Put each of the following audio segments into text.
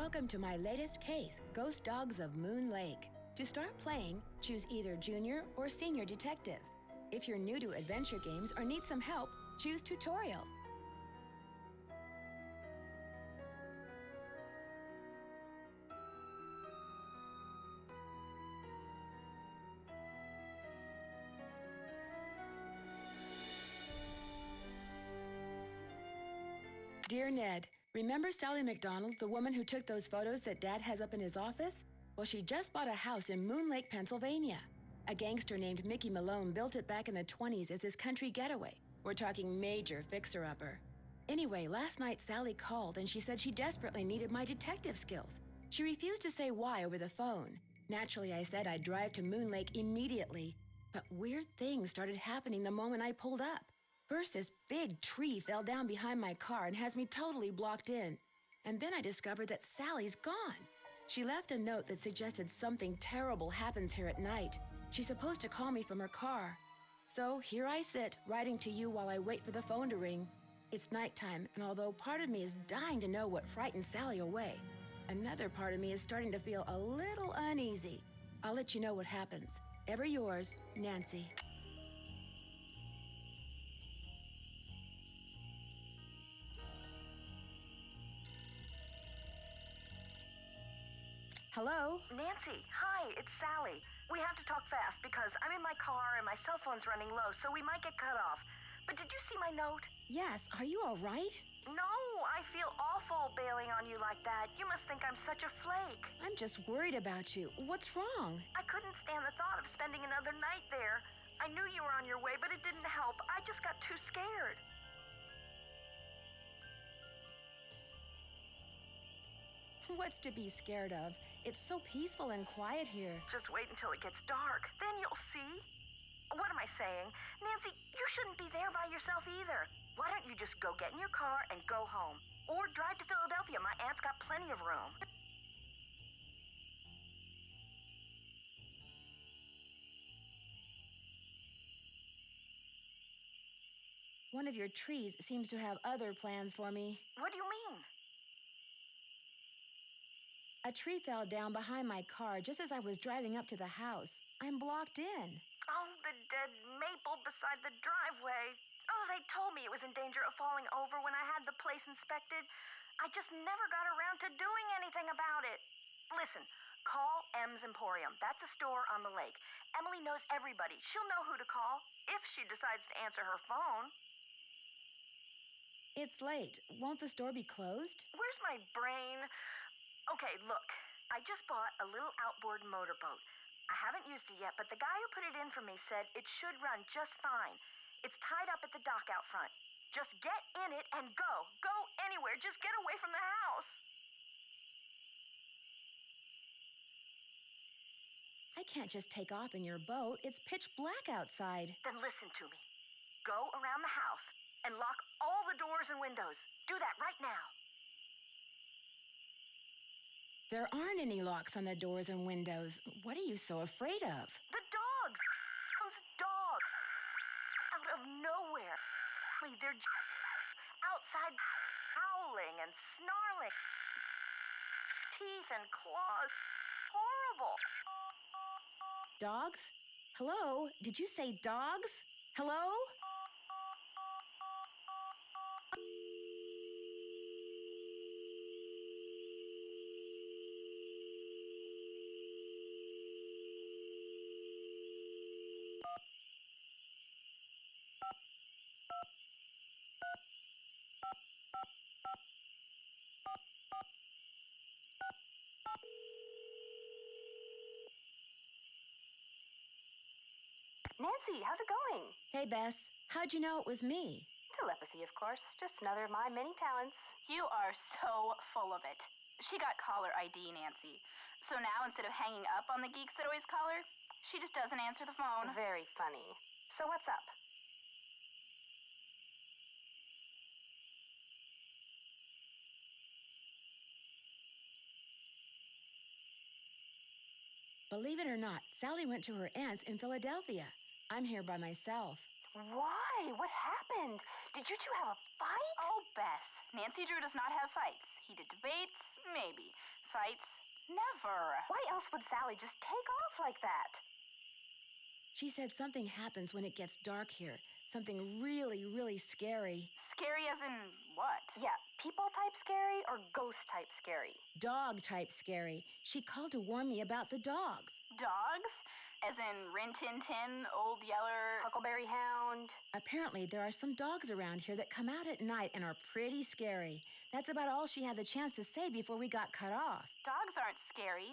Welcome to my latest case, Ghost Dogs of Moon Lake. To start playing, choose either Junior or Senior Detective. If you're new to adventure games or need some help, choose Tutorial. Dear Ned, remember Sally McDonald, the woman who took those photos that Dad has up in his office? Well, she just bought a house in Moon Lake, Pennsylvania. A gangster named Mickey Malone built it back in the 1920s as his country getaway. We're talking major fixer-upper. Anyway, last night Sally called and she said she desperately needed my detective skills. She refused to say why over the phone. Naturally, I said I'd drive to Moon Lake immediately. But weird things started happening the moment I pulled up. First, this big tree fell down behind my car and has me totally blocked in. And then I discovered that Sally's gone. She left a note that suggested something terrible happens here at night. She's supposed to call me from her car. So here I sit, writing to you while I wait for the phone to ring. It's nighttime, and although part of me is dying to know what frightened Sally away, another part of me is starting to feel a little uneasy. I'll let you know what happens. Ever yours, Nancy. Hello? Nancy, hi, it's Sally. We have to talk fast because I'm in my car and my cell phone's running low, so we might get cut off. But did you see my note? Yes, are you all right? No, I feel awful bailing on you like that. You must think I'm such a flake. I'm just worried about you. What's wrong? I couldn't stand the thought of spending another night there. I knew you were on your way, but it didn't help. I just got too scared. What's to be scared of? It's so peaceful and quiet here. Just wait until it gets dark. Then you'll see. What am I saying? Nancy, you shouldn't be there by yourself either. Why don't you just go get in your car and go home? Or drive to Philadelphia. My aunt's got plenty of room. One of your trees seems to have other plans for me. What do you mean? A tree fell down behind my car just as I was driving up to the house. I'm blocked in. Oh, the dead maple beside the driveway. Oh, they told me it was in danger of falling over when I had the place inspected. I just never got around to doing anything about it. Listen, call M's Emporium. That's a store on the lake. Emily knows everybody. She'll know who to call if she decides to answer her phone. It's late. Won't the store be closed? Where's my brain? Okay, look. I just bought a little outboard motorboat. I haven't used it yet, but the guy who put it in for me said it should run just fine. It's tied up at the dock out front. Just get in it and go. Go anywhere. Just get away from the house. I can't just take off in your boat. It's pitch black outside. Then listen to me. Go around the house and lock all the doors and windows. Do that right now. There aren't any locks on the doors and windows. What are you so afraid of? The dogs. Those dogs. Out of nowhere. They're outside howling and snarling. Teeth and claws. Horrible. Dogs? Hello? Did you say dogs? Hello? Nancy, how's it going? Hey, Bess. How'd you know it was me? Telepathy, of course. Just another of my many talents. You are so full of it. She got caller ID, Nancy. So now, instead of hanging up on the geeks that always call her, she just doesn't answer the phone. Very funny. So what's up? Believe it or not, Sally went to her aunt's in Philadelphia. I'm here by myself. Why? What happened? Did you two have a fight? Oh, Bess. Nancy Drew does not have fights. Heated debates? Maybe. fights. Never. Why else would Sally just take off like that? She said something happens when it gets dark here. Something really, really scary. Scary as in what? Yeah, people type scary or ghost type scary? Dog type scary. She called to warn me about the dogs. Dogs? As in Rin Tin Tin, Old Yeller... Huckleberry Hound? Apparently, there are some dogs around here that come out at night and are pretty scary. That's about all she had the chance to say before we got cut off. Dogs aren't scary.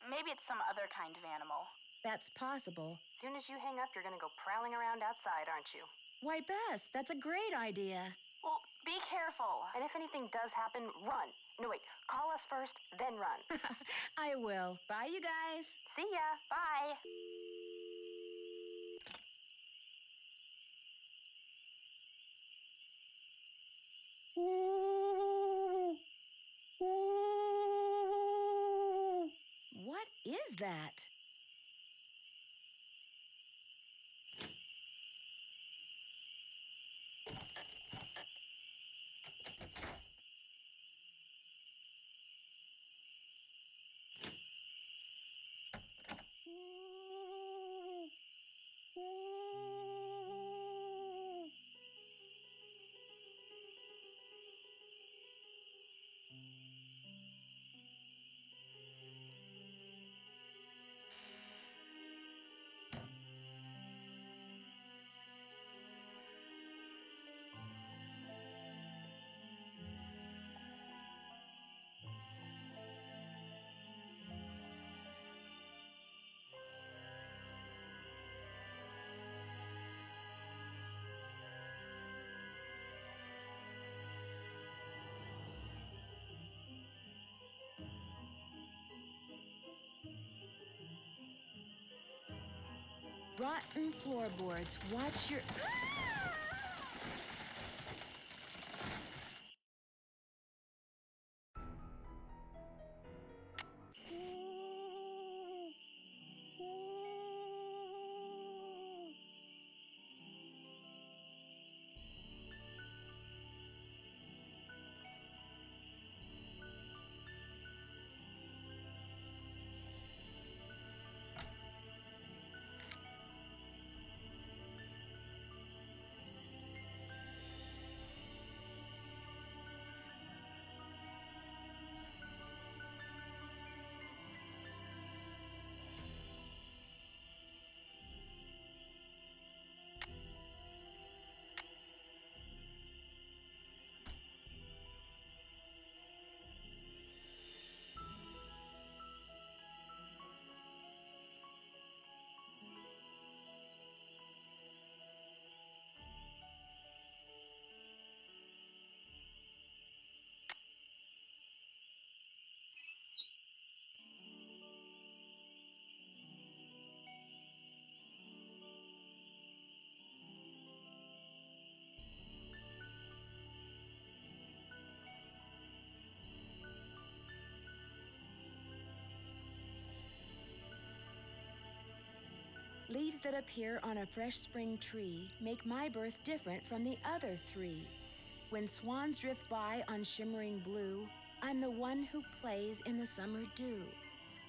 Maybe it's some other kind of animal. That's possible. As soon as you hang up, you're gonna go prowling around outside, aren't you? Why, Bess, that's a great idea. Well, be careful. And if anything does happen, run. No, wait, call us first, then run. I will. Bye, you guys. See ya. Bye. What is that? Rotten floorboards. Watch your... Leaves that appear on a fresh spring tree make my birth different from the other three. When swans drift by on shimmering blue, I'm the one who plays in the summer dew.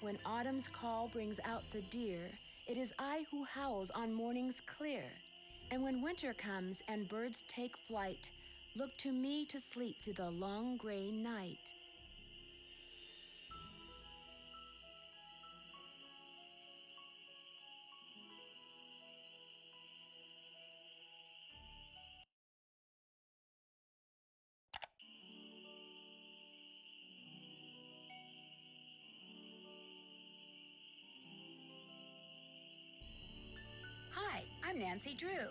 When autumn's call brings out the deer, it is I who howls on mornings clear. And when winter comes and birds take flight, look to me to sleep through the long gray night. Hi, I'm Nancy Drew.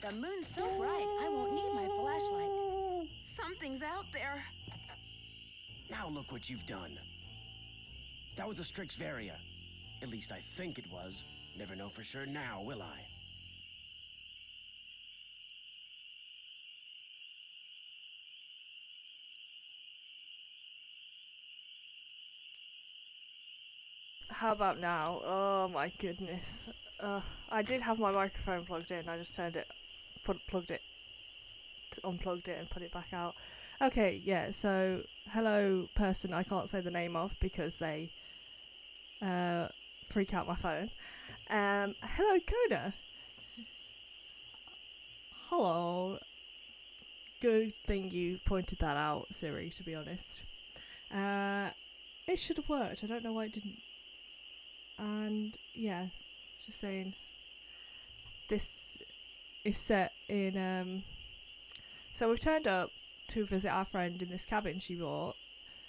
The moon's so bright, I won't need my flashlight. Something's out there. Now look what you've done. That was a Strixvaria. At least I think it was. Never know for sure now, will I? How about now? Oh my goodness. I did have my microphone plugged in. I just turned it, unplugged it and put it back out. Okay, yeah, so hello person I can't say the name of because they freak out my phone. Hello Coda. Hello. Good thing you pointed that out, Siri, to be honest. It should have worked. I don't know why it didn't. And yeah, just saying, this is set in so we've turned up to visit our friend in this cabin she bought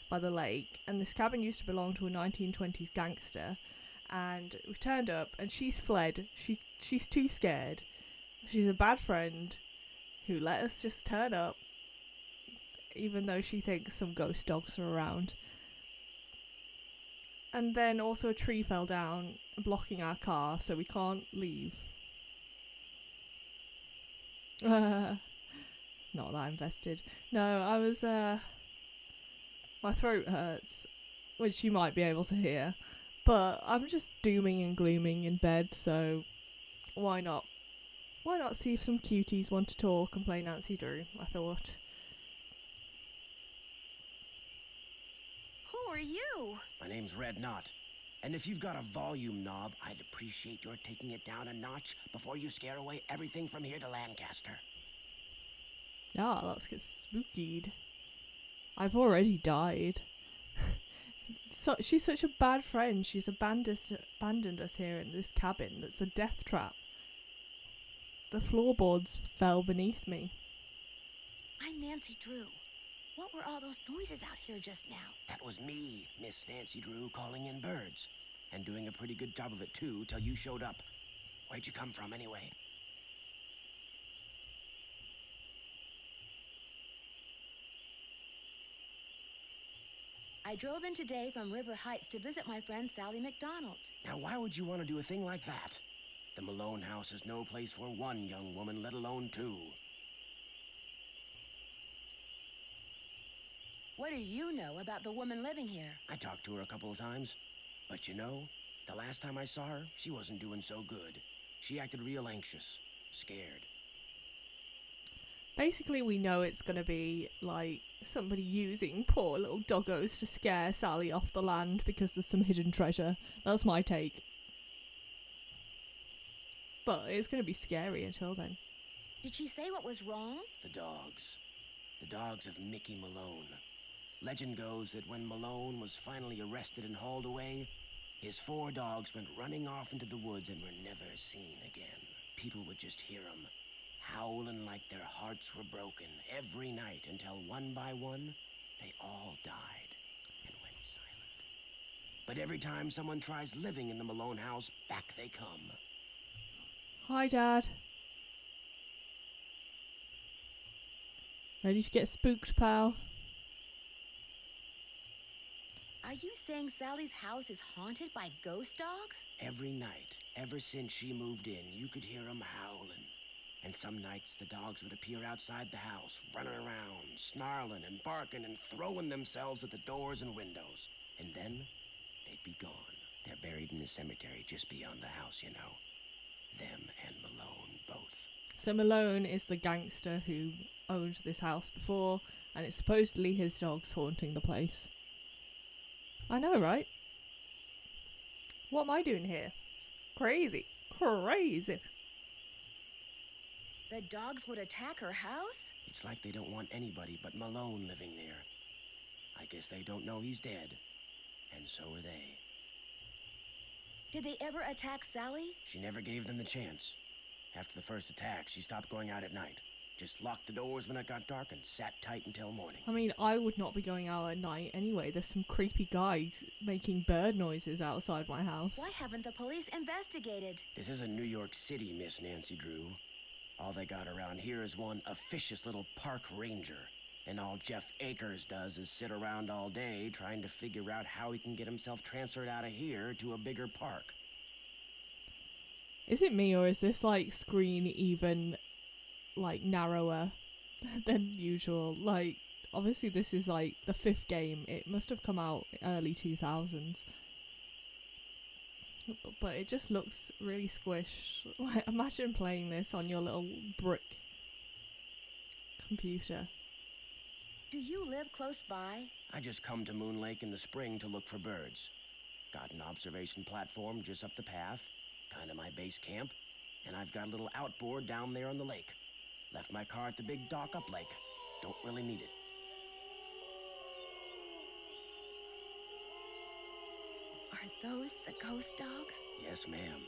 by the lake, and this cabin used to belong to a 1920s gangster, and we've turned up and she's fled. She's too scared. She's a bad friend who let us just turn up even though she thinks some ghost dogs are around. And then also a tree fell down, blocking our car, so we can't leave. Not that I'm invested. No, I was, my throat hurts, which you might be able to hear. But I'm just dooming and glooming in bed, so why not? Why not see if some cuties want to talk and play Nancy Drew, I thought. Who are you? My name's Red Knot. And if you've got a volume knob, I'd appreciate your taking it down a notch before you scare away everything from here to Lancaster. Yeah, let's get spookied. I've already died. She's such a bad friend. She's abandoned us here in this cabin that's a death trap. The floorboards fell beneath me. I'm Nancy Drew. What were all those noises out here just now? That was me, Miss Nancy Drew, calling in birds. And doing a pretty good job of it, too, till you showed up. Where'd you come from, anyway? I drove in today from River Heights to visit my friend Sally McDonald. Now, why would you want to do a thing like that? The Malone house is no place for one young woman, let alone two. What do you know about the woman living here? I talked to her a couple of times. But you know, the last time I saw her, she wasn't doing so good. She acted real anxious, scared. Basically, we know it's going to be, like, somebody using poor little doggos to scare Sally off the land because there's some hidden treasure. That's my take. But it's going to be scary until then. Did she say what was wrong? The dogs. The dogs of Mickey Malone. Legend goes that when Malone was finally arrested and hauled away, his 4 dogs went running off into the woods and were never seen again. People would just hear them, howling like their hearts were broken every night until one by one, they all died and went silent. But every time someone tries living in the Malone house, back they come. Hi, Dad. Ready to get spooked, pal? Are you saying Sally's house is haunted by ghost dogs? Every night, ever since she moved in, you could hear them howling. And some nights the dogs would appear outside the house, running around, snarling and barking and throwing themselves at the doors and windows. And then they'd be gone. They're buried in the cemetery just beyond the house, you know. Them and Malone both. So Malone is the gangster who owned this house before, and it's supposedly his dogs haunting the place. I know, right? What am I doing here? Crazy. Crazy. The dogs would attack her house? It's like they don't want anybody but Malone living there. I guess they don't know he's dead. And so are they. Did they ever attack Sally? She never gave them the chance. After the first attack, she stopped going out at night. Just locked the doors when it got dark and sat tight until morning. I mean, I would not be going out at night anyway. There's some creepy guys making bird noises outside my house. Why haven't the police investigated? This isn't New York City, Miss Nancy Drew. All they got around here is one officious little park ranger. And all Jeff Akers does is sit around all day trying to figure out how he can get himself transferred out of here to a bigger park. Is it me, or is this like screen even like narrower than usual? Like, obviously this is like the 5th game. It must have come out early 2000s. But it just looks really squished. Like, imagine playing this on your little brick computer. Do you live close by? I just come to Moon Lake in the spring to look for birds. Got an observation platform just up the path, kinda my base camp, and I've got a little outboard down there on the lake. Left my car at the big dock up lake. Don't really need it. Are those the ghost dogs? Yes, ma'am.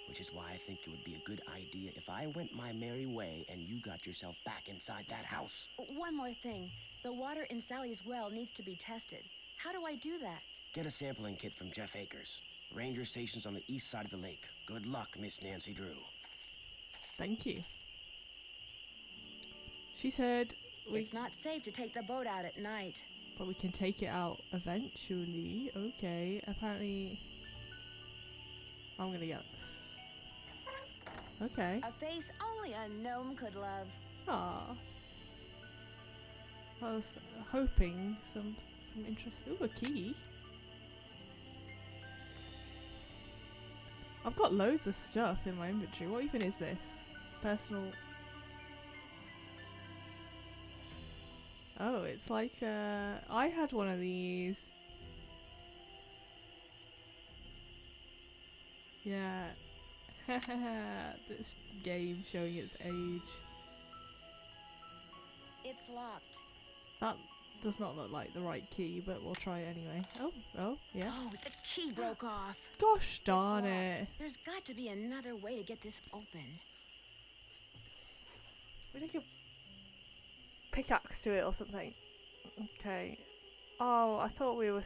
Which is why I think it would be a good idea if I went my merry way and you got yourself back inside that house. One more thing. The water in Sally's well needs to be tested. How do I do that? Get a sampling kit from Jeff Akers. Ranger station's on the east side of the lake. Good luck, Miss Nancy Drew. Thank you. She said It's not safe to take the boat out at night. but we can take it out eventually. Okay, apparently I'm gonna get this. Okay. A face only a gnome could love. Ah. I was hoping some interest. Ooh, a key. I've got loads of stuff in my inventory. What even is this? Personal. Oh, it's like I had one of these. Yeah. This game showing its age. It's locked. That does not look like the right key, but we'll try it anyway. Oh, yeah. Oh, the key broke off. Gosh darn It's it. locked. There's got to be another way to get this open. We take a pickaxe to it or something. Okay. Oh, I thought we were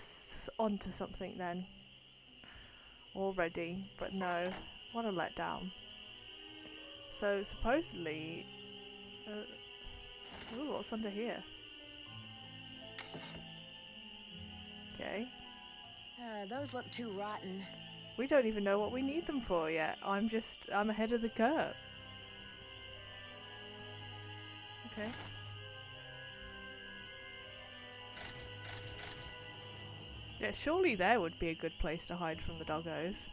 onto something then. Already, but no. What a letdown. So, supposedly... ooh, what's under here? Okay. Those look too rotten. We don't even know what we need them for yet. I'm ahead of the curve. Okay. Yeah, surely there would be a good place to hide from the doggos.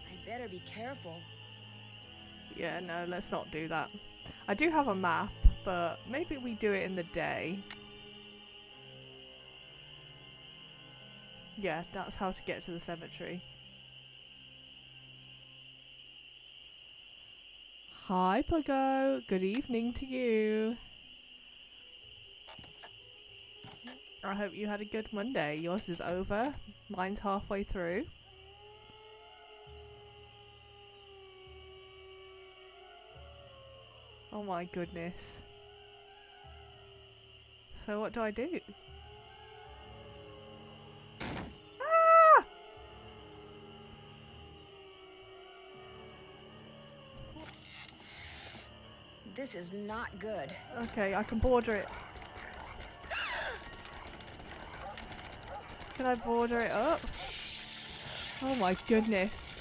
I better be careful. Yeah, no, let's not do that. I do have a map, but maybe we do it in the day. Yeah, that's how to get to the cemetery. Hi, Puggo. Good evening to you. I hope you had a good Monday. Yours is over. Mine's halfway through. Oh my goodness. So what do I do? Ah! This is not good. Okay, I can border it. Can I border it up? Oh my goodness.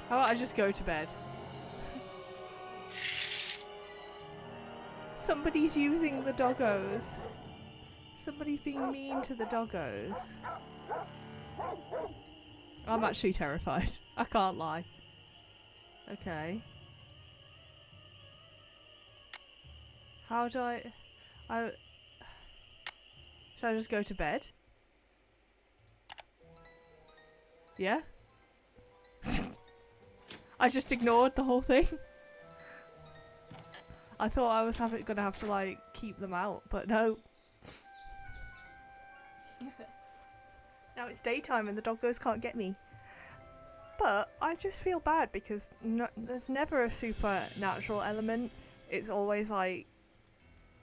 How about I just go to bed? Somebody's using the doggos. Somebody's being mean to the doggos. I'm actually terrified. I can't lie. Okay. How do I... Should I just go to bed? Yeah? I just ignored the whole thing. I thought I was gonna have to like keep them out, but no. Now it's daytime and the doggos can't get me. But I just feel bad because there's never a supernatural element. It's always like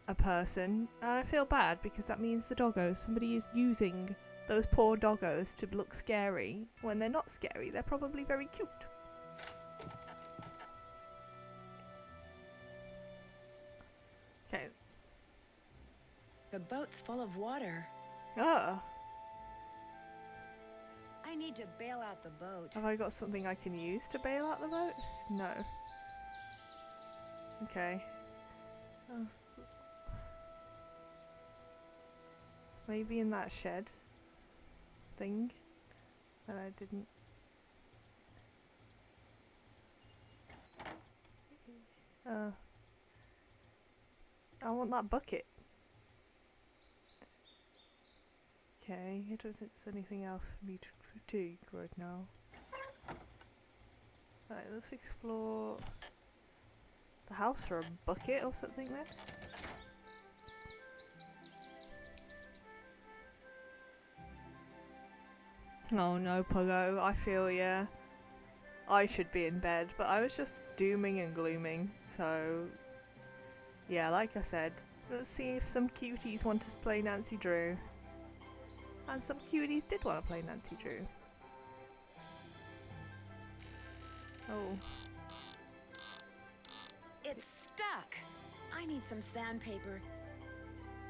a person, and I feel bad because that means the doggos, somebody is using those poor doggos to look scary when they're not scary. They're probably very cute. Okay. The boat's full of water. Oh, I need to bail out the boat. have I got something I can use to bail out the boat? No. Okay. Maybe in that shed thing that I didn't. I want that bucket. Okay, I don't think there's anything else for me to do right now. Right, let's explore the house for a bucket or something there. Oh no, Puggo, I feel ya. I should be in bed, but I was just dooming and glooming, so yeah, like I said, let's see if some cuties want to play Nancy Drew. And some cuties did want to play Nancy Drew. Oh. It's stuck. I need some sandpaper.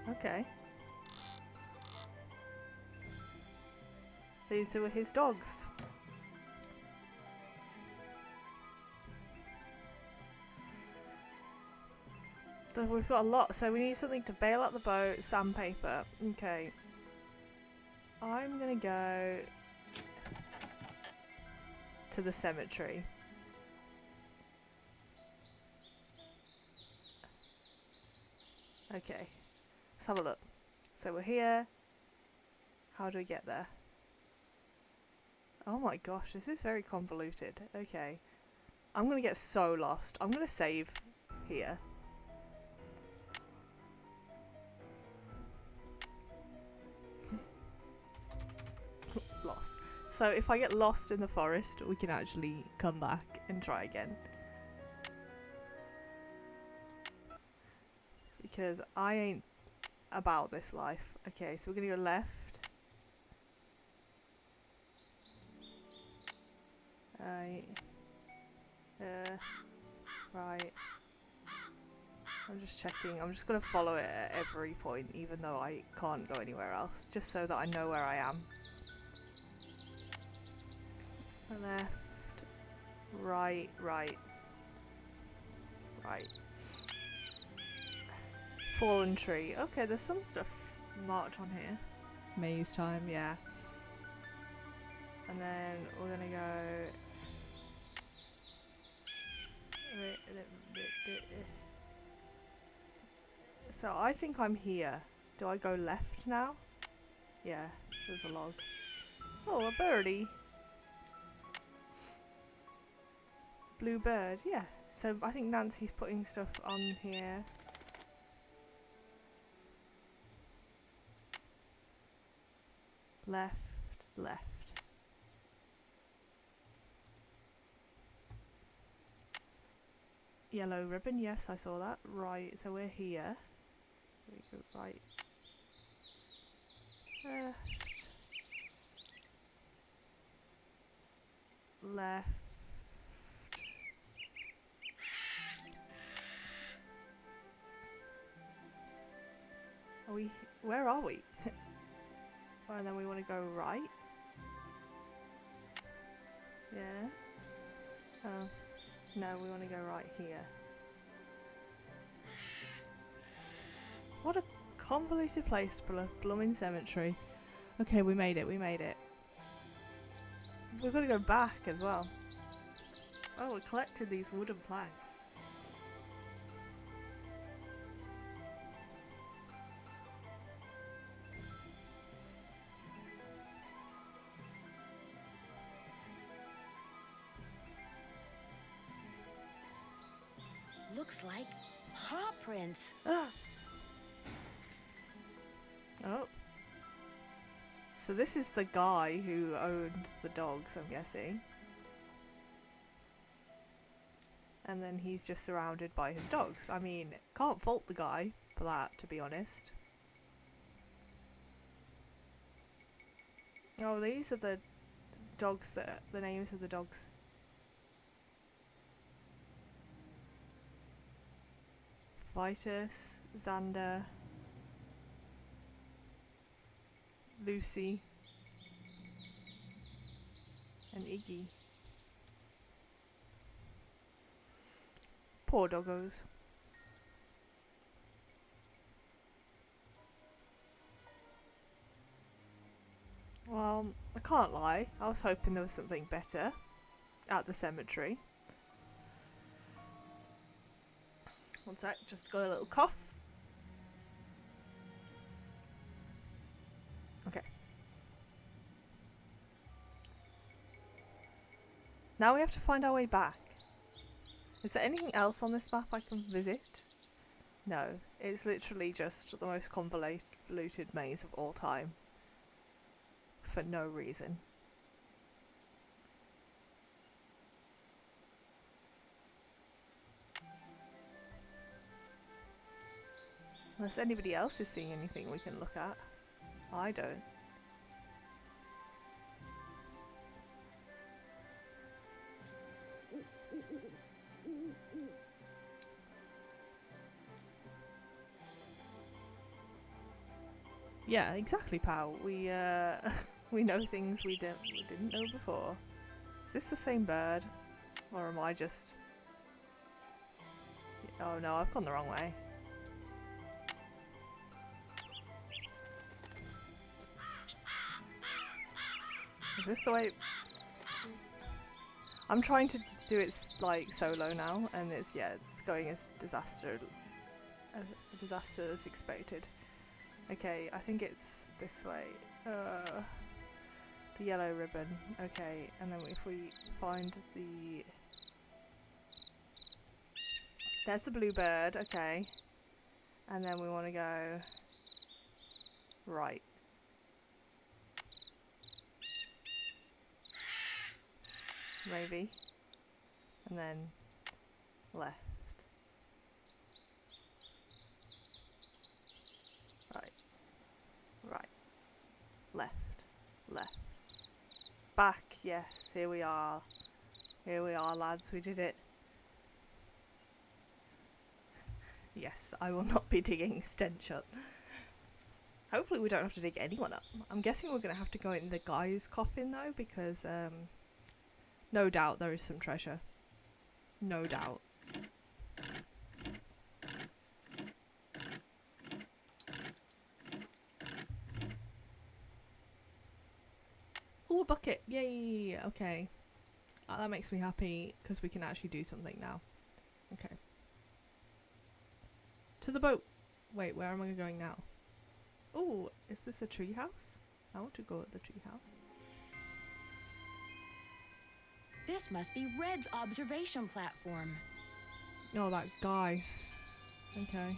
Okay. These were his dogs. So we've got a lot, so we need something to bail out the boat, sandpaper. Okay. I'm gonna go to the cemetery. Okay, let's have a look. So we're here. How do we get there? Oh my gosh, this is very convoluted. Okay. I'm gonna get so lost. I'm gonna save here. Lost. So if I get lost in the forest, we can actually come back and try again. Because I ain't about this life. Okay, so we're gonna go left. Right. I'm just checking. I'm just gonna follow it at every point, even though I can't go anywhere else, just so that I know where I am. Left, right, right, right. Fallen tree. Okay, there's some stuff marked on here. Maze time, yeah. And then we're gonna go. So I think I'm here. Do I go left now? Yeah, there's a log. Oh, a birdie. Blue bird, yeah. So I think Nancy's putting stuff on here. Left, left. Yellow ribbon, yes, I saw that. Right, so we're here. We go right. Left. Are we? Where are we? Well, and then we want to go right. Yeah. Oh. No, we want to go right here. What a convoluted place for a blooming cemetery. Okay, we made it, we made it. We've got to go back as well. Oh, we collected these wooden planks. Looks like paw prints. Ah. Oh. So this is the guy who owned the dogs, I'm guessing. and then he's just surrounded by his dogs. I mean, can't fault the guy for that, to be honest. Oh, these are the dogs that the names of the dogs. Vitus, Xander, Lucy, and Iggy. Poor doggos. Well, I can't lie, I was hoping there was something better at the cemetery. One sec, just got a little cough. Okay. Now we have to find our way back. Is there anything else on this map I can visit? No, it's literally just the most convoluted maze of all time. For no reason. Unless anybody else is seeing anything we can look at. I don't. Yeah, exactly, pal. We we know things we didn't know before. Is this the same bird? Or am I just... Oh no, I've gone the wrong way. Is this the way... I'm trying to do it like solo now, and it's going as disaster as expected. Okay, I think it's this way. The yellow ribbon. Okay, and then if we find the... There's the blue bird, okay. And then we want to go... right. Maybe. And then left. Right. Right. Left. Left. Back, yes, here we are. Here we are, lads, we did it. Yes, I will not be digging Stench up. Hopefully we don't have to dig anyone up. I'm guessing we're going to have to go in the guy's coffin though, because no doubt there is some treasure. No doubt. Ooh, a bucket! Yay! Okay. That makes me happy, because we can actually do something now. Okay. To the boat! Wait, where am I going now? Ooh, is this a tree house? I want to go at the tree house. This must be Red's observation platform. Oh, that guy. Okay.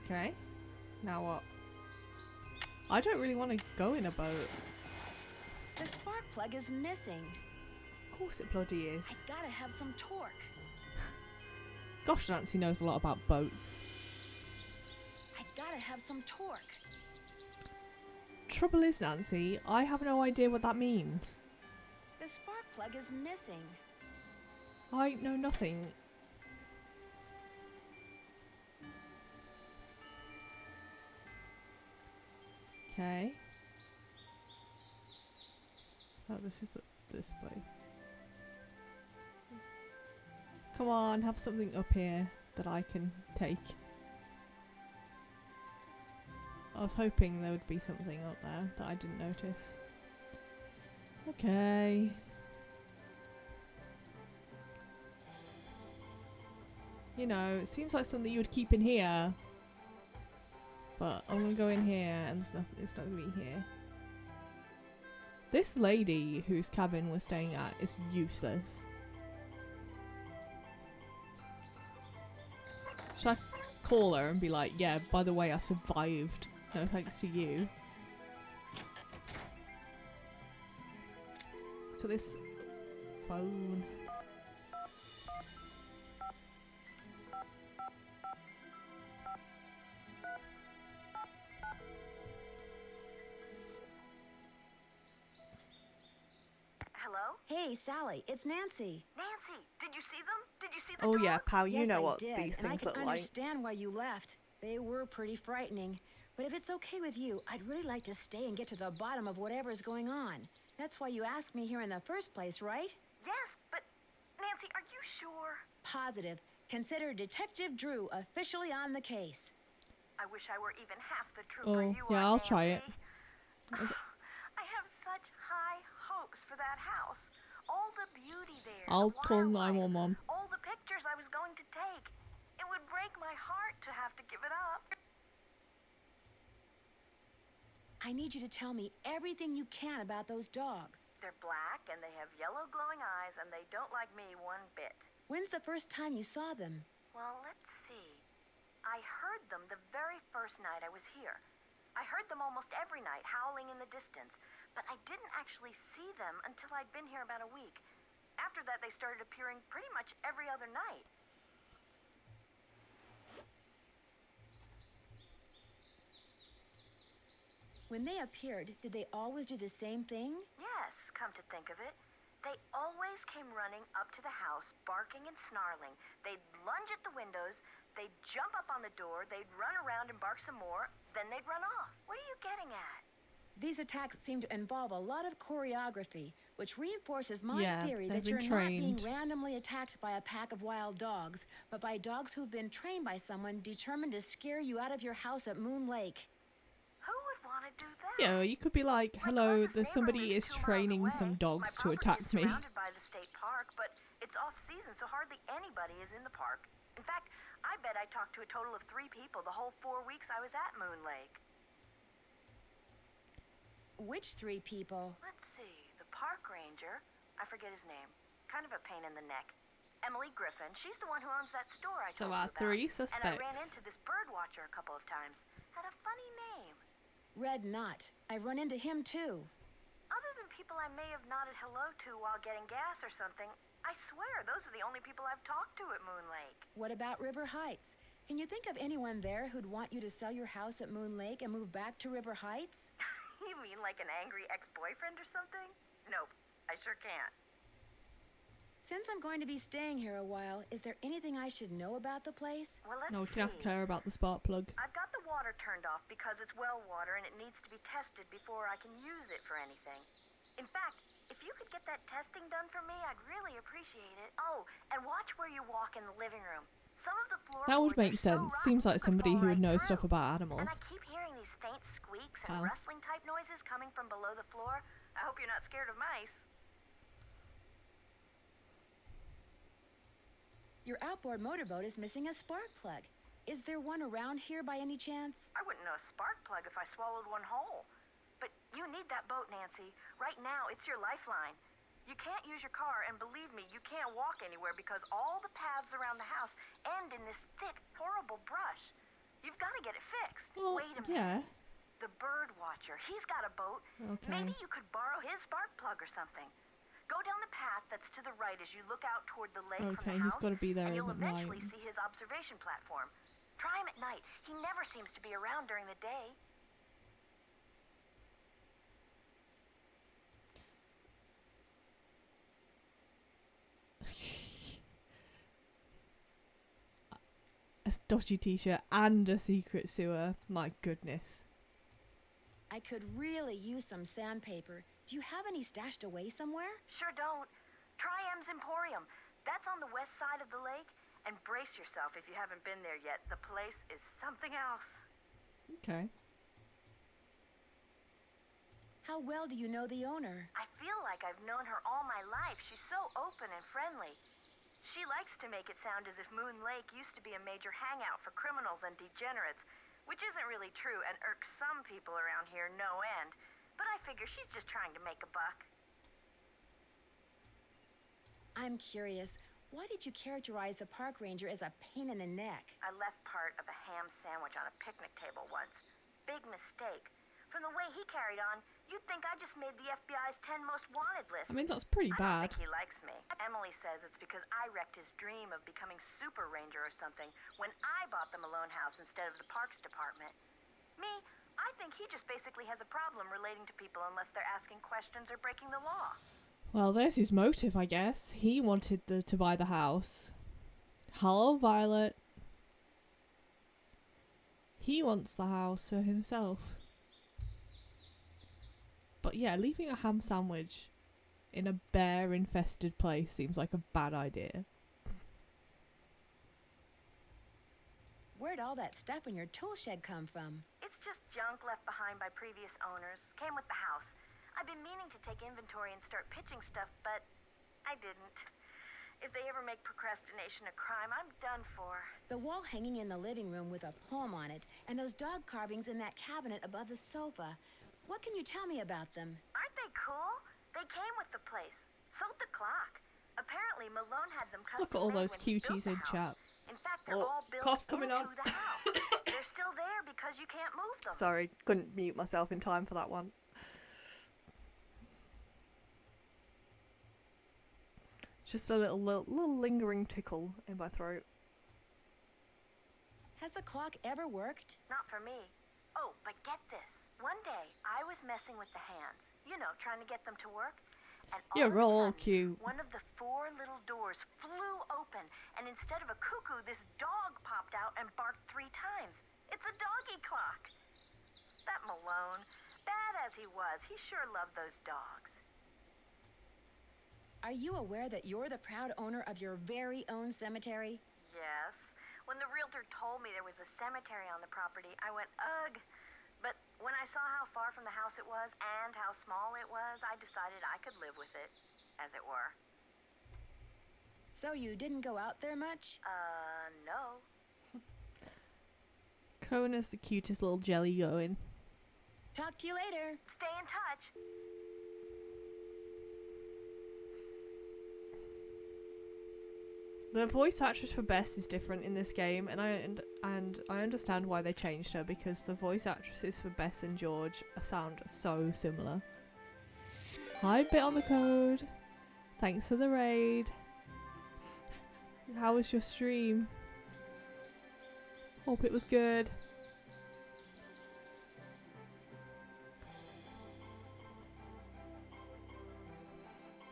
Okay. Now what? I don't really want to go in a boat. The spark plug is missing. Of course it bloody is. I gotta have some torque. Gosh, Nancy knows a lot about boats. I gotta have some torque. Trouble is, Nancy, I have no idea what that means. The spark plug is missing. I know nothing. Okay. Oh, this is this way. Come on, have something up here that I can take. I was hoping there would be something up there that I didn't notice. Okay. You know, it seems like something you would keep in here. But I'm gonna go in here and it's not gonna be here. This lady whose cabin we're staying at is useless. Should I call her and be like, yeah, by the way, I survived. No thanks to you. Look at this phone. Hello? Hey, Sally, it's Nancy. Nancy, did you see them? Did you see the Oh dogs? yeah, pal, you Yes, know I what did, these and I things can look like. understand why you left. They were pretty frightening. But if it's okay with you, I'd really like to stay and get to the bottom of whatever's going on. That's why you asked me here in the first place, right? Yes, but Nancy, are you sure? Positive. Consider Detective Drew officially on the case. I wish I were even half the trooper Oh, you yeah, are, I'll try it. Nancy. I have such high hopes for that house. All the beauty there. I'll the call wildlife, 911. all the pictures I was going to take. It would break my heart to have to give it up. I need you to tell me everything you can about those dogs. They're black and they have yellow glowing eyes and they don't like me one bit. When's the first time you saw them? Well, let's see. I heard them the very first night I was here. I heard them almost every night howling in the distance, but I didn't actually see them until I'd been here about a week. After that, they started appearing pretty much every other night. When they appeared, did they always do the same thing? Yes, come to think of it. They always came running up to the house, barking and snarling. They'd lunge at the windows, they'd jump up on the door, they'd run around and bark some more, then they'd run off. What are you getting at? These attacks seem to involve a lot of choreography, which reinforces my Yeah, theory they've that you're been not being trained. randomly attacked by a pack of wild dogs, but by dogs who've been trained by someone determined to scare you out of your house at Moon Lake. Who would want to do that? Yeah, you could be like, My hello, closest there's neighbor somebody lives is 2 miles training away. some My dogs to property attack is me. surrounded by the state park, but it's off season, so hardly anybody is in the park. In fact, I bet I talked to a total of 3 people the whole 4 weeks I was at Moon Lake. Which 3 people? Let's see, the park ranger, I forget his name, kind of a pain in the neck. Emily Griffin, she's the one who owns that store I So told you our about. 3 And I ran suspects. into this bird watcher a couple of times. Had a funny name. Red Knot. I've run into him too. Other than people I may have nodded hello to while getting gas or something, I swear those are the only people I've talked to at Moon Lake. What about River Heights? Can you think of anyone there who'd want you to sell your house at Moon Lake and move back to River Heights? You mean like an angry ex-boyfriend or something? Nope, I sure can't. Since I'm going to be staying here a while, is there anything I should know about the place? Well, let's No, we can ask see. her about the spark plug. I've got the water turned off because it's well water and it needs to be tested before I can use it for anything. In fact, if you could get that testing done for me, I'd really appreciate it. Oh, and watch where you walk in the living room. Some of the floorboards That would make are so sense. rough Seems you like could somebody fall who would right know through. stuff about And I animals. keep hearing these faint squeaks and Ow. rustling type noises coming from below the floor. I hope you're not scared of mice. Your outboard motorboat is missing a spark plug. Is there one around here by any chance? I wouldn't know a spark plug if I swallowed one whole. But you need that boat, Nancy. Right now, it's your lifeline. You can't use your car, and believe me, you can't walk anywhere because all the paths around the house end in this thick, horrible brush. You've got to get it fixed. Well, Wait a minute. yeah. The bird watcher, he's got a boat. Okay. Maybe you could borrow his spark plug or something. Go down the path that's to the right as you look out toward the lake Okay, from the he's house, gotta be there and you'll at eventually night. see his observation platform. Try him at night. He never seems to be around during the day. A dodgy t-shirt and a secret sewer. My goodness. I could really use some sandpaper. Do you have any stashed away somewhere? Sure don't. Try M's Emporium. That's on the west side of the lake. And brace yourself if you haven't been there yet. The place is something else. Okay. How well do you know the owner? I feel like I've known her all my life. She's so open and friendly. She likes to make it sound as if Moon Lake used to be a major hangout for criminals and degenerates, which isn't really true and irks some people around here no end. But I figure she's just trying to make a buck. I'm curious. Why did you characterize the park ranger as a pain in the neck? I left part of a ham sandwich on a picnic table once. Big mistake. From the way he carried on, you'd think I just made the FBI's 10 most wanted list. I mean, that's pretty I don't bad. think he likes me. Emily says it's because I wrecked his dream of becoming Super Ranger or something when I bought the Malone house instead of the Parks Department. Me, I think he just basically has a problem relating to people unless they're asking questions or breaking the law. Well, there's his motive, I guess. He wanted to buy the house. Hello, Violet. He wants the house for himself. But yeah, leaving a ham sandwich in a bear-infested place seems like a bad idea. Where'd all that stuff in your tool shed come from? It's just junk left behind by previous owners. Came with the house. I've been meaning to take inventory and start pitching stuff, but I didn't. If they ever make procrastination a crime, I'm done for. The wall hanging in the living room with a poem on it, and those dog carvings in that cabinet above the sofa. What can you tell me about them? Aren't they cool? They came with the place. Sold the clock. Apparently, Malone had them custom Look at all made those when he built cuties the in house. chat. In fact, they're Oh, all built cough coming into on. the house. They're still there because you can't move them. Sorry, couldn't mute myself in time for that one. Just a little lingering tickle in my throat. Has the clock ever worked? Not for me. Oh, but get this. One day, I was messing with the hands. You know, trying to get them to work. And all You're of a all sudden, cute. one of the 4 little doors flew open, and instead of a cuckoo, this dog popped out and barked 3 times. It's a doggy clock. That Malone, bad as he was, he sure loved those dogs. Are you aware that you're the proud owner of your very own cemetery? Yes. When the realtor told me there was a cemetery on the property, I went, ugh. But when I saw how far from the house it was and how small it was, I decided I could live with it, as it were. So you didn't go out there much? No. Kona's the cutest little jelly going. Talk to you later. Stay in touch. The voice actress for Bess is different in this game, and I understand why they changed her, because the voice actresses for Bess and George sound so similar. Hi, Bit on the Code. Thanks for the raid. How was your stream? Hope it was good.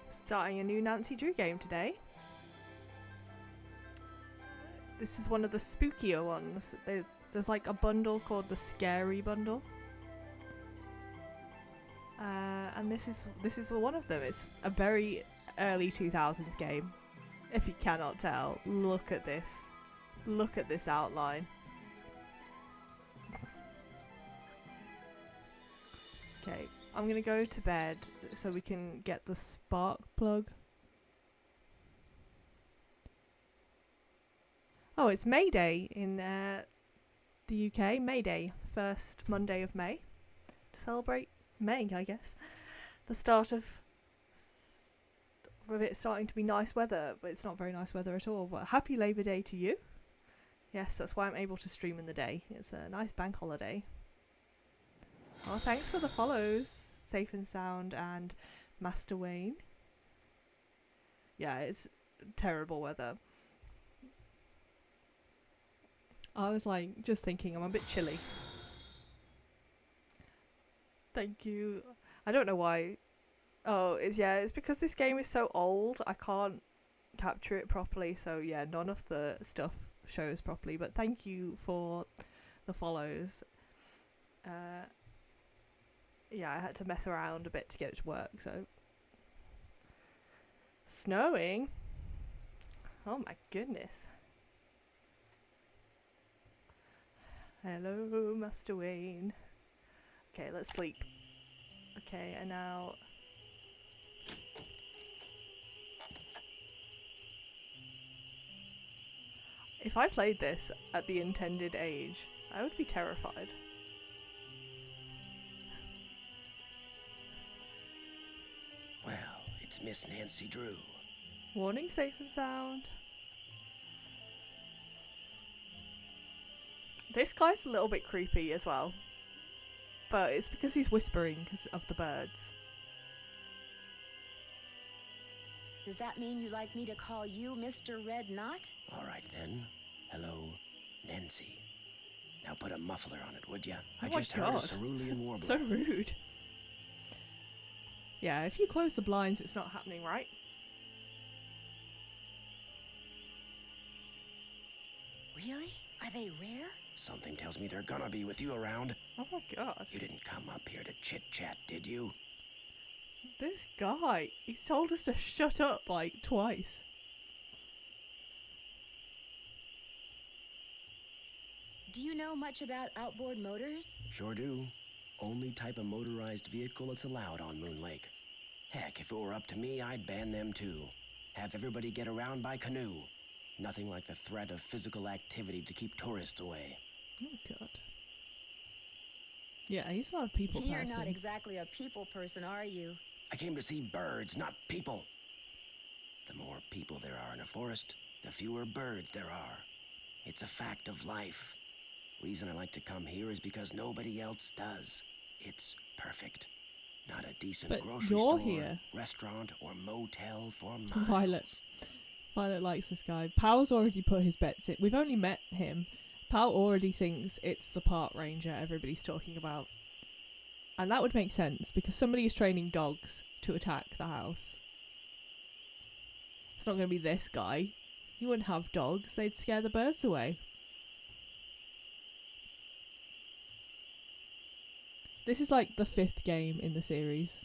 Starting a new Nancy Drew game today. This is one of the spookier ones. There's like a bundle called the Scary Bundle, and this is one of them. It's a very early 2000s game. If you cannot tell, look at this. Look at this outline. Okay, I'm gonna go to bed so we can get the spark plug. Oh, it's May Day in the UK. May Day, first Monday of May. To celebrate May, I guess. The start of it starting to be nice weather, but it's not very nice weather at all. But happy Labour Day to you. Yes, that's why I'm able to stream in the day. It's a nice bank holiday. Oh, thanks for the follows, Safe and Sound and Master Wayne. Yeah, it's terrible weather. I was like, just thinking, I'm a bit chilly. Thank you. I don't know why. Oh, it's because this game is so old, I can't capture it properly, so yeah, none of the stuff shows properly, but thank you for the follows. Yeah, I had to mess around a bit to get it to work, so. Snowing? Oh my goodness. Hello, Master Wayne. Okay, let's sleep. Okay, and now... If I played this at the intended age, I would be terrified. Well, it's Miss Nancy Drew. Warning, safe and sound. This guy's a little bit creepy as well. But it's because he's whispering because of the birds. Does that mean you'd like me to call you Mr. Red Knot? All right then. Hello, Nancy. Now put a muffler on it, would ya? Oh I my just heard a God. cerulean warbler. So rude. Yeah, if you close the blinds, it's not happening, right? Really? Are they rare? Something tells me they're gonna be with you around. Oh my god. You didn't come up here to chit-chat, did you? This guy, he's told us to shut up like twice. Do you know much about outboard motors? Sure do. Only type of motorized vehicle that's allowed on Moon Lake. Heck, if it were up to me, I'd ban them too. Have everybody get around by canoe. Nothing like the threat of physical activity to keep tourists away. Oh god. Yeah, he's not a people You're person. not exactly a people person, are you? I came to see birds, not people. The more people there are in a forest, the fewer birds there are. It's a fact of life. Reason I like to come here is because nobody else does. It's perfect. Not a decent But grocery you're store, here. restaurant, or motel for miles. Violet likes this guy. Pow's already put his bets in. We've only met him. Pow already thinks it's the park ranger everybody's talking about. And that would make sense because somebody is training dogs to attack the house. It's not going to be this guy. He wouldn't have dogs. They'd scare the birds away. This is like the 5th game in the series.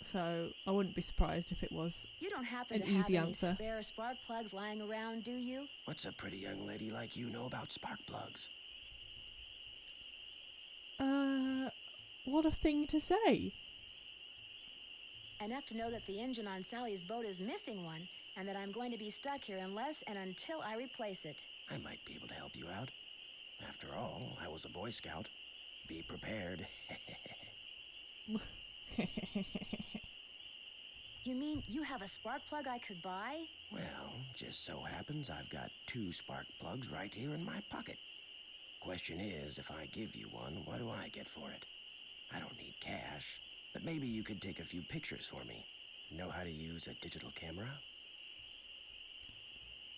So I wouldn't be surprised if it was. You don't happen An to have easy any answer. spare spark plugs lying around, do you? What's a pretty young lady like you know about spark plugs? What a thing to say. Enough to know that the engine on Sally's boat is missing one, and that I'm going to be stuck here unless and until I replace it. I might be able to help you out. After all, I was a Boy Scout. Be prepared. You mean you have a spark plug I could buy? Well, just so happens I've got 2 spark plugs right here in my pocket. Question is, if I give you one, what do I get for it? I don't need cash, but maybe you could take a few pictures for me. Know how to use a digital camera?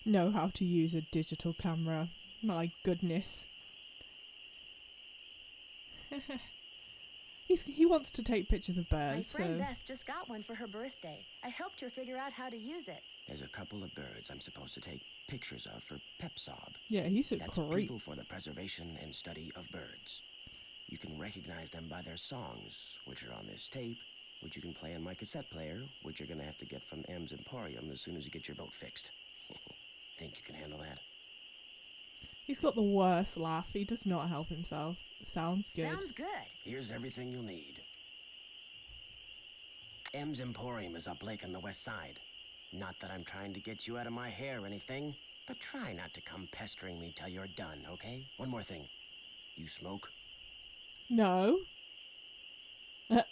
Know how to use a digital camera. My goodness. He wants to take pictures of My birds, friend so... Bess just got one for her birthday. I helped her figure out how to use it. There's a couple of birds I'm supposed to take pictures of for PepSob. Yeah, he's a That's creep. People for the Preservation and Study of Birds. You can recognize them by their songs, which are on this tape, which you can play on my cassette player, which you're gonna have to get from M's Emporium as soon as you get your boat fixed. Think you can handle that? He's got the worst laugh. He does not help himself. Sounds good. Sounds good. Here's everything you'll need. M's Emporium is up lake on the west side. Not that I'm trying to get you out of my hair or anything, but try not to come pestering me till you're done, okay? One more thing. You smoke? No.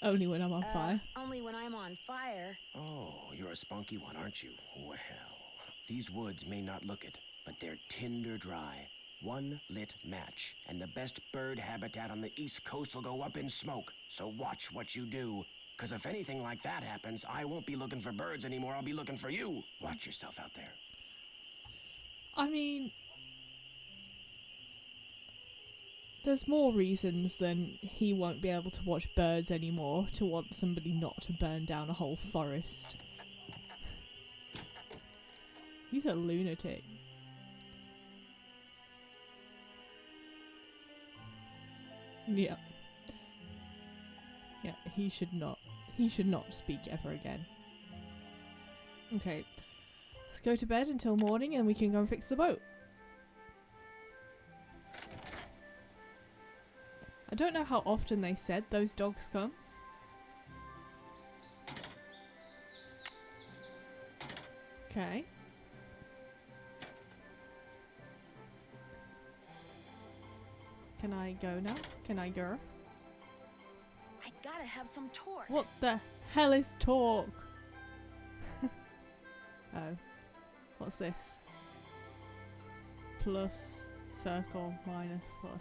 Only when I'm on fire. Only when I'm on fire. Oh, you're a spunky one, aren't you? Well, these woods may not look it, but they're tinder dry. One lit match, and the best bird habitat on the East Coast will go up in smoke. So watch what you do. Because if anything like that happens, I won't be looking for birds anymore. I'll be looking for you. Watch yourself out there. I mean... There's more reasons than he won't be able to watch birds anymore to want somebody not to burn down a whole forest. He's a lunatic. Yeah. Yeah, he should not speak ever again. Okay. Let's go to bed until morning and we can go and fix the boat. I don't know how often they said those dogs come. Okay. Can I go now? Can I go? I gotta gotta have some torque. What the hell is torque? Oh. What's this? Plus, circle, minus, plus.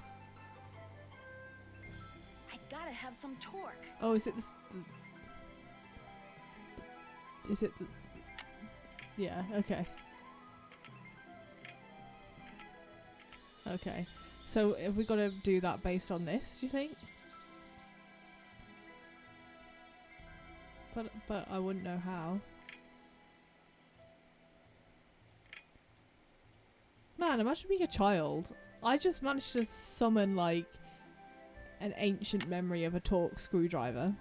I gotta have some torque. Oh, is it this? Is it? Yeah. Okay. Okay. So have we got to do that based on this? Do you think? But I wouldn't know how. Man, imagine being a child. I just managed to summon like an ancient memory of a torque screwdriver.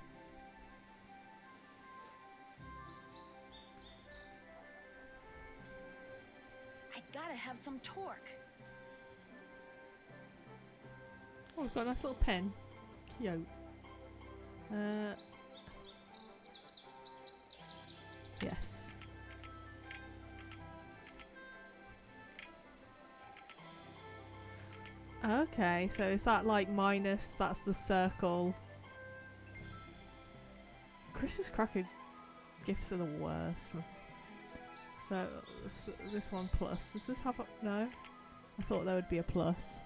I gotta have some torque. Oh, I've got a nice little pen. Cute. Yes. Okay, so is that like minus, that's the circle. Christmas cracker gifts are the worst. So, this one plus. Does this have a... No? I thought there would be a plus.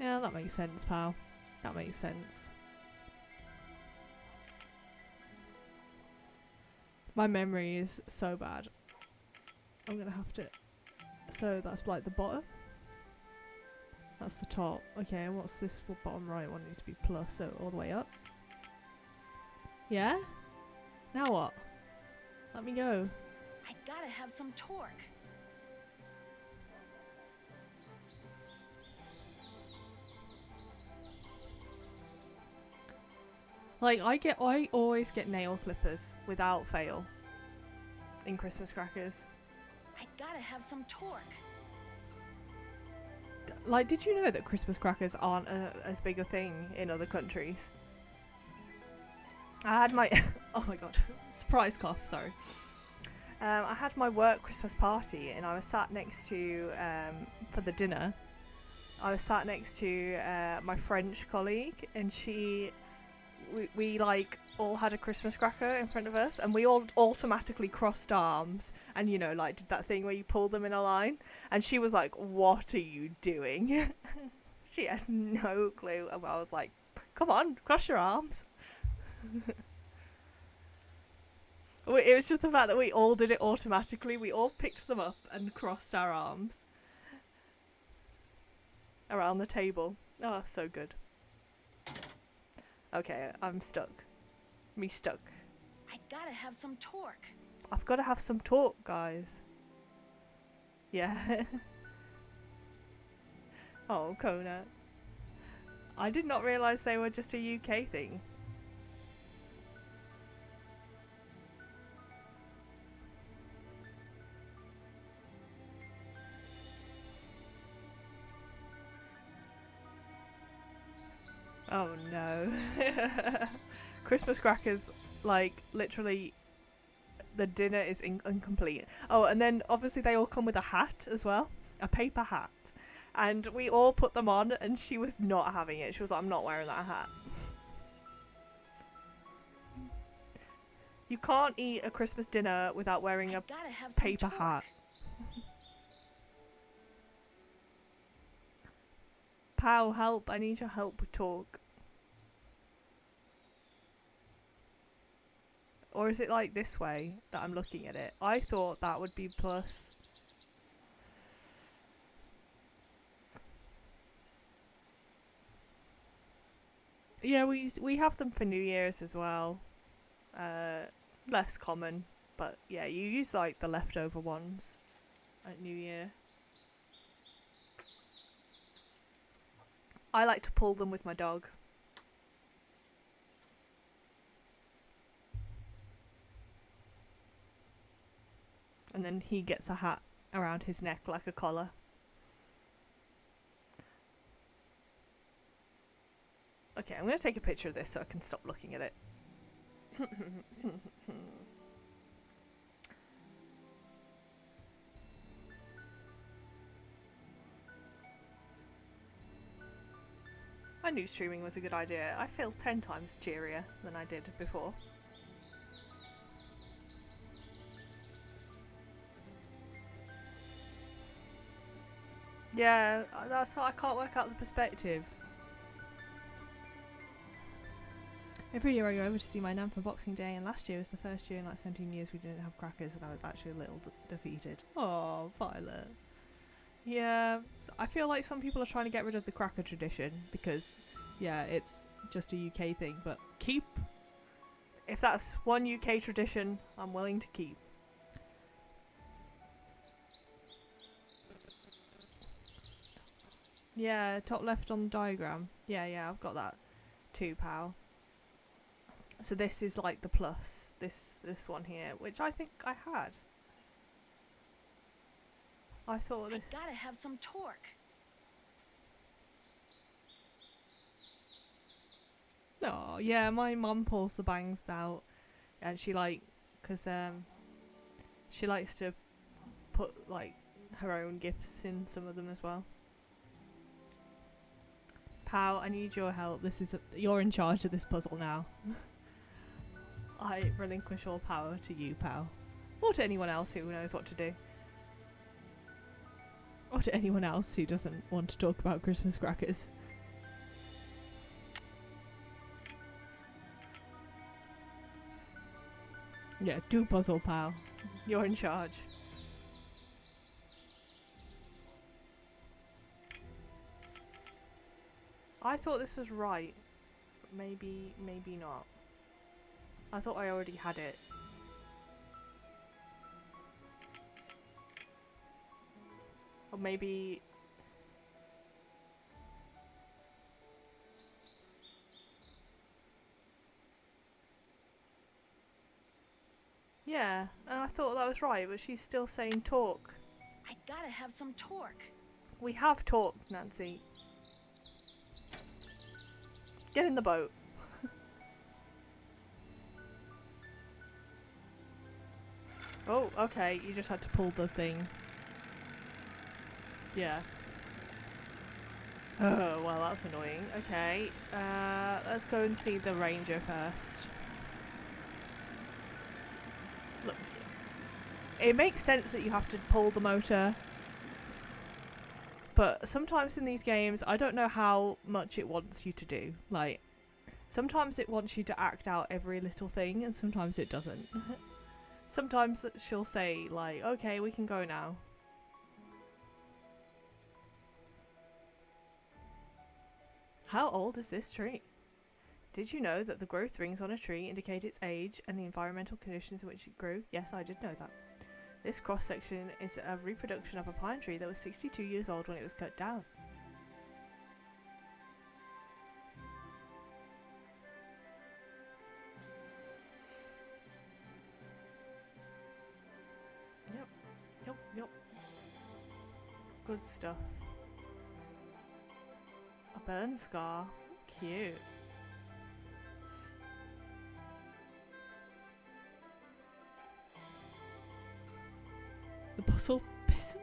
Yeah, that makes sense, pal. That makes sense. My memory is so bad. I'm gonna have to... So that's like the bottom. That's the top. Okay, and what's this bottom right one? Needs to be plus, so all the way up. Yeah? Now what? Let me go. I gotta have some torque. Like, I always get nail clippers without fail in Christmas crackers. I gotta have some torque. Like, did you know that Christmas crackers aren't as big a thing in other countries? I had my... oh my god. Surprise cough, sorry. I had my work Christmas party and I was sat next to, for the dinner, I was sat next to my French colleague and we like all had a Christmas cracker in front of us and we all automatically crossed arms and, you know, like did that thing where you pull them in a line, and she was like, what are you doing? She had no clue, and I was like, come on, cross your arms. It was just the fact that we all did it automatically. We all picked them up and crossed our arms around the table. Oh, so good. Okay, I'm stuck. Me stuck. I gotta have some torque. I've got to have some torque, guys. Yeah. Oh, Kona. I did not realise they were just a UK thing. Oh no. Christmas crackers, like, literally, the dinner is incomplete. Oh, and then obviously they all come with a hat as well. A paper hat. And we all put them on, and she was not having it. She was like, I'm not wearing that hat. You can't eat a Christmas dinner without wearing a paper hat. Pow, help. I need your help with talk. Or is it like this way that I'm looking at it? I thought that would be plus. Yeah, we have them for New Year's as well. Less common, but yeah, you use like the leftover ones at New Year. I like to pull them with my dog. And then he gets a hat around his neck like a collar. Okay, I'm going to take a picture of this so I can stop looking at it. I knew streaming was a good idea. I feel 10 times cheerier than I did before. Yeah, that's what I can't work out the perspective. Every year I go over to see my nan for Boxing Day, and last year was the first year in like 17 years we didn't have crackers, and I was actually a little defeated. Oh, Violet. Yeah, I feel like some people are trying to get rid of the cracker tradition because, yeah, it's just a UK thing, but if that's one UK tradition, I'm willing to keep. Yeah, top left on the diagram. Yeah, I've got that too, pal. So this is like the plus, this one here, which I think I had. I thought this... I gotta have some torque. Oh, yeah, my mum pulls the bangs out, and she because she likes to put like her own gifts in some of them as well. Pal, I need your help. You're in charge of this puzzle now. I relinquish all power to you, pal. Or to anyone else who knows what to do. Or to anyone else who doesn't want to talk about Christmas crackers. Yeah, do puzzle, pal. You're in charge. I thought this was right, but maybe not. I thought I already had it. Or maybe... Yeah, and I thought that was right, but she's still saying talk. I gotta have some torque. We have talked, Nancy. Get in the boat. Oh, okay, you just had to pull the thing. Yeah. Oh, well, that's annoying. Okay, let's go and see the ranger first. Look, it makes sense that you have to pull the motor, but sometimes in these games, I don't know how much it wants you to do. Like, sometimes it wants you to act out every little thing, and sometimes it doesn't. Sometimes she'll say, like, okay, we can go now. How old is this tree? Did you know that the growth rings on a tree indicate its age and the environmental conditions in which it grew? Yes, I did know that. This cross-section is a reproduction of a pine tree that was 62 years old when it was cut down. Yep. Good stuff. A burn scar. Cute. The puzzle pisser.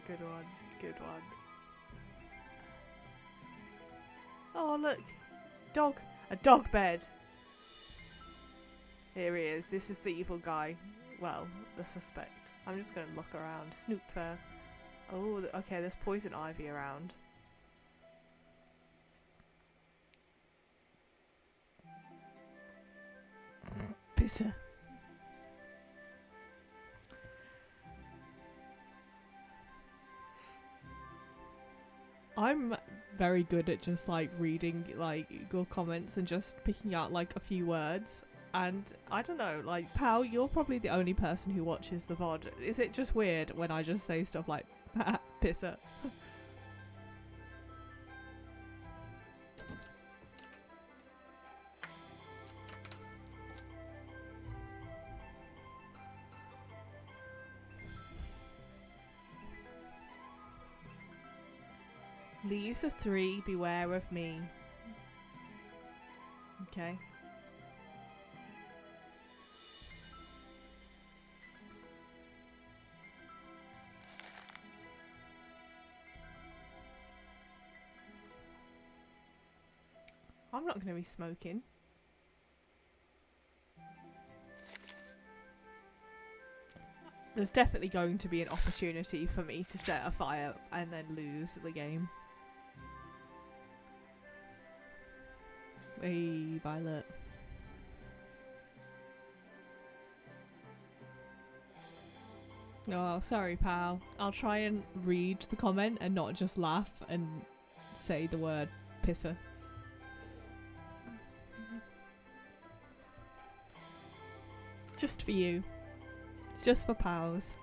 Good one. Good one. Oh, look. Dog. A dog bed. Here he is. This is the evil guy. Well, the suspect. I'm just going to look around. Snoop first. Oh, okay, there's poison ivy around. Pisser. I'm very good at just like reading like Google comments and just picking out like a few words. And I don't know, like, pal, you're probably the only person who watches the VOD. Is it just weird when I just say stuff like, pisser? Leaves of 3, beware of me. Okay. I'm not going to be smoking. There's definitely going to be an opportunity for me to set a fire and then lose the game. Hey, Violet. Oh, sorry, pal. I'll try and read the comment and not just laugh and say the word pisser. Just for you. Just for pals.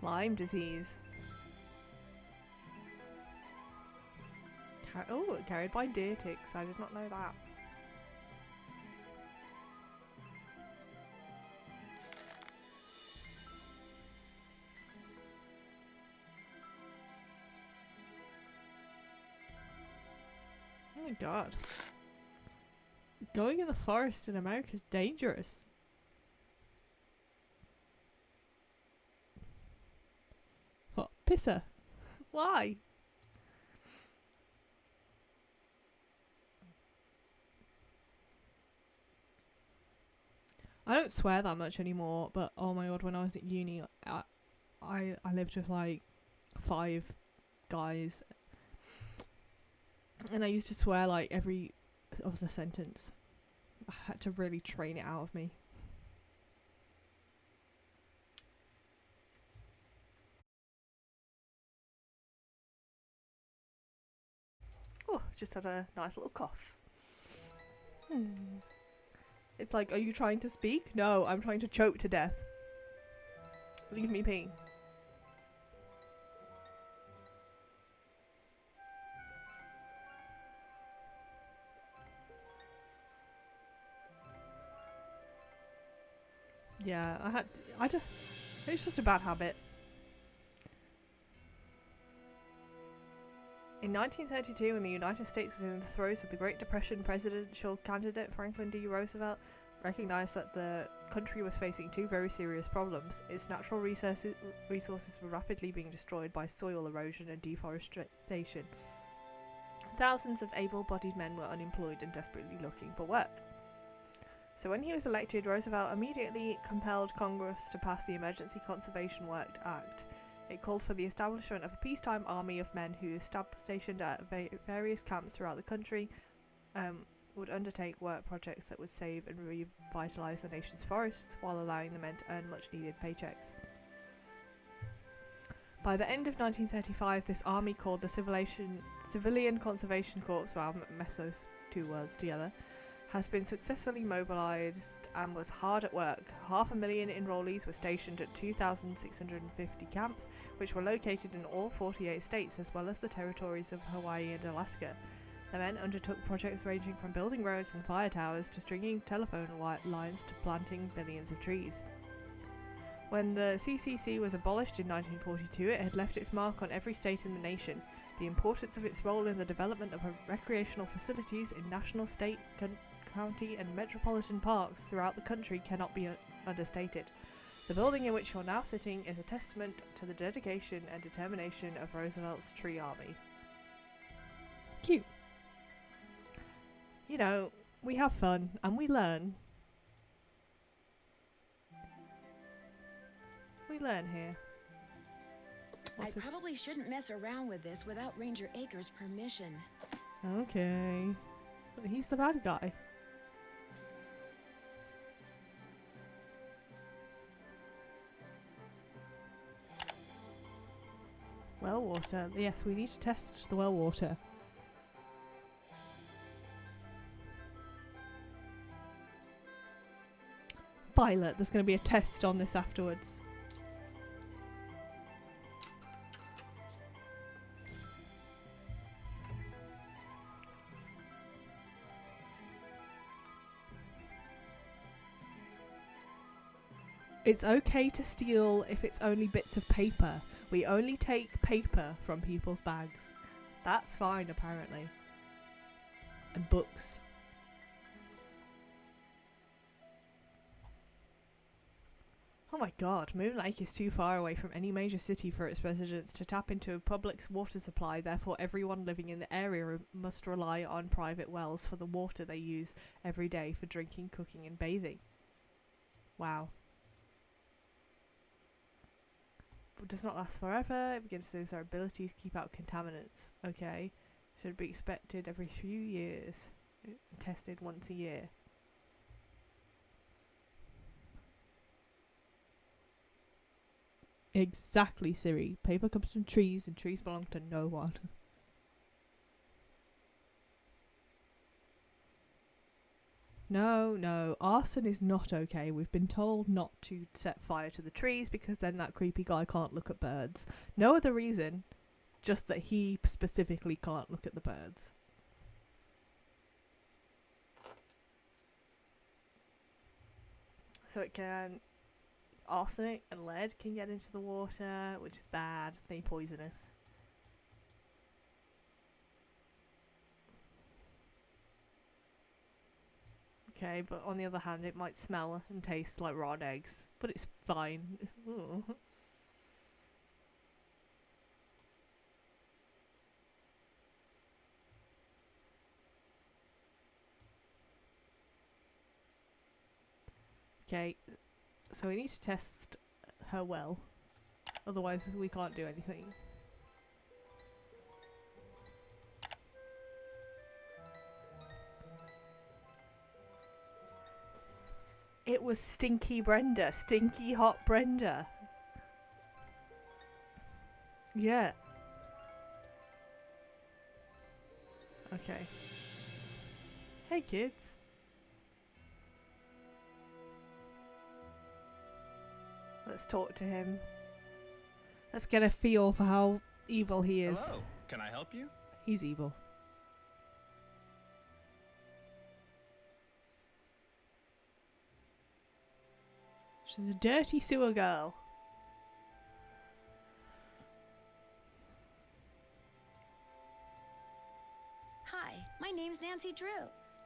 Lyme disease. Oh, carried by deer ticks. I did not know that. Oh my god. Going in the forest in America is dangerous. What? Pisser? Why? I don't swear that much anymore, but oh my god, when I was at uni, I lived with like 5 guys, and I used to swear like every of the sentence. I had to really train it out of me. Oh, just had a nice little cough. It's like, are you trying to speak? No, I'm trying to choke to death. Leave me be. Yeah, it's just a bad habit. In 1932, when the United States was in the throes of the Great Depression, presidential candidate Franklin D. Roosevelt recognized that the country was facing 2 very serious problems. Its natural resources were rapidly being destroyed by soil erosion and deforestation. Thousands of able-bodied men were unemployed and desperately looking for work. So when he was elected, Roosevelt immediately compelled Congress to pass the Emergency Conservation Work Act. It called for the establishment of a peacetime army of men who, stationed at various camps throughout the country, would undertake work projects that would save and revitalise the nation's forests while allowing the men to earn much-needed paychecks. By the end of 1935, this army, called the Civilian Conservation Corps, wow, mess those 2 words together, has been successfully mobilised and was hard at work. 500,000 enrollees were stationed at 2,650 camps, which were located in all 48 states, as well as the territories of Hawaii and Alaska. The men undertook projects ranging from building roads and fire towers to stringing telephone lines to planting billions of trees. When the CCC was abolished in 1942, it had left its mark on every state in the nation. The importance of its role in the development of recreational facilities in national, state, county and metropolitan parks throughout the country cannot be understated. The building in which you're now sitting is a testament to the dedication and determination of Roosevelt's Tree Army. Cute. You know, we have fun and we learn. We learn here. I probably shouldn't mess around with this without Ranger Akers' permission. Okay. But he's the bad guy. Well water. Yes, we need to test the well water. Violet, there's going to be a test on this afterwards. It's okay to steal if it's only bits of paper. We only take paper from people's bags. That's fine, apparently. And books. Oh my god, Moon Lake is too far away from any major city for its residents to tap into a public water supply, therefore everyone living in the area must rely on private wells for the water they use every day for drinking, cooking and bathing. Wow. But does not last forever, it begins to lose their ability to keep out contaminants. Okay. Should be expected every few years. Tested once a year. Exactly, Siri. Paper comes from trees and trees belong to no one. No, arson is not okay. We've been told not to set fire to the trees because then that creepy guy can't look at birds. No other reason, just that he specifically can't look at the birds. So it can... Arsenic and lead can get into the water, which is bad. They're poisonous. Okay, but on the other hand, it might smell and taste like rotten eggs, but it's fine. Ooh. Okay, so we need to test her well, otherwise we can't do anything. It was Stinky Brenda. Stinky Hot Brenda. Yeah. Okay. Hey kids. Let's talk to him. Let's get a feel for how evil he is. Hello, can I help you? He's evil. She's a dirty sewer girl. Hi, my name's Nancy Drew.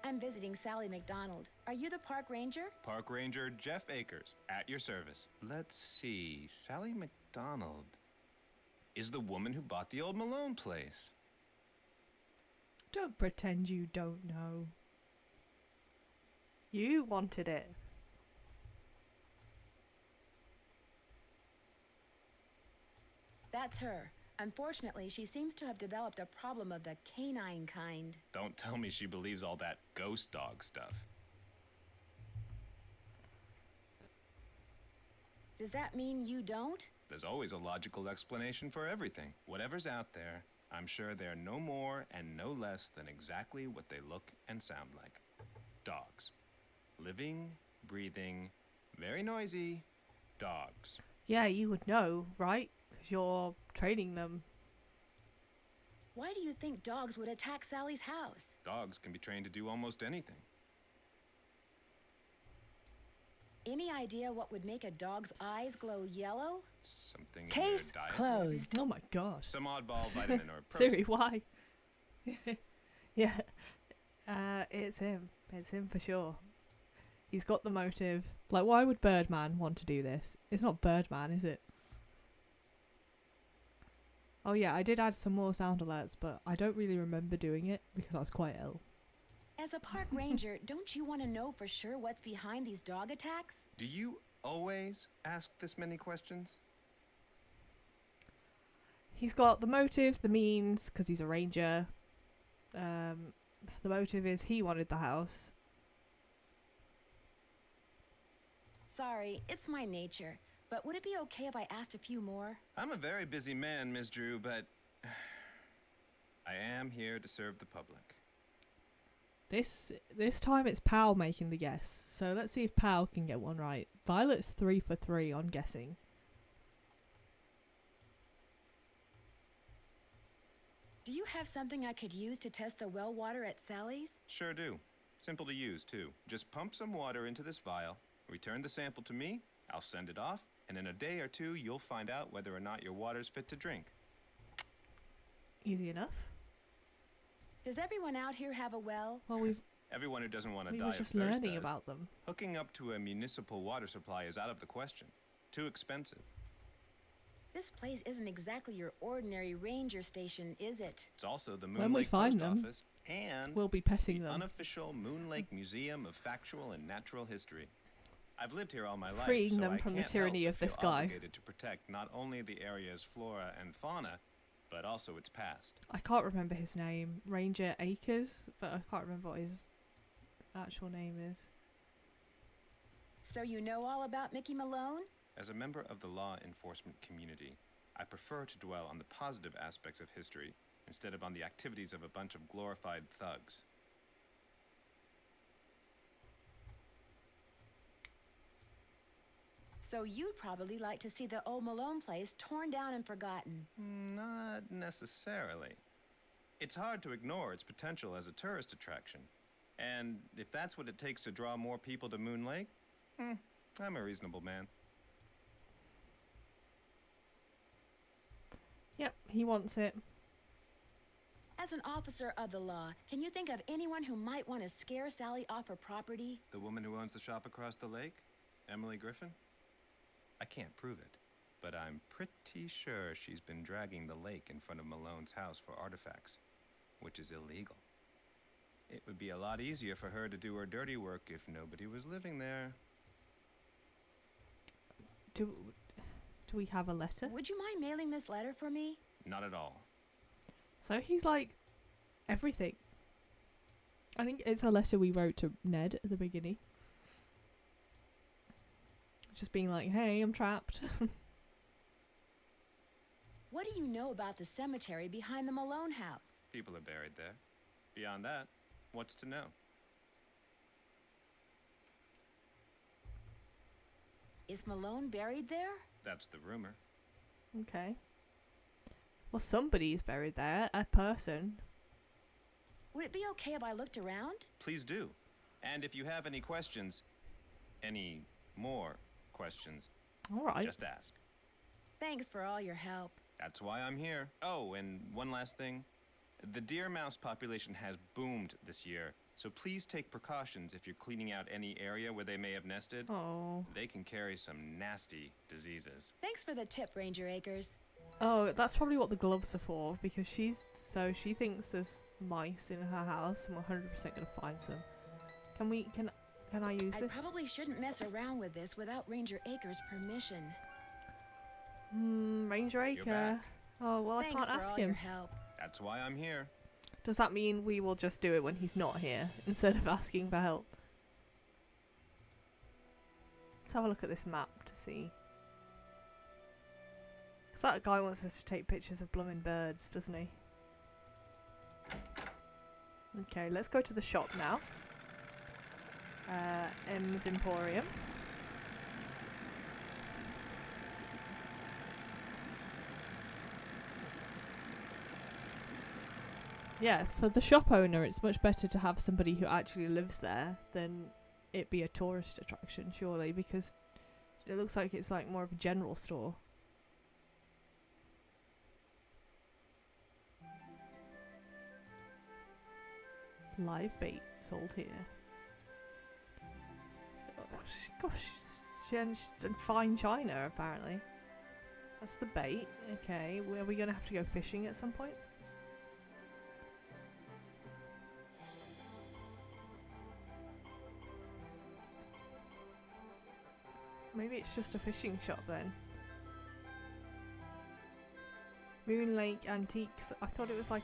I'm visiting Sally McDonald. Are you the park ranger? Park Ranger Jeff Akers, at your service. Let's see, Sally McDonald is the woman who bought the old Malone place. Don't pretend you don't know. You wanted it. That's her. Unfortunately, she seems to have developed a problem of the canine kind. Don't tell me she believes all that ghost dog stuff. Does that mean you don't? There's always a logical explanation for everything. Whatever's out there, I'm sure they're no more and no less than exactly what they look and sound like. Dogs. Living, breathing, very noisy dogs. Yeah, you would know, right? Because you're training them. Why do you think dogs would attack Sally's house? Dogs can be trained to do almost anything. Any idea what would make a dog's eyes glow yellow? Something in Case their diet. closed. Oh my god. Some oddball vitamin or protein. Siri, why? Yeah. It's him. It's him for sure. He's got the motive. Like, why would Birdman want to do this? It's not Birdman, is it? Oh yeah, I did add some more sound alerts, but I don't really remember doing it because I was quite ill. As a park ranger, don't you want to know for sure what's behind these dog attacks? Do you always ask this many questions? He's got the motive, the means, because he's a ranger. The motive is he wanted the house. Sorry, it's my nature. But would it be okay if I asked a few more? I'm a very busy man, Ms. Drew, but I am here to serve the public. This time it's Pal making the guess. So let's see if Pal can get one right. Violet's 3 for 3 on guessing. Do you have something I could use to test the well water at Sally's? Sure do. Simple to use, too. Just pump some water into this vial, return the sample to me, I'll send it off, and in a day or two you'll find out whether or not your water's fit to drink. Easy enough. Does everyone out here have a well? Well, Everyone who doesn't want to we die were of just thirst learning does. about them. Hooking up to a municipal water supply is out of the question. Too expensive. This place isn't exactly your ordinary ranger station, is it? It's also the When Moon we Lake find Post them, Office and we'll be petting the them. unofficial Moon Lake Museum of Factual and Natural History. I've lived here all my life, Freeing so them I from the can't tyranny help of but this feel guy. obligated to protect not only the area's flora and fauna, but also its past. I can't remember his name. Ranger Akers, but I can't remember what his actual name is. So you know all about Mickey Malone? As a member of the law enforcement community, I prefer to dwell on the positive aspects of history instead of on the activities of a bunch of glorified thugs. So you'd probably like to see the old Malone place torn down and forgotten. Not necessarily. It's hard to ignore its potential as a tourist attraction. And if that's what it takes to draw more people to Moon Lake, I'm a reasonable man. Yep, he wants it. As an officer of the law, can you think of anyone who might want to scare Sally off her property? The woman who owns the shop across the lake? Emily Griffin? I can't prove it, but I'm pretty sure she's been dragging the lake in front of Malone's house for artifacts, which is illegal. It would be a lot easier for her to do her dirty work if nobody was living there. Do we have a letter? Would you mind mailing this letter for me? Not at all. So he's like everything. I think it's a letter we wrote to Ned at the beginning. Just being like, hey, I'm trapped. What do you know about the cemetery behind the Malone house? People are buried there. Beyond that, what's to know? Is Malone buried there? That's the rumor. Okay. Well, somebody's buried there. A person. Would it be okay if I looked around? Please do. And if you have any questions, any more questions, All right. just ask. Thanks for all your help. That's why I'm here. Oh, and one last thing. The deer mouse population has boomed this year, so please take precautions if you're cleaning out any area where they may have nested. Oh. They can carry some nasty diseases. Thanks for the tip, Ranger Akers. Oh, that's probably what the gloves are for, because she thinks there's mice in her house, and we're 100% gonna find some. Can I use I this? probably shouldn't mess around with this without Ranger Akers' permission. Ranger You're Aker. back. Oh well, Thanks I can't for ask all your him. help. That's why I'm here. Does that mean we will just do it when he's not here instead of asking for help? Let's have a look at this map to see. Because that guy wants us to take pictures of blooming birds, doesn't he? Okay, let's go to the shop now. M's Emporium. Yeah, for the shop owner, it's much better to have somebody who actually lives there than it be a tourist attraction, surely, because it looks like it's like more of a general store. Live bait sold here. Oh, gosh, she's done fine china, apparently. That's the bait. Okay, are we going to have to go fishing at some point? Maybe it's just a fishing shop then. Moon Lake Antiques. I thought it was like...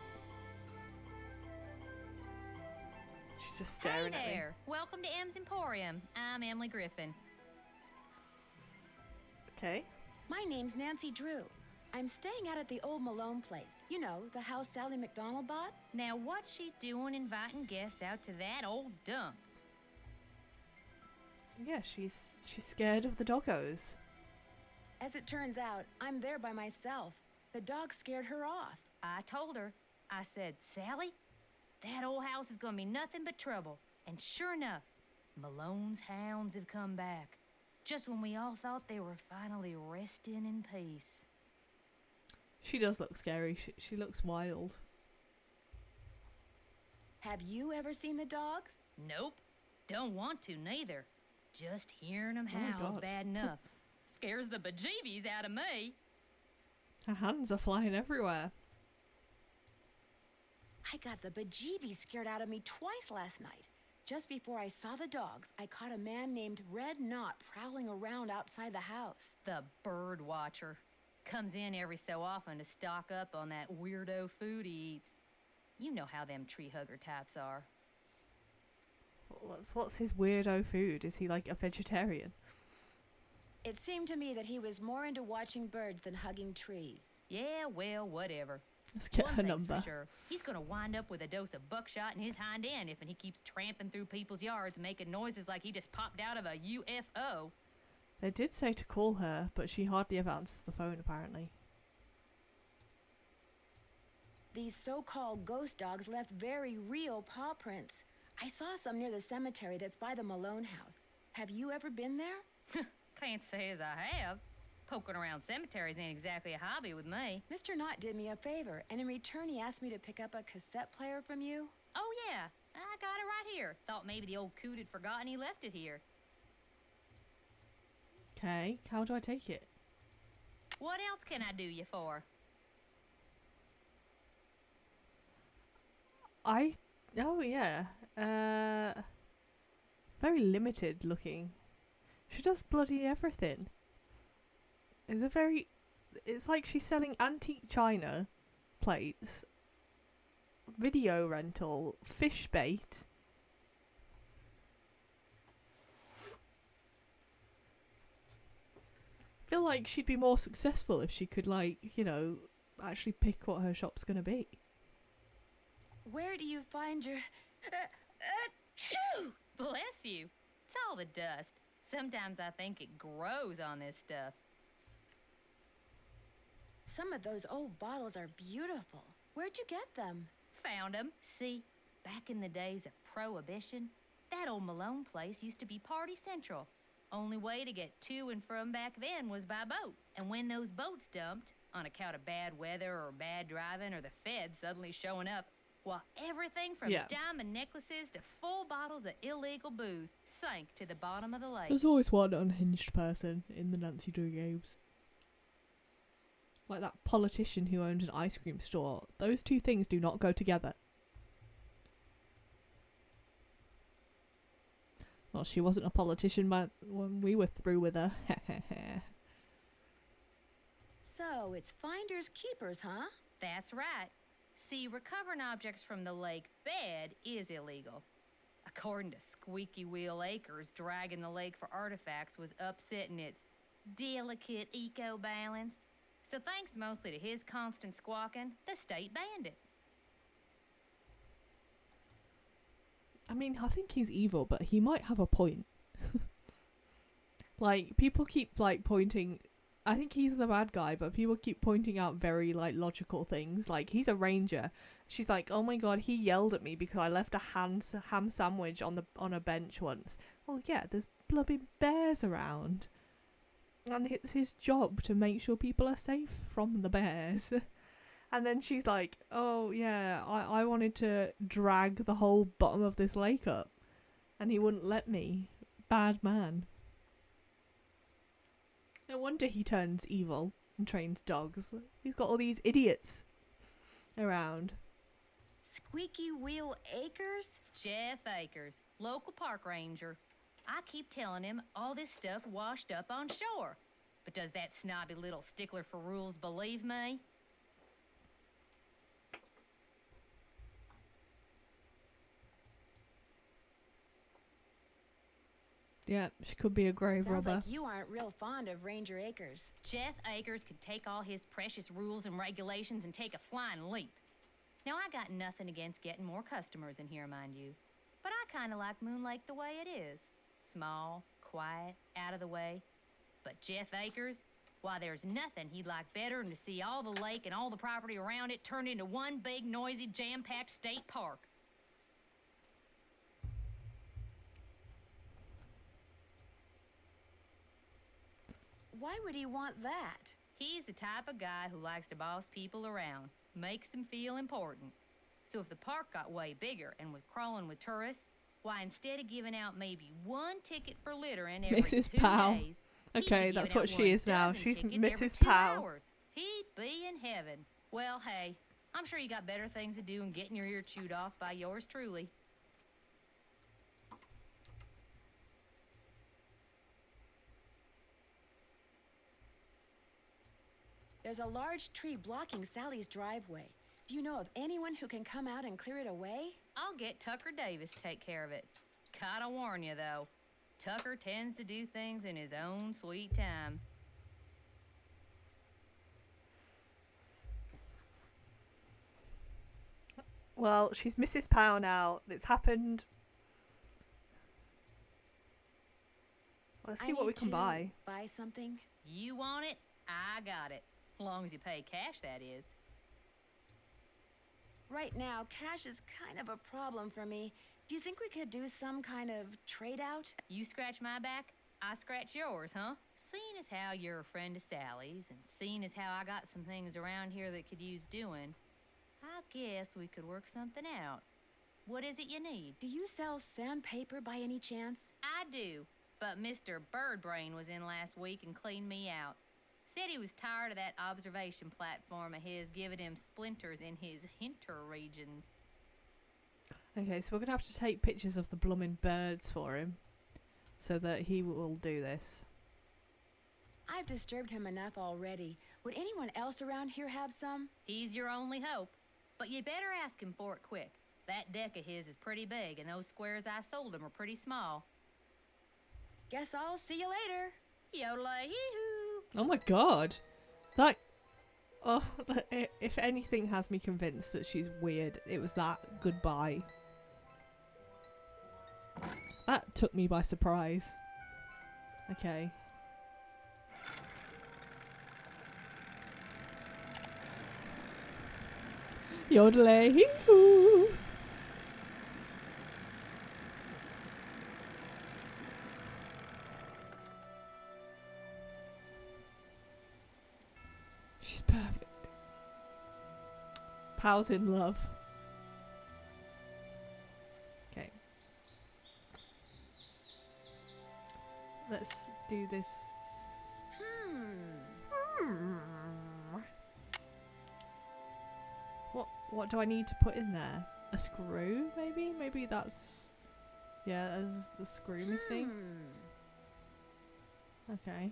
She's just staring Hey at me. there! Welcome to M's Emporium. I'm Emily Griffin. Okay. My name's Nancy Drew. I'm staying out at the old Malone place. You know, the house Sally McDonald bought? Now, what's she doing inviting guests out to that old dump? Yeah, she's scared of the doggos. As it turns out, I'm there by myself. The dog scared her off. I told her, I said, Sally, that old house is gonna be nothing but trouble. And sure enough, Malone's hounds have come back. Just when we all thought they were finally resting in peace. She does look scary. She looks wild. Have you ever seen the dogs? Nope. Don't want to, neither. Just hearing them Oh my howl's God. bad enough. scares the bejeebies out of me. Her hands are flying everywhere. I got the bejeebies scared out of me twice last night. Just before I saw the dogs, I caught a man named Red Knot prowling around outside the house. The bird watcher. Comes in every so often to stock up on that weirdo food he eats. You know how them tree hugger types are. What's his weirdo food? Is he like a vegetarian? It seemed to me that he was more into watching birds than hugging trees. Yeah, well, whatever. Let's get One her thing's number. for sure. He's gonna wind up with a dose of buckshot in his hind end if he keeps tramping through people's yards making noises like he just popped out of a UFO. They did say to call her, but she hardly ever answers the phone, apparently. These so-called ghost dogs left very real paw prints. I saw some near the cemetery that's by the Malone house. Have you ever been there? Can't say as I have. Poking around cemeteries ain't exactly a hobby with me. Mr. Knott did me a favor, and in return he asked me to pick up a cassette player from you. Oh yeah, I got it right here. Thought maybe the old coot had forgotten he left it here. Okay, how do I take it? What else can I do you for? Oh yeah. Very limited looking. She does bloody everything. It's like she's selling antique china plates, video rental, fish bait. I feel like she'd be more successful if she could, like, you know, actually pick what her shop's gonna be. Where do you find your... Achoo! Bless you. It's all the dust. Sometimes I think it grows on this stuff. Some of those old bottles are beautiful. Where'd you get them? Found 'em. See, back in the days of Prohibition, that old Malone place used to be party central. Only way to get to and from back then was by boat. And when those boats dumped, on account of bad weather or bad driving or the feds suddenly showing up, well, everything from diamond necklaces to full bottles of illegal booze sank to the bottom of the lake. There's always one unhinged person in the Nancy Drew games. Like that politician who owned an ice cream store. Those two things do not go together. Well, she wasn't a politician when we were through with her. So, it's finders keepers, huh? That's right. See, recovering objects from the lake bed is illegal. According to Squeaky Wheel Acres, dragging the lake for artifacts was upsetting its delicate eco-balance. So thanks mostly to his constant squawking, the state banned it. I mean, I think he's evil, but he might have a point. Like, people keep, like, pointing... I think he's the bad guy, but people keep pointing out very, like, logical things. Like, he's a ranger. She's like, oh my god, he yelled at me because I left a ham sandwich on a bench once. Well, yeah, there's bloody bears around. And it's his job to make sure people are safe from the bears. And then she's like, oh yeah, I wanted to drag the whole bottom of this lake up. And he wouldn't let me. Bad man. No wonder he turns evil and trains dogs. He's got all these idiots around. Squeaky Wheel Acres? Jeff Akers, local park ranger. I keep telling him all this stuff washed up on shore. But does that snobby little stickler for rules believe me? Yeah, she could be a grave Sounds robber. like you aren't real fond of Ranger Acres. Jeff Akers could take all his precious rules and regulations and take a flying leap. Now, I got nothing against getting more customers in here, mind you. But I kind of like Moon Lake the way it is. Small, quiet, out of the way. But Jeff Akers, why, there's nothing he'd like better than to see all the lake and all the property around it turned into one big, noisy, jam-packed state park. Why would he want that? He's the type of guy who likes to boss people around, makes them feel important. So if the park got way bigger and was crawling with tourists, why, instead of giving out maybe one ticket for littering every Mrs. 2 Powell. days, He'd be Okay, giving that's out what she one is now. dozen She's tickets every Mrs. 2 Powell. hours. He'd be in heaven. Well, hey, I'm sure you got better things to do than getting your ear chewed off by yours truly. There's a large tree blocking Sally's driveway. Do you know of anyone who can come out and clear it away? I'll get Tucker Davis to take care of it. Gotta warn you, though. Tucker tends to do things in his own sweet time. Well, she's Mrs. Powell now. It's happened. Let's see I what we need can to buy. Buy something? You want it? I got it. Long as you pay cash, that is. Right now, cash is kind of a problem for me. Do you think we could do some kind of trade out? You scratch my back, I scratch yours, huh? Seeing as how you're a friend of Sally's, and seeing as how I got some things around here that could use doing, I guess we could work something out. What is it you need? Do you sell sandpaper by any chance? I do, but Mr. Birdbrain was in last week and cleaned me out. Said he was tired of that observation platform of his giving him splinters in his hinter regions. Okay, so we're going to have to take pictures of the blooming birds for him so that he will do this. I've disturbed him enough already. Would anyone else around here have some? He's your only hope, but you better ask him for it quick. That deck of his is pretty big, and those squares I sold him are pretty small. Guess I'll see you later. Yodelay-hee-hoo! Oh my god. That... Oh, if anything has me convinced that she's weird, it was that goodbye. That took me by surprise. Okay. Yodelay-hee-hoo! She's perfect. Pow's in love. Okay. Let's do this. What do I need to put in there? A screw, maybe? Maybe that's... Yeah, there's the screw missing. Okay.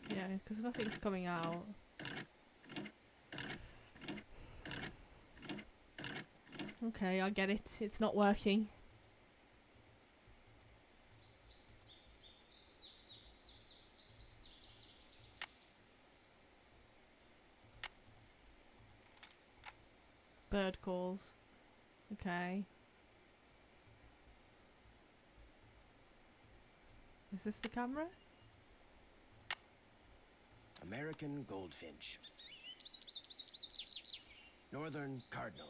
Yeah, because nothing's coming out. Okay, I get it. It's not working. Bird calls. Okay. Is this the camera? American goldfinch. Northern cardinal.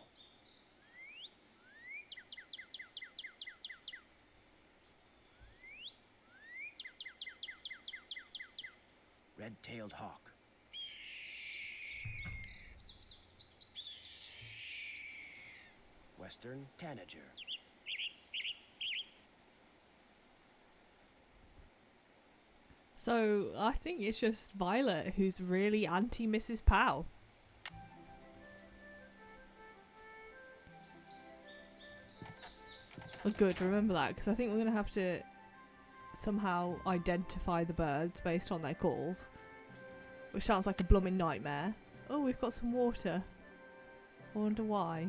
Red-tailed hawk. Western tanager. So, I think it's just Violet who's really anti Mrs. Powell. Oh, good, remember that, because I think we're going to have to somehow identify the birds based on their calls. Which sounds like a blooming nightmare. Oh, we've got some water. I wonder why.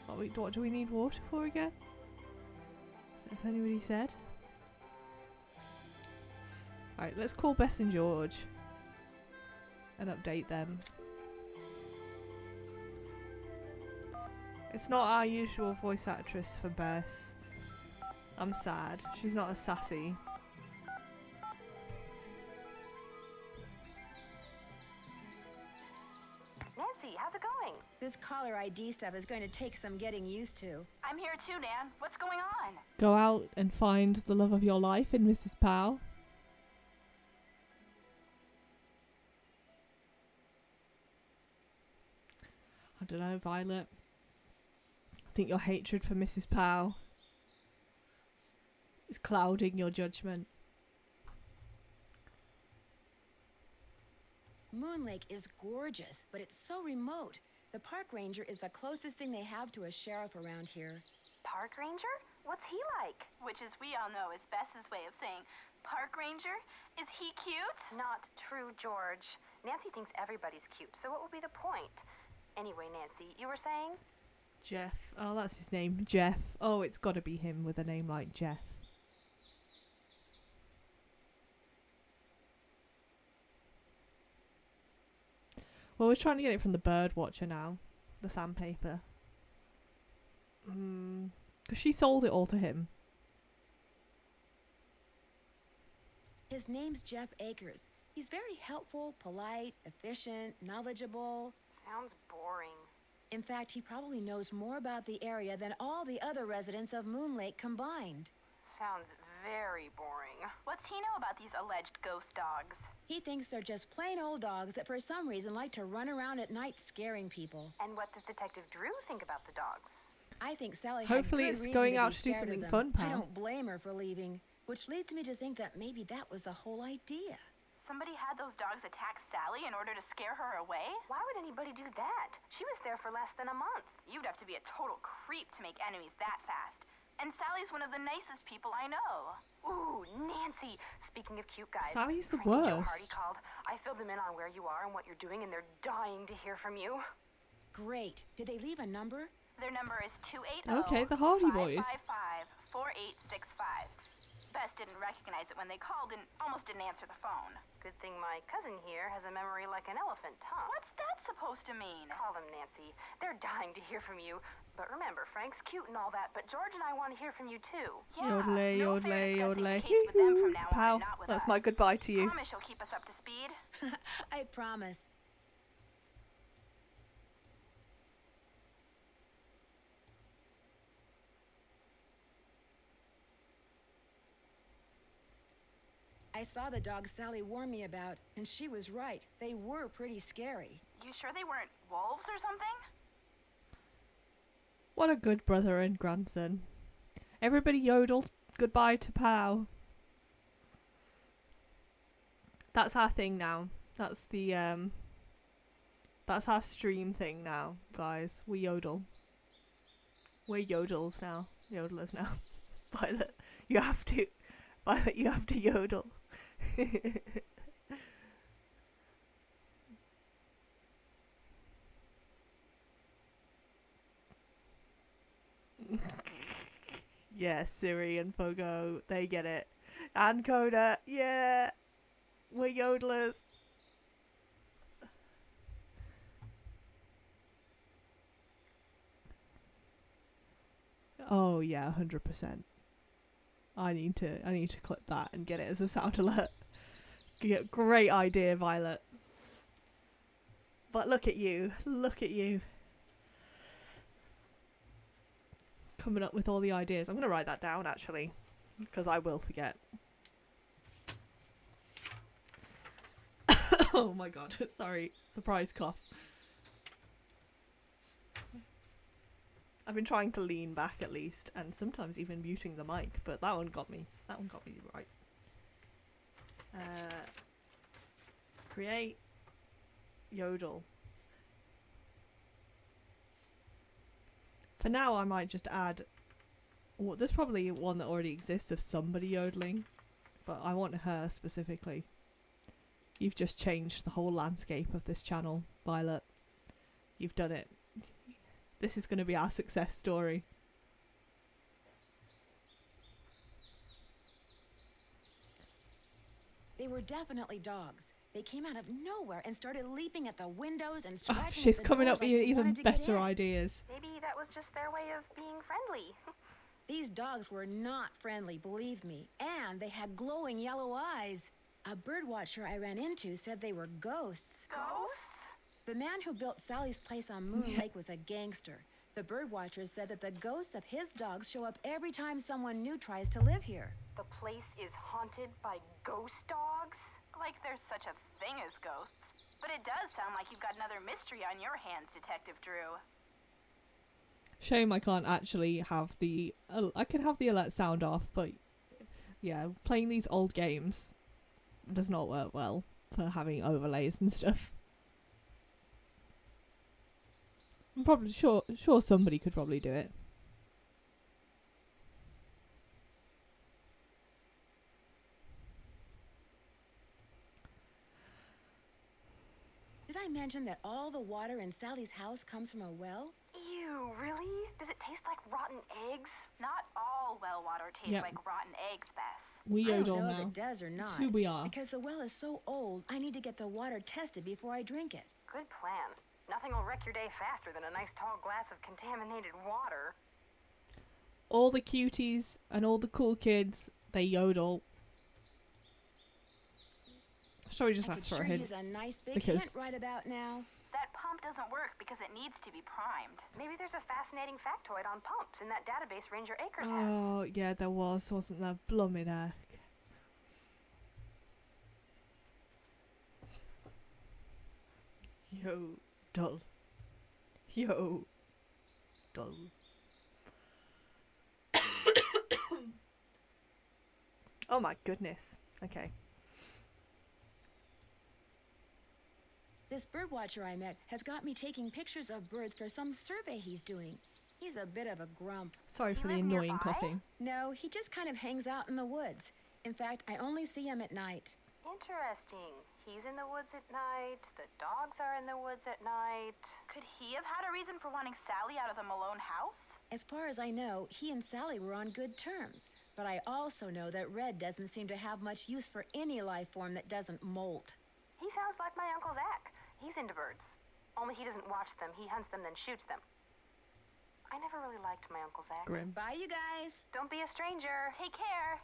What do we need water for again? Has anybody said? Alright, let's call Bess and George and update them. It's not our usual voice actress for Bess. I'm sad. She's not as sassy. Nancy, how's it going? This caller ID stuff is going to take some getting used to. I'm here too, Nan. What's going on? Go out and find the love of your life in Mrs. Powell. I don't know, Violet. think your hatred for Mrs. Powell is clouding your judgment. Moon Lake is gorgeous, but it's so remote. The park ranger is the closest thing they have to a sheriff around here. Park ranger? What's he like? Which, as we all know, is Bess's way of saying, park ranger? Is he cute? Not true, George. Nancy thinks everybody's cute, so what would be the point? Anyway, Nancy, you were saying? Jeff. Oh, that's his name. Jeff. Oh, it's got to be him with a name like Jeff. Well, we're trying to get it from the bird watcher now. The sandpaper. Because she sold it all to him. His name's Jeff Akers. He's very helpful, polite, efficient, knowledgeable. Sounds boring. In fact, he probably knows more about the area than all the other residents of Moon Lake combined. Sounds very boring. What's he know about these alleged ghost dogs? He thinks they're just plain old dogs that for some reason like to run around at night scaring people. And what does Detective Drew think about the dogs? I think Sally Hopefully had good it's reason going to out be to do scared of something them. fun, I pal. don't blame her for leaving, which leads me to think that maybe that was the whole idea. Somebody had those dogs attack Sally in order to scare her away? Why would anybody do that? She was there for less than a month. You'd have to be a total creep to make enemies that fast. And Sally's one of the nicest people I know. Ooh, Nancy! Speaking of cute guys, Sally's the Frank and Joe worst. Hardy called. I filled them in on where you are and what you're doing, and they're dying to hear from you. Great. Did they leave a number? Their number is 280 Okay, the Hardy Boys. 555-4865. Bess didn't recognize it when they called and almost didn't answer the phone. Good thing my cousin here has a memory like an elephant, huh? What's that supposed to mean? Call them, Nancy. They're dying to hear from you. But remember, Frank's cute and all that, but George and I want to hear from you too. Yeah, Yodelay, no fair yodelay, discussing yodelay. the case with them from now on, Pal, not with that's us. my goodbye to you. Promise you'll keep us up to speed. I promise. I saw the dogs Sally warned me about, and she was right. They were pretty scary. You sure they weren't wolves or something? What a good brother and grandson. Everybody yodel goodbye to Pow. That's our thing now. That's the that's our stream thing now, guys. We yodel. We're yodels now. Yodelers now. Violet, you have to. Violet, you have to yodel. Yeah, Siri and Fogo, they get it. And Coda, yeah, we're yodelers. Oh yeah, 100%. I need to clip that and get it as a sound alert. Great idea, Violet. But look at you, coming up with all the ideas. I'm going to write that down actually, because I will forget. Oh my god, sorry, surprise cough. I've been trying to lean back at least, and sometimes even muting the mic, but that one got me right. Create yodel. For now, I might just add. Well, there's probably one that already exists of somebody yodeling, but I want her specifically. You've just changed the whole landscape of this channel, Violet. You've done it. This is going to be our success story. They were definitely dogs. They came out of nowhere and started leaping at the windows and scratching Oh, at she's the coming doors up like with they even wanted to get better in. ideas. Maybe that was just their way of being friendly. These dogs were not friendly, believe me, and they had glowing yellow eyes. A bird watcher I ran into said they were ghosts. Ghosts? The man who built Sally's place on Moon Lake was a gangster. The bird watcher said that the ghosts of his dogs show up every time someone new tries to live here. The place is haunted by ghost dogs? Like there's such a thing as ghosts. But it does sound like you've got another mystery on your hands, Detective Drew. Shame I can't actually have the... I can have the alert sound off, but yeah, playing these old games does not work well for having overlays and stuff. I'm probably sure somebody could probably do it. Did I mention that all the water in Sally's house comes from a well? Ew, really? Does it taste like rotten eggs? Not all well water tastes Yep. like rotten eggs, Bess. We I yodel don't know now. if it does or It's not. who we are. Because the well is so old, I need to get the water tested before I drink it. Good plan. Nothing will wreck your day faster than a nice tall glass of contaminated water. All the cuties and all the cool kids, they yodel. Shall we just I ask could for sure a hint? use a nice big Because- hint right about now. That pump doesn't work because it needs to be primed. Maybe there's a fascinating factoid on pumps in that database Ranger Akers has. Oh, yeah, there wasn't there? Blooming heck. Yodel. Yodel. Oh my goodness. Okay. This birdwatcher I met has got me taking pictures of birds for some survey he's doing. He's a bit of a grump. Sorry for the live annoying nearby? coughing. No, he just kind of hangs out in the woods. In fact, I only see him at night. Interesting. He's in the woods at night. The dogs are in the woods at night. Could he have had a reason for wanting Sally out of the Malone house? As far as I know, he and Sally were on good terms. But I also know that Red doesn't seem to have much use for any life form that doesn't molt. He sounds like my Uncle Zach. He's into birds. Only he doesn't watch them. He hunts them, then shoots them. I never really liked my Uncle Zach. Grim. Bye, you guys. Don't be a stranger. Take care.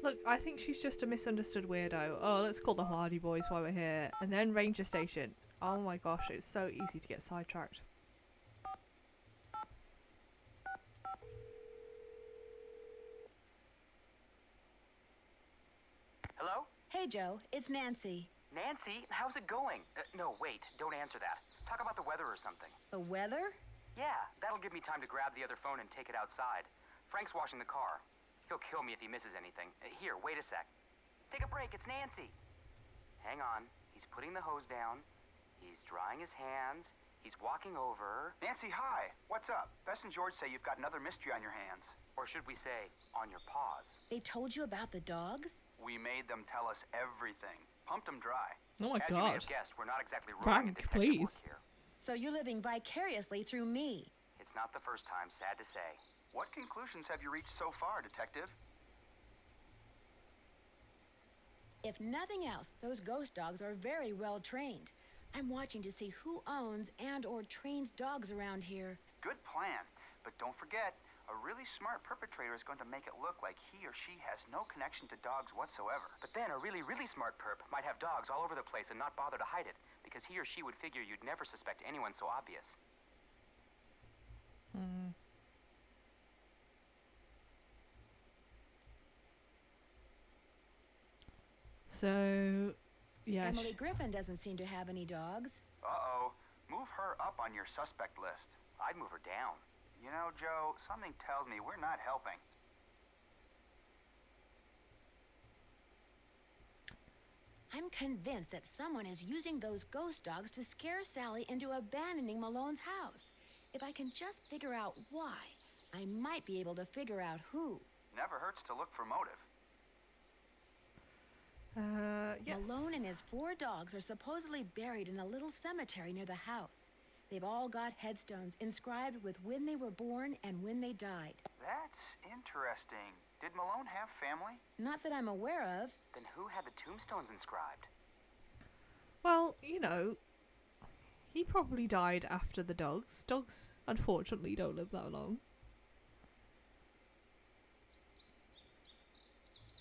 Look, I think she's just a misunderstood weirdo. Oh, let's call the Hardy Boys while we're here. And then Ranger Station. Oh my gosh, it's so easy to get sidetracked. Hello? Hey, Joe. It's Nancy. Nancy, how's it going? No, wait, don't answer that. Talk about the weather or something. The weather? Yeah, that'll give me time to grab the other phone and take it outside. Frank's washing the car. He'll kill me if he misses anything. Here, wait a sec. Take a break, it's Nancy. Hang on, he's putting the hose down. He's drying his hands. He's walking over. Nancy, hi. What's up? Bess and George say you've got another mystery on your hands. Or should we say, on your paws. They told you about the dogs? We made them tell us everything. Pumped them dry. Oh my As you may god. have guessed, we're not exactly Frank, rolling in detective please. work here. So you're living vicariously through me. It's not the first time, sad to say. What conclusions have you reached so far, Detective? If nothing else, those ghost dogs are very well trained. I'm watching to see who owns and or trains dogs around here. Good plan. But don't forget, a really smart perpetrator is going to make it look like he or she has no connection to dogs whatsoever. But then a really, really smart perp might have dogs all over the place and not bother to hide it, because he or she would figure you'd never suspect anyone so obvious. So, yeah. Emily Griffin doesn't seem to have any dogs. Uh-oh. Move her up on your suspect list. I'd move her down. You know, Joe, something tells me we're not helping. I'm convinced that someone is using those ghost dogs to scare Sally into abandoning Malone's house. If I can just figure out why, I might be able to figure out who. Never hurts to look for motive. Yes. Malone and his 4 dogs are supposedly buried in a little cemetery near the house. They've all got headstones inscribed with when they were born and when they died. That's interesting. Did Malone have family? Not that I'm aware of. Then who had the tombstones inscribed? Well, you know, he probably died after the dogs. Dogs, unfortunately, don't live that long.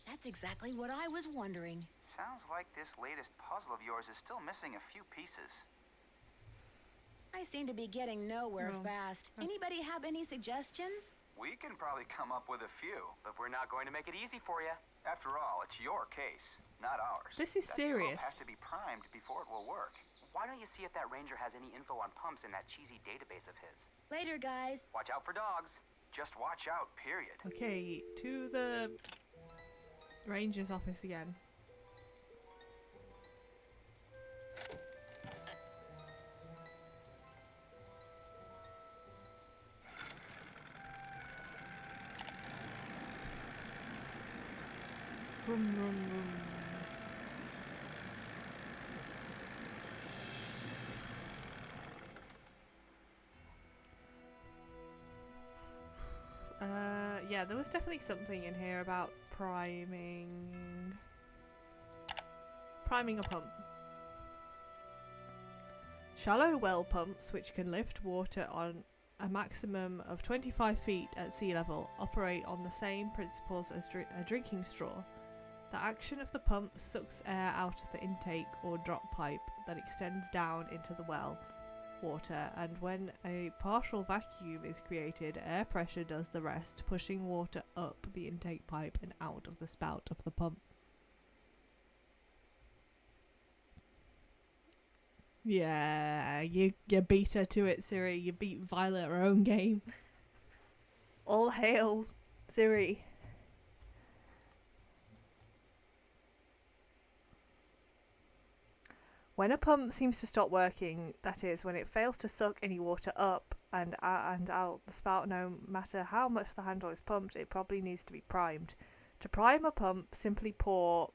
That's exactly what I was wondering. Sounds like this latest puzzle of yours is still missing a few pieces. I seem to be getting nowhere No. fast. Anybody have any suggestions? We can probably come up with a few. But we're not going to make it easy for you. After all, it's your case, not ours. This is That serious. pump has to be primed before it will work. Why don't you see if that ranger has any info on pumps in that cheesy database of his? Later, guys. Watch out for dogs. Just watch out, period. Okay, to the ranger's office again. Vroom, vroom, vroom. Yeah, there was definitely something in here about priming a pump. Shallow well pumps, which can lift water on a maximum of 25 feet at sea level, operate on the same principles as a drinking straw. The action of the pump sucks air out of the intake or drop pipe that extends down into the well water, and when a partial vacuum is created, air pressure does the rest, pushing water up the intake pipe and out of the spout of the pump. Yeah, you beat her to it, Siri. You beat Violet at her own game. All hail, Siri. When a pump seems to stop working, that is, when it fails to suck any water up and out the spout, no matter how much the handle is pumped, it probably needs to be primed. To prime a pump, simply pour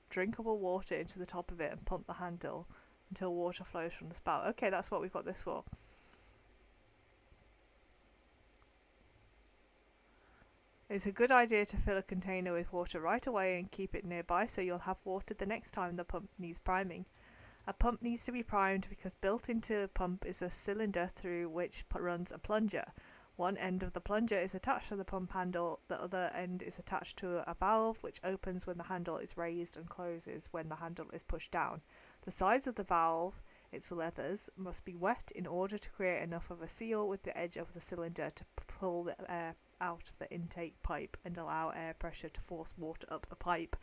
drinkable water into the top of it and pump the handle until water flows from the spout. Okay, that's what we've got this for. It's a good idea to fill a container with water right away and keep it nearby so you'll have water the next time the pump needs priming. A pump needs to be primed because built into the pump is a cylinder through which runs a plunger. One end of the plunger is attached to the pump handle, the other end is attached to a valve which opens when the handle is raised and closes when the handle is pushed down. The sides of the valve, its leathers, must be wet in order to create enough of a seal with the edge of the cylinder to pull the air out of the intake pipe and allow air pressure to force water up the pipe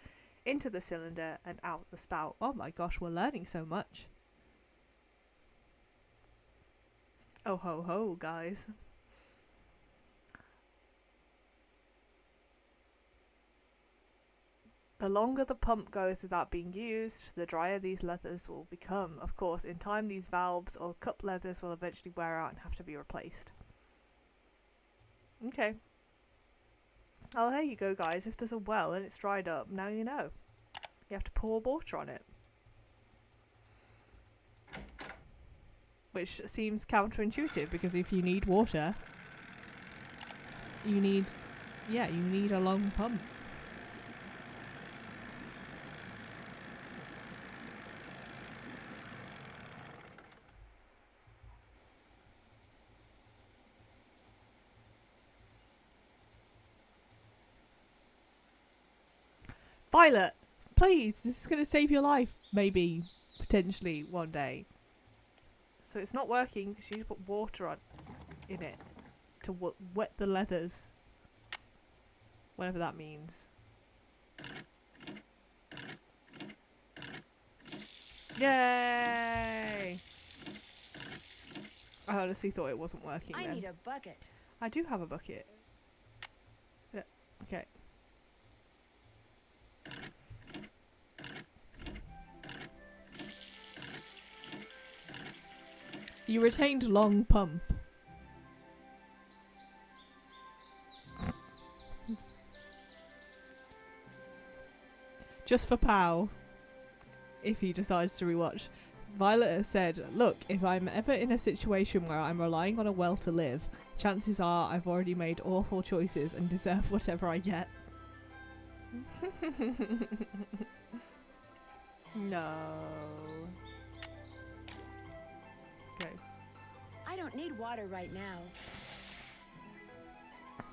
into the cylinder and out the spout. Oh my gosh, we're learning so much. Oh ho ho, guys. The longer the pump goes without being used, the drier these leathers will become. Of course, in time these valves or cup leathers will eventually wear out and have to be replaced. Okay. Oh, there you go, guys. If there's a well and it's dried up, now you know. You have to pour water on it. Which seems counterintuitive, because if you need water, you need a long pump. Violet, please, this is going to save your life, maybe, potentially, one day. So it's not working because you need to put water in it to wet the leathers. Whatever that means. Yay! I honestly thought it wasn't working then. I need a bucket. I do have a bucket. Yeah, okay. You retained long pump. Just for Pow, if he decides to rewatch. Violet has said, look, if I'm ever in a situation where I'm relying on a well to live, chances are I've already made awful choices and deserve whatever I get. No. Okay. I don't need water right now.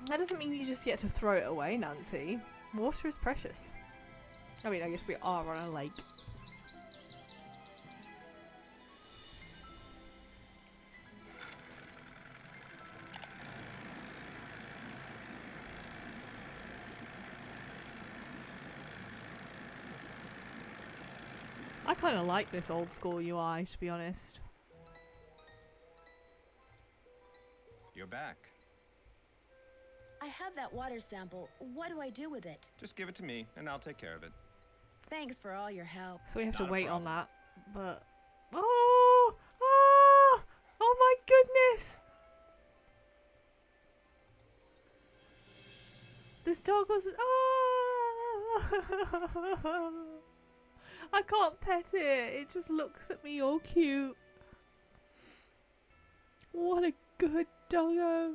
That doesn't mean you just get to throw it away, Nancy. Water is precious. I mean, I guess we are on a lake. I kind of like this old school UI, to be honest. back. I have that water sample. What do I do with it? Just give it to me, and I'll take care of it. Thanks for all your help. So we have Not to a wait on problem. that. But oh, oh, oh my goodness! This dog was I can't pet it. It just looks at me all cute. What a good doggo.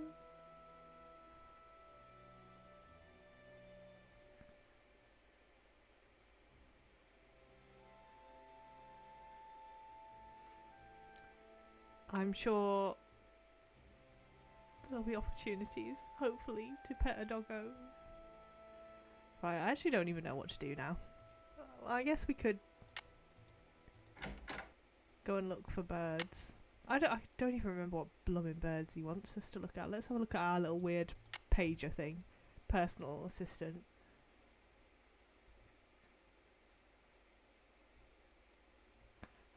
I'm sure there'll be opportunities, hopefully, to pet a doggo. Right, I actually don't even know what to do now. I guess we could go and look for birds. I don't even remember what blooming birds he wants us to look at. Let's have a look at our little weird pager thing. Personal assistant.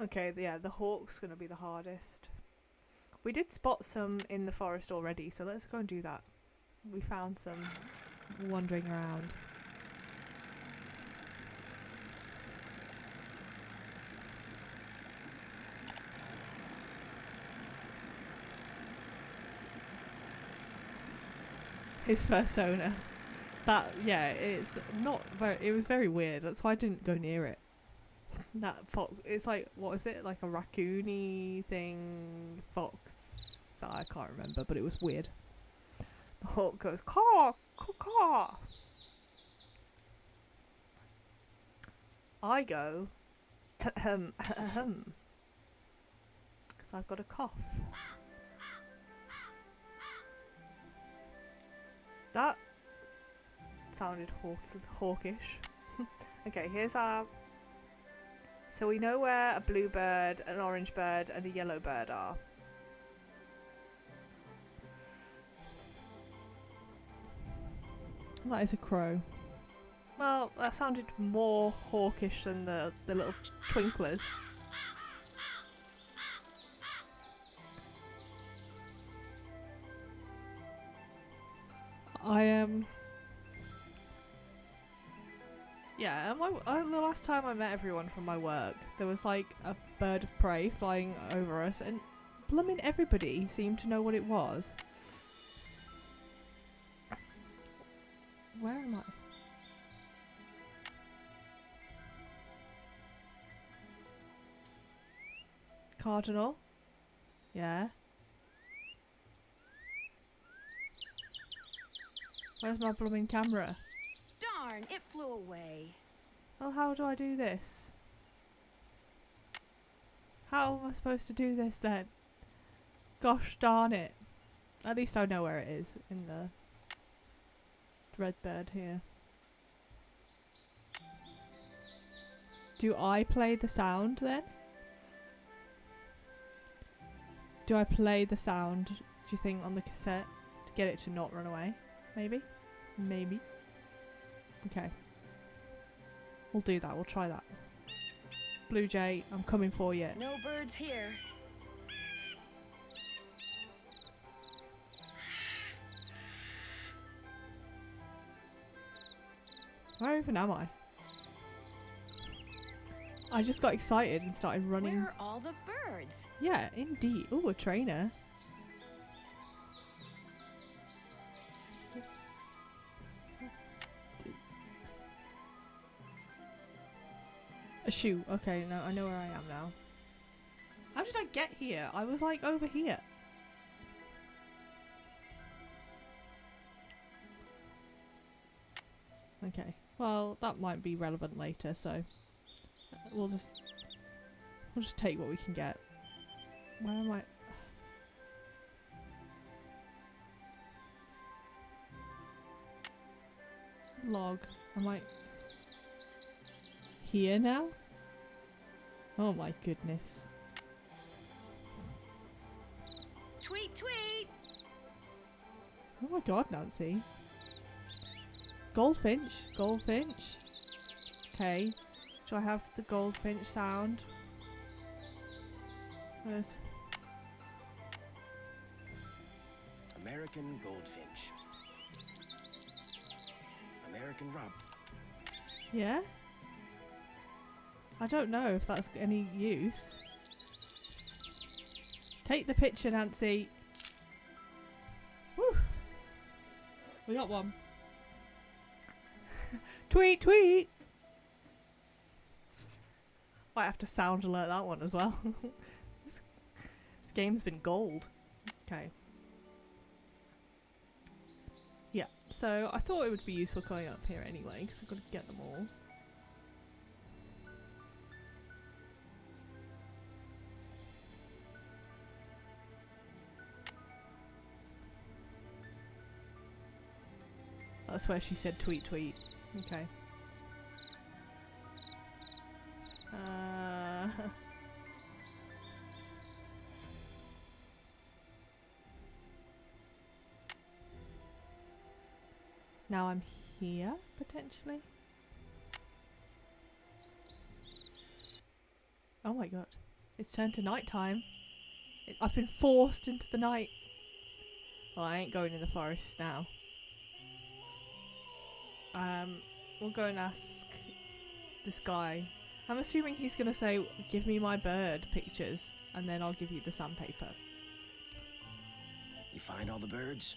Okay, yeah, the hawk's gonna be the hardest. We did spot some in the forest already, so let's go and do that. We found some wandering around. His first owner. That, yeah, it's not very, it was very weird. That's why I didn't go near it. That fox, it's like, what is it? Like a raccoony thing, fox. I can't remember, but it was weird. The hawk goes, caw, caw, caw. I go, ahem, ahem, because I've got a cough. That sounded hawkish. Okay, here's our... So we know where a blue bird, an orange bird, and a yellow bird are. That is a crow. Well, that sounded more hawkish than the little twinklers. I am... Yeah, the last time I met everyone from my work, there was like a bird of prey flying over us, and blooming everybody seemed to know what it was. Where am I? Cardinal? Yeah? Where's my blooming camera? Darn, it flew away. Well, how do I do this? How am I supposed to do this then? Gosh darn it. At least I know where it is in the red bird here. Do I play the sound then? Do I play the sound, do you think, on the cassette to get it to not run away? Maybe? Maybe. Okay. We'll do that. We'll try that. Blue Jay, I'm coming for you. No birds here. Where even am I? I just got excited and started running. Where are all the birds? Yeah, indeed. Ooh, a trainer. A shoe. Okay, no, I know where I am now. How did I get here? I was like over here. Okay. Well, that might be relevant later, so we'll just take what we can get. Where am I? Log. Am I here now? Oh my goodness. Tweet, tweet! Oh my god, Nancy. Goldfinch. Goldfinch. Okay. Do I have the goldfinch sound? Where's... A American goldfinch. American rob. Yeah? I don't know if that's any use. Take the picture, Nancy. Woo! We got one. Tweet, tweet! Might have to sound alert that one as well. This game's been gold. Okay. Yeah, so I thought it would be useful going up here anyway, because we've got to get them all. That's where she said tweet tweet. Okay. Now I'm here, potentially. Oh my god. It's turned to night time. I've been forced into the night. Well, I ain't going in the forest now. We'll go and ask this guy. I'm assuming he's gonna say, give me my bird pictures, and then I'll give you the sandpaper. You find all the birds?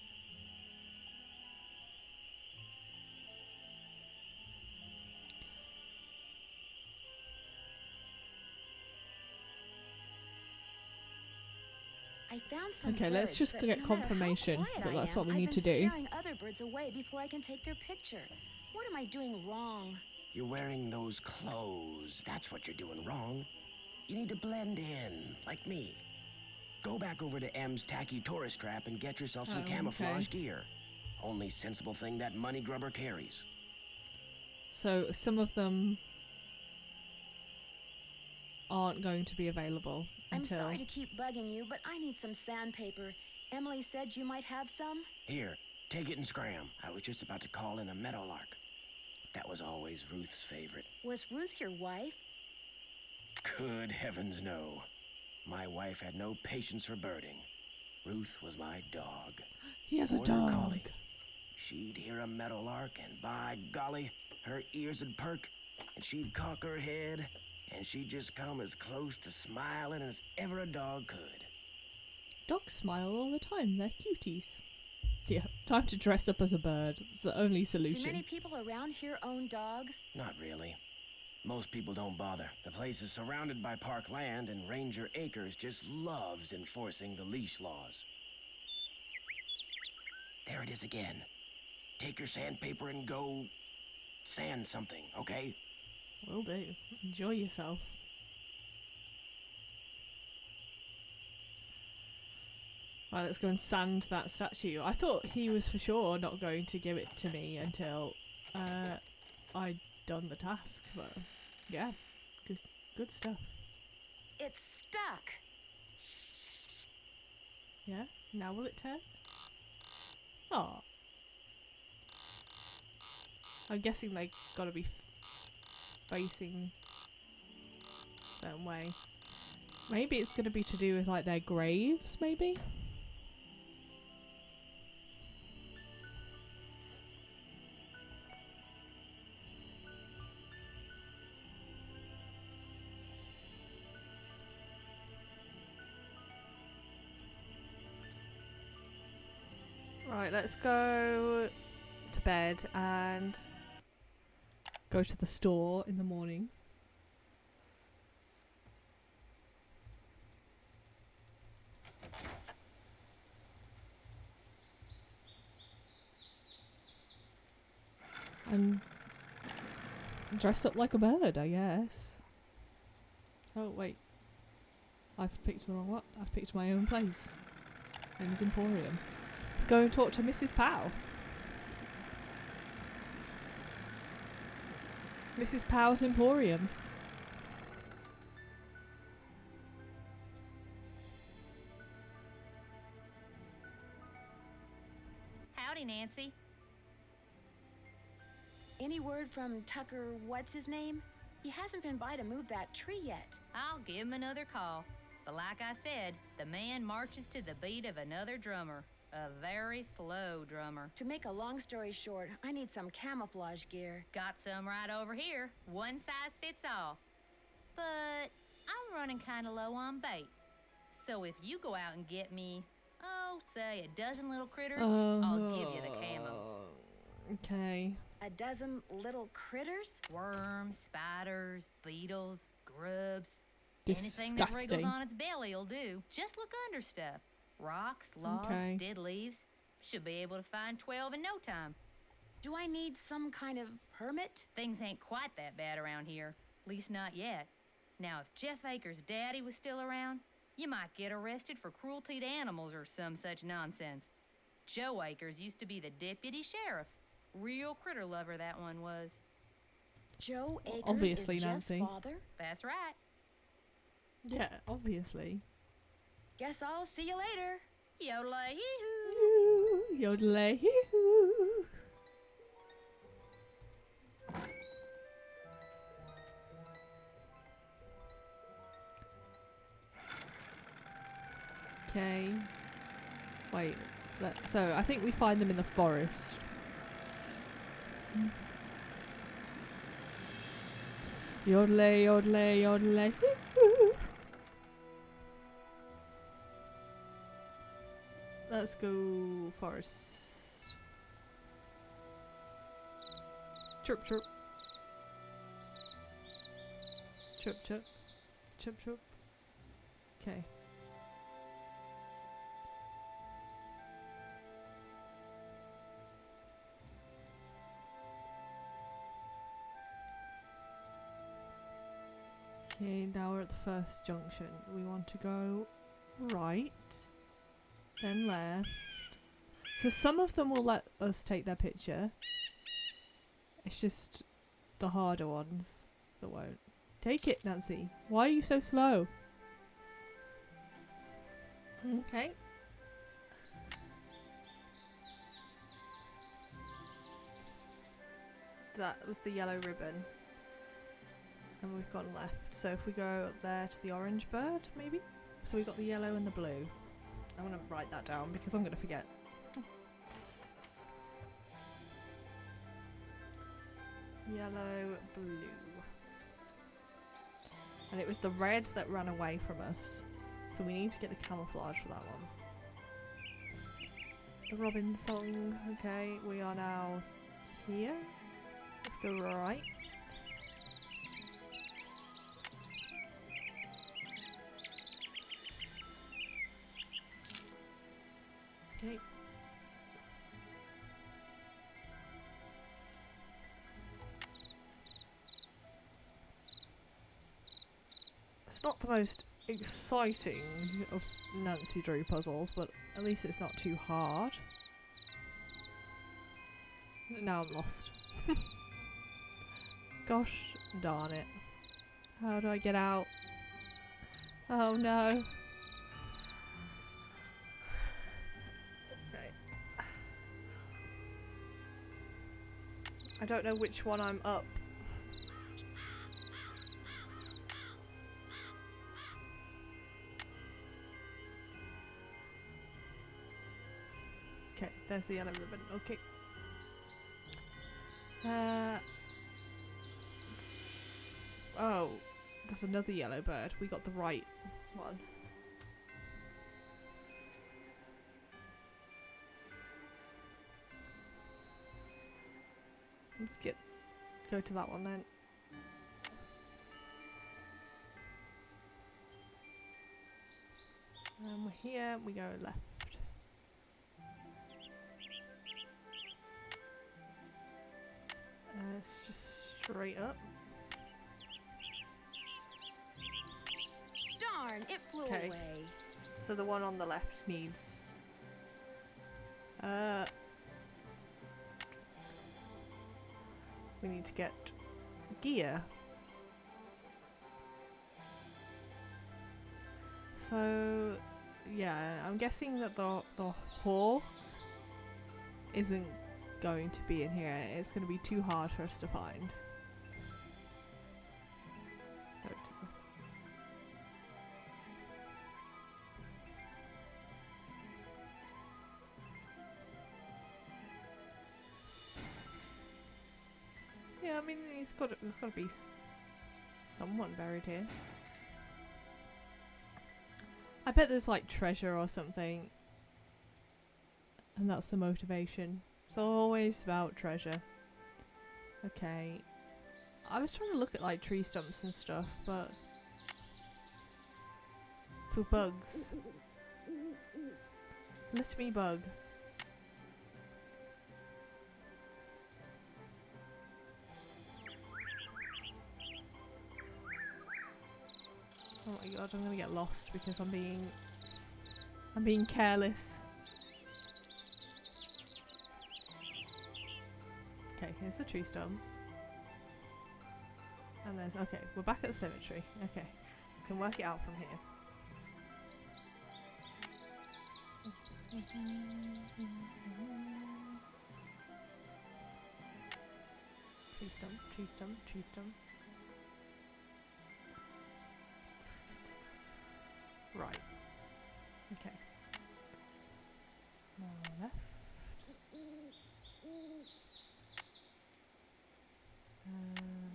I found some Okay, let's birds, just but get no matter how confirmation quiet that I that's am, what we I've need been to do. scaring other birds away before I can take their picture. What am I doing wrong? You're wearing those clothes. That's what you're doing wrong. You need to blend in, like me. Go back over to M's tacky tourist trap and get yourself some camouflage gear. Only sensible thing that money grubber carries. So some of them aren't going to be available until... I'm sorry to keep bugging you, but I need some sandpaper. Emily said you might have some. Here, take it and scram. I was just about to call in a meadowlark. That was always Ruth's favorite. Was Ruth your wife? Good heavens, no. My wife had no patience for birding. Ruth was my dog. He has a Border dog. collie. She'd hear a meadowlark, and by golly, her ears would perk, and she'd cock her head, and she'd just come as close to smiling as ever a dog could. Dogs smile all the time. They're cuties. Yeah, time to dress up as a bird. It's the only Do solution. many people around here own dogs? Not really. Most people don't bother. The place is surrounded by park land, and Ranger Acres just loves enforcing the leash laws. There it is again. Take your sandpaper and go sand something, okay? Will do. Enjoy yourself. Right, let's go and sand that statue. I thought he was for sure not going to give it to me until I'd done the task, but yeah, good stuff. It's stuck. Yeah, now will it turn? Oh. I'm guessing they gotta be facing a certain way. Maybe it's gonna be to do with like their graves, maybe? Right, let's go to bed and go to the store in the morning. And dress up like a bird, I guess. Oh, wait. I've picked the wrong one. I've picked my own place. Name's Emporium. Let's go and talk to Mrs. Powell. Mrs. Powell's Emporium. Howdy, Nancy. Any word from Tucker, what's his name? He hasn't been by to move that tree yet. I'll give him another call. But like I said, the man marches to the beat of another drummer. A very slow drummer. To make a long story short, I need some camouflage gear. Got some right over here. One size fits all. But I'm running kind of low on bait. So if you go out and get me, say a dozen little critters, I'll give you the camos. Okay. A dozen little critters? Worms, spiders, beetles, grubs. Anything that wriggles Disgusting. on its belly will do. Just look under stuff. Rocks, logs, Okay. dead leaves. Should be able to find 12 in no time. Do I need some kind of permit? Things ain't quite that bad around here. Least not yet. Now, if Jeff Akers' daddy was still around, you might get arrested for cruelty to animals or some such nonsense. Joe Akers used to be the deputy sheriff. Real critter lover, that one was. Joe Akers obviously, is Jeff's Nancy. father? That's right. Yeah, obviously. Guess I'll see you later. Yodelay-hee-hoo. Yodelay-hee-hoo. Okay. Wait. So I think we find them in the forest. Yodelay, yodelay, yodelay. Hoo-hoo. Let's go forest. Chirp, chirp. Chirp, chirp. Chirp, chirp. Okay. Okay, now we're at the first junction. We want to go right, then left. So some of them will let us take their picture. It's just the harder ones that won't. Take it, Nancy. Why are you so slow? Okay. That was the yellow ribbon. And we've gone left. So if we go up there to the orange bird, maybe? So we got the yellow and the blue. I'm going to write that down because I'm going to forget. Yellow, blue. And it was the red that ran away from us. So we need to get the camouflage for that one. The robin song. Okay, we are now here. Let's go right. Okay. It's not the most exciting of Nancy Drew puzzles, but at least it's not too hard. Now I'm lost. Gosh darn it. How do I get out? Oh no. I don't know which one I'm up. Okay, there's the yellow ribbon. Okay. Oh, there's another yellow bird. We got the right one. Let's go to that one then. And we're here, we go left. It's just straight up. Darn, it flew Okay. away. So the one on the left needs... we need to get gear. So, yeah, I'm guessing that the whore isn't going to be in here. It's going to be too hard for us to find. Go to the... There's got to be someone buried here. I bet there's like treasure or something. And that's the motivation. It's always about treasure. Okay. I was trying to look at like tree stumps and stuff, but for bugs. Let me bug. Oh my god, I'm gonna get lost because I'm being careless. Okay, here's the tree stump. And there's, okay, we're back at the cemetery. Okay, we can work it out from here. Tree stump, tree stump, tree stump. Right. Okay. Now left.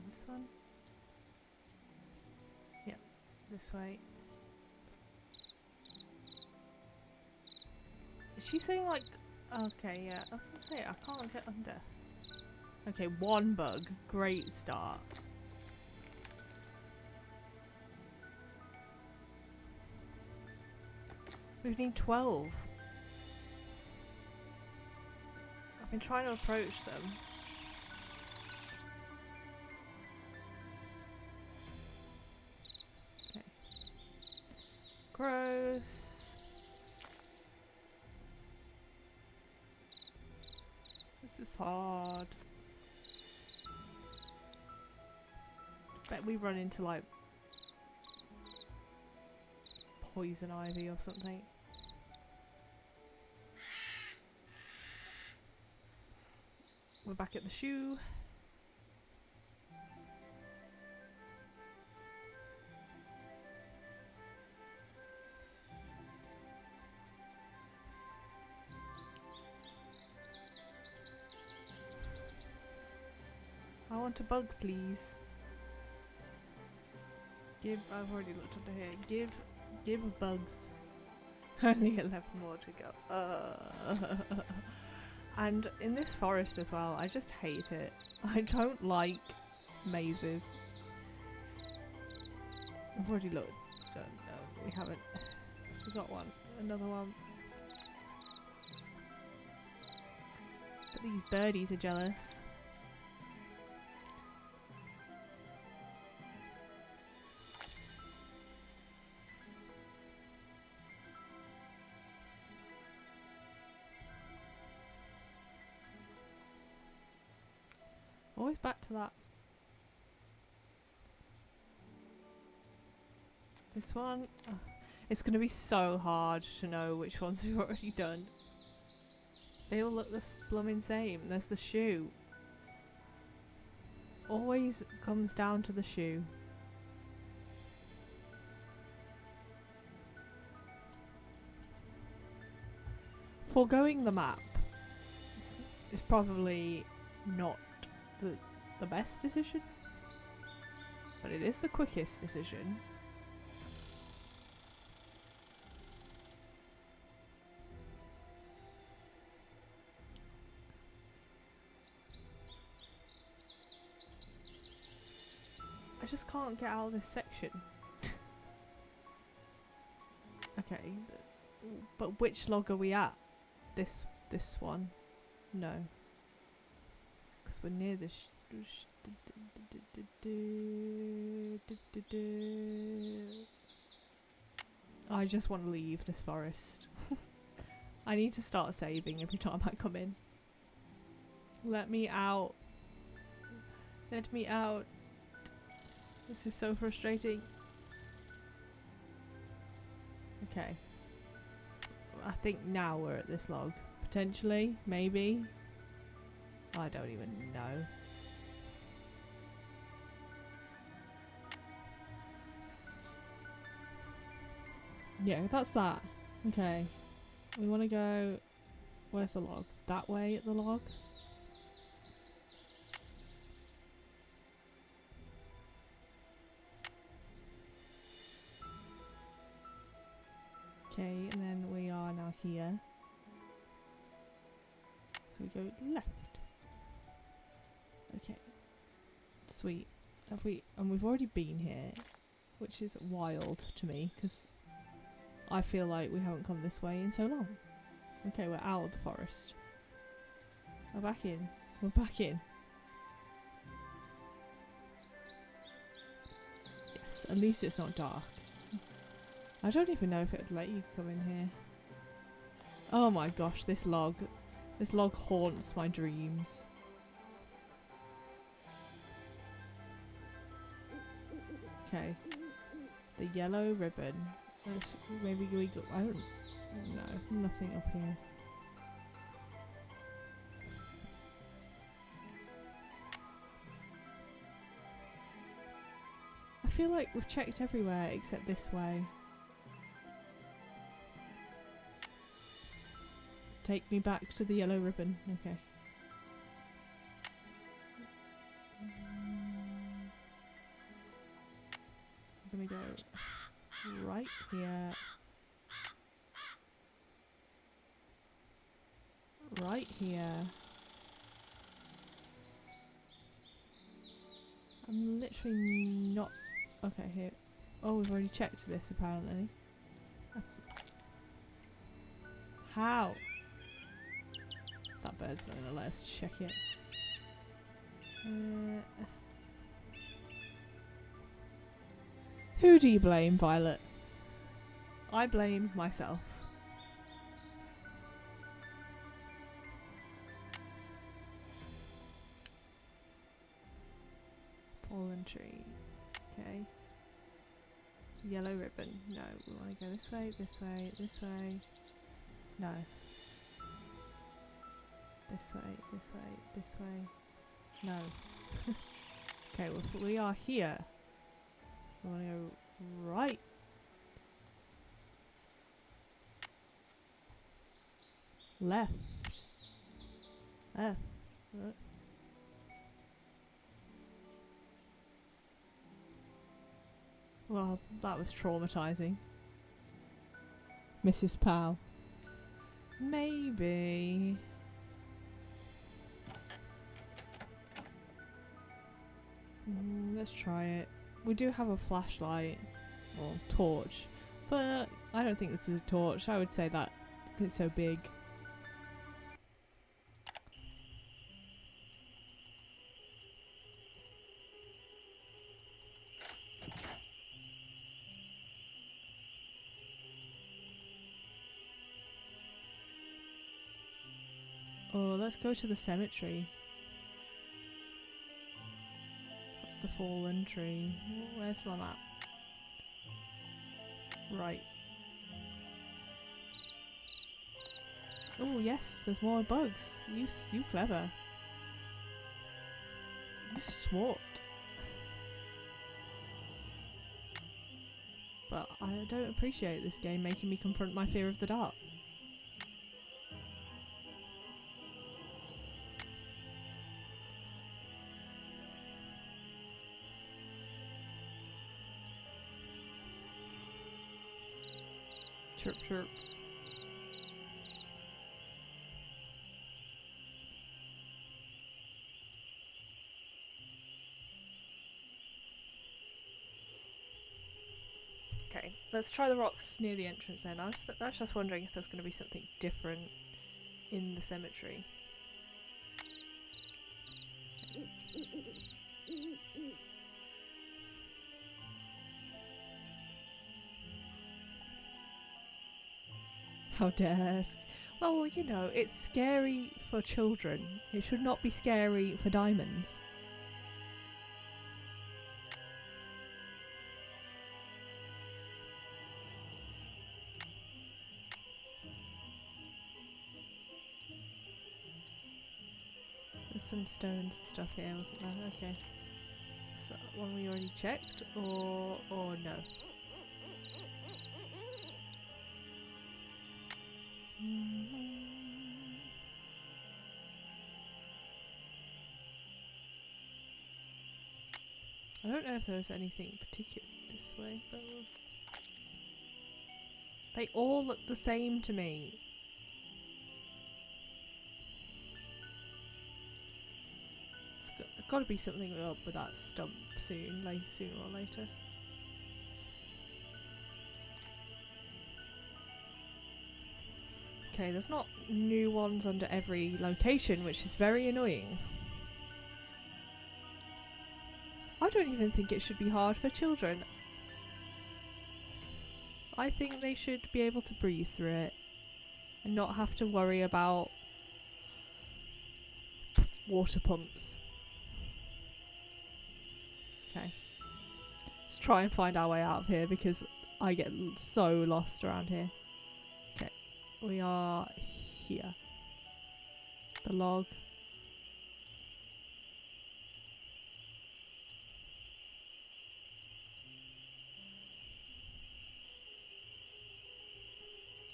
This one? Yeah, this way. Is she saying like... Okay, yeah, I was gonna say, I can't get under. Okay, one bug. Great start. We need 12. I've been trying to approach them. Okay. Gross. This is hard. Bet we run into like poison ivy or something. We're back at the shoe. I want a bug, please. I've already looked under here. Give bugs. Only 11 more to go. And in this forest as well, I just hate it. I don't like mazes. I've already looked. No, we haven't. We got one. Another one. But these birdies are jealous. Always back to that. This one, it's going to be so hard to know which ones we've already done. They all look the blooming same. There's the shoe. Always comes down to the shoe. Foregoing the map is probably not the best decision, but it is the quickest decision. I just can't get out of this section. Okay, but which log are we at? This one? No. Because we're near the I just want to leave this forest. I need to start saving every time I come in. Let me out. Let me out. This is so frustrating. Okay. I think now we're at this log. Potentially, maybe. I don't even know. Yeah, that's that. Okay. We want to go... Where's the log? That way at the log? Okay, and then we are now here. So we go left. Okay. Sweet. And we've already been here, which is wild to me, because I feel like we haven't come this way in so long. Okay, we're out of the forest. We're back in. We're back in. Yes, at least it's not dark. I don't even know if it would let you come in here. Oh my gosh, this log. This log haunts my dreams. Okay. The yellow ribbon. Maybe we go. I don't know. Nothing up here. I feel like we've checked everywhere except this way. Take me back to the yellow ribbon. Okay. I'm gonna go right here. Right here. I'm literally not... Okay, here. Oh, we've already checked this apparently. How? That bird's not gonna let us check it. Who do you blame, Violet? I blame myself. Fallen tree. Okay. Yellow ribbon. No, we want to go this way, this way, this way. No. This way, this way, this way. No. Okay, well, we are here. We want to go right. Left. Left. Well, that was traumatizing. Mrs. Powell. Maybe. Let's try it. We do have a flashlight or torch, but I don't think this is a torch. I would say that it's so big. Oh, let's go to the cemetery. That's the fallen tree. Where's my map? Right. Oh yes, there's more bugs. You clever. You smart. But I don't appreciate this game making me confront my fear of the dark. Chirp chirp. Okay, let's try the rocks near the entrance then. I was just wondering if there's going to be something different in the cemetery. How dare. Well, you know, it's scary for children. It should not be scary for diamonds. There's some stones and stuff here, wasn't there? Okay. So, one we already checked, or no? I don't know if there's anything particular this way, but They all look the same to me. It's got to be something up with that stump soon, like sooner or later. Okay, there's not new ones under every location, which is very annoying. I don't even think it should be hard for children. I think they should be able to breeze through it and not have to worry about water pumps. Okay. Let's try and find our way out of here because I get so lost around here. Okay. We are here. The log.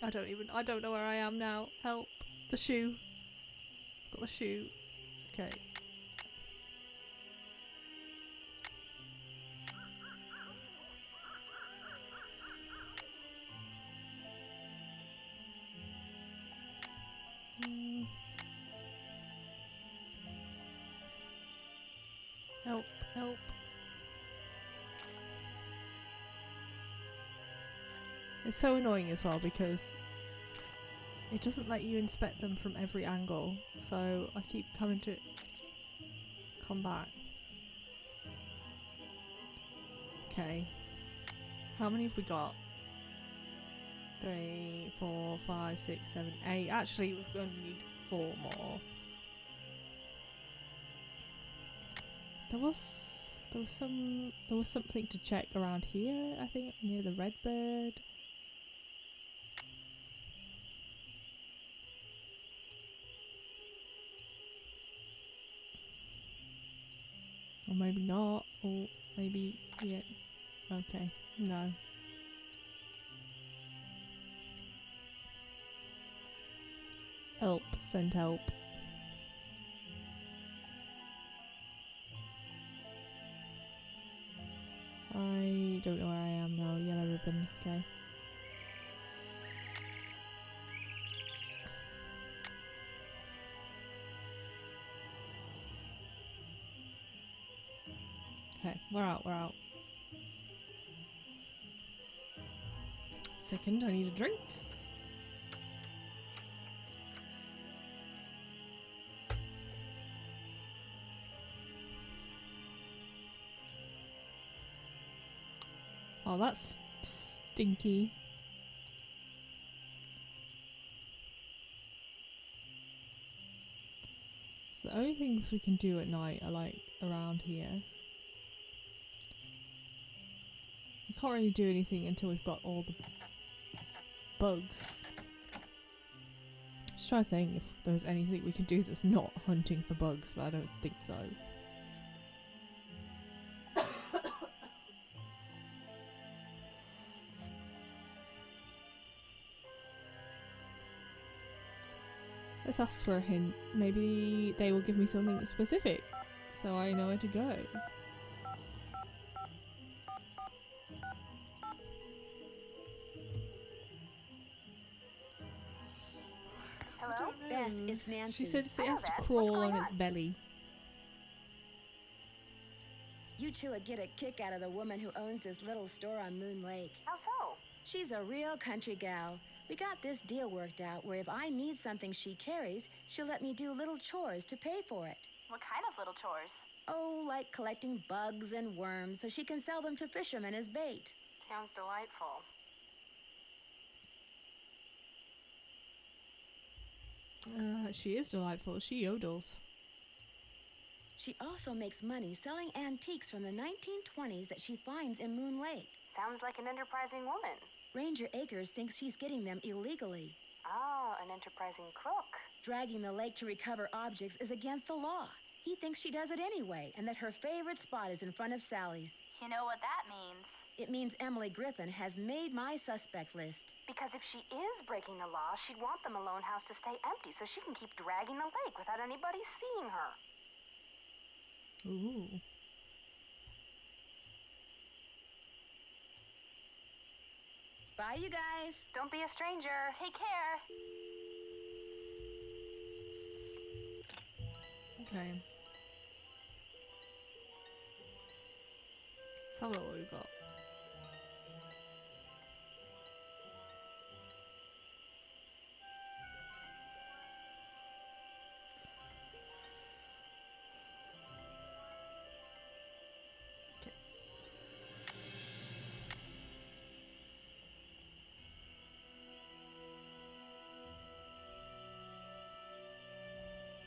I don't know where I am now. Help. The shoe. Got the shoe. Okay. Help, help. It's so annoying as well because it doesn't let you inspect them from every angle, so I keep having to come back. Okay. How many have we got? 3, 4, 5, 6, 7, 8. Actually, we're going to need 4 more. There was something to check around here, I think, near the Redbird. Or maybe not, or maybe, yeah, okay, no. Help, send help. I don't know where I am now, yellow ribbon, okay. Okay, we're out. Second, I need a drink. Oh, that's stinky. So the only things we can do at night are like around here. We can't really do anything until we've got all the bugs. Just trying to think if there's anything we can do that's not hunting for bugs, but I don't think so. Let's ask for a hint. Maybe they will give me something specific, so I know where to go. Hello? Bess, it's Nancy. She said it has to Bess. crawl What's on going its on? belly. You two would get a kick out of the woman who owns this little store on Moon Lake. How so? She's a real country gal. We got this deal worked out where if I need something she carries, she'll let me do little chores to pay for it. What kind of little chores? Oh, like collecting bugs and worms so she can sell them to fishermen as bait. Sounds delightful. She is delightful. She yodels. She also makes money selling antiques from the 1920s that she finds in Moon Lake. Sounds like an enterprising woman. Ranger Akers thinks she's getting them illegally. Oh, an enterprising crook. Dragging the lake to recover objects is against the law. He thinks she does it anyway, and that her favorite spot is in front of Sally's. You know what that means? It means Emily Griffin has made my suspect list. Because if she is breaking the law, she'd want the Malone house to stay empty so she can keep dragging the lake without anybody seeing her. Ooh. Bye, you guys. Don't be a stranger. Take care. Okay. Let's have a look what we've got.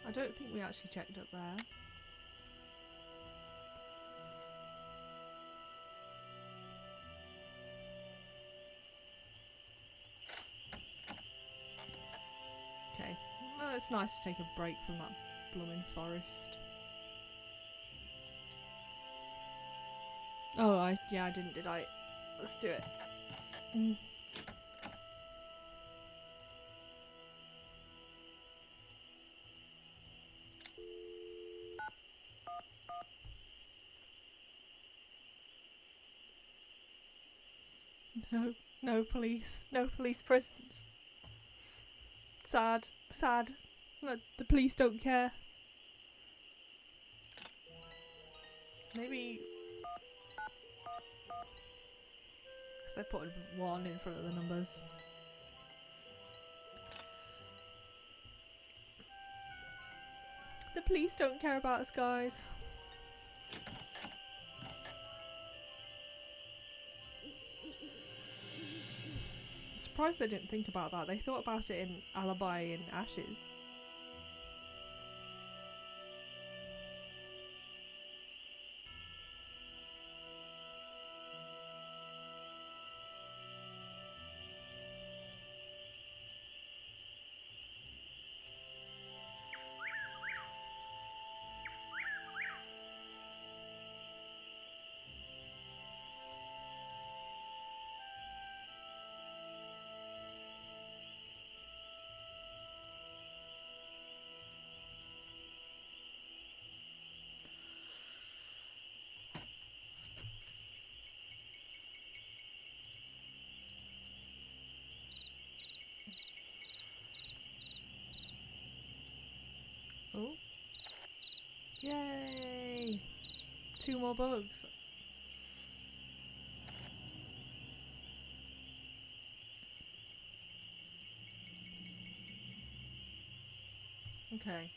I don't think we actually checked up there. Okay. Well, it's nice to take a break from that blooming forest. Oh, I didn't, did I? Let's do it. No police presence. Sad. Like, the police don't care. Maybe because they put a 1 in front of the numbers. The police don't care about us, guys. I'm surprised they didn't think about that. They thought about it in Alibi and Ashes. Oh. Yay! 2 more bugs. Okay.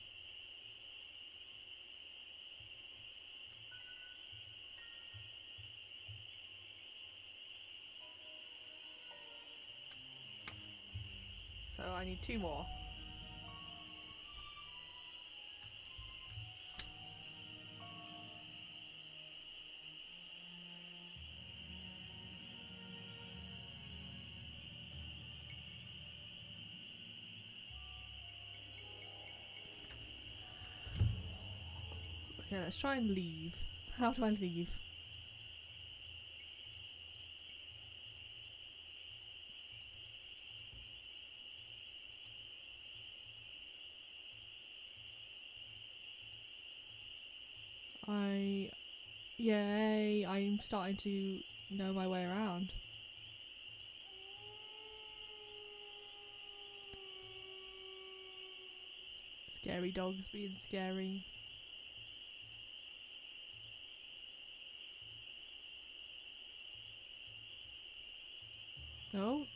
So I need 2 more. Okay, let's try and leave. How do I leave? Yay, I'm starting to know my way around. Scary dogs being scary. Oh,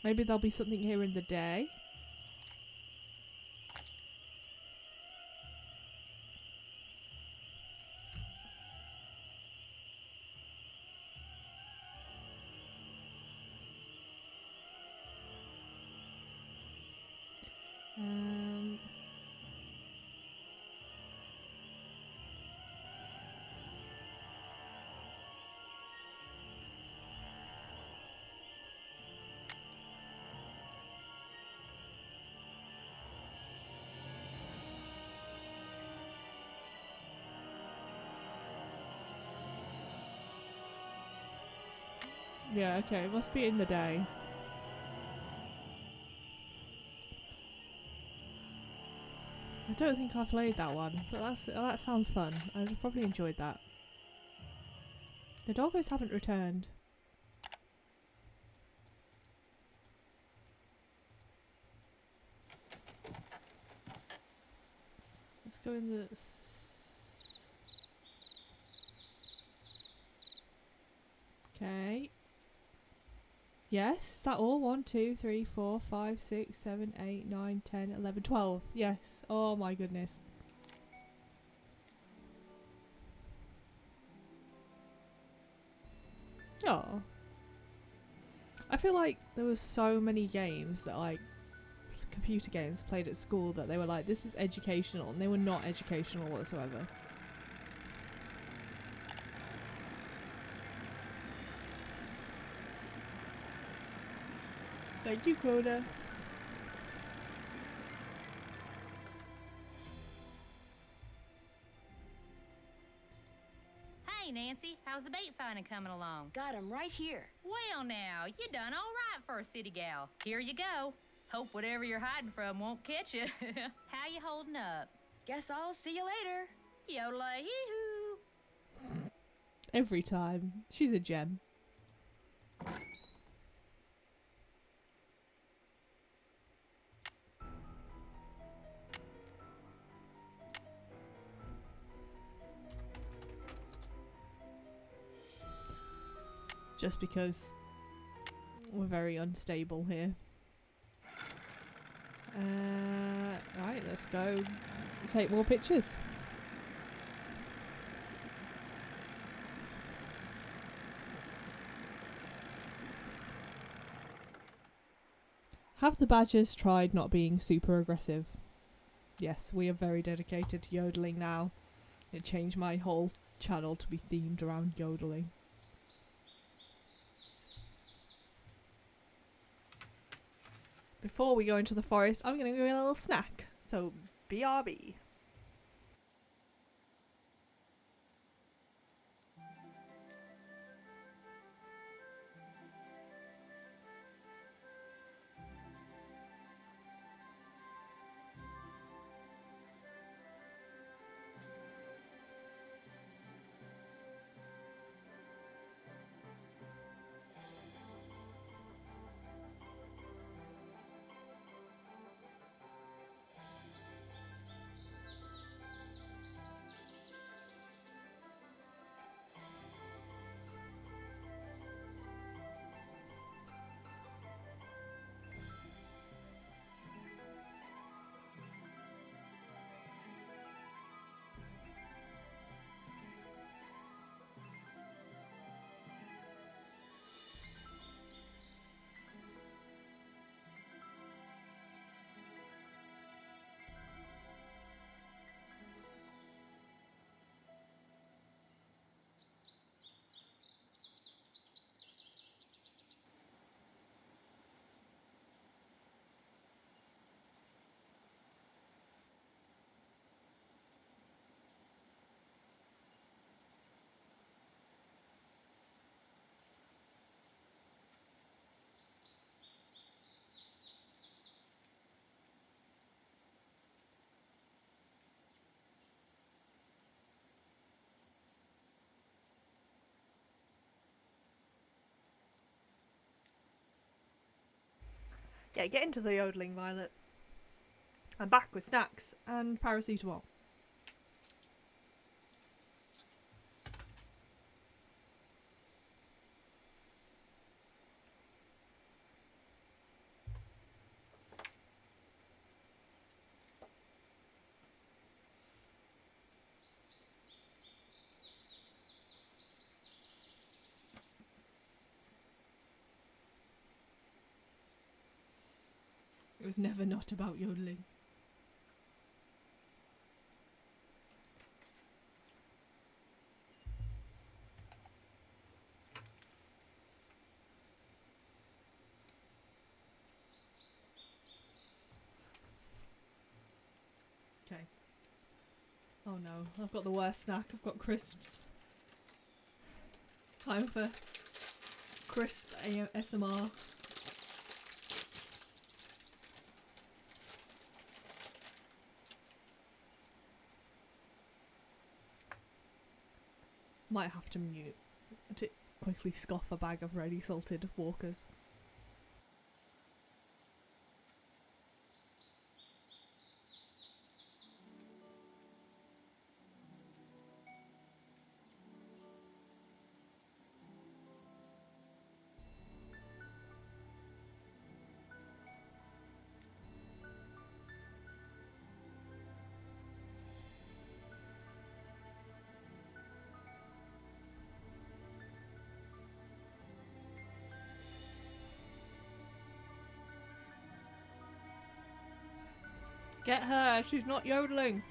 maybe there'll be something here in the day. Yeah, okay, it must be in the day. I don't think I've played that one, but that sounds fun. I'd probably enjoyed that. The doggos haven't returned. go in the... Okay. Yes, is that all? 1, 2, 3, 4, 5, 6, 7, 8, 9, 10, 11, 12. Yes. Oh my goodness. Oh. I feel like there was so many games that, like, computer games played at school that they were like, this is educational, and they were not educational whatsoever. Thank you, Coda. Hey, Nancy, how's the bait finding coming along? Got him right here. Well, now, you done all right for a city gal. Here you go. Hope whatever you're hiding from won't catch you. How you holding up? Guess I'll see you later. Yodelah-hee-hoo. Every time. She's a gem. Just because we're very unstable here. Right, let's go take more pictures. Have the badgers tried not being super aggressive? Yes, we are very dedicated to yodeling now. It changed my whole channel to be themed around yodeling. Before we go into the forest, I'm going to go get a little snack. So, BRB. Yeah, get into the yodeling, Violet. I'm back with snacks and paracetamol. It was never not about yodeling. Okay. Oh no, I've got the worst snack. I've got crisps. Time for crisp ASMR. Might have to mute to quickly scoff a bag of ready salted Walkers. Get her. She's not yodeling.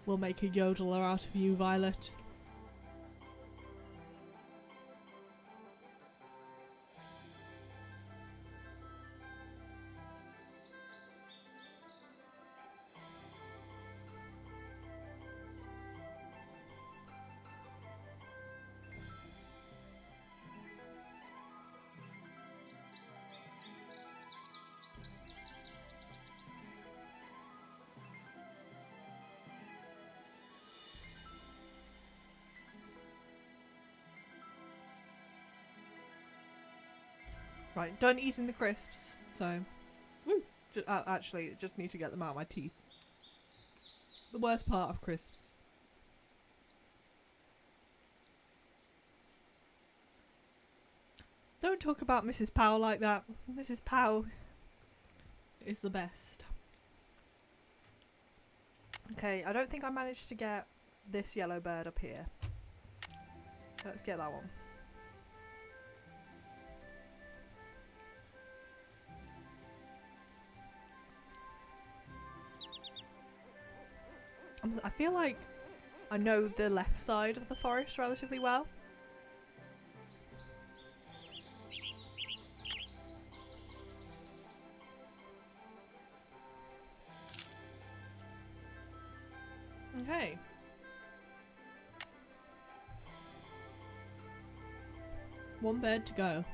We'll make a yodeler out of you, Violet. Right, done eating the crisps, so... Woo! Actually, just need to get them out of my teeth. The worst part of crisps. Don't talk about Mrs. Powell like that. Mrs. Powell is the best. Okay, I don't think I managed to get this yellow bird up here. Let's get that one. I feel like I know the left side of the forest relatively well. Okay. One bird to go.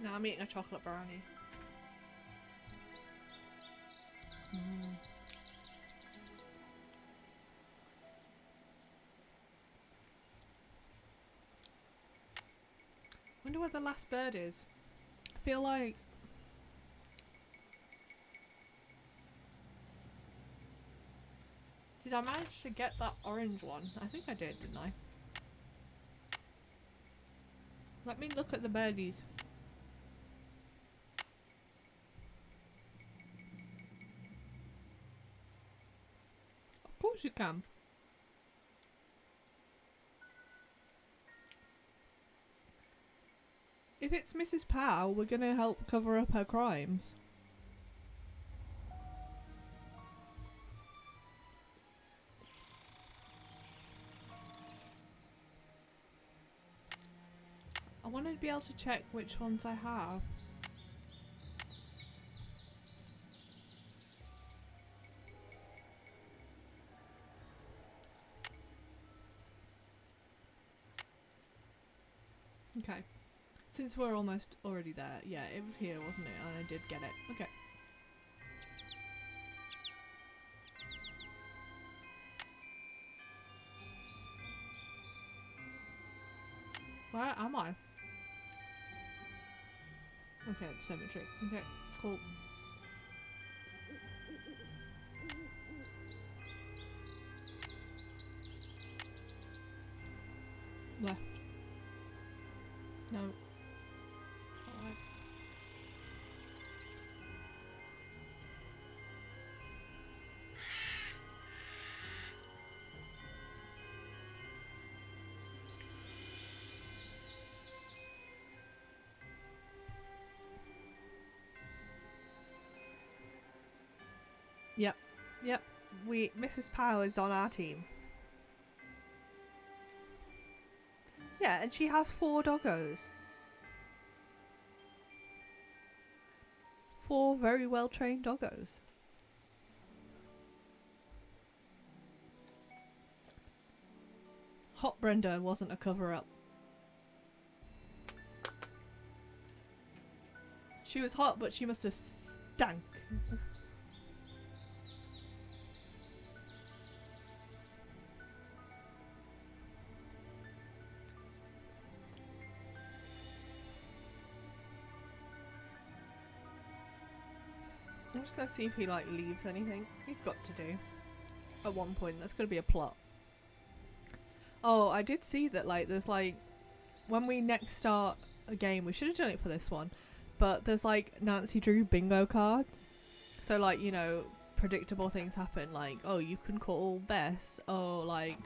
Now I'm eating a chocolate brownie. Wonder where the last bird is. I feel like... Did I manage to get that orange one? I think I did, didn't I? Let me look at the birdies. Of course you can. If it's Mrs. Powell, we're gonna help cover up her crimes. I want to be able to check which ones I have. Okay. Since we're almost already there, yeah, it was here, wasn't it? And I did get it. Okay. Where am I? Okay, it's cemetery. Okay, cool. Left. No. Alright. Yep. Yep. Mrs. Powers on our team. Yeah, and she has 4 doggos. 4 very well trained doggos. Hot Brenda wasn't a cover up. She was hot, but she must have stank. I'm just gonna see if he like leaves anything. He's got to do. At one point, that's gonna be a plot. Oh, I did see that like there's like when we next start a game, we should have done it for this one, but there's like Nancy Drew bingo cards. So like, you know, predictable things happen, like, oh, you can call Bess, oh, like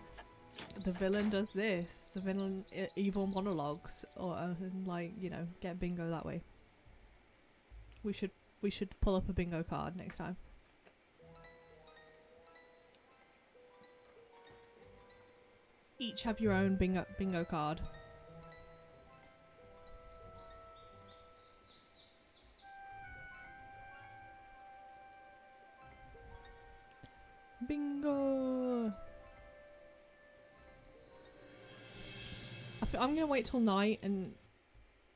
the villain does this, the villain evil monologues, or and like, you know, get bingo that way. We should pull up a bingo card next time. Each have your own bingo card. Bingo! I'm gonna wait till night, and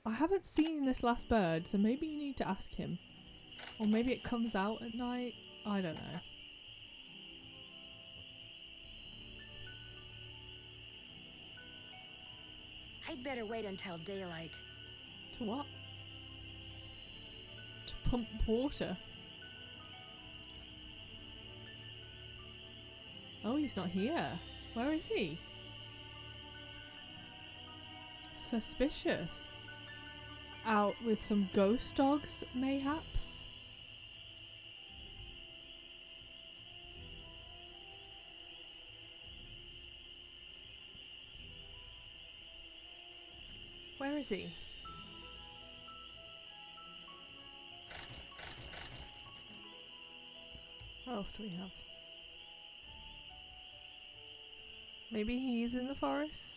I haven't seen this last bird, so maybe you need to ask him. Or maybe it comes out at night. I don't know. I'd better wait until daylight. To what? To pump water? Oh, he's not here. Where is he? Suspicious. Out with some ghost dogs, mayhaps? Where is he? What else do we have? Maybe he's in the forest?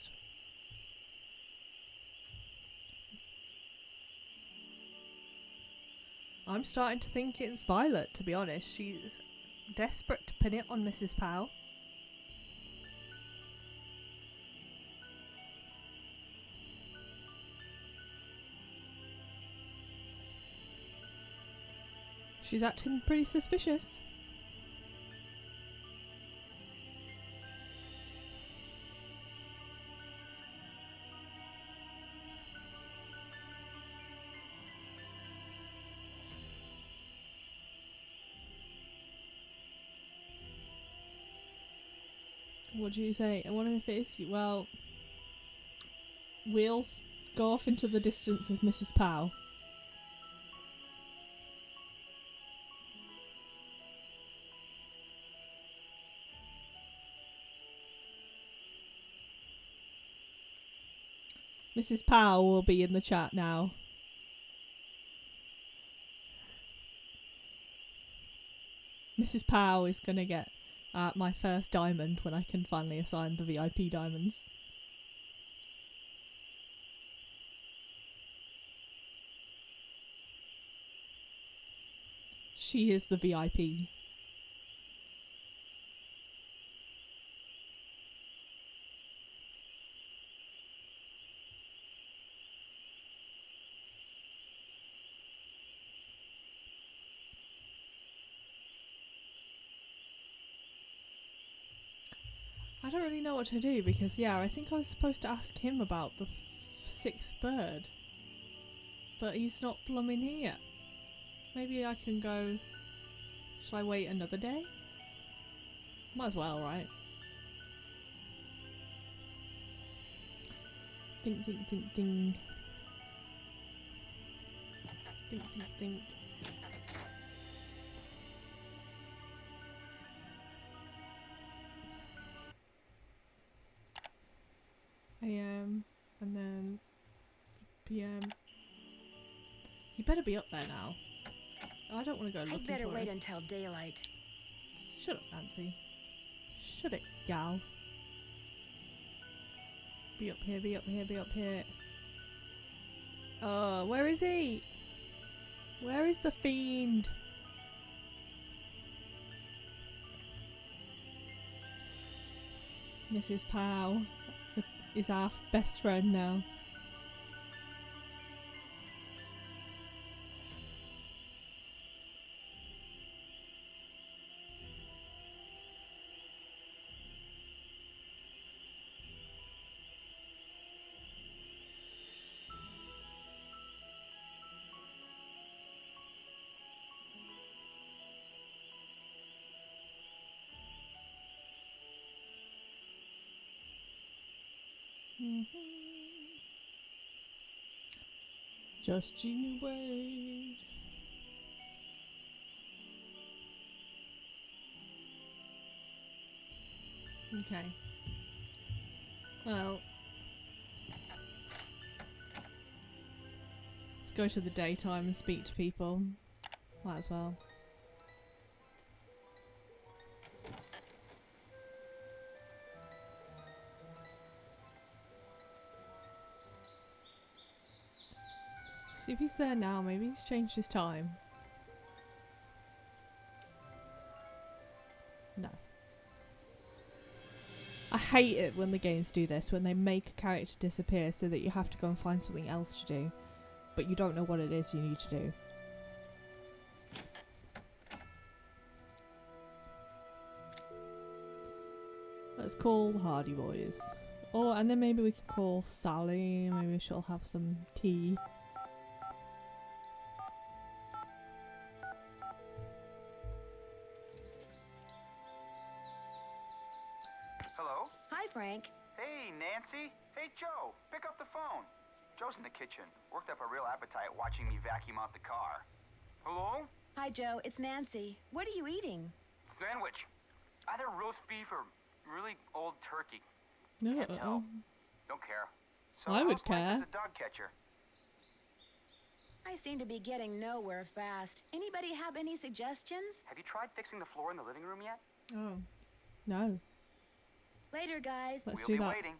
I'm starting to think it's Violet, to be honest. She's desperate to pin it on Mrs. Powell. She's acting pretty suspicious. What do you say? I wonder if it is you. Well, wheels go off into the distance with Mrs. Powell. Mrs. Powell will be in the chat now. Mrs. Powell is going to get my first diamond when I can finally assign the VIP diamonds. She is the VIP. I don't really know what to do because, yeah, I think I was supposed to ask him about the sixth bird. But he's not blooming here. Maybe I can go... Shall I wait another day? Might as well, right? Think, think, think, think. Think, think, think. AM and then PM. You better be up there now. I don't want to go looking I'd better for wait him. until daylight. Shut up, Nancy. Shut it, gal. Be up here, be up here, be up here. Oh, where is he? Where is the fiend? Mrs. Powell is our best friend now. Just you wait. Okay. Well, let's go to the daytime and speak to people. Might as well. See if he's there now. Maybe he's changed his time. No. I hate it when the games do this, when they make a character disappear so that you have to go and find something else to do, but you don't know what it is you need to do. Let's call the Hardy Boys. Oh, and then maybe we can call Sally. Maybe she'll have some tea. Hello? Hi, Frank. Hey, Nancy. Hey, Joe. Pick up the phone. Joe's in the kitchen. Worked up a real appetite watching me vacuum out the car. Hello? Hi, Joe. It's Nancy. What are you eating? Sandwich. Either roast beef or really old turkey. No. Can't tell. Don't care. So I would how's life care. as a dog catcher? I seem to be getting nowhere fast. Anybody have any suggestions? Have you tried fixing the floor in the living room yet? Oh. No. Later, guys. Let's we'll do be that. waiting.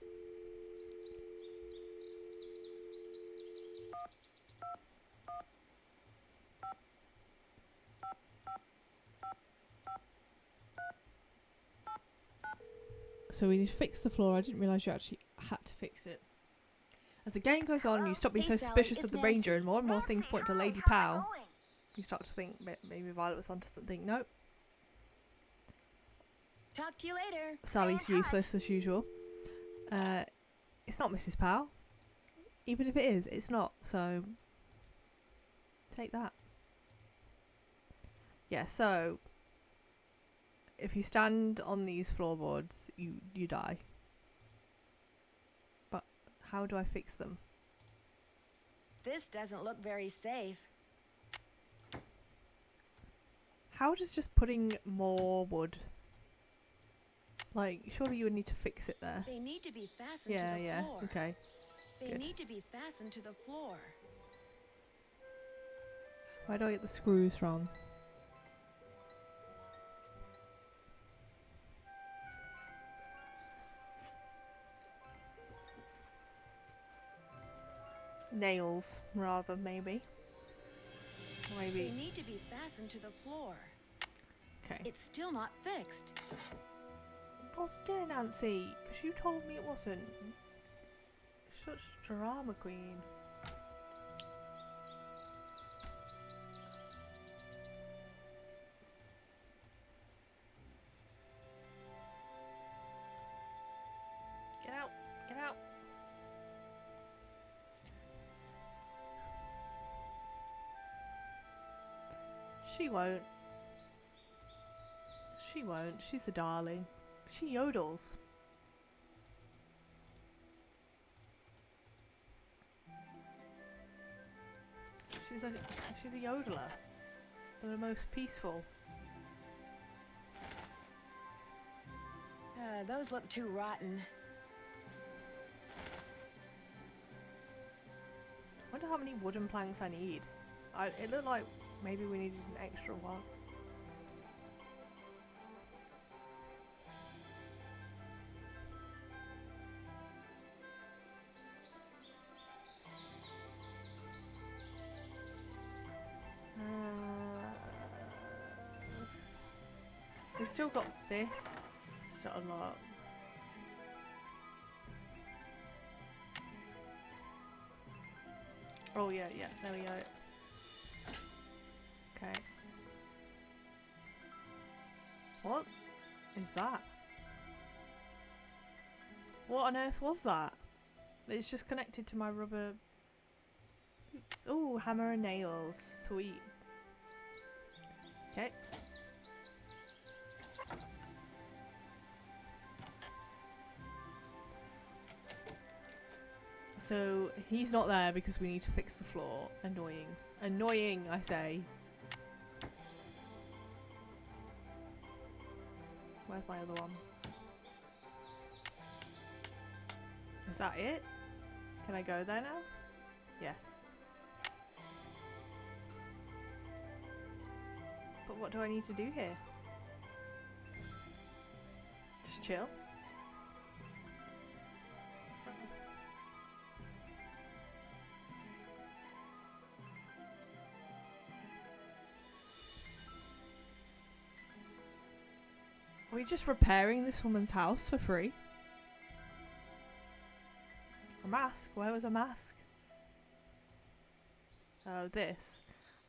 So we need to fix the floor. I didn't realise you actually had to fix it. As the game goes on and you stop being Hey, so Sally, suspicious it's of the ranger Nancy. and more things point to Lady Powell, you start to think maybe Violet was onto something. Nope. Talk to you later. Sally's useless as usual. It's not Mrs. Powell. Even if it is, it's not. So take that. Yeah, so if you stand on these floorboards, you die. But how do I fix them? This doesn't look very safe. How does just putting more wood... Like, surely you would need to fix it there. They need to be fastened Yeah, to the yeah, floor. okay. They good. need to be fastened to the floor. Where do I get the screws from? Nails, rather, maybe. They Maybe. need to be fastened to the floor. Okay. It's still not fixed. Well, yeah, Nancy, because you told me it wasn't. Such drama queen. She won't. She won't. She's a darling. She yodels. She's a yodeler. They're the most peaceful. Those look too rotten. I wonder how many wooden planks I need. It looked like maybe we needed an extra one. We've still got this to unlock. Oh yeah, there we go. Okay. What is that? What on earth was that? It's just connected to my rubber. Oops. Oh, hammer and nails. Sweet. Okay. So he's not there because we need to fix the floor. Annoying. Annoying, I say. Where's my other one? Is that it? Can I go there now? Yes. But what do I need to do here? Just chill? So are we just repairing this woman's house for free? A mask? Where was a mask? Oh, this.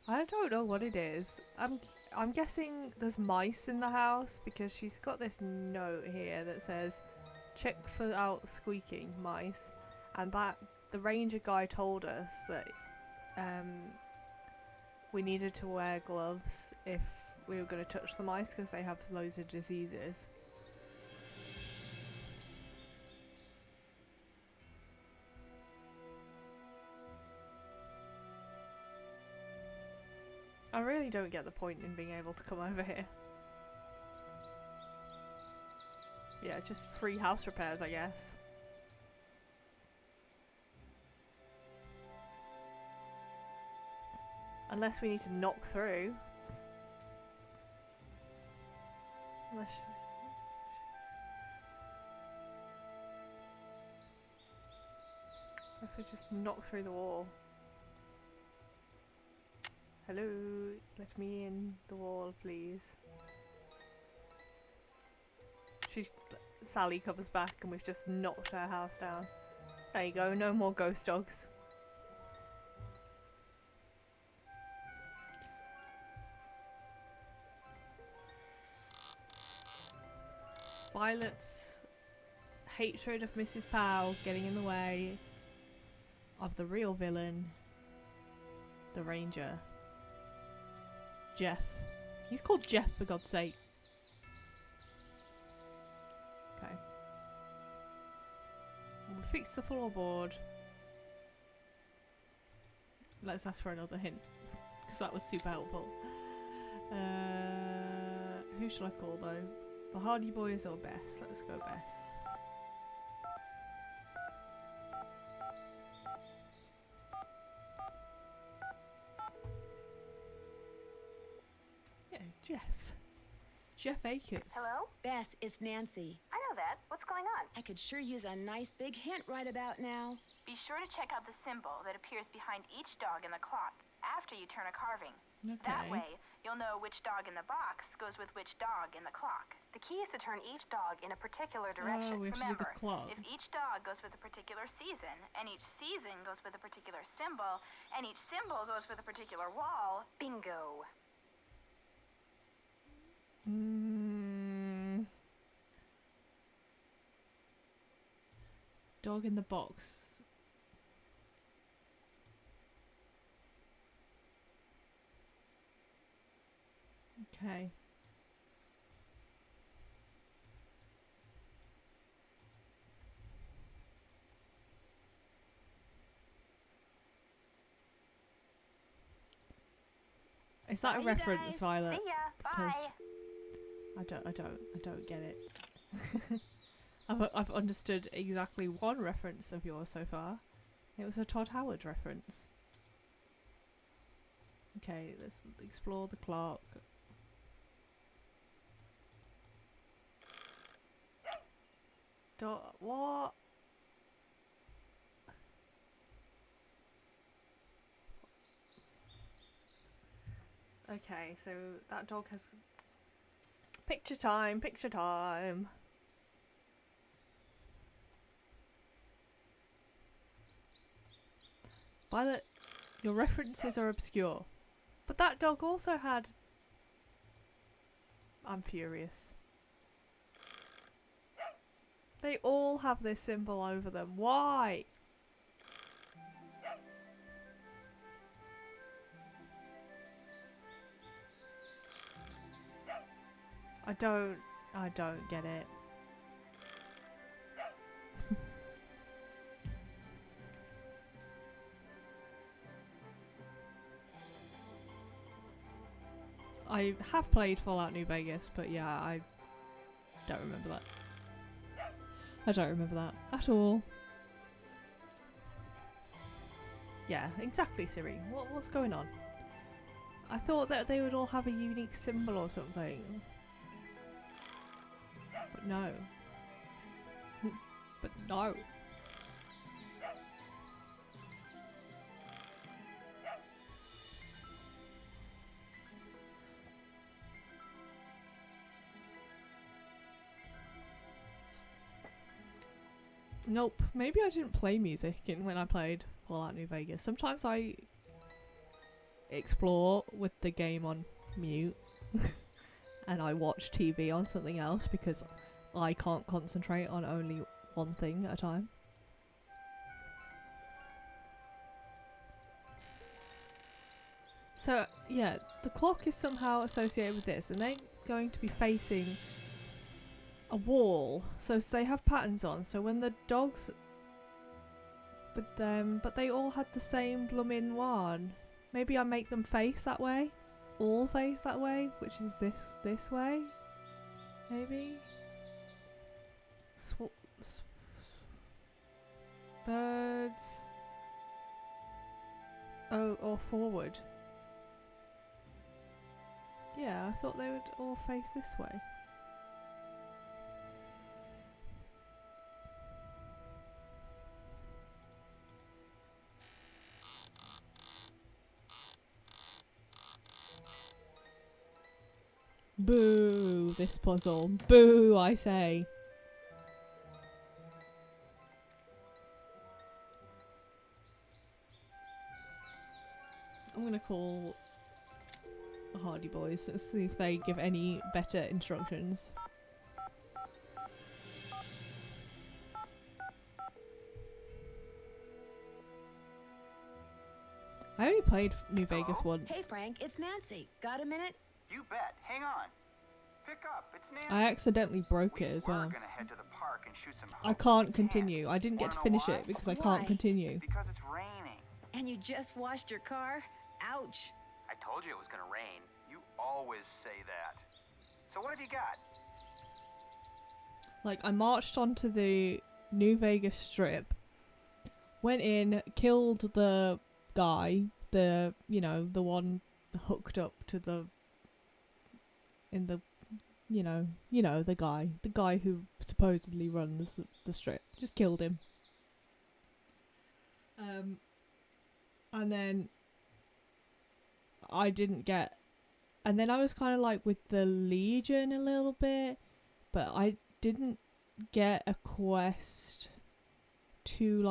I don't know what it is. I'm guessing there's mice in the house because she's got this note here that says check for out squeaking mice, and that the ranger guy told us that we needed to wear gloves if we were going to touch the mice because they have loads of diseases. I really don't get the point in being able to come over here. Yeah, just free house repairs, I guess. Unless we need to knock through. Unless we just knock through the wall. Hello, let me in the wall, please. Sally comes back and we've just knocked her house down. There you go, no more ghost dogs. Violet's hatred of Mrs. Powell getting in the way of the real villain, the Ranger. Jeff. He's called Jeff, for God's sake. Okay. We'll fix the floorboard. Let's ask for another hint, because that was super helpful. Who should I call though? The Hardy Boys or Bess? Let's go Bess. Jeff Akers. Hello? Bess, it's Nancy. I know that. What's going on? I could sure use a nice big hint right about now. Be sure to check out the symbol that appears behind each dog in the clock after you turn a carving. Okay. That way, you'll know which dog in the box goes with which dog in the clock. The key is to turn each dog in a particular direction. Oh, we have to do the clock. If each dog goes with a particular season, and each season goes with a particular symbol, and each symbol goes with a particular wall, bingo. Dog in the box. Okay. Is that Bye, a you reference, guys. Violet? See ya. Because Bye. I don't get it. I've understood exactly one reference of yours so far. It was a Todd Howard reference. Okay, let's explore the clock. What? Okay, so that dog has picture time, picture time. Violet, your references are obscure. But that dog also had... I'm furious. They all have this symbol over them. Why? I don't get it. I have played Fallout New Vegas, but yeah, I don't remember that. I don't remember that at all. Yeah, exactly, Siri. What's going on? I thought that they would all have a unique symbol or something. But no. But no. Nope. Maybe I didn't play music when I played Fallout New Vegas. Sometimes I explore with the game on mute and I watch TV on something else because I can't concentrate on only one thing at a time. So, yeah, the clock is somehow associated with this, and they're going to be facing a wall, so they have patterns on, so when the dogs but they all had the same blooming one. Maybe I make them face that way, all face that way, which is this way, maybe. Birds. Oh, or forward. Yeah, I thought they would all face this way. Boo, this puzzle. Boo, I say. I'm gonna call the Hardy Boys and see if they give any better instructions. I only played New Vegas once. Hey Frank, it's Nancy. Got a minute? You bet. Hang on. Pick up. It's Nancy. I accidentally broke it as well. We're gonna head to the park and shoot some I can't continue. I didn't get to finish it because I can't continue. Because it's raining. And you just washed your car? Ouch. I told you it was gonna rain. You always say that. So what have you got? Like, I marched onto the New Vegas Strip, went in, killed the guy, the one hooked up to the, the guy who supposedly runs the strip. Just killed him. And then I didn't get, and then I was kind of like with the Legion a little bit, but I didn't get a quest to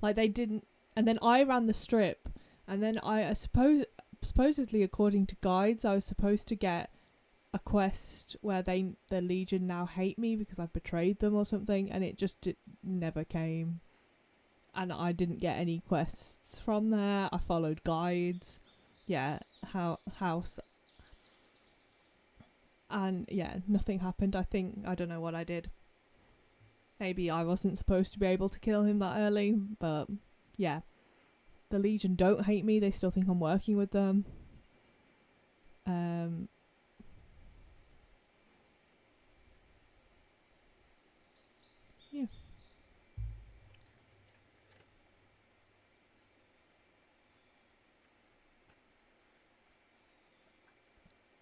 they didn't, and then I ran the strip, and then I supposedly according to guides I was supposed to get a quest where the Legion now hate me because I've betrayed them or something, and it just never came. And I didn't get any quests from there. I followed guides. Yeah, house And yeah, nothing happened. I don't know what I did. Maybe I wasn't supposed to be able to kill him that early, but yeah. The Legion don't hate me, they still think I'm working with them. Yeah.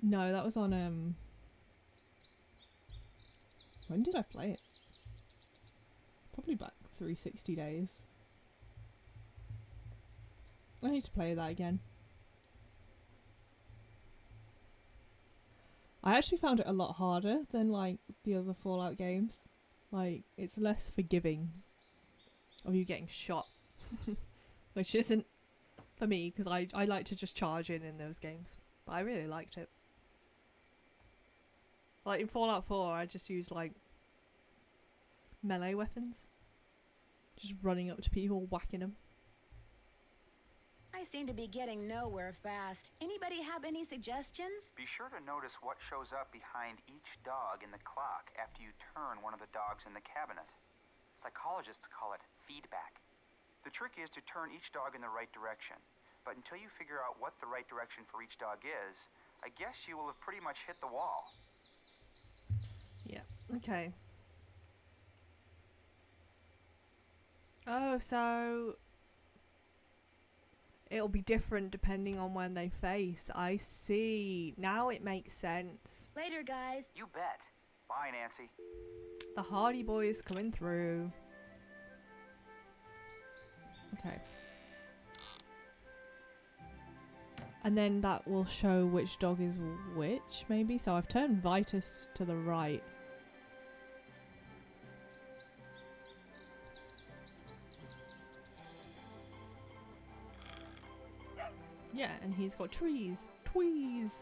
No, that was on when did I play it? Probably back 360 days. I need to play that again. I actually found it a lot harder than like the other Fallout games. Like, it's less forgiving of you getting shot. Which isn't for me, because I like to just charge in those games. But I really liked it. Like in Fallout 4, I just used like melee weapons. Just running up to people, whacking them. I seem to be getting nowhere fast. Anybody have any suggestions? Be sure to notice what shows up behind each dog in the clock after you turn one of the dogs in the cabinet. Psychologists call it feedback. The trick is to turn each dog in the right direction. But until you figure out what the right direction for each dog is, I guess you will have pretty much hit the wall. Yeah, okay. Oh, so it'll be different depending on when they face. I see. Now it makes sense. Later, guys. You bet. Bye, Nancy. The Hardy Boys coming through. Okay. And then that will show which dog is which, maybe? So I've turned Vitus to the right. Yeah, and he's got trees. Tweez!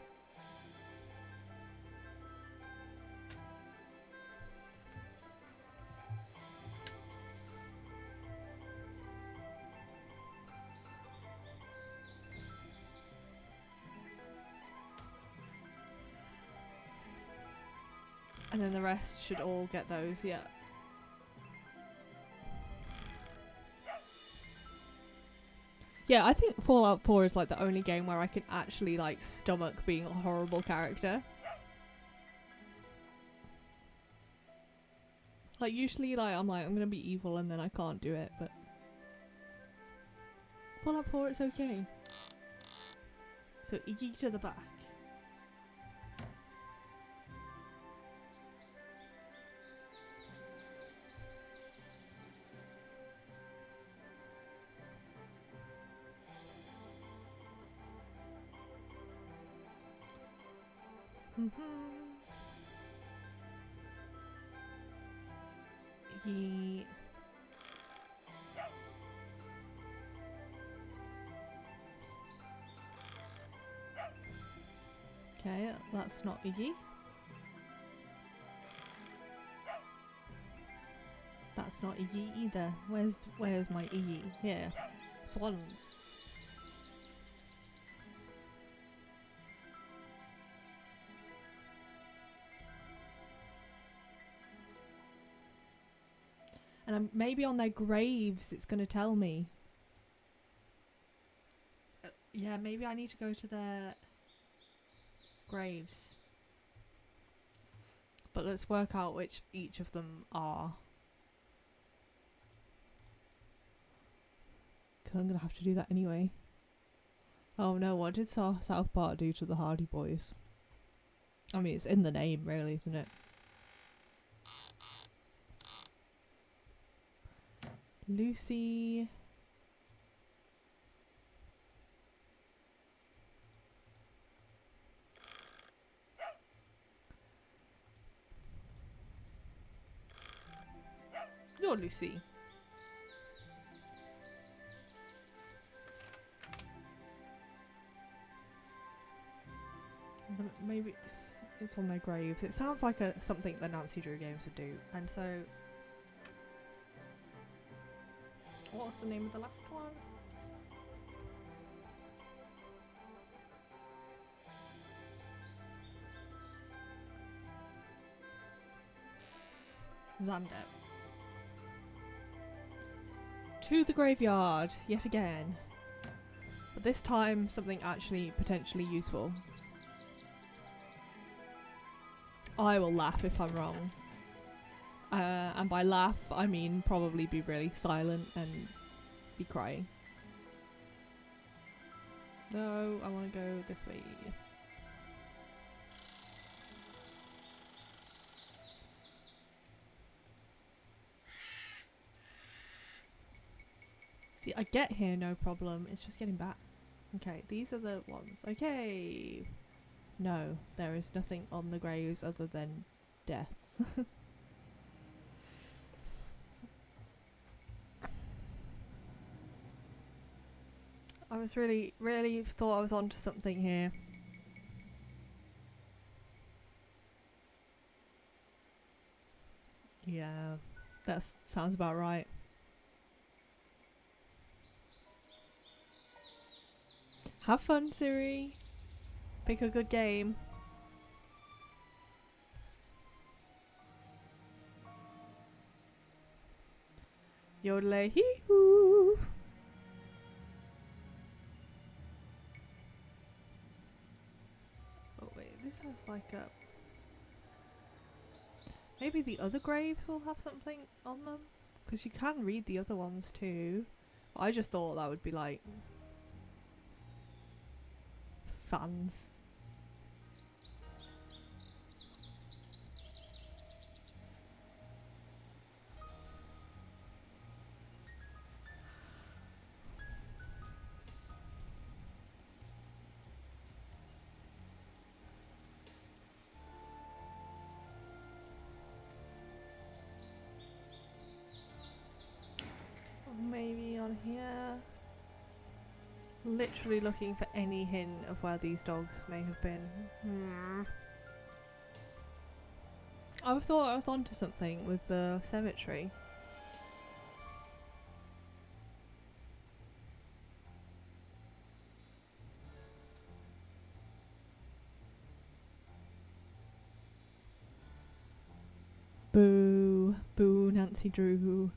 And then the rest should all get those, yeah. Yeah, I think Fallout 4 is like the only game where I can actually like stomach being a horrible character. Like usually like I'm gonna be evil and then I can't do it, but Fallout 4 it's okay. So Iggy to the back. Iggy. Okay, that's not Iggy. That's not Iggy either. Where's my Iggy? Here. Swans. And maybe on their graves it's going to tell me. Yeah, maybe I need to go to their graves. But let's work out which each of them are. Because I'm going to have to do that anyway. Oh no, what did South Park do to the Hardy Boys? I mean, it's in the name really, isn't it? Lucy. You're Lucy. But maybe it's on their graves. It sounds like something the Nancy Drew games would do. And so... what was the name of the last one? Xander. To the graveyard, yet again. But this time, something actually potentially useful. I will laugh if I'm wrong. And by laugh, I mean probably be really silent and be crying. No, I want to go this way. See, I get here, no problem. It's just getting back. Okay, these are the ones. Okay. No, there is nothing on the graves other than deaths. I was really thought I was onto something here. Yeah, that sounds about right. Have fun, Siri. Pick a good game. Yodelay hee hoo. Oh wait, this has like a... Maybe the other graves will have something on them? Because you can read the other ones too. I just thought that would be like... fans. Maybe on here. Literally looking for any hint of where these dogs may have been. I thought I was onto something with the cemetery. Boo. Boo, Nancy Drew.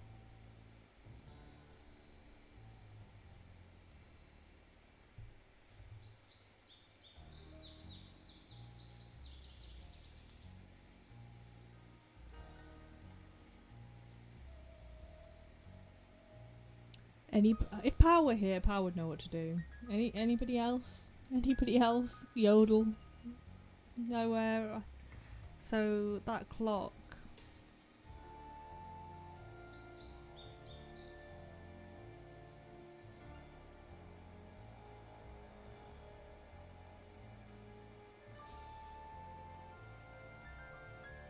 If Pow were here, Pow would know what to do. Anybody else? Anybody else? Yodel? Nowhere. So that clock.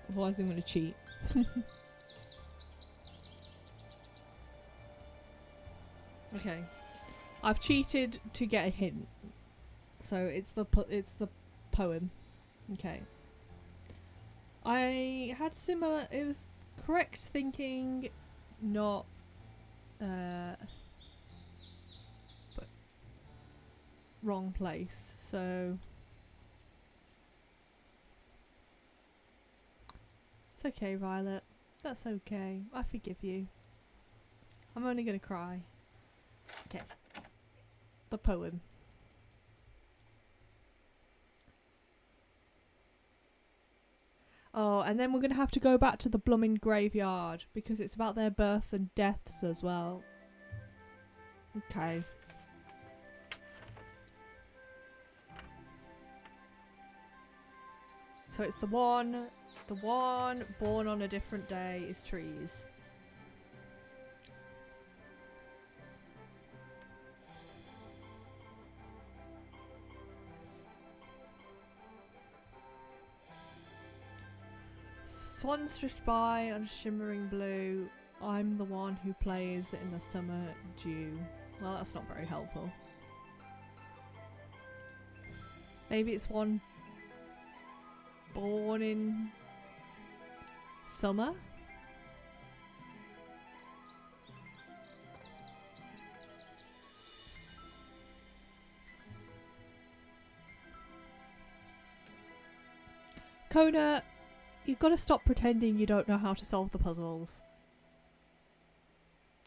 Otherwise I'm going to cheat. Okay, I've cheated to get a hint, so it's the poem. Okay, I had similar. It was correct thinking, not but wrong place. So it's okay, Violet. That's okay. I forgive you. I'm only gonna cry. Okay. The poem. Oh, and then we're going to have to go back to the blooming graveyard because it's about their birth and deaths as well. Okay. So it's the one born on a different day is trees. Swans drift by on a shimmering blue. I'm the one who plays in the summer dew. Well, that's not very helpful. Maybe it's one born in summer? Kona You've got to stop pretending you don't know how to solve the puzzles.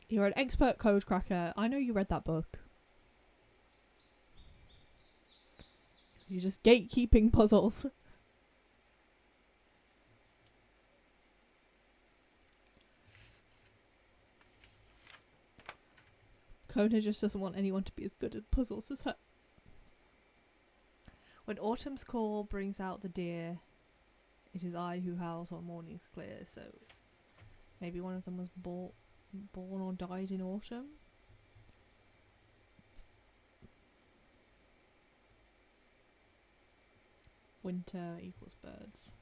You're an expert code cracker. I know you read that book. You're just gatekeeping puzzles. Kona just doesn't want anyone to be as good at puzzles as her. When autumn's call brings out the deer, it is I who howls when morning's clear. So maybe one of them was born or died in autumn. Winter equals birds.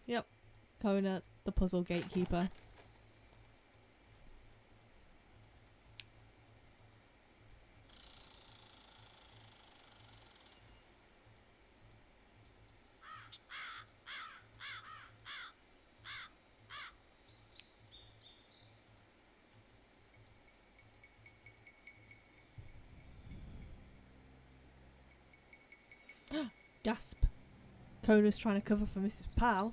Yep, Kona, the puzzle gatekeeper. Gasp. Kona's trying to cover for Mrs. Powell.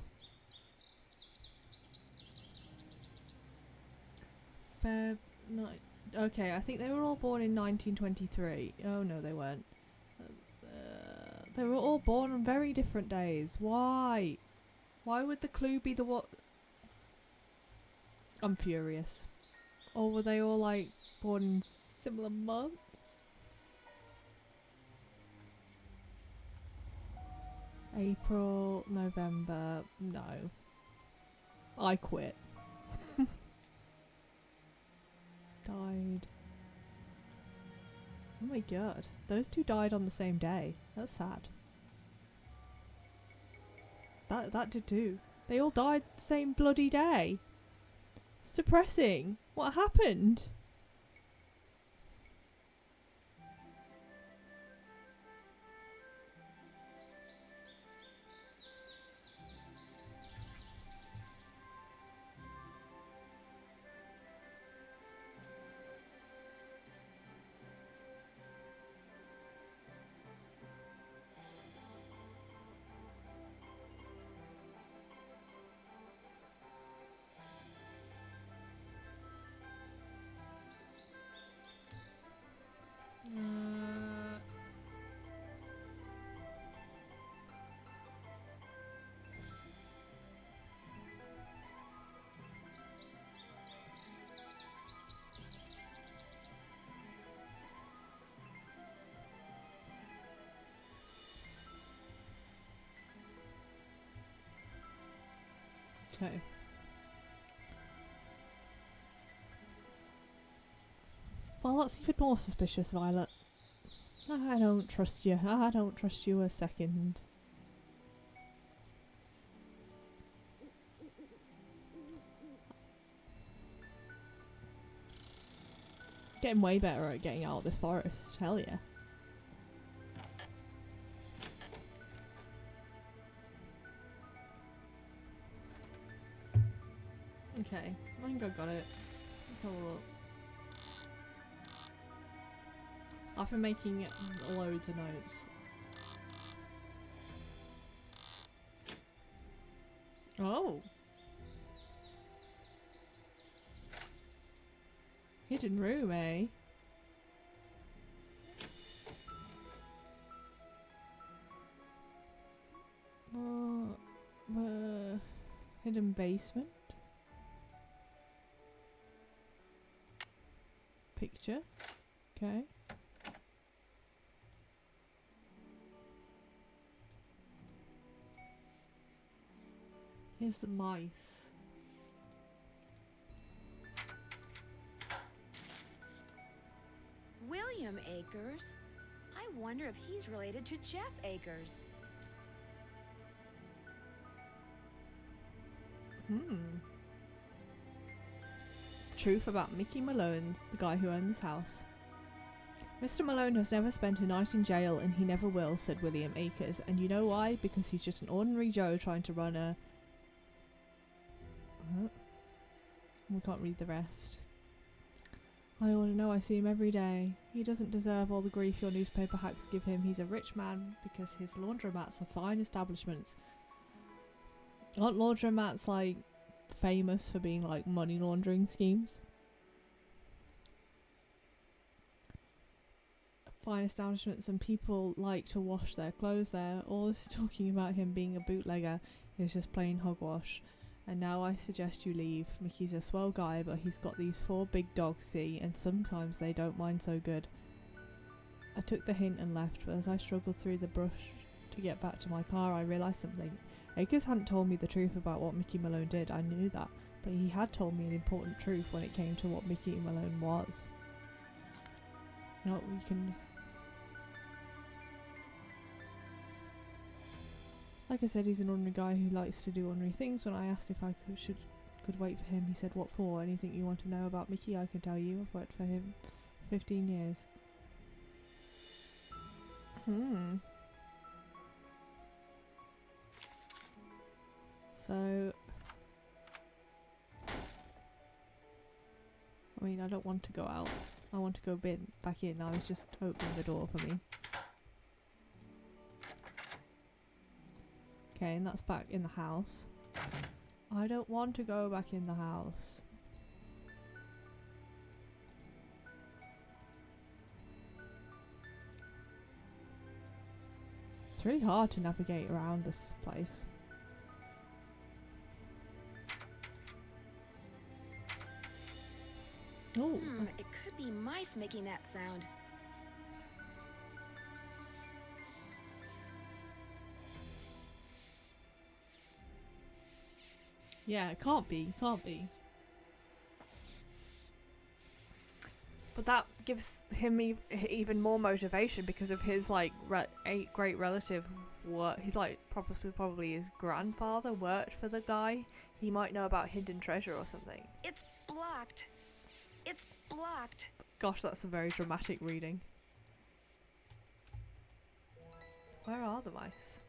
Okay, I think they were all born in 1923. Oh no, they weren't. They were all born on very different days. Why? Why would the clue be the what? I'm furious. Or were they all like born in similar months? April, November, no. I quit. Died. Oh my god, those two died on the same day. That's sad. That did too. They all died the same bloody day. It's depressing. What happened? Okay. Well, that's even more suspicious, Violet. I don't trust you. I don't trust you a second. Getting way better at getting out of this forest. Hell yeah. Okay, I think I got it. Let's have a look. I've been making loads of notes. Oh! Hidden room, eh? Hidden basement? Picture? Okay. Here's the mice. William Akers? I wonder if he's related to Jeff Akers. Truth about Mickey Malone, the guy who owned this house. Mr. Malone has never spent a night in jail and he never will, said William Akers. And you know why? Because he's just an ordinary Joe trying to run a... We can't read the rest. I ought to know, I see him every day. He doesn't deserve all the grief your newspaper hacks give him. He's a rich man because his laundromats are fine establishments. Aren't laundromats, like, famous for being, like, money laundering schemes? Fine establishments, and people like to wash their clothes there. All this talking about him being a bootlegger is just plain hogwash. And now I suggest you leave. Mickey's a swell guy, but he's got these 4 big dogs, see, and sometimes they don't mind so good. I took the hint and left, but as I struggled through the brush to get back to my car, I realised something. Akers hadn't told me the truth about what Mickey Malone did, I knew that, but he had told me an important truth when it came to what Mickey Malone was. You know what, we can... Like I said, he's an ordinary guy who likes to do ordinary things. When I asked if I could wait for him, he said, "What for? Anything you want to know about Mickey, I can tell you. I've worked for him 15 years. So... I mean, I don't want to go out. I want to go back in. I was just opening the door for me. Okay, and that's back in the house. I don't want to go back in the house. It's really hard to navigate around this place. Oh, It could be mice making that sound. yeah, it can't be, can't be. But that gives him even more motivation because of his like great relative work. He's like probably his grandfather worked for the guy. He might know about hidden treasure or something. It's blocked. It's blocked. Gosh, that's a very dramatic reading. Where are the mice?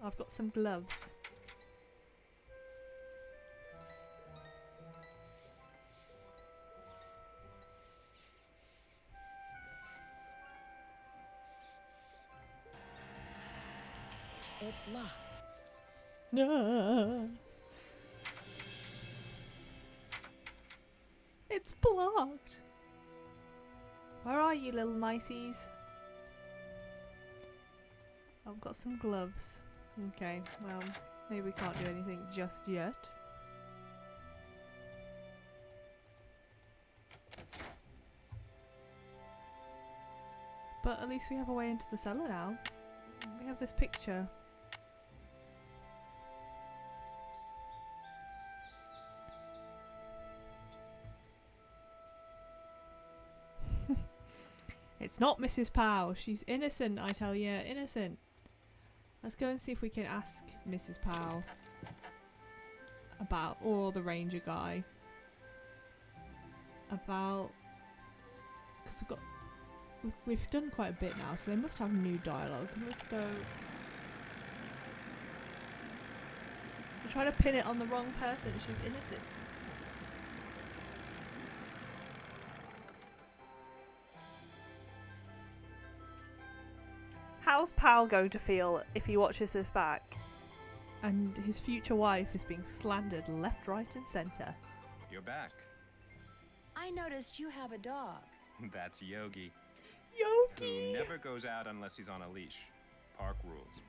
I've got some gloves. It's locked. No. It's blocked. Where are you, little miceys? I've got some gloves. Okay, well, maybe we can't do anything just yet. But at least we have a way into the cellar now. We have this picture. It's not Mrs. Powell. She's innocent, I tell you. Innocent. Let's go and see if we can ask Mrs. Powell about, or the ranger guy. About... Because we've done quite a bit now, so they must have new dialogue. Let's go... We're trying to pin it on the wrong person. She's innocent. How's Powell going to feel if he watches this back? And his future wife is being slandered left, right and centre. You're back. I noticed you have a dog. That's Yogi. Yogi! Who never goes out unless he's on a leash. Park rules.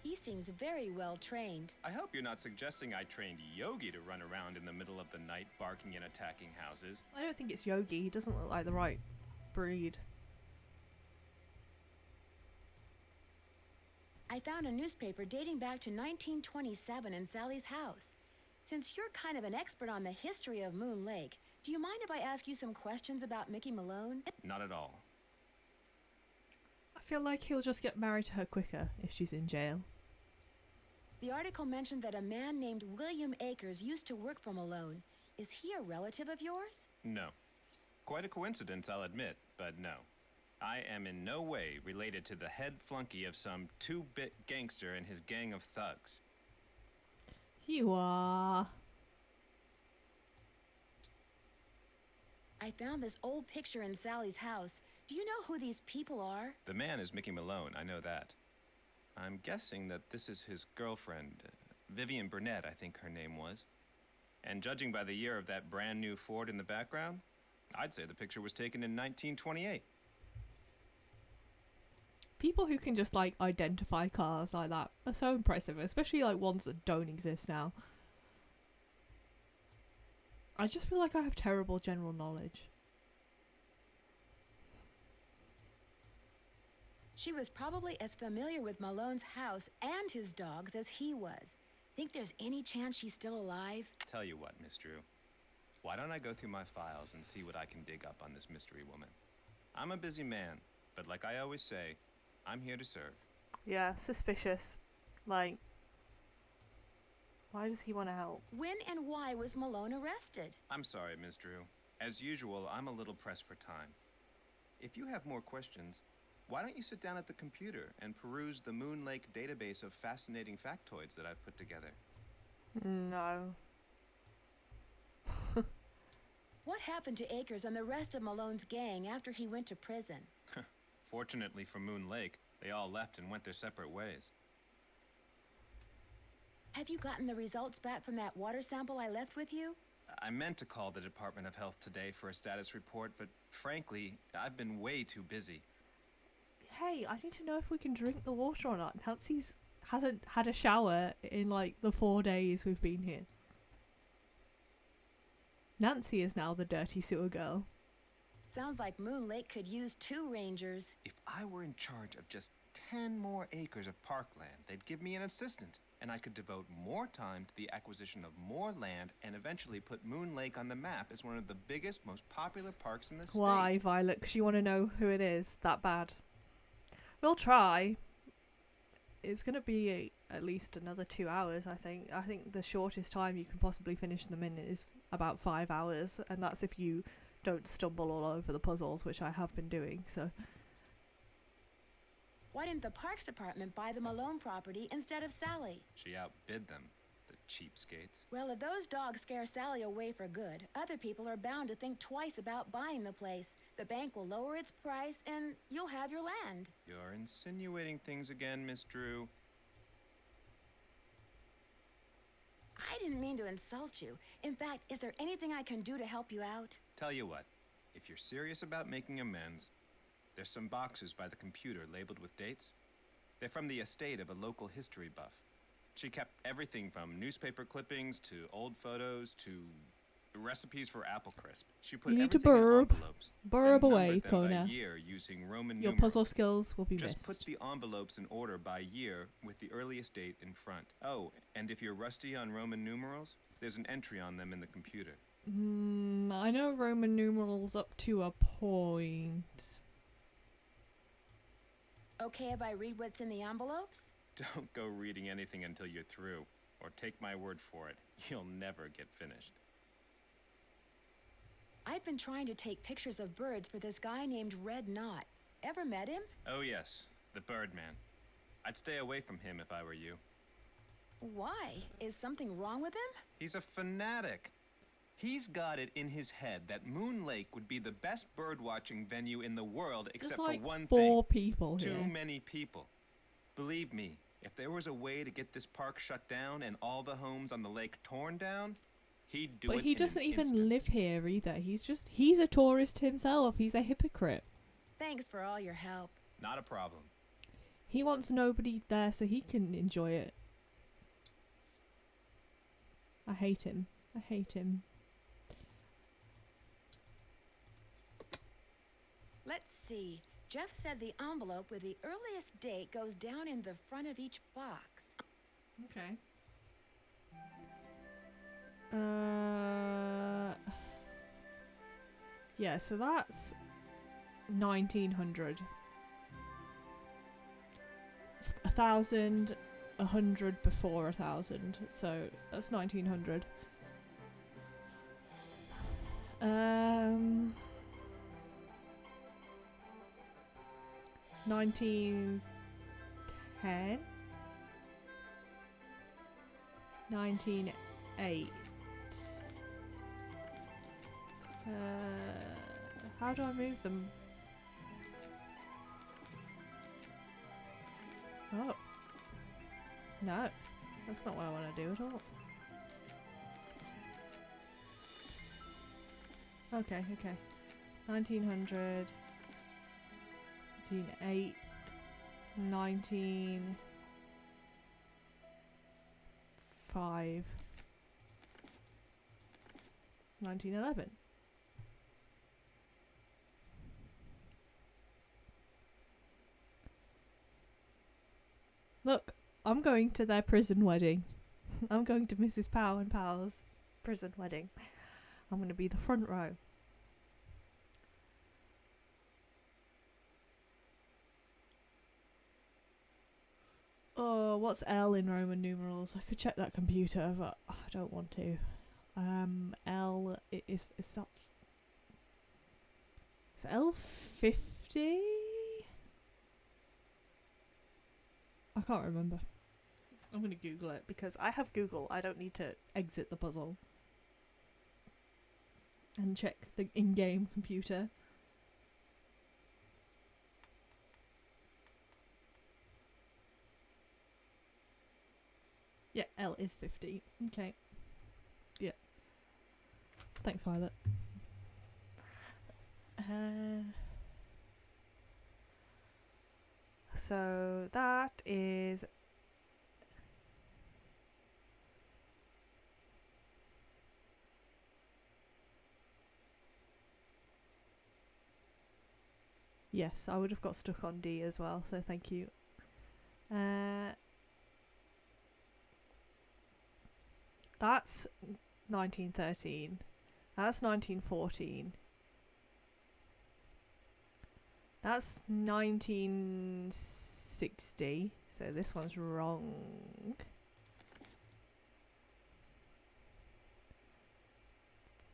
He seems very well trained. I hope you're not suggesting I trained Yogi to run around in the middle of the night barking and attacking houses. I don't think it's Yogi. He doesn't look like the right breed. I found a newspaper dating back to 1927 in Sally's house. Since you're kind of an expert on the history of Moon Lake, do you mind if I ask you some questions about Mickey Malone? Not at all. I feel like he'll just get married to her quicker if she's in jail. The article mentioned that a man named William Akers used to work for Malone. Is he a relative of yours? No. Quite a coincidence, I'll admit, but no. I am in no way related to the head flunky of some two-bit gangster and his gang of thugs. You are. I found this old picture in Sally's house. Do you know who these people are? The man is Mickey Malone, I know that. I'm guessing that this is his girlfriend, Vivian Burnett, I think her name was. And judging by the year of that brand new Ford in the background, I'd say the picture was taken in 1928. People who can just like identify cars like that are so impressive, especially like ones that don't exist now. I just feel like I have terrible general knowledge. She was probably as familiar with Malone's house and his dogs as he was. Think there's any chance she's still alive? Tell you what, Miss Drew. Why don't I go through my files and see what I can dig up on this mystery woman? I'm a busy man, but like I always say, I'm here to serve. Yeah, suspicious. Like, why does he want to help? When and why was Malone arrested? I'm sorry, Miss Drew. As usual, I'm a little pressed for time. If you have more questions, why don't you sit down at the computer and peruse the Moon Lake database of fascinating factoids that I've put together? No. What happened to Akers and the rest of Malone's gang after he went to prison? Fortunately for Moon Lake, they all left and went their separate ways. Have you gotten the results back from that water sample I left with you? I meant to call the Department of Health today for a status report, but frankly, I've been way too busy. Hey, I need to know if we can drink the water or not. Nancy's hasn't had a shower in like the 4 days we've been here. Nancy is now the dirty sewer girl. Sounds like Moon Lake could use 2 rangers. If I were in charge of just 10 more acres of parkland, they'd give me an assistant, and I could devote more time to the acquisition of more land and eventually put Moon Lake on the map as one of the biggest, most popular parks in the state. Why, Violet? 'Cause you want to know who it is that bad. We'll try. It's going to be at least another 2 hours, I think. I think the shortest time you can possibly finish them in is about 5 hours, and that's if you don't stumble all over the puzzles, which I have been doing, so... Why didn't the Parks Department buy the Malone property instead of Sally? She outbid them, the cheapskates. Well, if those dogs scare Sally away for good, other people are bound to think twice about buying the place. The bank will lower its price, and you'll have your land. You're insinuating things again, Miss Drew. I didn't mean to insult you. In fact, is there anything I can do to help you out? Tell you what, if you're serious about making amends, there's some boxes by the computer labeled with dates. They're from the estate of a local history buff. She kept everything from newspaper clippings to old photos to recipes for apple crisp. She put You need to everything in burb. envelopes Burb and away, numbered them Kona. by year using Roman Your numerals. puzzle skills will be Just missed. put the envelopes in order by year with the earliest date in front. Oh, and if you're rusty on Roman numerals, there's an entry on them in the computer. I know Roman numerals up to a point. Okay if I read what's in the envelopes? Don't go reading anything until you're through, or take my word for it, you'll never get finished. I've been trying to take pictures of birds for this guy named Red Knot. Ever met him? Oh yes, the Birdman. I'd stay away from him if I were you. Why? Is something wrong with him? He's a fanatic. He's got it in his head that Moon Lake would be the best bird-watching venue in the world except There's like for one 4 thing. people Too here. many people. Believe me, if there was a way to get this park shut down and all the homes on the lake torn down, he'd do it But he in doesn't an even instant. live here either. He's a tourist himself. He's a hypocrite. Thanks for all your help. Not a problem. He wants nobody there so he can enjoy it. I hate him. I hate him. Let's see. Jeff said the envelope with the earliest date goes down in the front of each box. Okay. Yeah, so that's 1900. 1,000, 100 before 1,000, so that's 1900. 1910, 1908. How do I move them? Oh. No. That's not what I want to do at all. Okay, okay. 1900, 1908, 1905, 1911. Look, I'm going to their prison wedding. I'm going to Mrs. Powell and Powell's prison wedding. I'm going to be the front row. Oh, what's L in Roman numerals? I could check that computer, but I don't want to. L is that? Is L50? I can't remember. I'm going to Google it because I have Google. I don't need to exit the puzzle and check the in-game computer. Yeah, L is 50. Okay. Yeah. Thanks, Violet. So that is yes, I would have got stuck on D as well, so thank you. That's 1913. That's 1914. That's 1960, so this one's wrong.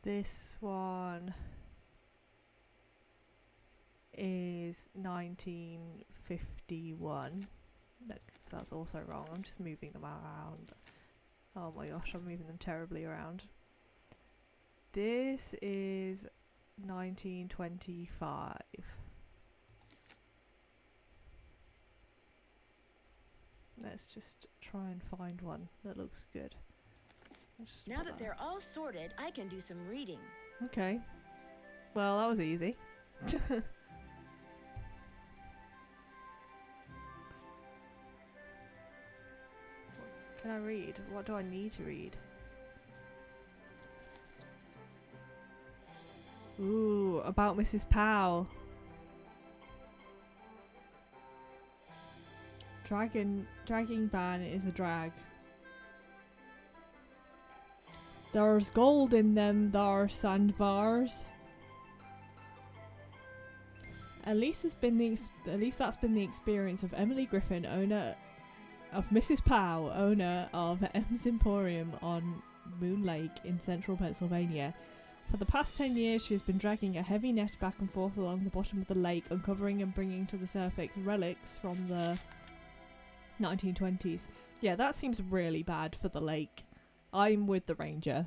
This one is 1951. Look, so that's also wrong. I'm just moving them around. Oh my gosh, I'm moving them terribly around. This is 1925. Let's just try and find one that looks good. Now that they're all sorted, I can do some reading. Okay. Well, that was easy. Can I read? What do I need to read? Ooh, about Mrs. Powell. Dragging ban is a drag. There's gold in them thar sandbars. At least that's been the experience of Emily Griffin, owner of Mrs. Powell, owner of M's Emporium on Moon Lake in central Pennsylvania. For the past 10 years, she has been dragging a heavy net back and forth along the bottom of the lake, uncovering and bringing to the surface relics from the 1920s. Yeah, that seems really bad for the lake. I'm with the ranger.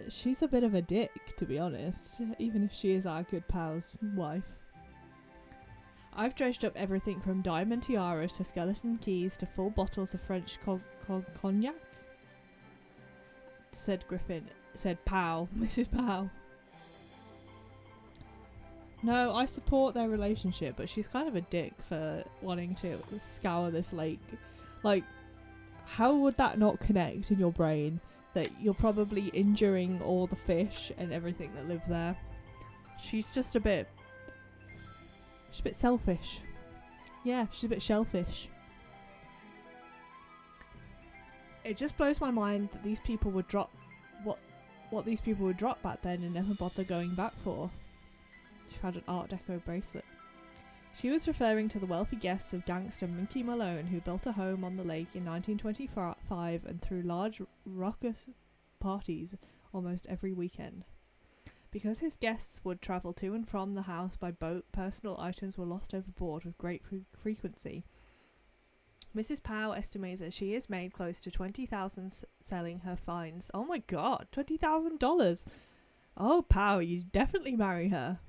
She's a bit of a dick, to be honest, even if she is our good pal's wife. I've dredged up everything from diamond tiaras to skeleton keys to full bottles of French cognac, said Powell, Mrs. Powell. No, I support their relationship, but she's kind of a dick for wanting to scour this lake. Like, how would that not connect in your brain that you're probably injuring all the fish and everything that lives there? She's just a bit... She's a bit selfish. Yeah, she's a bit shellfish. It just blows my mind that these people would drop what these people would drop back then and never bother going back for. She found an Art Deco bracelet. She was referring to the wealthy guests of gangster Mickey Malone, who built a home on the lake in 1925 and threw large raucous parties almost every weekend. Because his guests would travel to and from the house by boat, personal items were lost overboard with great frequency. Mrs. Powell estimates that she has made close to $20,000 selling her finds. Oh my god, $20,000! Oh, Pow, you definitely marry her.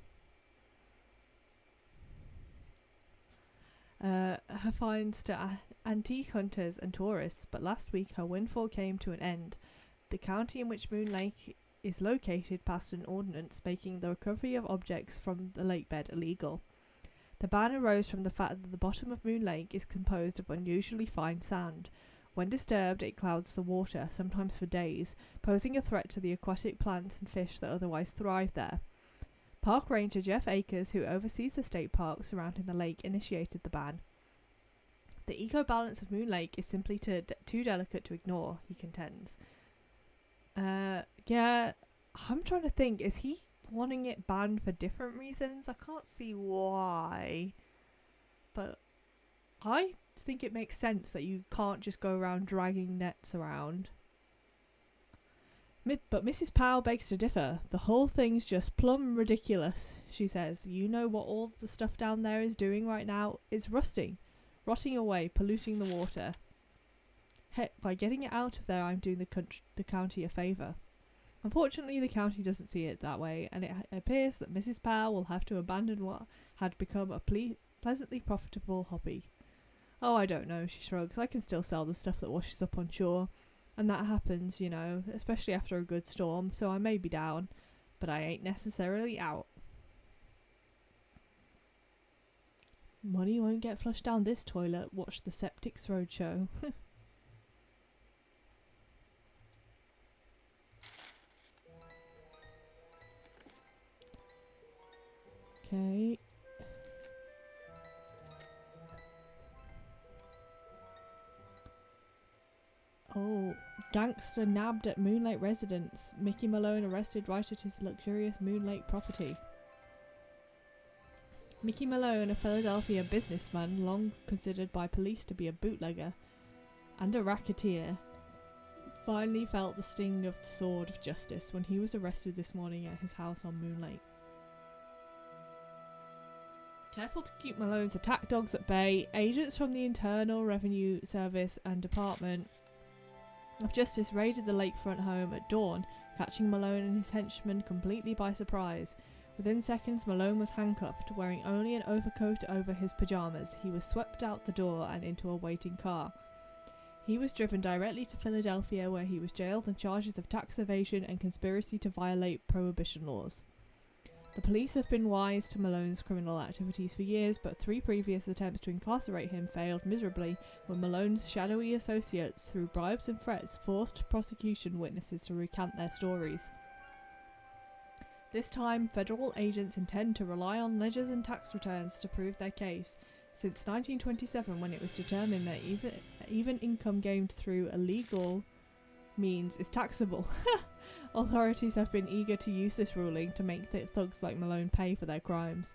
Her finds to antique hunters and tourists, but last week her windfall came to an end. The county in which Moon Lake is located passed an ordinance making the recovery of objects from the lake bed illegal. The ban arose from the fact that the bottom of Moon Lake is composed of unusually fine sand. When disturbed, it clouds the water, sometimes for days, posing a threat to the aquatic plants and fish that otherwise thrive there. Park Ranger Jeff Akers, who oversees the state park surrounding the lake, initiated the ban. The eco-balance of Moon Lake is simply too delicate to ignore, he contends. Yeah, I'm trying to think, is he wanting it banned for different reasons? I can't see why. But I think it makes sense that you can't just go around dragging nets around. But Mrs. Powell begs to differ. The whole thing's just plumb ridiculous, she says. You know what all the stuff down there is doing right now? It's rotting away, polluting the water. Heck, by getting it out of there, I'm doing the county a favour. Unfortunately, the county doesn't see it that way, and it appears that Mrs. Powell will have to abandon what had become a pleasantly profitable hobby. Oh, I don't know, she shrugs. I can still sell the stuff that washes up on shore. And that happens, you know, especially after a good storm, so I may be down, but I ain't necessarily out. Money won't get flushed down this toilet. Watch the Septics Roadshow. Okay. Oh, gangster nabbed at Moon Lake residence. Mickey Malone arrested right at his luxurious Moon Lake property. Mickey Malone, a Philadelphia businessman long considered by police to be a bootlegger and a racketeer, finally felt the sting of the sword of justice when he was arrested this morning at his house on Moon Lake. Careful to keep Malone's attack dogs at bay, agents from the Internal Revenue Service and Department of Justice raided the lakefront home at dawn, catching Malone and his henchmen completely by surprise. Within seconds, Malone was handcuffed, wearing only an overcoat over his pajamas. He was swept out the door and into a waiting car. He was driven directly to Philadelphia, where he was jailed on charges of tax evasion and conspiracy to violate prohibition laws. The police have been wise to Malone's criminal activities for years, but 3 previous attempts to incarcerate him failed miserably when Malone's shadowy associates, through bribes and threats, forced prosecution witnesses to recant their stories. This time, federal agents intend to rely on ledgers and tax returns to prove their case. Since 1927, when it was determined that even income gained through illegal means is taxable, authorities have been eager to use this ruling to make thugs like Malone pay for their crimes.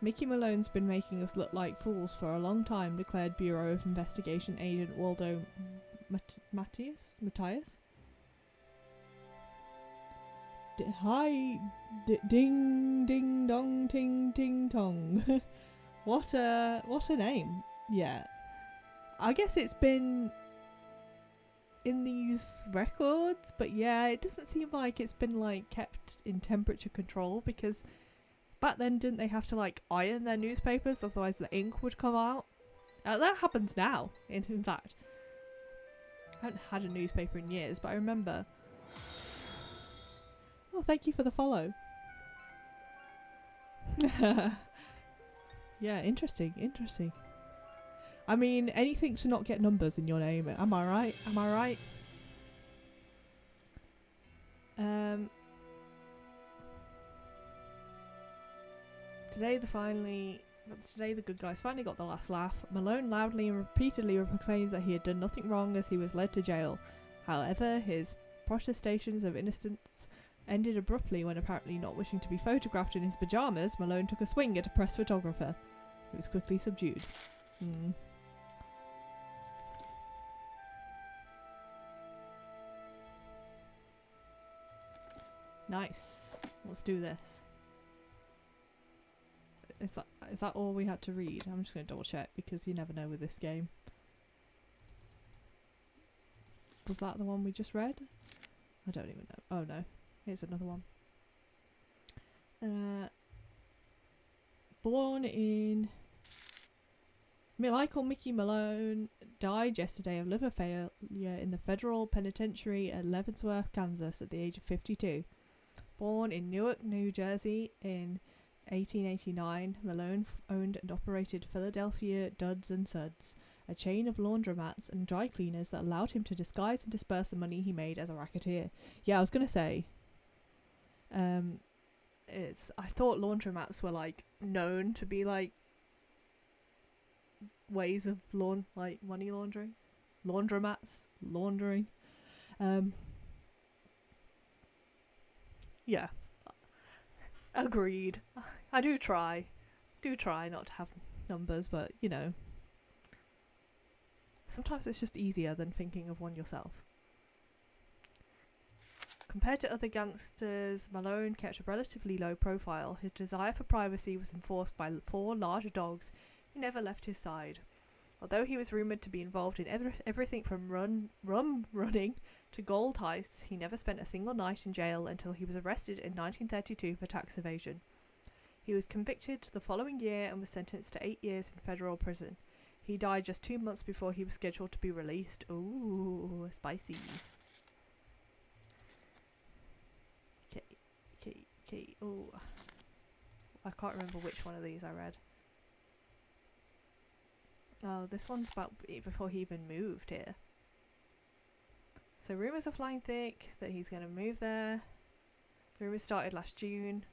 Mickey Malone's been making us look like fools for a long time, declared Bureau of Investigation agent Waldo Matthias. Hi, ding ding dong ting ting tong. What a name. Yeah, I guess it's been in these records, but yeah, it doesn't seem like it's been like kept in temperature control, because back then didn't they have to like iron their newspapers, otherwise the ink would come out? That happens now, in fact. I haven't had a newspaper in years, but I remember. Oh, thank you for the follow. Yeah, interesting. I mean, anything to not get numbers in your name. Am I right? Today the good guys finally got the last laugh. Malone loudly and repeatedly proclaimed that he had done nothing wrong as he was led to jail. However, his protestations of innocence ended abruptly when, apparently not wishing to be photographed in his pajamas, Malone took a swing at a press photographer. He was quickly subdued. Nice. Let's do this. Is that all we had to read? I'm just going to double check, because you never know with this game. Was that the one we just read? I don't even know. Oh no, here's another one. Born in... Michael Mickey Malone died yesterday of liver failure in the federal penitentiary at Leavenworth, Kansas at the age of 52. Born in Newark, New Jersey in 1889, Malone owned and operated Philadelphia Duds and Suds, a chain of laundromats and dry cleaners that allowed him to disguise and disperse the money he made as a racketeer. Yeah, I was going to say, I thought laundromats were like known to be like ways of money laundering. Laundromats, laundering. Yeah. Agreed. I do try not to have numbers, but you know, sometimes it's just easier than thinking of one yourself. Compared to other gangsters, Malone kept a relatively low profile. His desire for privacy was enforced by 4 large dogs who never left his side. Although he was rumoured to be involved in everything from rum running to gold heists, he never spent a single night in jail until he was arrested in 1932 for tax evasion. He was convicted the following year and was sentenced to 8 years in federal prison. He died just 2 months before he was scheduled to be released. Ooh, spicy. Okay. Oh, I can't remember which one of these I read. Oh, this one's about before he even moved here. So rumours are flying thick that he's going to move there. The rumours started last June.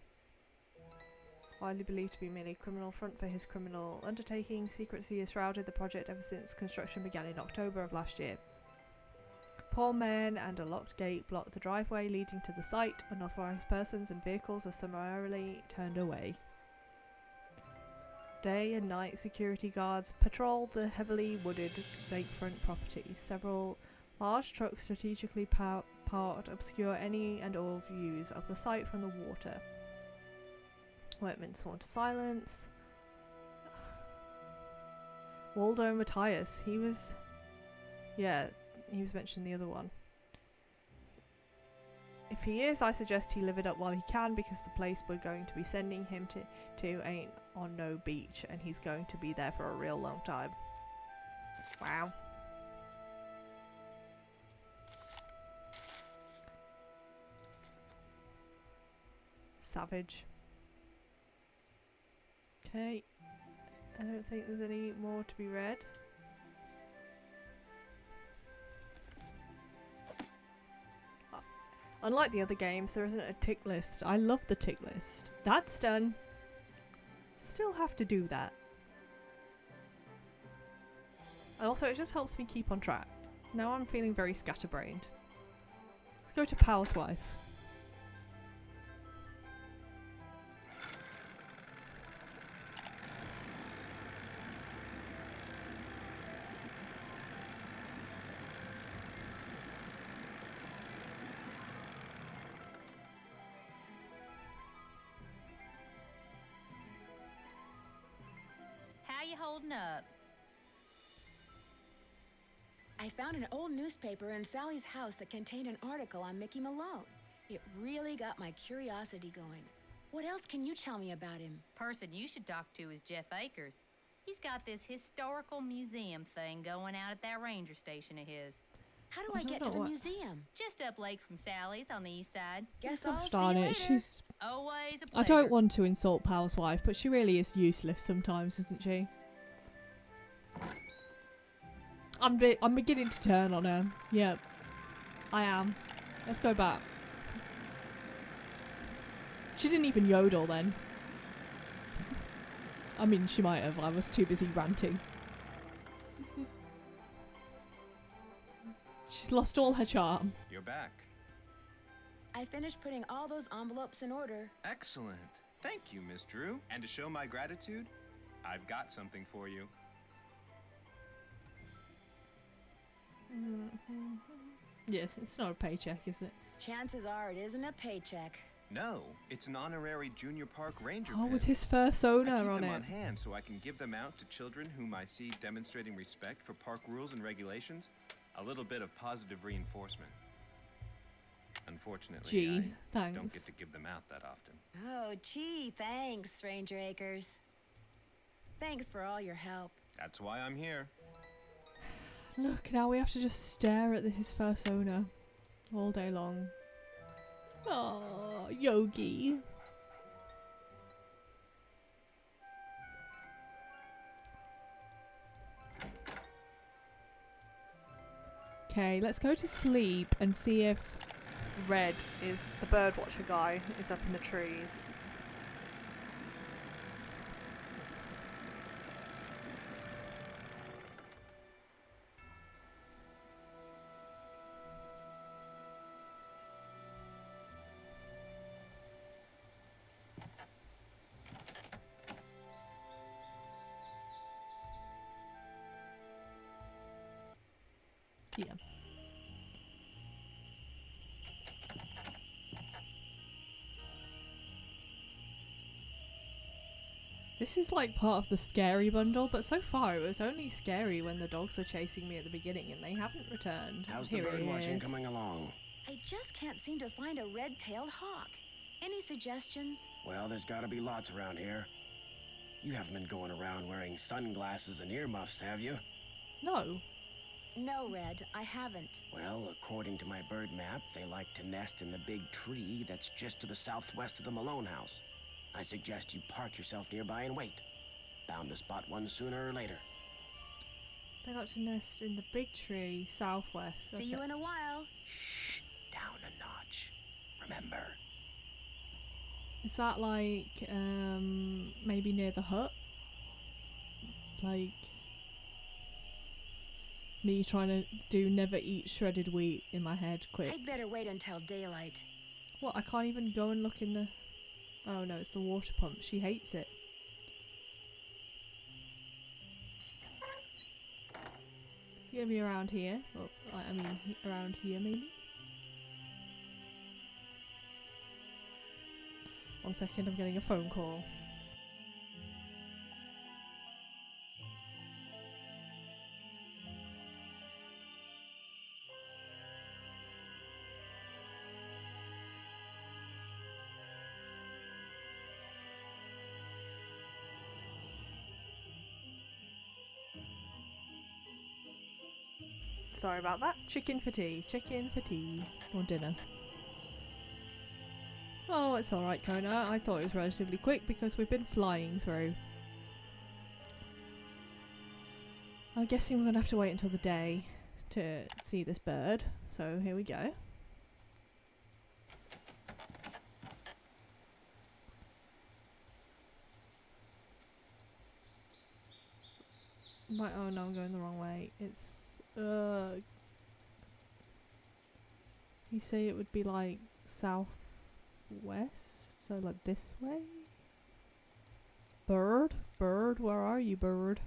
Widely believed to be merely a criminal front for his criminal undertaking, secrecy has shrouded the project ever since construction began in October of last year. 4 men and a locked gate block the driveway leading to the site. Unauthorised persons and vehicles are summarily turned away. Day and night security guards patrol the heavily wooded lakefront property. Several large trucks strategically parked obscure any and all views of the site from the water. Workmen sworn to silence. Waldo Matthias, he was mentioned in the other one. If he is, I suggest he live it up while he can, because the place we're going to be sending him to ain't on no beach, and he's going to be there for a real long time. Wow. Savage. Okay. I don't think there's any more to be read. Unlike the other games, there isn't a tick list. I love the tick list. That's done. Still have to do that. And also, it just helps me keep on track. Now I'm feeling very scatterbrained. Let's go to Pal's wife. How you holding up? I found an old newspaper in Sally's house that contained an article on Mickey Malone. It really got my curiosity going. What else can you tell me about him? Person you should talk to is Jeff Akers. He's got this historical museum thing going out at that ranger station of his. How do I get to the museum? Just up lake from Sally's on the east side. Guess Gosh I'll see darn you it, later. she's... Always a pleasure. I don't want to insult Pal's wife, but she really is useless sometimes, isn't she? I'm beginning to turn on her. Yep. I am. Let's go back. She didn't even yodel then. I mean, she might have. I was too busy ranting. She's lost all her charm. You're back. I finished putting all those envelopes in order. Excellent. Thank you, Miss Drew. And to show my gratitude, I've got something for you. Yes, it's not a paycheck, is it? Chances are it isn't a paycheck. No, it's an honorary Junior Park Ranger Oh, pin. with his first owner I keep on them it. on hand so I can give them out to children whom I see demonstrating respect for park rules and regulations. A little bit of positive reinforcement. Unfortunately, Gee, I don't get thanks. to give them out that often. Oh, gee, thanks, Ranger Acres. Thanks for all your help. That's why I'm here. Look, now we have to just stare at his first owner all day long. Oh, Yogi. Okay, let's go to sleep and see if Red is the birdwatcher guy is up in the trees. Yeah. This is like part of the scary bundle, but so far it was only scary when the dogs were chasing me at the beginning and they haven't returned. How's the Here bird he watching is. coming along? I just can't seem to find a red-tailed hawk. Any suggestions? Well, there's gotta be lots around here. You haven't been going around wearing sunglasses and earmuffs, have you? No. No, Red, I haven't. Well, according to my bird map, they like to nest in the big tree that's just to the southwest of the Malone house. I suggest you park yourself nearby and wait. Bound to spot one sooner or later. They like to nest in the big tree southwest. See you in a while. Shh, down a notch. Remember. Is that like maybe near the hut? Like me trying to do never eat shredded wheat in my head quick. I'd better wait until daylight. What, I can't even go and look in the... Oh no, it's the water pump. She hates it. It's gonna be around here. Well, I mean, around here maybe? 1 second, I'm getting a phone call. Sorry about that. Chicken for tea. Chicken for tea. Or dinner. Oh, it's alright, Kona. I thought it was relatively quick because we've been flying through. I'm guessing we're going to have to wait until the day to see this bird. So here we go. Right, oh no, I'm going the wrong way. It's you say it would be like southwest, so like this way? Bird? Bird? Where are you, bird?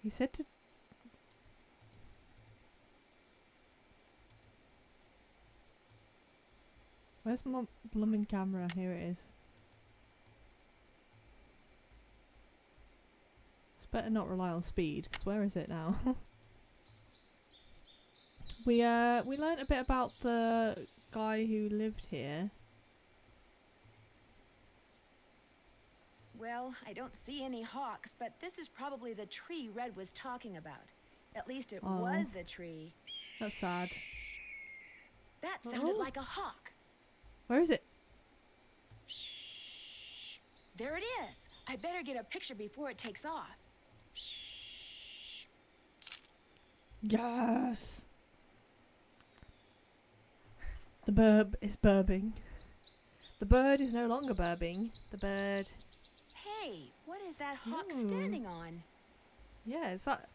He said to... Where's my blooming camera? Here it is. Better not rely on speed, because where is it now? we learnt a bit about the guy who lived here. Well, I don't see any hawks, but this is probably the tree Red was talking about. At least it Oh. was the tree. That's sad. That sounded Oh. like a hawk. Where is it? There it is. I better get a picture before it takes off. Yes! The burb is burbing. The bird is no longer burbing. The bird... Hey, what is that hawk Ooh. standing on? Yeah, is that...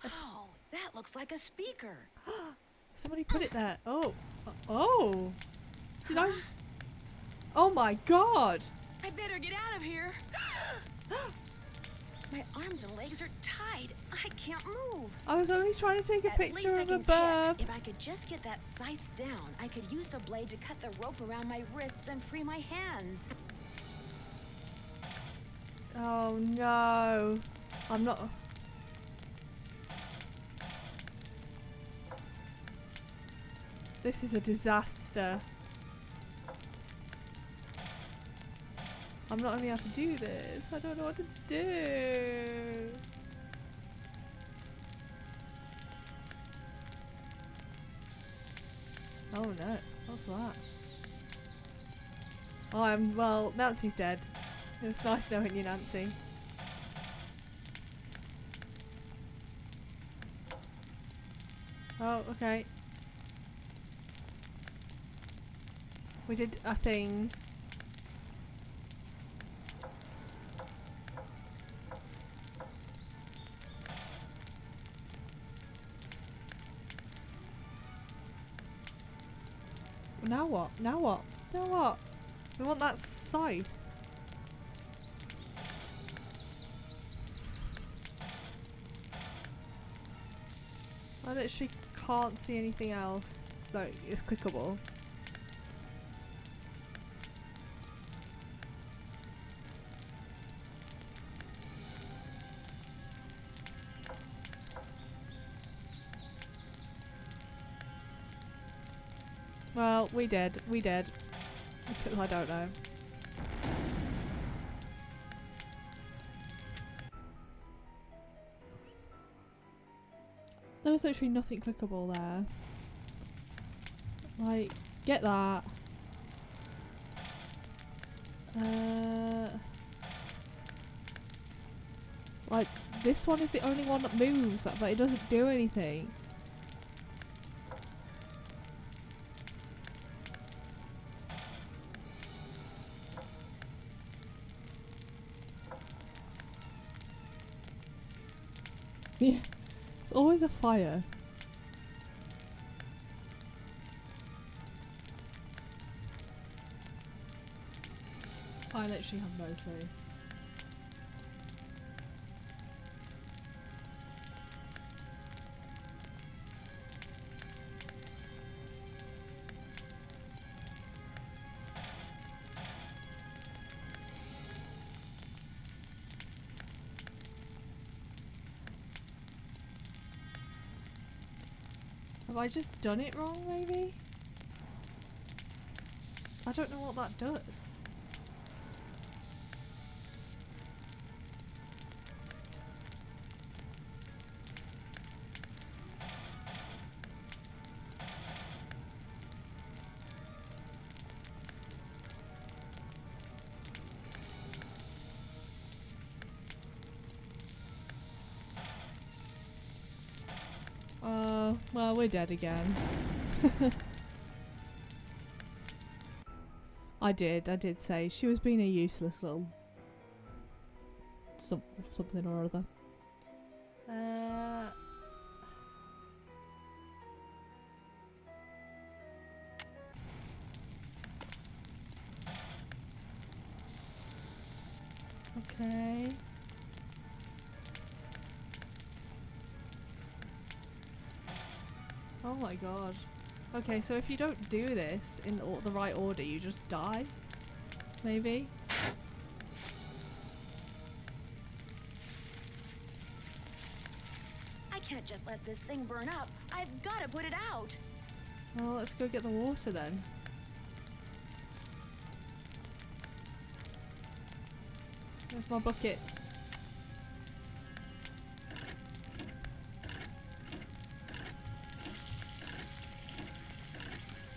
Oh, that looks like a speaker. Somebody put it there. Oh. Oh! Did I just... Oh my god! I better get out of here. My arms and legs are tied. I can't move. I was only trying to take a At least picture I of a can kick. burb. If I could just get that scythe down, I could use the blade to cut the rope around my wrists and free my hands. Oh no. I'm not... This is a disaster. I'm not even able to do this. I don't know what to do. Oh no, what's that? Oh, well, Nancy's dead. It was nice knowing you, Nancy. Oh, okay. We did a thing. Now what? Now what? Now what? We want that scythe. I literally can't see anything else that is clickable. Well, we did. We did. Because I don't know. There's actually nothing clickable there. Like, get that. Like, this one is the only one that moves, but it doesn't do anything. Yeah, it's always a fire. I literally have no clue. Have I just done it wrong, maybe? I don't know what that does. Well, we're dead again. I did say she was being a useless little something or other. Okay. Oh my god. Okay, so if you don't do this in the right order, you just die? Maybe? I can't just let this thing burn up. I've got to put it out. Well, let's go get the water then. Where's my bucket?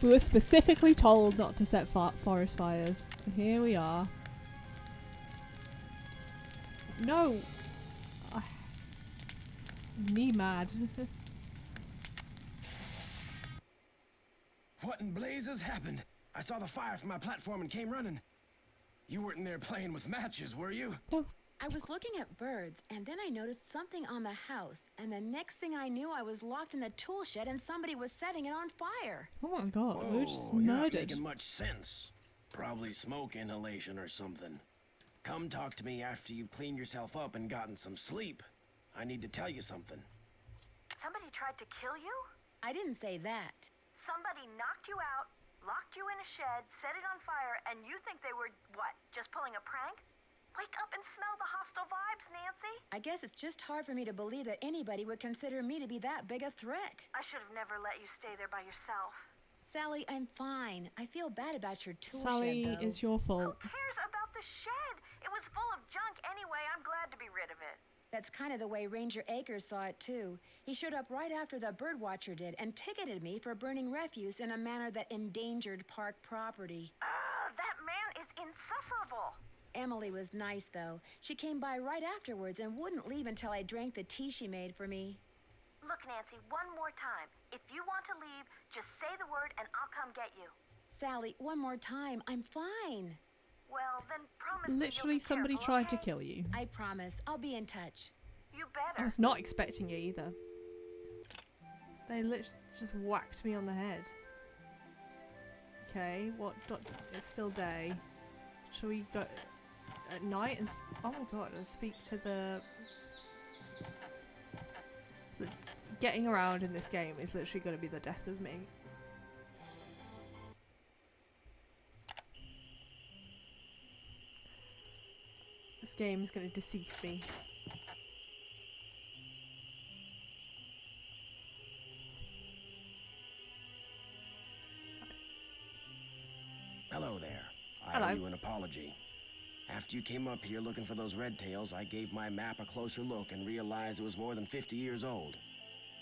We were specifically told not to set forest fires. And here we are. No! Me mad. What in blazes happened? I saw the fire from my platform and came running. You weren't in there playing with matches, were you? No. I was looking at birds, and then I noticed something on the house, and the next thing I knew, I was locked in the tool shed and somebody was setting it on fire. Oh my god, Whoa, we were just you're not murdered. making much sense. Probably smoke inhalation or something. Come talk to me after you've cleaned yourself up and gotten some sleep. I need to tell you something. Somebody tried to kill you? I didn't say that. Somebody knocked you out, locked you in a shed, set it on fire, and you think they were, what, just pulling a prank? Wake up and smell the hostile vibes, Nancy. I guess it's just hard for me to believe that anybody would consider me to be that big a threat. I should have never let you stay there by yourself. Sally, I'm fine. I feel bad about your tool Sally, shed, though. it's your Who fault. cares about the shed? It was full of junk anyway. I'm glad to be rid of it. That's kind of the way Ranger Akers saw it, too. He showed up right after the birdwatcher did and ticketed me for burning refuse in a manner that endangered park property. That man is insufferable. Emily was nice, though. She came by right afterwards and wouldn't leave until I drank the tea she made for me. Look, Nancy, one more time. If you want to leave, just say the word and I'll come get you. Sally, one more time. I'm fine. Well, then promise me you'll Literally, be somebody careful, tried to okay? kill you. I promise. I'll be in touch. You I better. was not expecting it either. They literally just whacked me on the head. Okay, what? It's still day. Shall we go at night and? Oh my god! Let's speak to the. Getting around in this game is literally going to be the death of me. This game is going to decease me. Hello there. I Hello. owe you an apology. After you came up here looking for those red tails, I gave my map a closer look and realized it was more than 50 years old.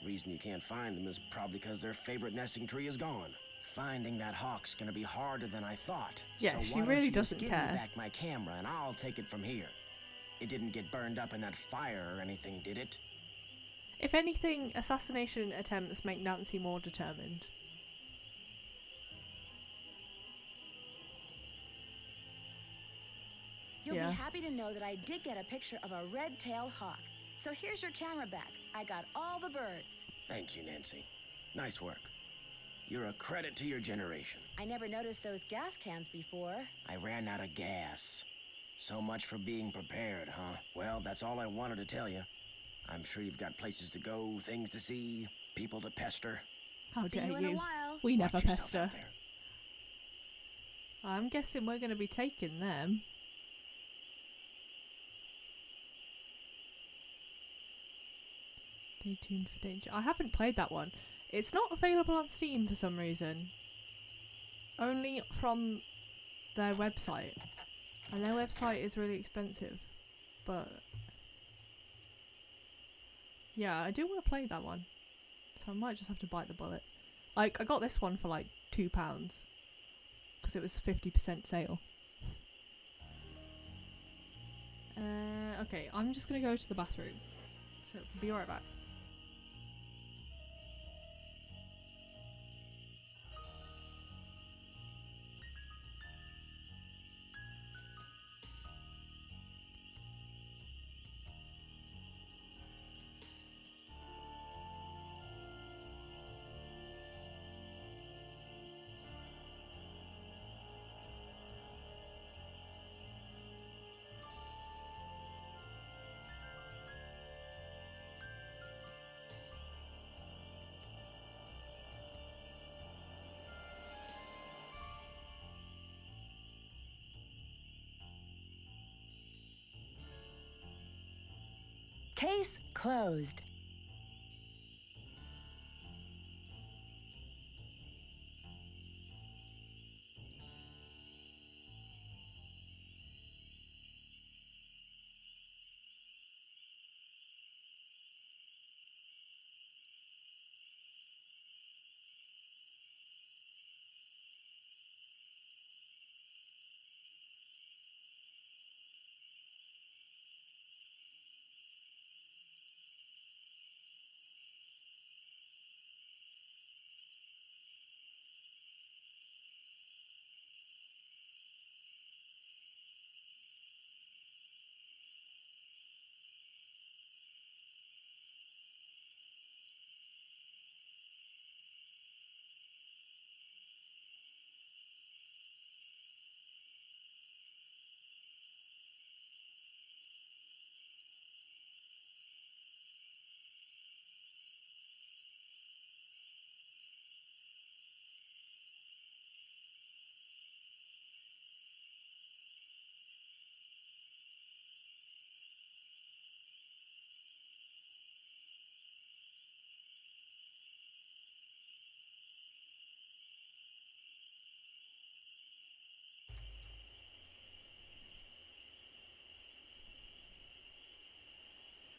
Reason you can't find them is probably because their favorite nesting tree is gone. Finding that hawk's gonna be harder than I thought. Yeah, so she why don't really you just doesn't give care. me back my camera and I'll take it from here. It didn't get burned up in that fire or anything, did it? If anything, assassination attempts make Nancy more determined. You'll Yeah. be happy to know that I did get a picture of a red-tailed hawk. So here's your camera back. I got all the birds. Thank you, Nancy. Nice work. You're a credit to your generation. I never noticed those gas cans before. I ran out of gas. So much for being prepared, huh? Well, that's all I wanted to tell you. I'm sure you've got places to go, things to see, people to pester. How See dare you in a you? while. We never Watch yourself pester. out there. I'm guessing we're going to be taking them. Stay tuned for danger. I haven't played that one. It's not available on Steam for some reason. Only from their website. And their website is really expensive. But yeah, I do want to play that one. So I might just have to bite the bullet. Like, I got this one for like £2. Because it was 50% sale. Okay, I'm just going to go to the bathroom. So, be right back. Case closed.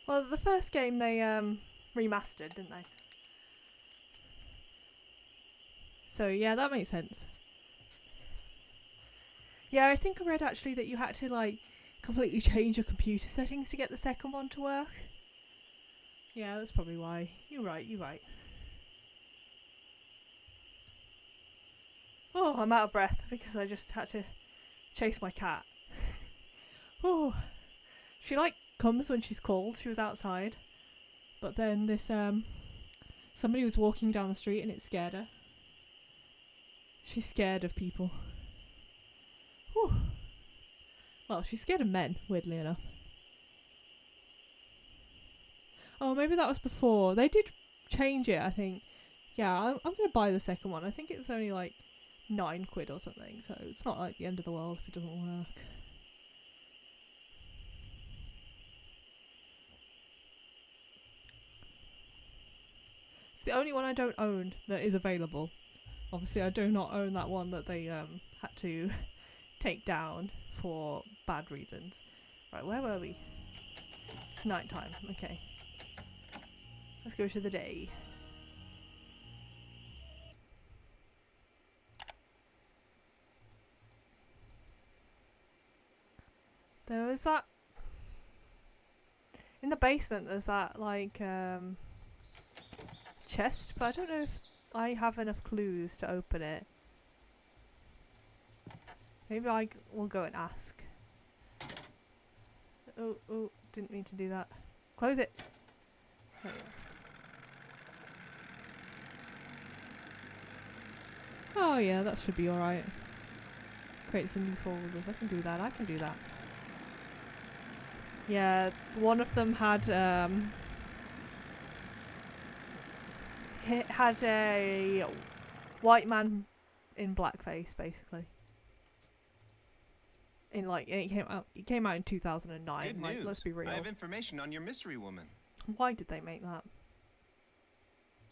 Well, the first game they remastered, didn't they? So yeah, that makes sense. Yeah, I think I read actually that you had to like completely change your computer settings to get the second one to work. Yeah, that's probably why. You're right, you're right. Oh, I'm out of breath because I just had to chase my cat. Oh, she like comes when she's called. She was outside, but then this somebody was walking down the street and it scared her. She's scared of people. Whew. Well, she's scared of men, weirdly enough. Oh, maybe that was before. They did change it, I think. Yeah, I'm going to buy the second one. I think it was only like £9 or something, so it's not like the end of the world if it doesn't work. It's the only one I don't own that is available. Obviously, I do not own that one that they had to take down for bad reasons. Right, where were we? It's night time. Okay. Let's go to the day. There was that... In the basement, there's that, like, chest, but I don't know if I have enough clues to open it. Maybe I will go and ask. Oh, didn't mean to do that. Close it! There we go. Oh yeah, that should be alright. Create some new folders. I can do that. Yeah, one of them had a white man in blackface, basically. And it came out in 2009. Good like, news. let's be real. I have information on your mystery woman. Why did they make that?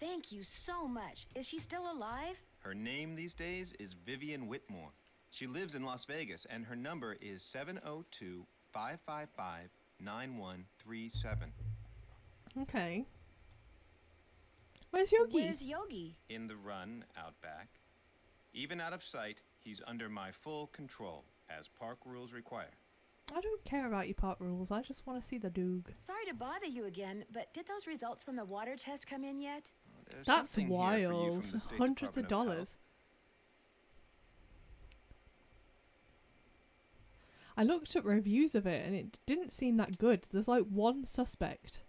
Thank you so much. Is she still alive? Her name these days is Vivian Whitmore. She lives in Las Vegas, and her number is 702-555-9137. Okay. Where's Yogi? Where's Yogi? In the run out back. Even out of sight, he's under my full control, as park rules require. I don't care about your park rules. I just want to see the Doog. Sorry to bother you again, but did those results from the water test come in yet? There's That's something here for you wild. from the State Hundreds of Department dollars. I looked at reviews of it and it didn't seem that good. There's like one suspect.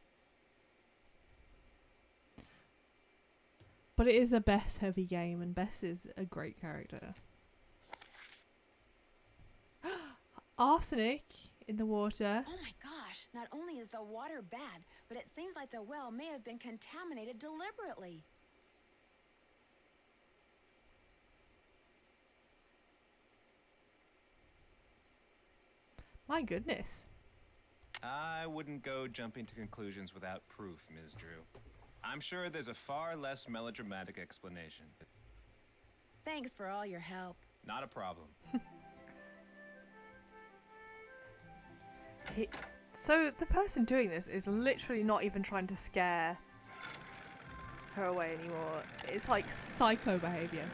But it is a Bess heavy game and Bess is a great character. Arsenic in the water. Oh my gosh, not only is the water bad, but it seems like the well may have been contaminated deliberately. My goodness. I wouldn't go jumping to conclusions without proof, Ms. Drew. I'm sure there's a far less melodramatic explanation. Thanks for all your help. Not a problem. So the person doing this is literally not even trying to scare her away anymore. It's like psycho behavior.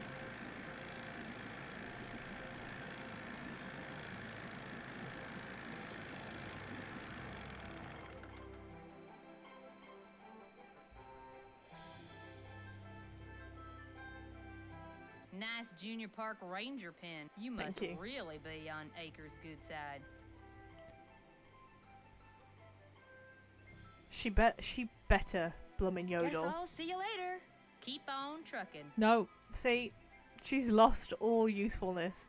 Nice Junior Park Ranger pin. You must you. really be on Acre's good side. She better bloomin' yodel. Guess I'll see you later. Keep on trucking. No, see, she's lost all usefulness.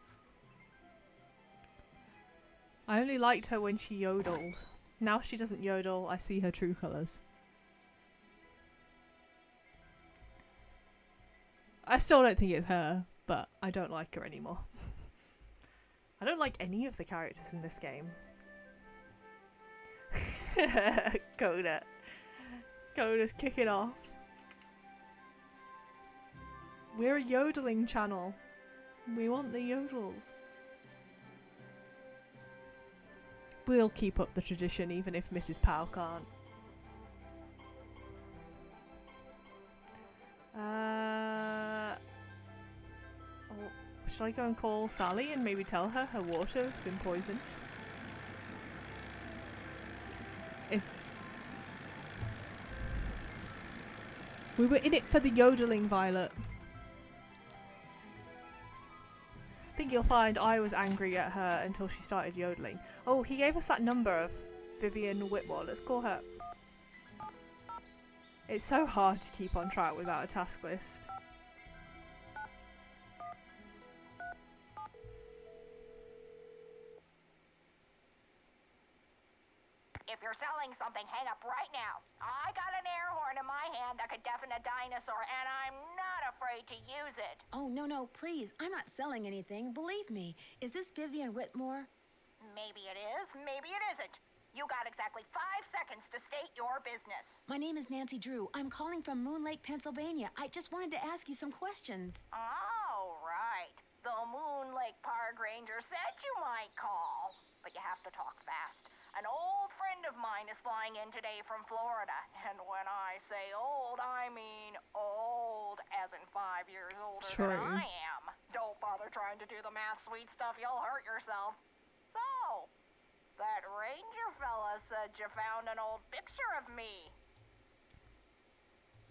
I only liked her when she yodeled. Now she doesn't yodel, I see her true colours. I still don't think it's her, but I don't like her anymore. I don't like any of the characters in this game. Coda. Coda's kicking off. We're a yodeling channel. We want the yodels. We'll keep up the tradition even if Mrs. Powell can't. Oh, shall I go and call Sally and maybe tell her her water has been poisoned? We were in it for the yodeling, Violet. I think you'll find I was angry at her until she started yodeling. Oh, he gave us that number of Vivian Whitmore. Let's call her. It's so hard to keep on track without a task list. If you're selling something, hang up right now. I got an air horn in my hand that could deafen a dinosaur, and I'm not afraid to use it. Oh, no, please. I'm not selling anything. Believe me. Is this Vivian Whitmore? Maybe it is, maybe it isn't. You got exactly 5 seconds to state your business. My name is Nancy Drew. I'm calling from Moon Lake, Pennsylvania. I just wanted to ask you some questions. Oh, right. The Moon Lake Park Ranger said you might call. But you have to talk fast. An old friend of mine is flying in today from Florida. And when I say old, I mean old, as in 5 years older than I am. Don't bother trying to do the math, sweet stuff. You'll hurt yourself. So, that ranger fella said you found an old picture of me.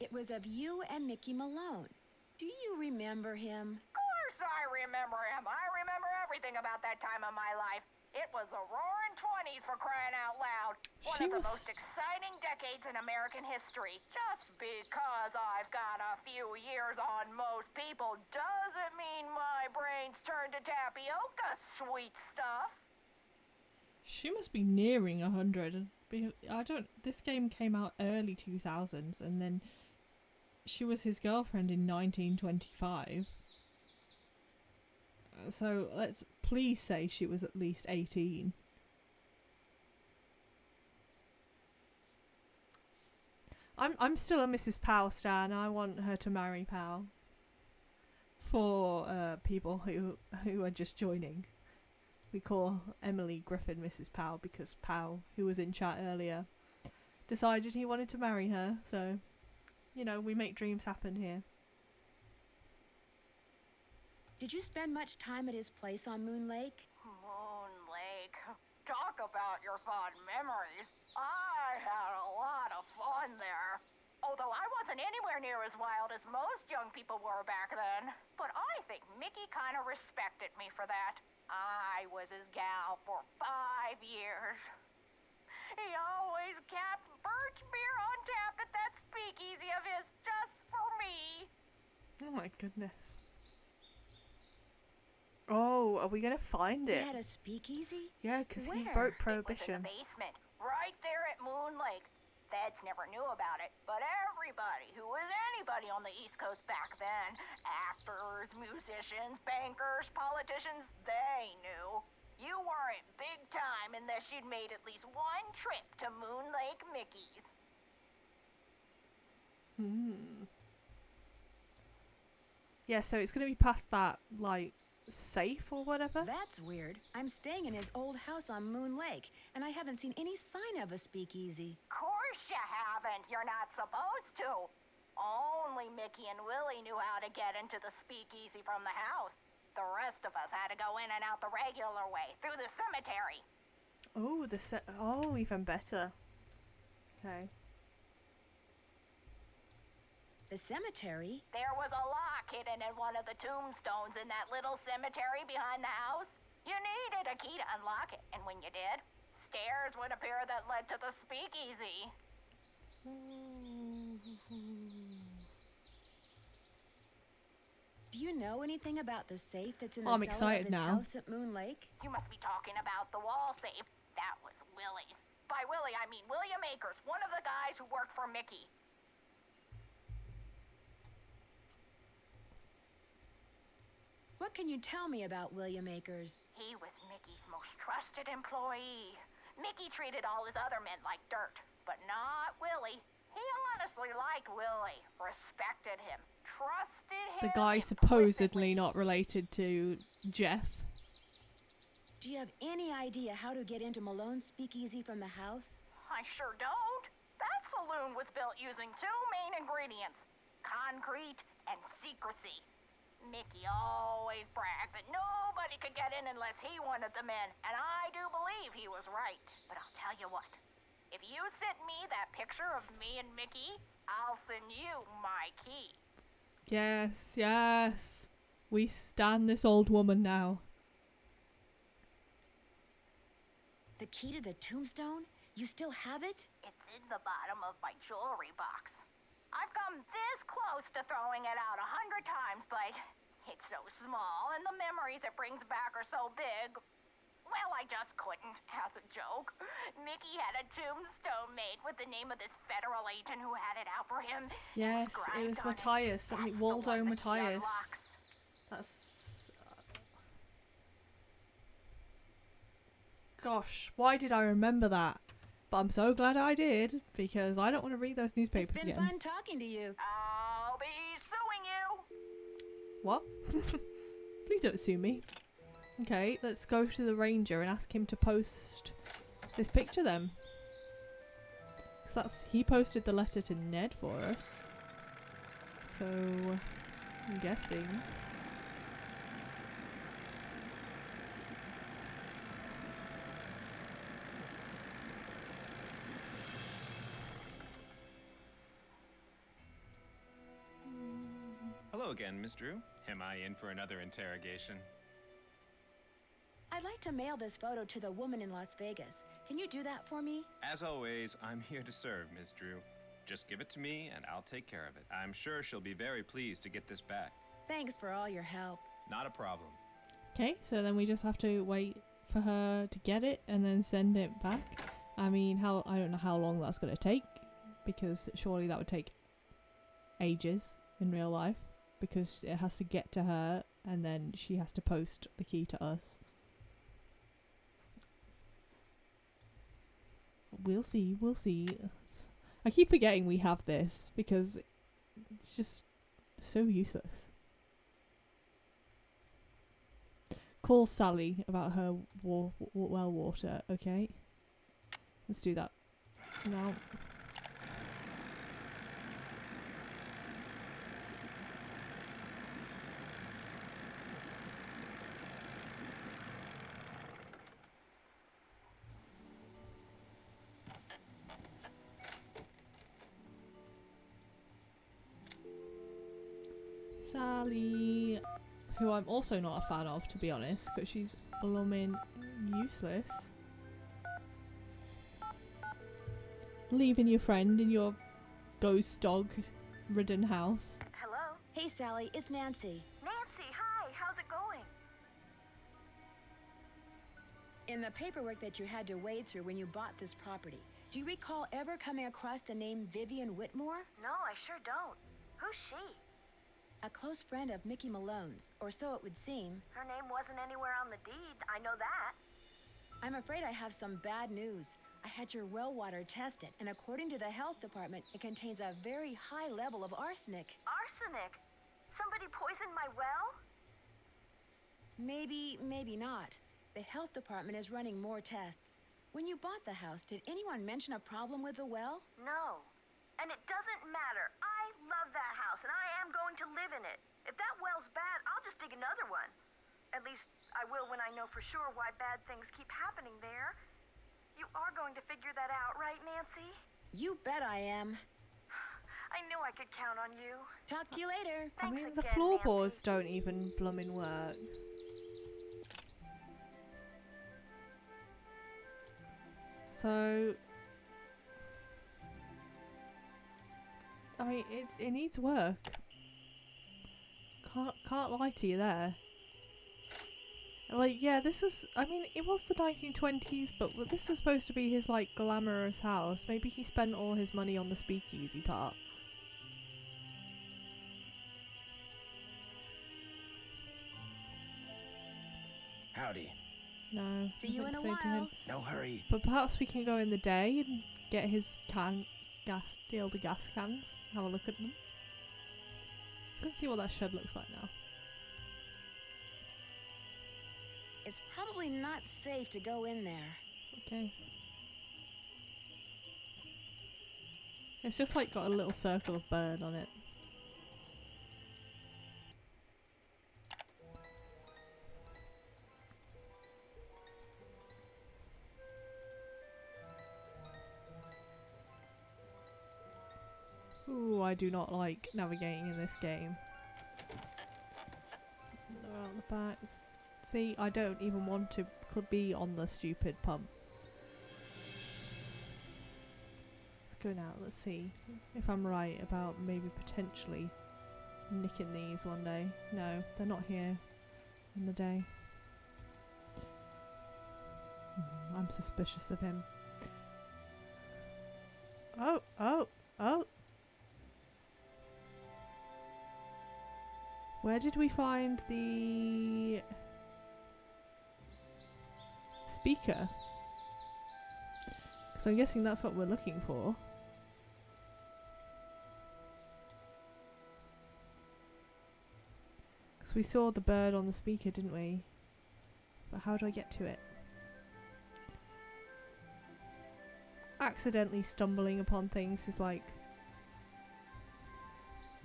It was of you and Mickey Malone. Do you remember him? Of course I remember him. I remember everything about that time of my life. It was the roaring 20s, for crying out loud. One of the most exciting decades in American history. Just because I've got a few years on most people doesn't mean my brain's turned to tapioca, sweet stuff. She must be nearing 100. This game came out early 2000s, and then she was his girlfriend in 1925. So let's please say she was at least 18. I'm still a Mrs. Powell stan. I want her to marry Powell. For people who are just joining, we call Emily Griffin Mrs. Powell because Powell, who was in chat earlier, decided he wanted to marry her. So, you know, we make dreams happen here. Did you spend much time at his place on Moon Lake? Moon Lake. Talk about your fond memories. I had a lot of fun there. Although I wasn't anywhere near as wild as most young people were back then. But I think Mickey kind of respected me for that. I was his gal for 5 years. He always kept birch beer on tap at that speakeasy of his just for me. Oh my goodness. Oh, are we gonna find it? He had a speakeasy? Yeah, because he Where? broke Prohibition. It was in the basement, right there at Moon Lake. Feds never knew about it, but everybody who was anybody on the East Coast back then, actors, musicians, bankers, politicians, they knew. You weren't big time unless you'd made at least one trip to Moon Lake Mickey's. Yeah, so it's gonna be past that, like, safe or whatever. That's weird. I'm staying in his old house on Moon Lake, and I haven't seen any sign of a speakeasy. Of course you haven't. You're not supposed to. Only Mickey and Willie knew how to get into the speakeasy from the house. The rest of us had to go in and out the regular way, through the cemetery. Oh, oh, even better. Okay. The cemetery? There was a lock hidden in one of the tombstones in that little cemetery behind the house. You needed a key to unlock it, and when you did, stairs would appear that led to the speakeasy. Do you know anything about the safe that's in the I'm cellar of excited his now. house at Moon Lake? You must be talking about the wall safe. That was Willie's. By Willie, I mean William Akers, one of the guys who worked for Mickey. What can you tell me about William Akers? He was Mickey's most trusted employee. Mickey treated all his other men like dirt, but not Willie. He honestly liked Willie, respected him, trusted him. The guy supposedly not related to Jeff. Do you have any idea how to get into Malone's speakeasy from the house? I sure don't. That saloon was built using 2 main ingredients. concrete, and secrecy. Mickey always bragged that nobody could get in unless he wanted them in, and I do believe he was right. But I'll tell you what, if you send me that picture of me and Mickey, I'll send you my key. Yes, yes. We stand this old woman now. The key to the tombstone? You still have it? It's in the bottom of my jewelry box. I've come this close to throwing it out 100 times, but it's so small and the memories it brings back are so big. Well, I just couldn't, as a joke. Mickey had a tombstone made with the name of this federal agent who had it out for him. Yes, it was Matthias, something Waldo Matthias. That's... Gosh, why did I remember that? But I'm so glad I did, because I don't want to read those newspapers It's been again. fun talking to you. I'll be suing you. What? Please don't sue me. Okay, let's go to the ranger and ask him to post this picture then. 'Cause he posted the letter to Ned for us. So, I'm guessing. Hello again, Miss Drew. Am I in for another interrogation? I'd like to mail this photo to the woman in Las Vegas. Can you do that for me? As always, I'm here to serve, Miss Drew. Just give it to me and I'll take care of it. I'm sure she'll be very pleased to get this back. Thanks for all your help. Not a problem. Okay, so then we just have to wait for her to get it and then send it back. I mean, I don't know how long that's going to take, because surely that would take ages in real life, because it has to get to her and then she has to post the key to us. We'll see, we'll see. I keep forgetting we have this because it's just so useless. Call Sally about her well water, okay? Let's do that. No. Sally, who I'm also not a fan of, to be honest, because she's blooming useless. Leaving your friend in your ghost dog ridden house. Hello? Hey, Sally, it's Nancy. Nancy, hi. How's it going? In the paperwork that you had to wade through when you bought this property, do you recall ever coming across the name Vivian Whitmore? No, I sure don't. Who's she? A close friend of Mickey Malone's, or so it would seem. Her name wasn't anywhere on the deed. I know that. I'm afraid I have some bad news. I had your well water tested, and according to the health department, it contains a very high level of arsenic. Arsenic? Somebody poisoned my well? Maybe, maybe not. The health department is running more tests. When you bought the house, did anyone mention a problem with the well? No. And it doesn't matter. I love that house, and I am going to live in it. If that well's bad, I'll just dig another one. At least, I will when I know for sure why bad things keep happening there. You are going to figure that out, right, Nancy? You bet I am. I knew I could count on you. Talk to you later. I Thanks mean, the again, floorboards Nancy. don't even bloomin' work. So, I mean, it needs work. Can't lie to you there. Like, yeah, this was, I mean, it was the 1920s, but this was supposed to be his, like, glamorous house. Maybe he spent all his money on the speakeasy part. Howdy. No, See I you think in a so to him. while. No hurry. But perhaps we can go in the day and get his steal the gas cans, have a look at them. Let's go and see what that shed looks like now. It's probably not safe to go in there. Okay. It's just like got a little circle of burn on it. I do not like navigating in this game. Around the back. See, I don't even want to be on the stupid pump. Go now, let's see if I'm right about maybe potentially nicking these one day. No, they're not here in the day. I'm suspicious of him. Oh, oh, oh! Where did we find the speaker? Because I'm guessing that's what we're looking for. Because we saw the bird on the speaker, didn't we? But how do I get to it? Accidentally stumbling upon things is like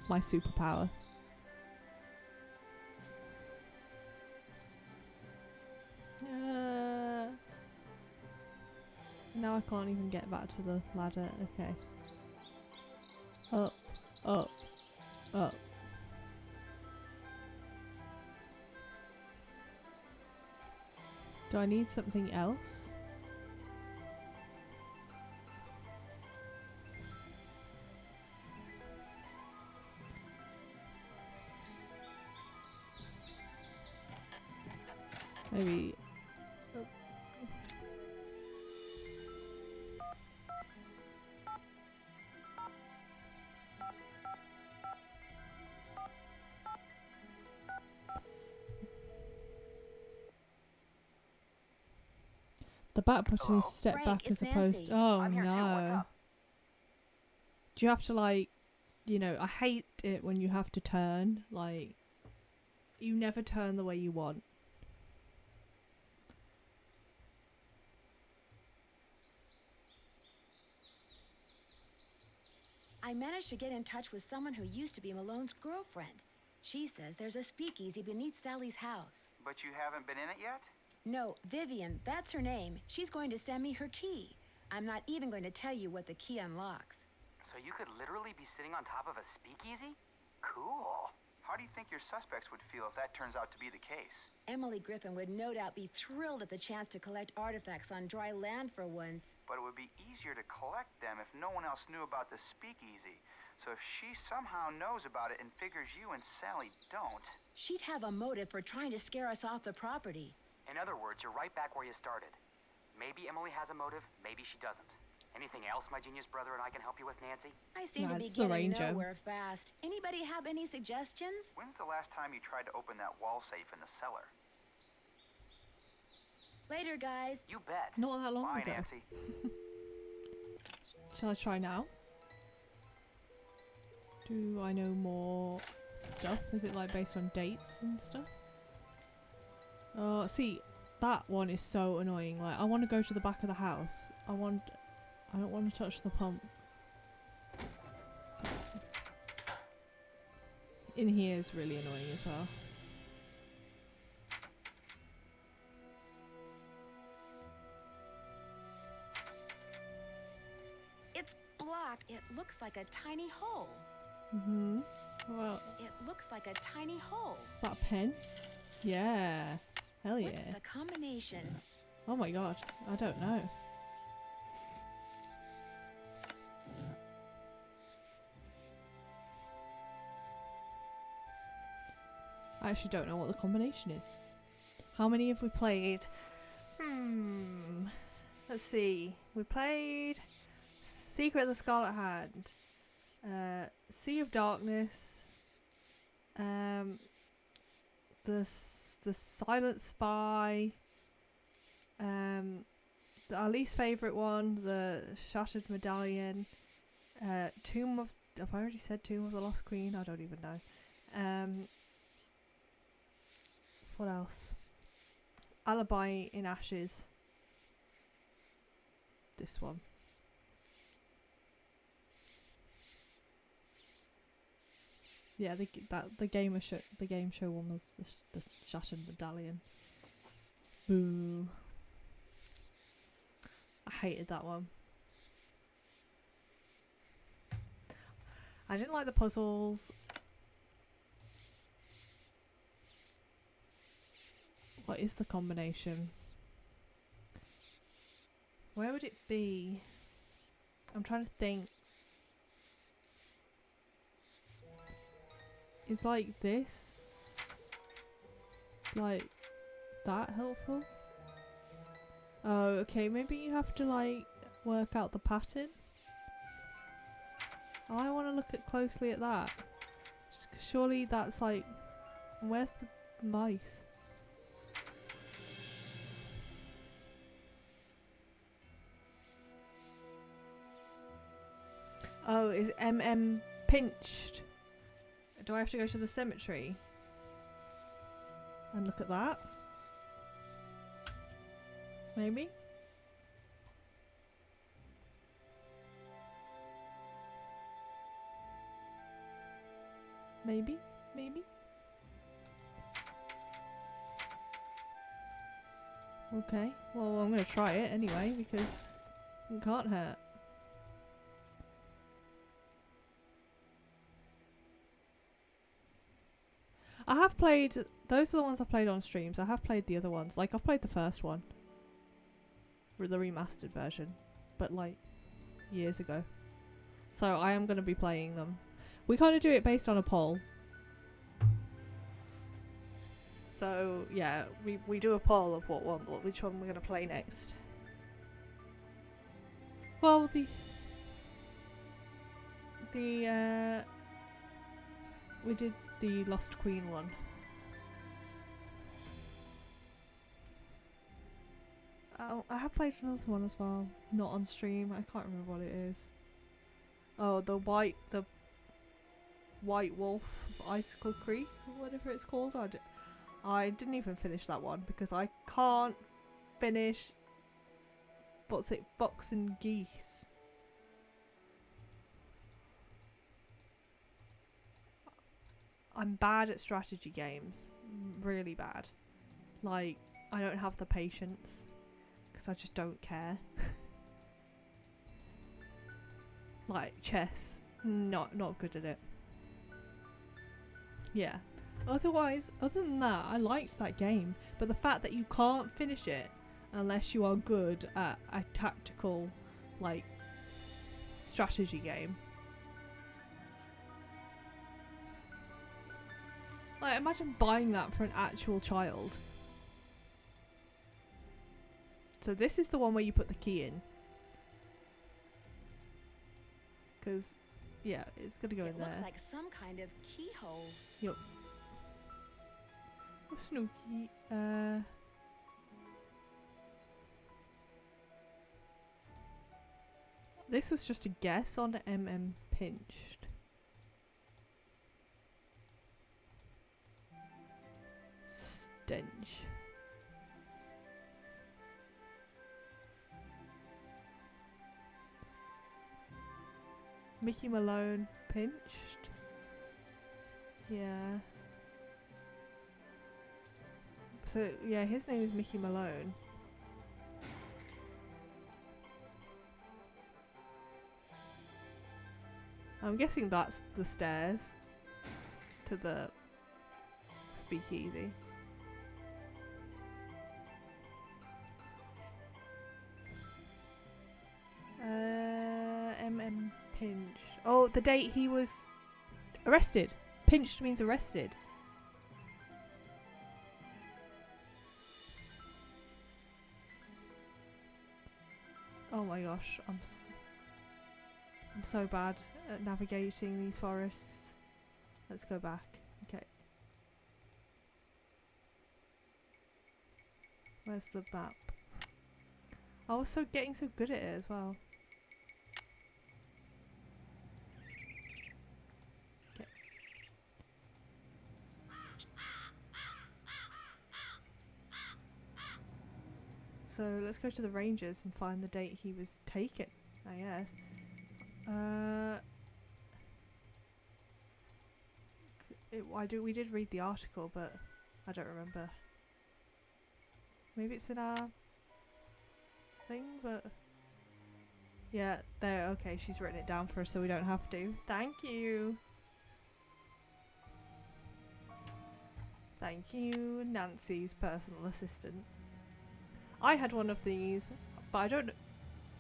my superpower. Now I can't even get back to the ladder. Okay. Up, up, up. Do I need something else? Maybe. The back button is step Frank, back it's as opposed. Nancy. Oh I'm here too. What's no! up? Do you have to like, you know? I hate it when you have to turn. Like, you never turn the way you want. I managed to get in touch with someone who used to be Malone's girlfriend. She says there's a speakeasy beneath Sally's house. But you haven't been in it yet? No, Vivian, that's her name. She's going to send me her key. I'm not even going to tell you what the key unlocks. So you could literally be sitting on top of a speakeasy? Cool. How do you think your suspects would feel if that turns out to be the case? Emily Griffin would no doubt be thrilled at the chance to collect artifacts on dry land for once. But it would be easier to collect them if no one else knew about the speakeasy. So if she somehow knows about it and figures you and Sally don't... She'd have a motive for trying to scare us off the property. In other words, you're right back where you started. Maybe Emily has a motive, maybe she doesn't. Anything else my genius brother and I can help you with, Nancy? I seem to be it's the getting Ranger. nowhere fast. Anybody have any suggestions? When's the last time you tried to open that wall safe in the cellar? Later, guys. You bet. Not that long Bye, ago. Nancy. Shall I try now? Do I know more stuff? Is it like based on dates and stuff? Oh, see, that one is so annoying. Like, I want to go to the back of the house. I don't want to touch the pump. In here is really annoying as well. It's blocked. It looks like a tiny hole. Mm-hmm. Well, It looks like a tiny hole. that pen? Yeah. Hell yeah. What's the combination? Oh my god. I don't know. I actually don't know what the combination is. How many have we played? Let's see. We played Secret of the Scarlet Hand, Sea of Darkness, the Silent Spy, our least favourite one, the Shattered Medallion, Tomb of... Have I already said Tomb of the Lost Queen? I don't even know. What else? Alibi in Ashes. This one. Yeah, the game show one was the Shattered Medallion. Boo. I hated that one. I didn't like the puzzles. What is the combination? Where would it be? I'm trying to think. Is like this, like that helpful? Oh, okay, maybe you have to like work out the pattern. I want to look closely at that. Surely that's like, where's the mice? Oh, is MM pinched? Do I have to go to the cemetery and look at that? Maybe? Maybe? Maybe? Okay, well I'm gonna try it anyway because it can't hurt. I have played, those are the ones I played on streams. I have played the other ones. Like, I've played the first one. The remastered version. But, like, years ago. So, I am going to be playing them. We kind of do it based on a poll. So, yeah, we do a poll of which one we're going to play next. Well, we did the Lost Queen one. Oh, I have played another one as well, not on stream. I can't remember what it is. Oh, the White Wolf of Icicle Creek, or whatever it's called. I didn't even finish that one because I can't finish. What's it? Fox and Geese. I'm bad at strategy games. Really bad. Like, I don't have the patience. Because I just don't care. Like, chess. Not good at it. Yeah. Otherwise, other than that, I liked that game. But the fact that you can't finish it unless you are good at a tactical, like, strategy game. Like, imagine buying that for an actual child. So this is the one where you put the key in. Because, yeah, it's gonna go in there. It looks like some kind of keyhole. Yup. Oh, Snooky. This was just a guess on MM Pinched. Stench. Mickey Malone pinched. Yeah. So yeah, his name is Mickey Malone. I'm guessing that's the stairs to the speakeasy. MM Pinched. Oh, the date he was arrested. Pinched means arrested. Oh my gosh, I'm so bad at navigating these forests. Let's go back. Okay. Where's the map? I was getting so good at it as well. Okay. So let's go to the Rangers and find the date he was taken, I guess. We did read the article, but I don't remember. Maybe it's in our thing, but Yeah, there. Okay, she's written it down for us so we don't have to. Thank you. Thank you, Nancy's personal assistant. I had one of these, but I don't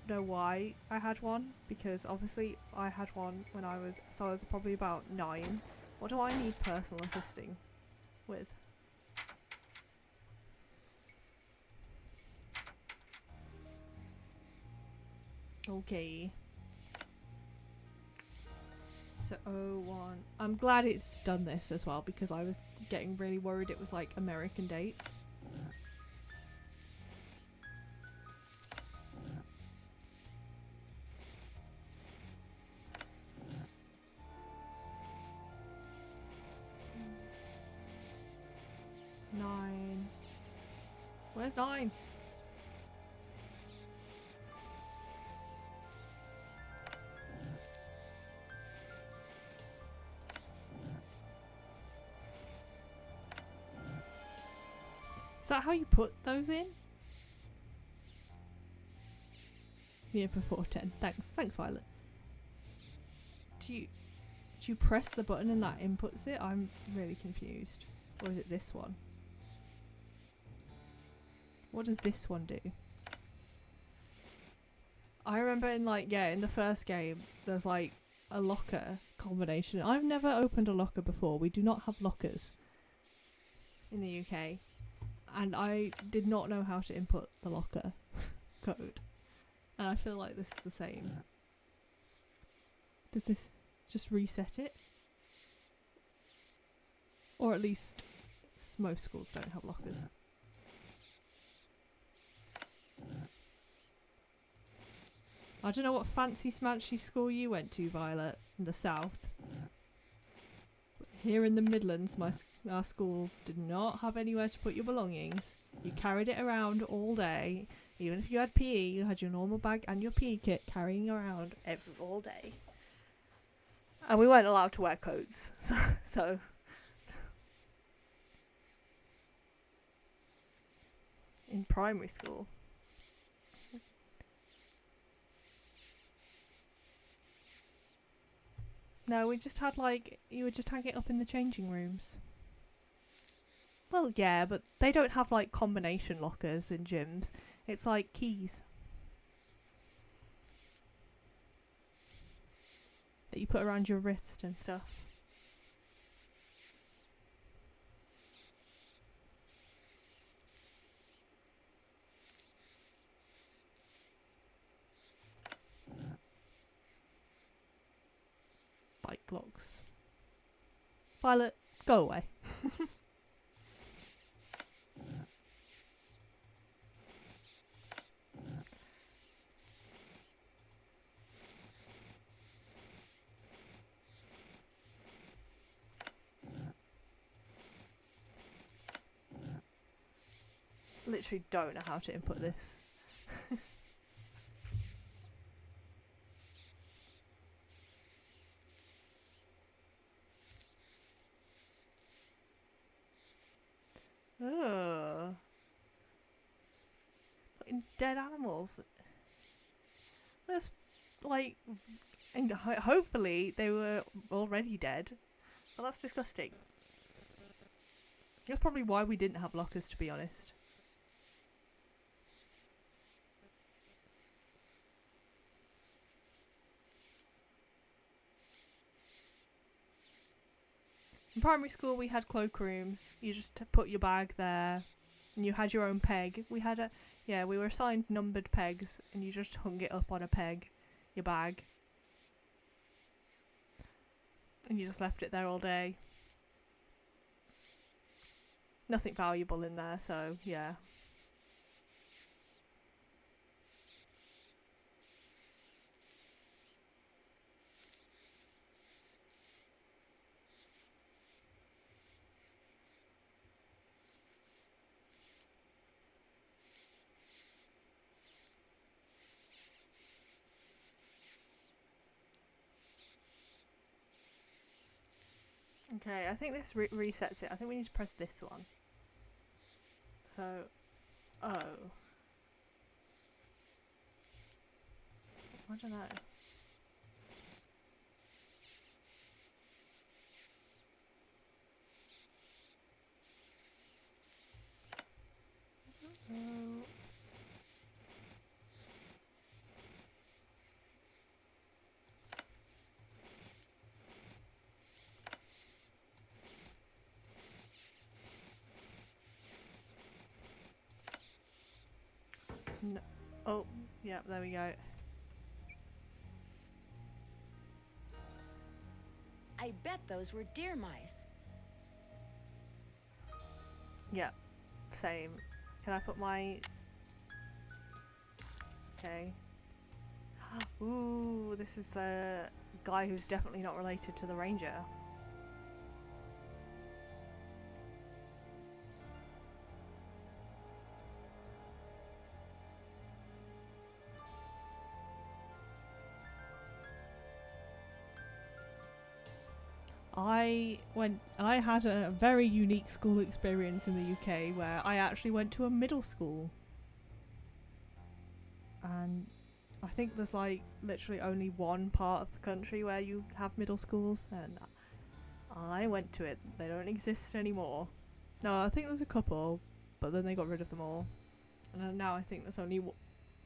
know why I had one, because obviously I had one when I was probably about 9. What do I need personal assisting with? Okay. So 01. I'm glad it's done this as well, because I was getting really worried it was like American dates. Nine. Where's 9? Is that how you put those in? Yeah, before 10. Thanks, Violet. Do you press the button and that inputs it? I'm really confused. Or is it this one? What does this one do? I remember in in the first game, there's like a locker combination. I've never opened a locker before. We do not have lockers in the UK. And I did not know how to input the locker code. And I feel like this is the same. Does this just reset it? Or at least most schools don't have lockers. I don't know what fancy smancy school you went to, Violet, in the south. Here in the Midlands, our schools did not have anywhere to put your belongings. You carried it around all day. Even if you had PE, you had your normal bag and your PE kit carrying around all day. And we weren't allowed to wear coats. So in primary school. No, we just had you would just hang it up in the changing rooms. Well, yeah, but they don't have combination lockers in gyms. It's like keys that you put around your wrist and stuff. Bike locks. Violet, go away. Literally don't know how to input this. Oh. Fucking dead animals. That's and hopefully they were already dead. Well, that's disgusting. That's probably why we didn't have lockers, to be honest. In primary school, we had cloakrooms. You just put your bag there, and you had your own peg. We were assigned numbered pegs, and you just hung it up on a peg, your bag, and you just left it there all day. Nothing valuable in there, so yeah. Okay, I think this resets it. I think we need to press this one. So, oh. I don't know. No. Oh, yeah, there we go. I bet those were deer mice. Yeah, same. Can I put my... Okay. Ooh, this is the guy who's definitely not related to the ranger. I had a very unique school experience in the UK where I actually went to a middle school. And I think there's like literally only one part of the country where you have middle schools, and I went to it. They don't exist anymore. No, I think there's a couple, but then they got rid of them all. And now I think there's only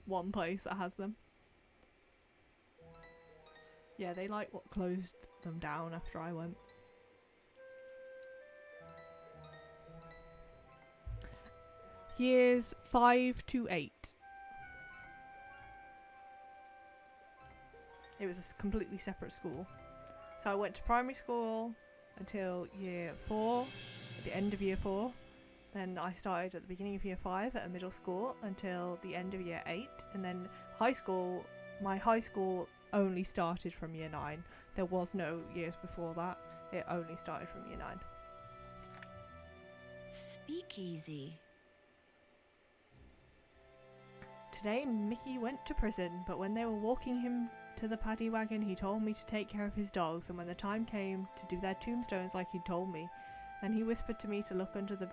one place that has them. Yeah, they like what closed them down after I went. Years 5 to 8. It was a completely separate school. So I went to primary school until year 4, at the end of year 4. Then I started at the beginning of year 5 at a middle school until the end of year 8. And then high school, my high school only started from year 9. There was no years before that. It only started from year 9. Speakeasy. Today, Mickey went to prison, but when they were walking him to the paddy wagon, he told me to take care of his dogs, and when the time came to do their tombstones like he'd told me, then he whispered to me to look under the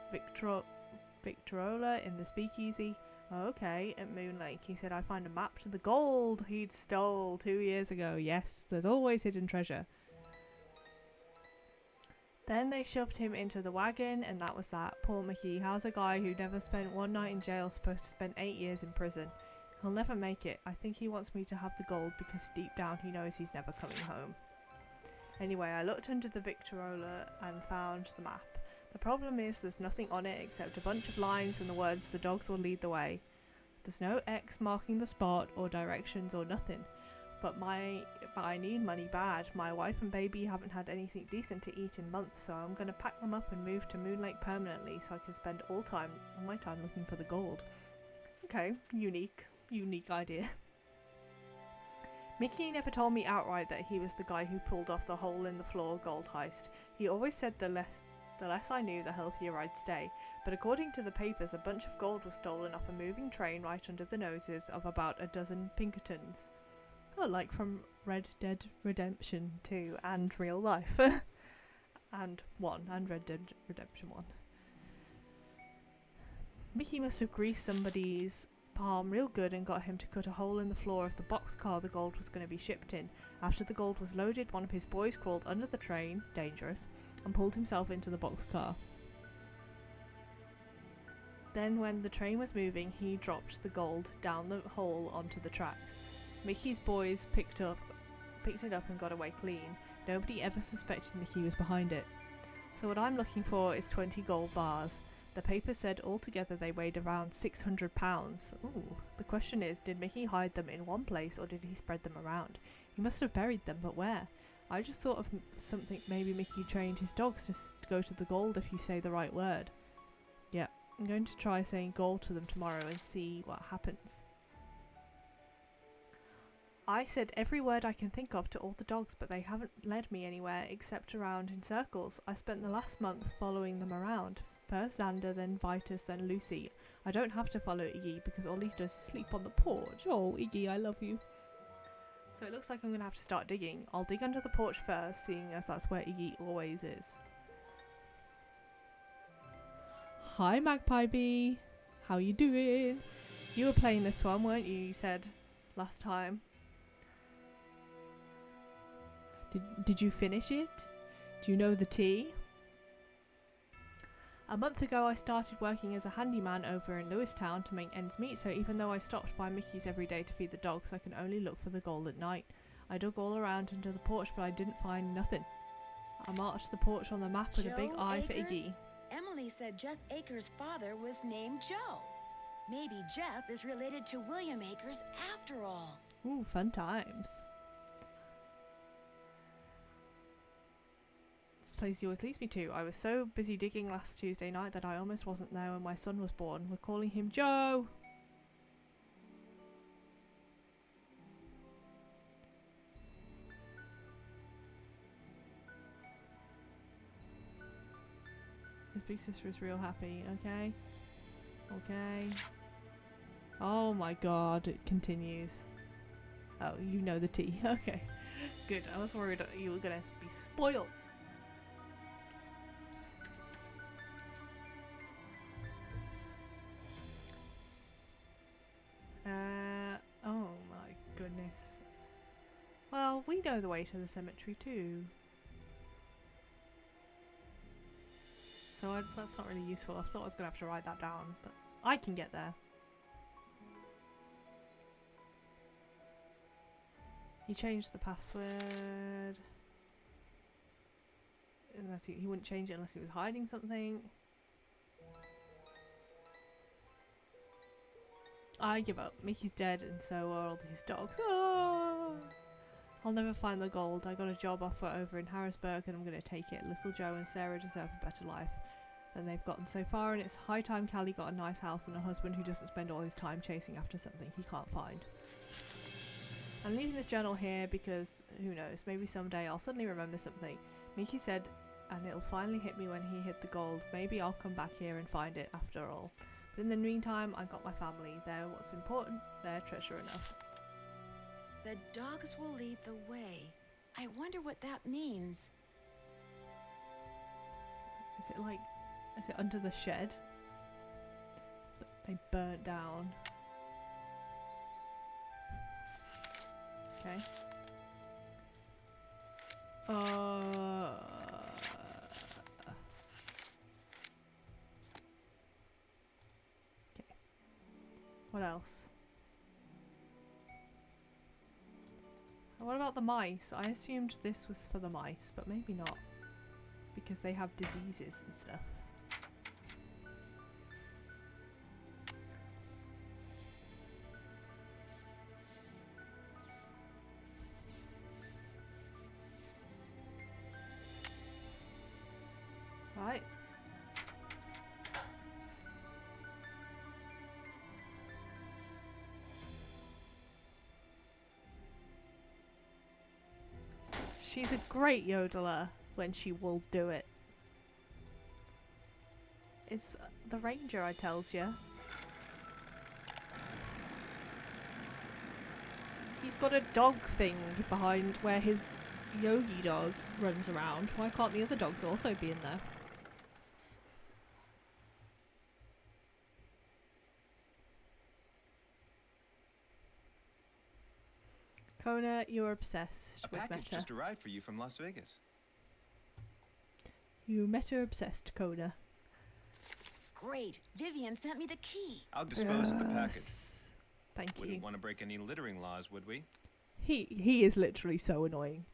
Victrola in the speakeasy. Okay, at Moon Lake. He said I'd find a map to the gold he'd stole 2 years ago. Yes, there's always hidden treasure. Then they shoved him into the wagon, and that was that. Poor Mickey. How's a guy who never spent one night in jail supposed to spend 8 years in prison? He'll never make it. I think he wants me to have the gold because deep down he knows he's never coming home. Anyway, I looked under the Victrola and found the map. The problem is there's nothing on it except a bunch of lines and the words "the dogs will lead the way." There's no X marking the spot or directions or nothing. But I need money bad. My wife and baby haven't had anything decent to eat in months, so I'm going to pack them up and move to Moon Lake permanently so I can spend all my time looking for the gold. Okay, unique idea. Mickey never told me outright that he was the guy who pulled off the hole in the floor gold heist. He always said the less I knew, the healthier I'd stay. But according to the papers, a bunch of gold was stolen off a moving train right under the noses of about a dozen Pinkertons. Oh, like from Red Dead Redemption 2 and real life. and Red Dead Redemption 1. Mickey must have greased somebody's palm real good and got him to cut a hole in the floor of the boxcar the gold was going to be shipped in. After the gold was loaded, one of his boys crawled under the train, dangerous, and pulled himself into the boxcar. Then when the train was moving, he dropped the gold down the hole onto the tracks. Mickey's boys picked it up and got away clean. Nobody ever suspected Mickey was behind it. So what I'm looking for is 20 gold bars. The paper said altogether they weighed around 600 pounds. Ooh. The question is, did Mickey hide them in one place or did he spread them around? He must have buried them, but where? I just thought of something, maybe Mickey trained his dogs to go to the gold if you say the right word. Yeah, I'm going to try saying gold to them tomorrow and see what happens. I said every word I can think of to all the dogs, but they haven't led me anywhere except around in circles. I spent the last month following them around. First Xander, then Vitus, then Lucy. I don't have to follow Iggy because all he does is sleep on the porch. Oh, Iggy, I love you. So it looks like I'm going to have to start digging. I'll dig under the porch first, seeing as that's where Iggy always is. Hi, Magpie Bee. How you doing? You were playing this one, weren't you? You said last time. Did you finish it? Do you know the tea? A month ago I started working as a handyman over in Lewistown to make ends meet, so even though I stopped by Mickey's every day to feed the dogs, I can only look for the gold at night. I dug all around under the porch, but I didn't find nothing. I marked the porch on the map with a big Joe eye for Akers? Iggy. Emily said Jeff Akers' father was named Joe. Maybe Jeff is related to William Akers after all. Ooh, fun times. This place he always leads me to. I was so busy digging last Tuesday night that I almost wasn't there when my son was born. We're calling him Joe. His big sister is real happy. Okay. Okay. Oh my god, it continues. Oh, you know the tea. Okay. Good. I was worried you were gonna be spoiled. Oh my goodness. Well, we know the way to the cemetery too. So that's not really useful. I thought I was gonna have to write that down, but I can get there. He changed the password. Unless he wouldn't change it unless he was hiding something. I give up. Mickey's dead and so are all his dogs. Oh! I'll never find the gold. I got a job offer over in Harrisburg and I'm going to take it. Little Joe and Sarah deserve a better life than they've gotten so far, and it's high time Callie got a nice house and a husband who doesn't spend all his time chasing after something he can't find. I'm leaving this journal here because, who knows, maybe someday I'll suddenly remember something. Mickey said, and it'll finally hit me when he hit the gold. Maybe I'll come back here and find it after all. But in the meantime, I got my family. They're what's important. They're treasure enough. The dogs will lead the way. I wonder what that means. Is it under the shed? They burnt down. Okay. Okay. What else? What about the mice? I assumed this was for the mice, but maybe not. Because they have diseases and stuff. Right. She's a great yodeler when she will do it. It's the ranger, I tells ya. He's got a dog thing behind where his yogi dog runs around. Why can't the other dogs also be in there? Kona, you're obsessed A with package Meta. just arrived for you from Las Vegas. You Meta obsessed, Kona. Great. Vivian sent me the key. I'll dispose of the package. Thank Wouldn't you. want to break any littering laws, would we? He is literally so annoying.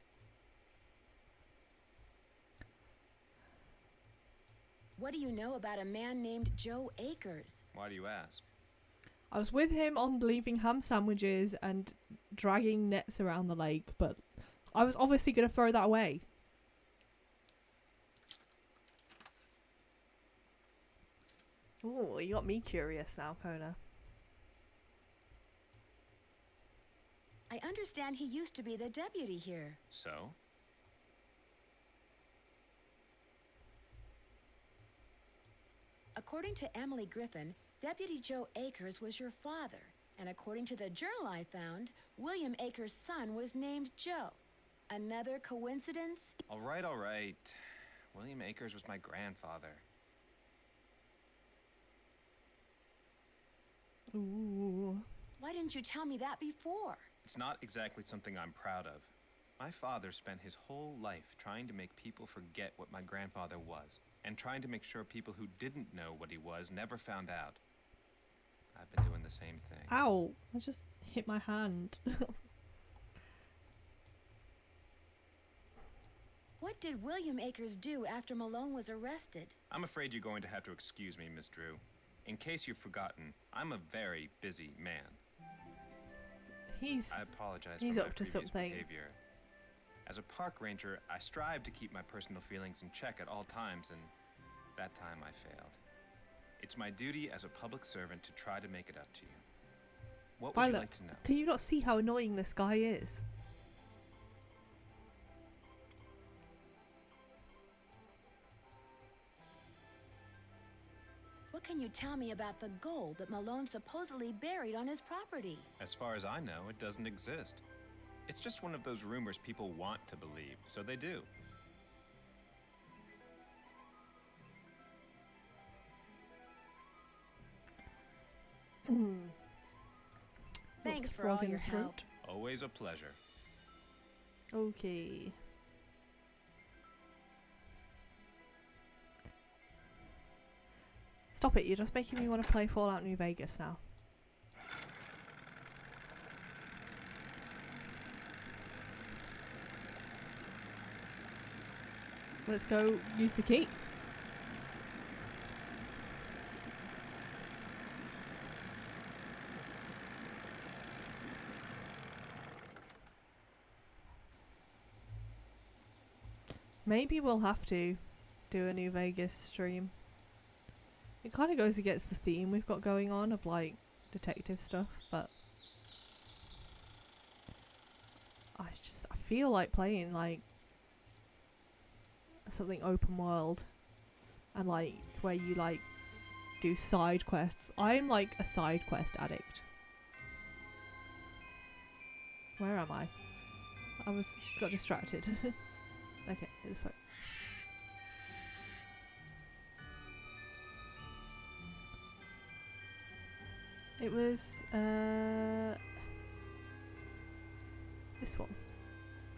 What do you know about a man named Joe Akers? Why do you ask? I was with him on leaving ham sandwiches and dragging nets around the lake, but I was obviously going to throw that away. Ooh, you got me curious now, Kona. I understand he used to be the deputy here. So? According to Emily Griffin, Deputy Joe Akers was your father. And according to the journal I found, William Akers' son was named Joe. Another coincidence? All right. William Akers was my grandfather. Ooh. Why didn't you tell me that before? It's not exactly something I'm proud of. My father spent his whole life trying to make people forget what my grandfather was, and trying to make sure people who didn't know what he was never found out. I've been doing the same thing. Ow! I just hit my hand. What did William Akers do after Malone was arrested? I'm afraid you're going to have to excuse me, Miss Drew. In case you've forgotten, I'm a very busy man. I apologize he's for my up to previous something. behavior. As a park ranger, I strive to keep my personal feelings in check at all times, and that time I failed. It's my duty as a public servant to try to make it up to you. What would you Violet, like to know? can you not see how annoying this guy is? What can you tell me about the gold that Malone supposedly buried on his property? As far as I know, it doesn't exist. It's just one of those rumors people want to believe, so they do. Thanks for Frog all in your the throat. help. Always a pleasure. Okay. Stop it, you're just making me want to play Fallout New Vegas now. Let's go use the key. Maybe we'll have to do a New Vegas stream. It kind of goes against the theme we've got going on of like detective stuff, but I feel like playing like something open world and like where you like do side quests. I'm like a side quest addict. Where am I? Got distracted. Okay, this way. It was this one.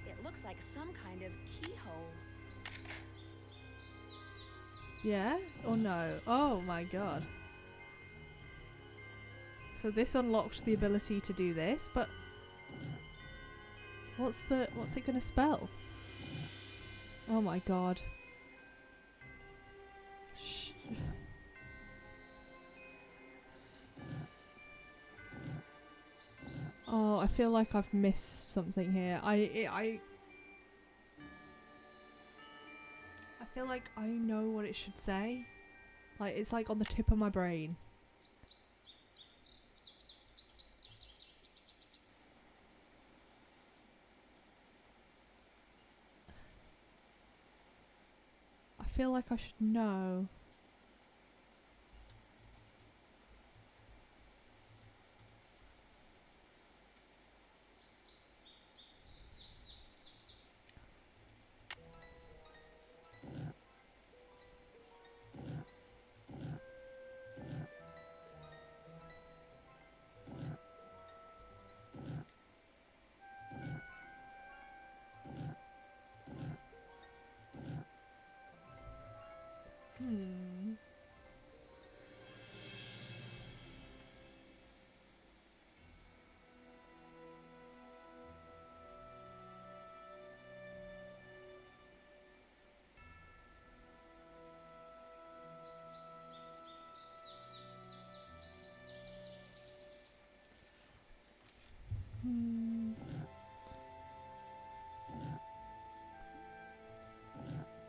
It looks like some kind of keyhole. Yeah or no? Oh my god. So this unlocked the ability to do this, but what's it gonna spell? Oh my god. Shh. Oh, I feel like I've missed something here. I feel like I know what it should say. Like, it's like on the tip of my brain. I feel like I should know.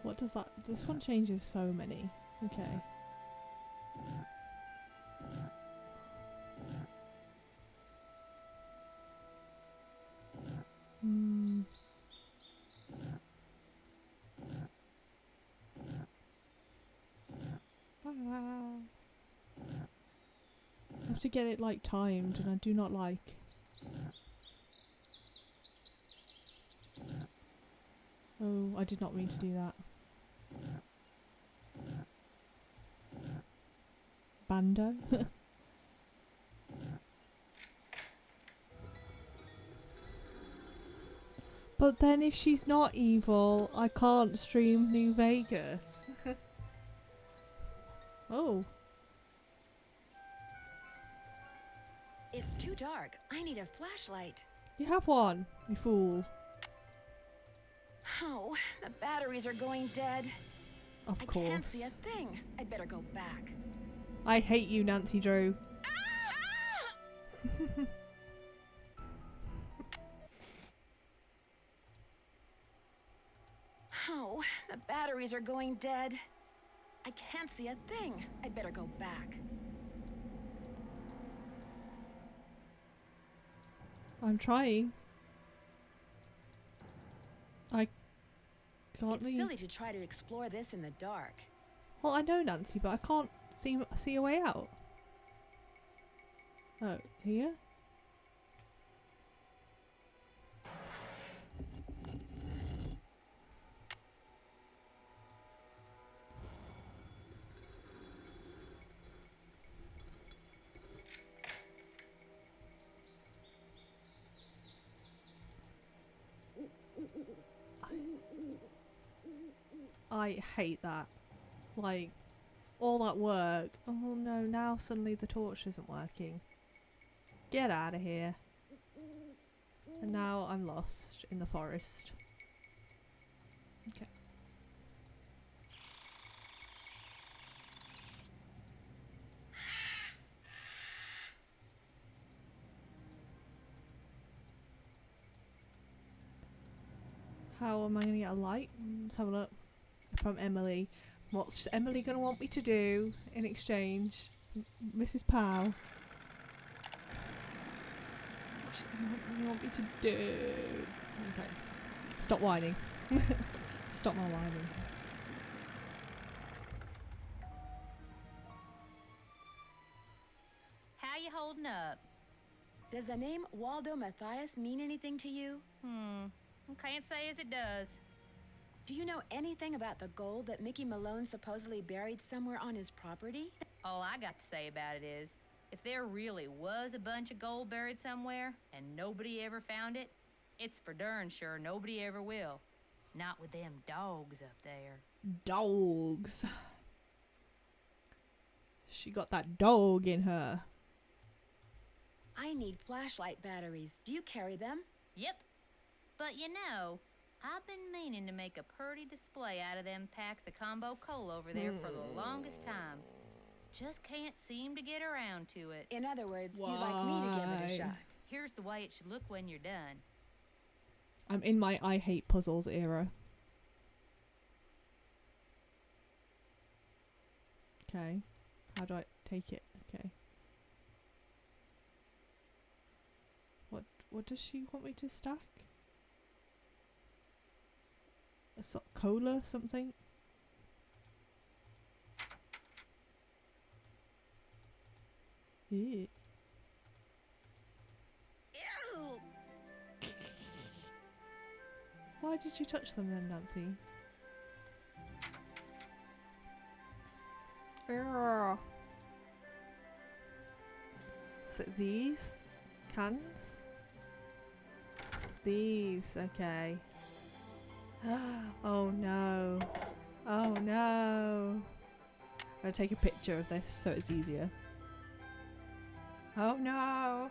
What does that... This one changes so many. Okay. I have to get it like timed, and I do not like. Oh, I did not mean to do that. Bando? But then if she's not evil, I can't stream New Vegas. Oh. It's too dark. I need a flashlight. You have one, you fool. Oh, the batteries are going dead. Of I course. can't see a thing. I'd better go back. I hate you, Nancy Drew. Oh, the batteries are going dead. I can't see a thing. I'd better go back. I'm trying. I can't It's leave. silly to try to explore this in the dark. Well, I know, Nancy, but I can't see a way out. Oh, here? I hate that. Like, all that work. Oh no, now suddenly the torch isn't working. Get out of here. And now I'm lost in the forest. Okay. How am I going to get a light? Let's have a look. From Emily. What's Emily going to want me to do in exchange? Mrs. Powell. What's she want me to do? Okay. Stop whining. Stop my whining. How you holding up? Does the name Waldo Matthias mean anything to you? Can't say as it does. Do you know anything about the gold that Mickey Malone supposedly buried somewhere on his property? All I got to say about it is, if there really was a bunch of gold buried somewhere and nobody ever found it, it's for darn sure nobody ever will. Not with them dogs up there. Dogs. She got that dog in her. I need flashlight batteries. Do you carry them? Yep. But you know, I've been meaning to make a pretty display out of them packs of combo coal over there for the longest time. Just can't seem to get around to it. In other words, you'd like me to give it a shot. Here's the way it should look when you're done. I'm in my I hate puzzles era. Okay. How do I take it? Okay. What does she want me to stack? Cola something? Ew. Why did you touch them then, Nancy? Was it these cans? These, okay. Oh no. Oh no. I'm gonna take a picture of this so it's easier. Oh no.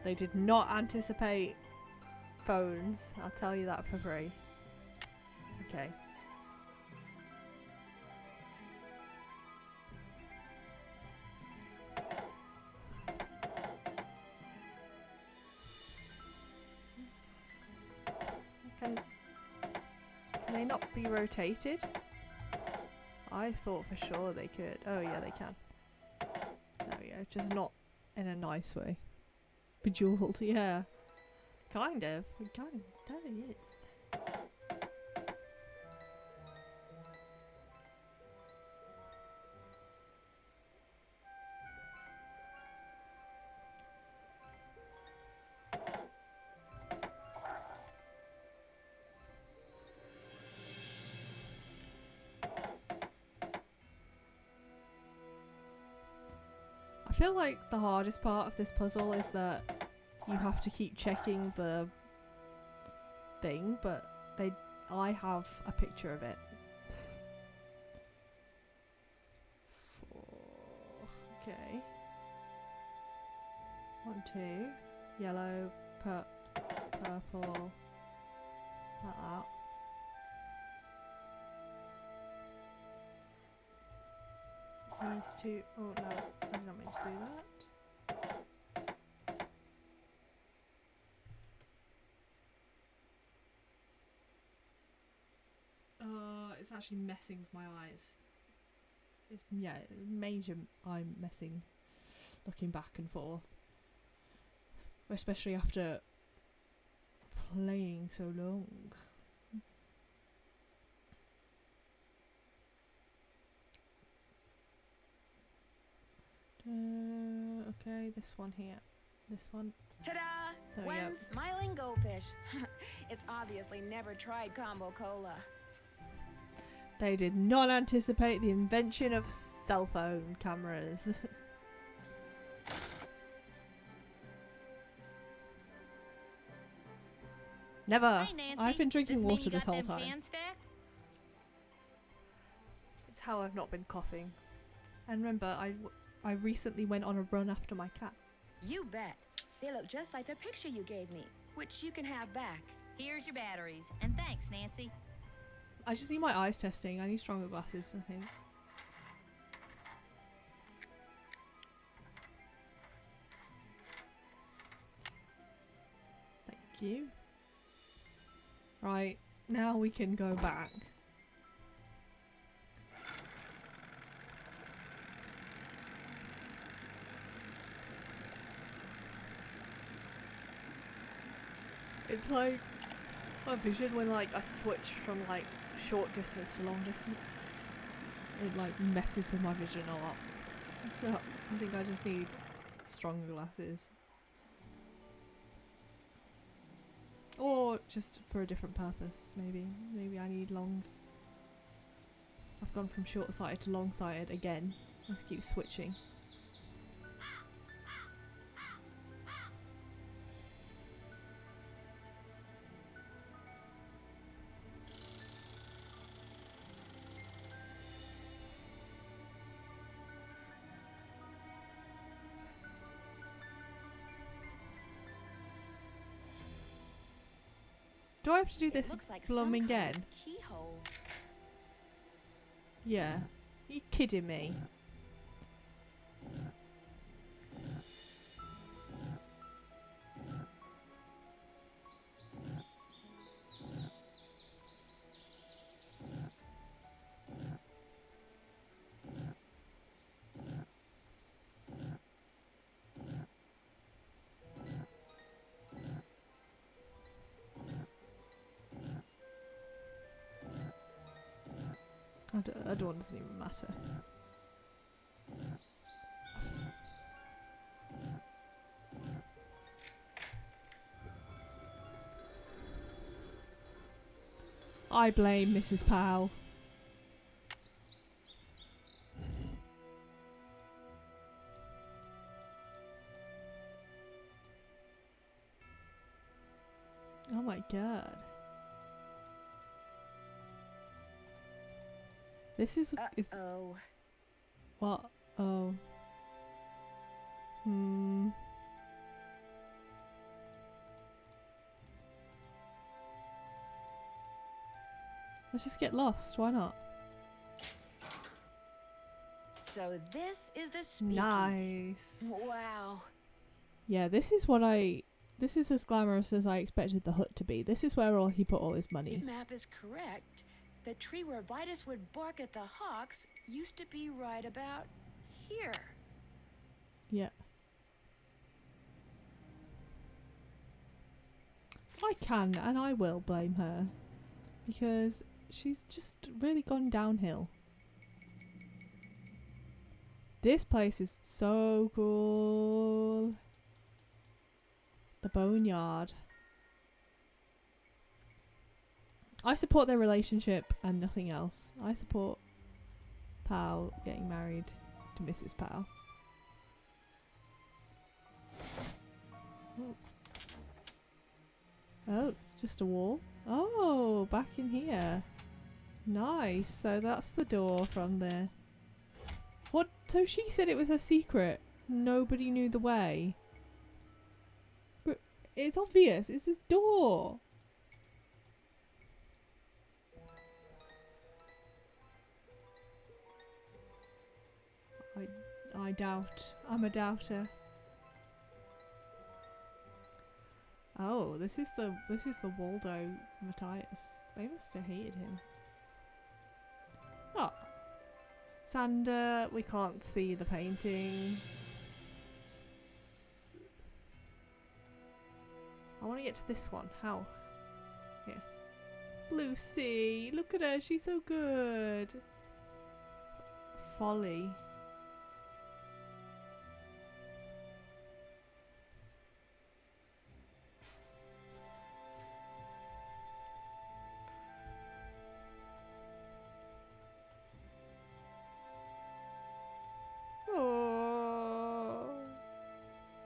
They did not anticipate phones, I'll tell you that for free. Okay. Can they not be rotated? I thought for sure they could. Oh yeah, they can. There we go. Just not in a nice way. Bejeweled, yeah. Kind of. It kind of is. I feel like the hardest part of this puzzle is that you have to keep checking the thing, but I have a picture of it. Okay. 1, 2. Yellow, purple. Like that. These two. Oh no, I did not mean to do that. It's actually messing with my eyes. It's, yeah, major eye messing. Looking back and forth. Especially after playing so long. Okay, this one here. This one. Ta-da! There we One go. smiling goldfish. It's obviously never tried Combo Cola. They did not anticipate the invention of cell phone cameras. Never. Hey, Nancy. I've been drinking This mean water you this got whole them time. cans stacked? It's how I've not been coughing. And remember, I recently went on a run after my cat. You bet. They look just like the picture you gave me, which you can have back. Here's your batteries. And thanks, Nancy. I just need my eyes testing. I need stronger glasses, I think. Thank you. Right, now we can go back. It's like my vision when like I switch from like short distance to long distance. It like messes with my vision a lot. So I think I just need stronger glasses. Or just for a different purpose, maybe. Maybe I need long. I've gone from short-sighted to long-sighted again. Let's keep switching. Do I have to do this Looks like blooming some kind again? of keyhole. Yeah. You kidding me? I don't doesn't even matter. I blame Mrs. Powell. Oh my god. This is Uh-oh. what? Oh. Hmm. Let's just get lost. Why not? So this is the speakeasy. Nice. Wow. Yeah, this is as glamorous as I expected the hut to be. This is where he put all his money. The map is correct. The tree where Vitus would bark at the hawks used to be right about here. Yeah. I can and I will blame her because she's just really gone downhill. This place is so cool. The boneyard. I support their relationship and nothing else. I support Powell getting married to Mrs. Powell. Oh, Oh, just a wall. Oh, back in here. Nice. So that's the door from there. What? So she said it was a secret. Nobody knew the way. But it's obvious. It's this door. I doubt. I'm a doubter. Oh, this is the Waldo Matthias. They must have hated him. Oh. Sander, we can't see the painting. I want to get to this one. How? Here. Lucy, look at her. She's so good. Folly.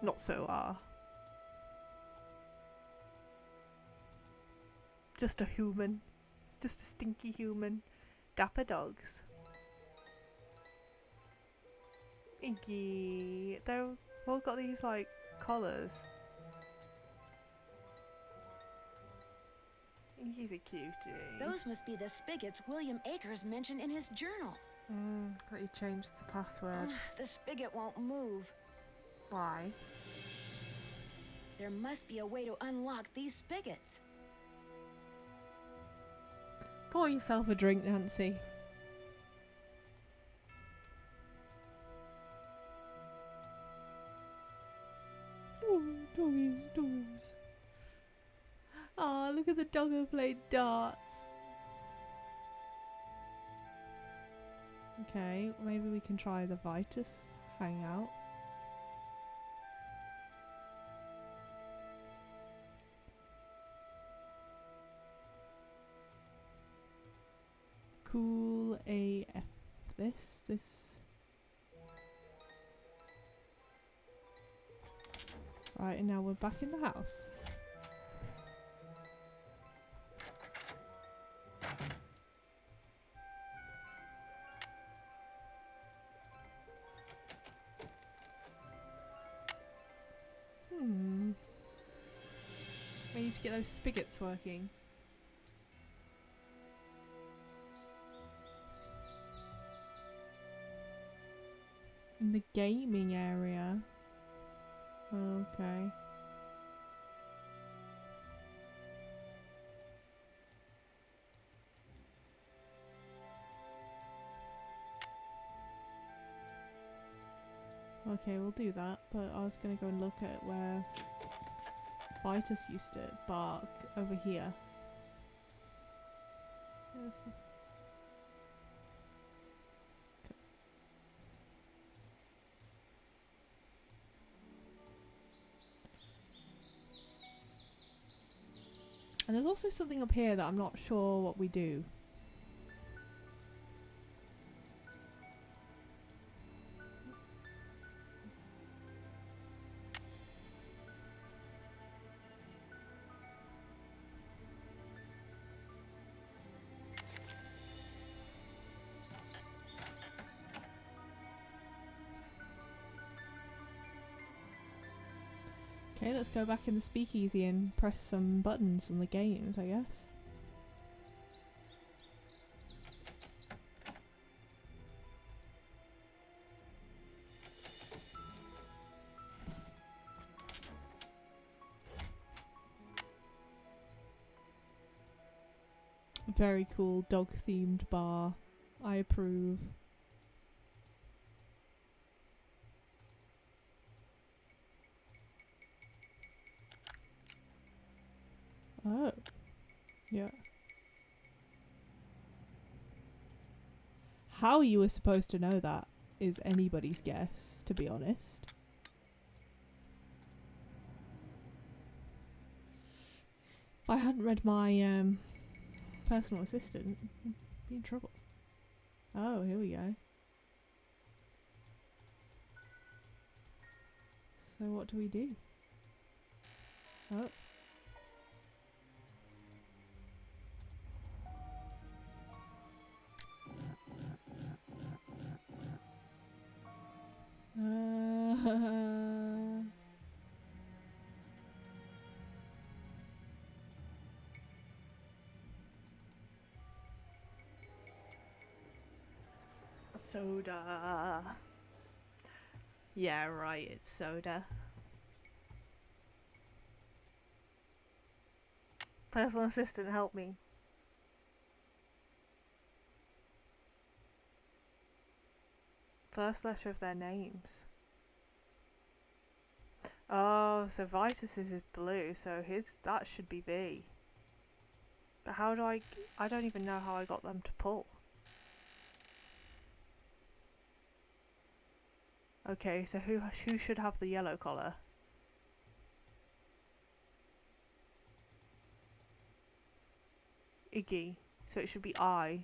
Not so, just a human. It's just a stinky human. Dapper dogs. Iggy. They've all got these, like, collars. He's a cutie. Those must be the spigots William Akers mentioned in his journal. But he changed the password. The spigot won't move. Why? There must be a way to unlock these spigots. Pour yourself a drink, Nancy. Oh, doggies, dogs. Ah, look at the doggo playing darts. Okay, maybe we can try the Vitus hangout. Cool AF. This. Right, and now we're back in the house. We need to get those spigots working. In the gaming area. Okay. Okay, we'll do that, but I was gonna go and look at where Vitus used to bark over here. And there's also something up here that I'm not sure what we do. Okay, let's go back in the speakeasy and press some buttons on the games, I guess. Very cool dog-themed bar. I approve. Oh. Yeah. How you were supposed to know that is anybody's guess, to be honest. If I hadn't read my personal assistant, I'd be in trouble. Oh, here we go. So what do we do? Oh. Soda. Yeah, right, it's soda. Personal assistant, help me. First letter of their names. Oh, so Vitus's is blue, so that should be V. But how do I don't even know how I got them to pull. Okay, so who should have the yellow collar? Iggy. So it should be I.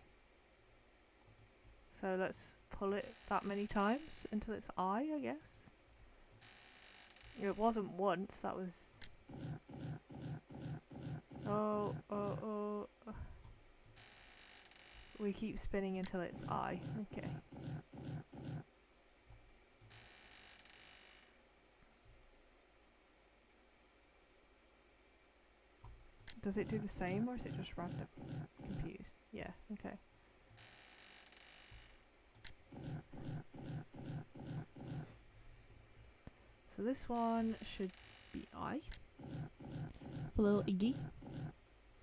So let's pull it that many times until it's I guess. It wasn't once, that was... Oh. We keep spinning until it's I. Okay. Does it do the same or is it just random? Confused. Yeah, okay. So this one should be I. For little Iggy.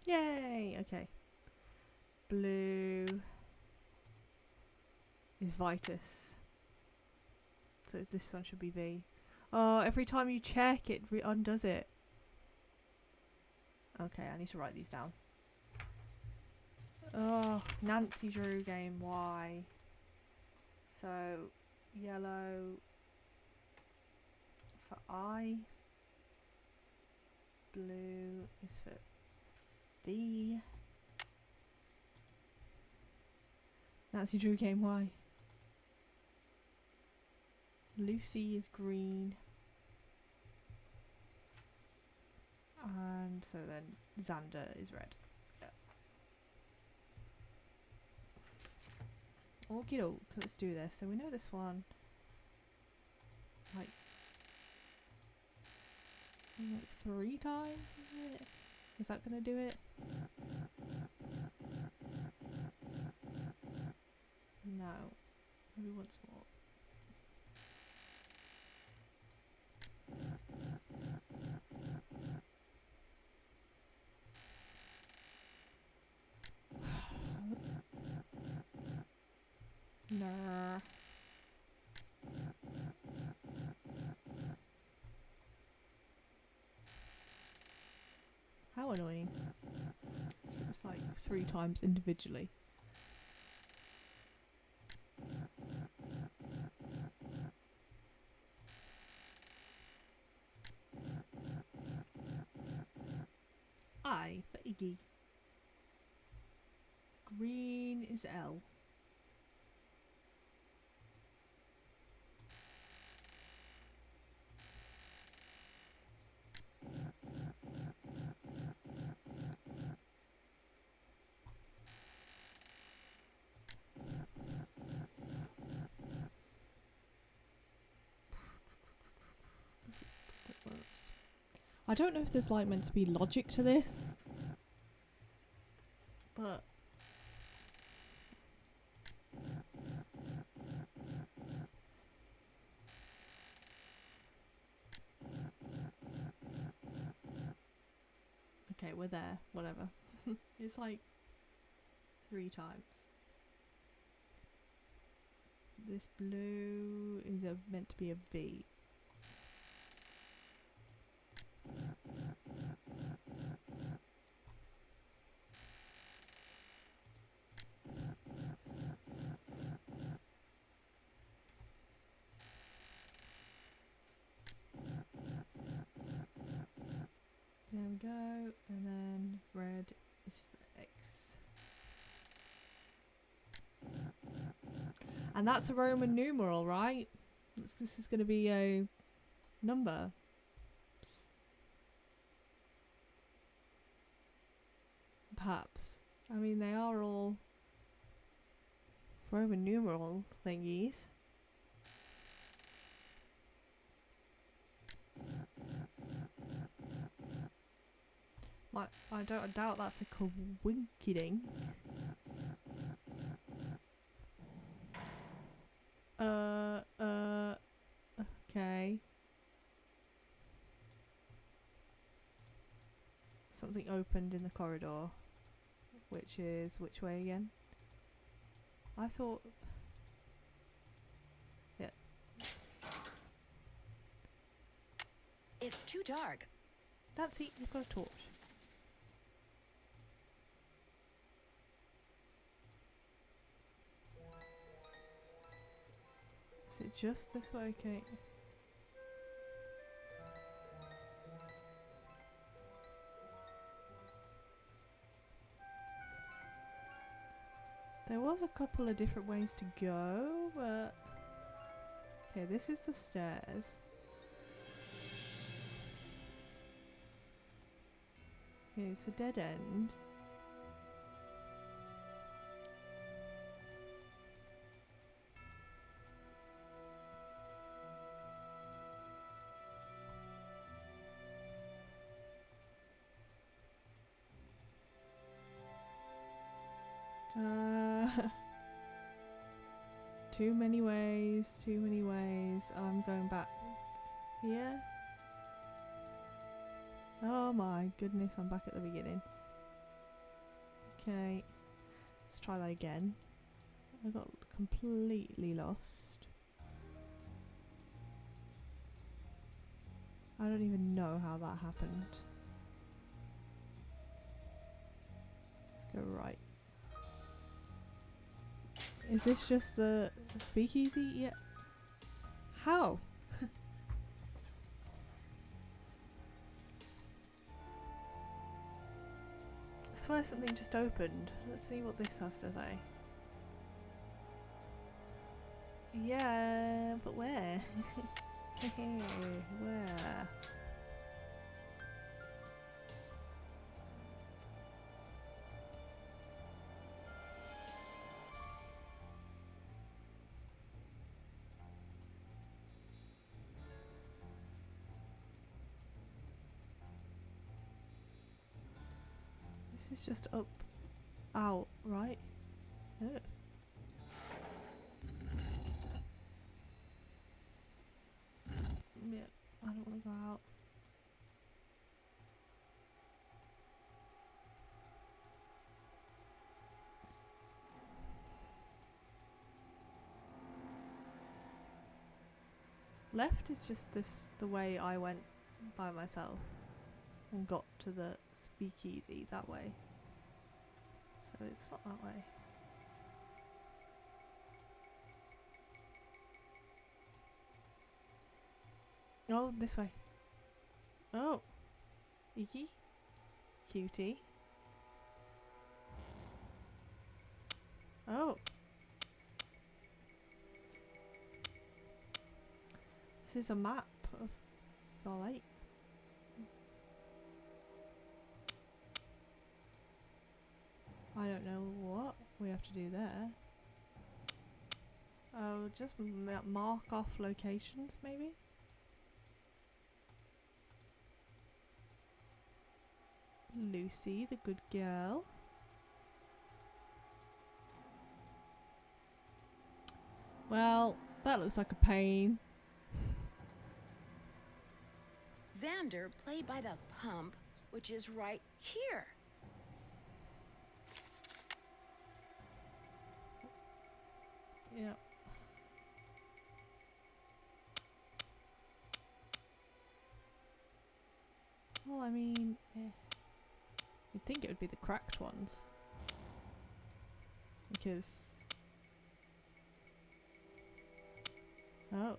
Yay! Okay. Blue is Vitus. So this one should be V. Oh, every time you check it undoes it. Okay, I need to write these down. Oh, Nancy Drew game, why? So, yellow for I. Blue is for V. Nancy Drew game, why? Lucy is green. And so then Xander is red. Yeah. Okie doke, let's do this. So we know this one. Like 3 times, is it? Is that gonna do it? No. Maybe once more. Nah. How annoying. It's like 3 times individually. I for Iggy. Green is L. I don't know if there's like meant to be logic to this, but okay, we're there, whatever. It's like 3 times. This blue is meant to be a V. There we go, and then red is for X. And that's a Roman numeral, right? This is going to be a number. Perhaps. I mean, they are all Roman numeral thingies. I doubt that's a coinky-ding. Okay. Something opened in the corridor. Which is which way again? I thought... Yeah. It's too dark. Nancy, you've got a torch. Is it just this way? Okay. There was a couple of different ways to go, but... Okay, this is the stairs. Okay, it's a dead end. Too many ways, too many ways. I'm going back here. Oh my goodness, I'm back at the beginning. Okay, let's try that again. I got completely lost. I don't even know how that happened. Let's go right. Is this just the speakeasy? Yeah. How? I swear something just opened. Let's see what this has to say. Yeah, but where? Where? This is just up, out, right? Oh. Yeah, I don't want to go out. Left is just the way I went by myself and got to the speakeasy that way. So it's not that way. Oh, this way. Oh. Iki. Cutie. Oh. This is a map of the lake. I don't know what we have to do there. Oh, just mark off locations, maybe? Lucy, the good girl. Well, that looks like a pain. Xander, played by the pump, which is right here. Yep. Well, I mean, you'd think it would be the cracked ones. Because... Oh.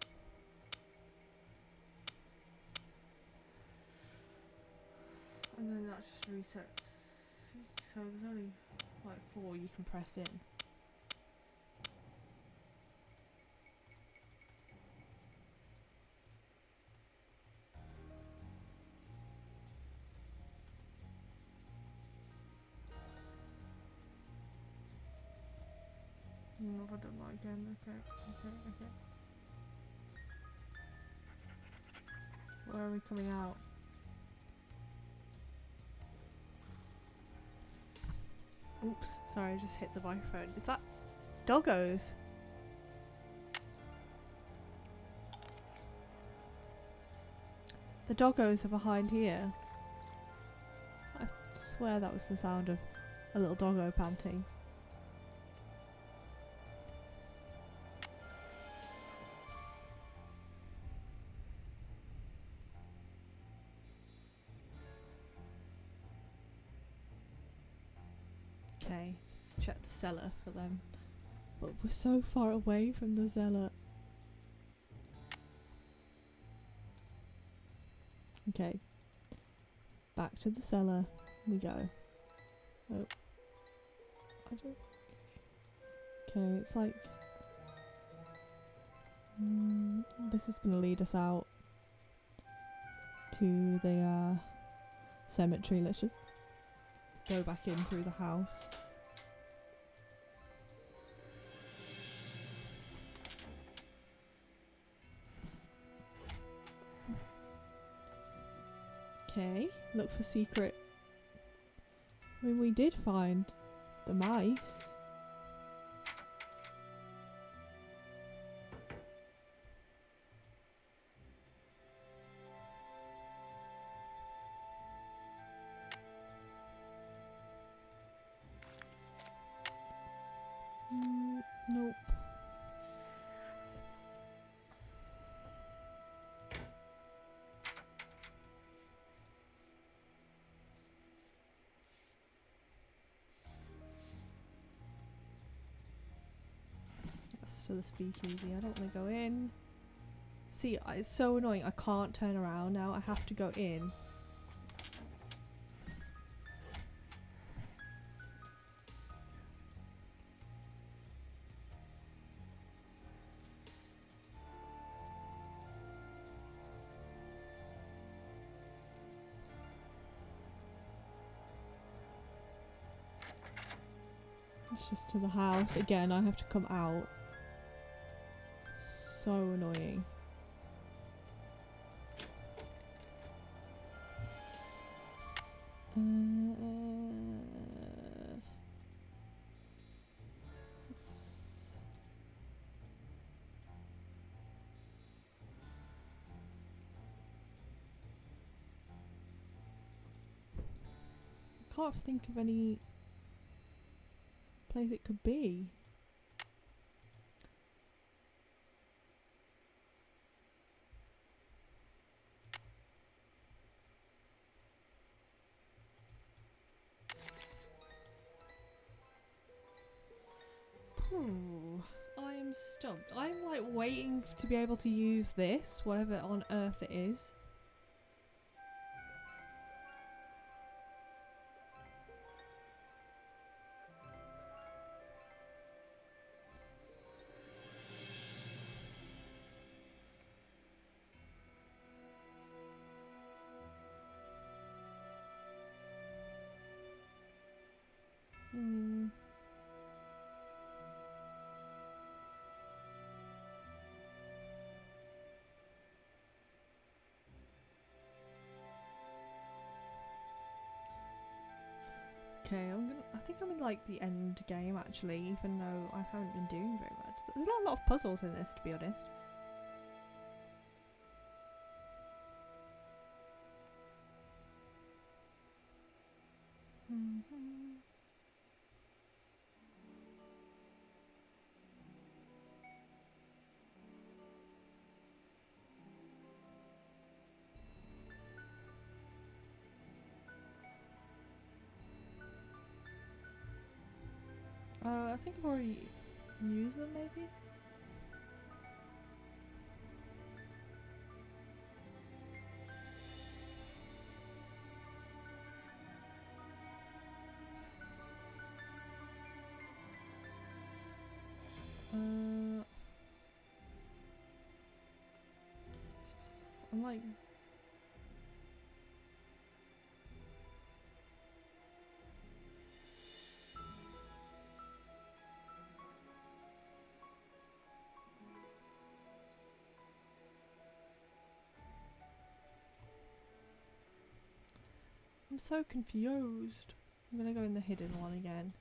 And then that just resets. So there's only like 4 you can press in. No, I've done that again. Okay. Where are we coming out? Oops, sorry, I just hit the microphone. Is that doggos? The doggos are behind here. I swear that was the sound of a little doggo panting. Okay, let's check the cellar for them. But we're so far away from the cellar. Okay. Back to the cellar we go. Oh. I don't... Okay, it's like... this is gonna lead us out to the cemetery. Let's just go back in through the house. Okay, look for secret. I mean, we did find the mice. Nope. That's to the speakeasy. I don't want to go in. See, it's so annoying. I can't turn around now. I have to go in. It's just to the house. Again, I have to come out. So annoying. I can't think of any place it could be. I am stumped. I'm like waiting to be able to use this, whatever on earth it is. Okay, I think I'm in like the end game actually, even though I haven't been doing very much. There's not a lot of puzzles in this, to be honest. I think I've already used them, maybe? I'm like... I'm so confused. I'm gonna go in the hidden one again.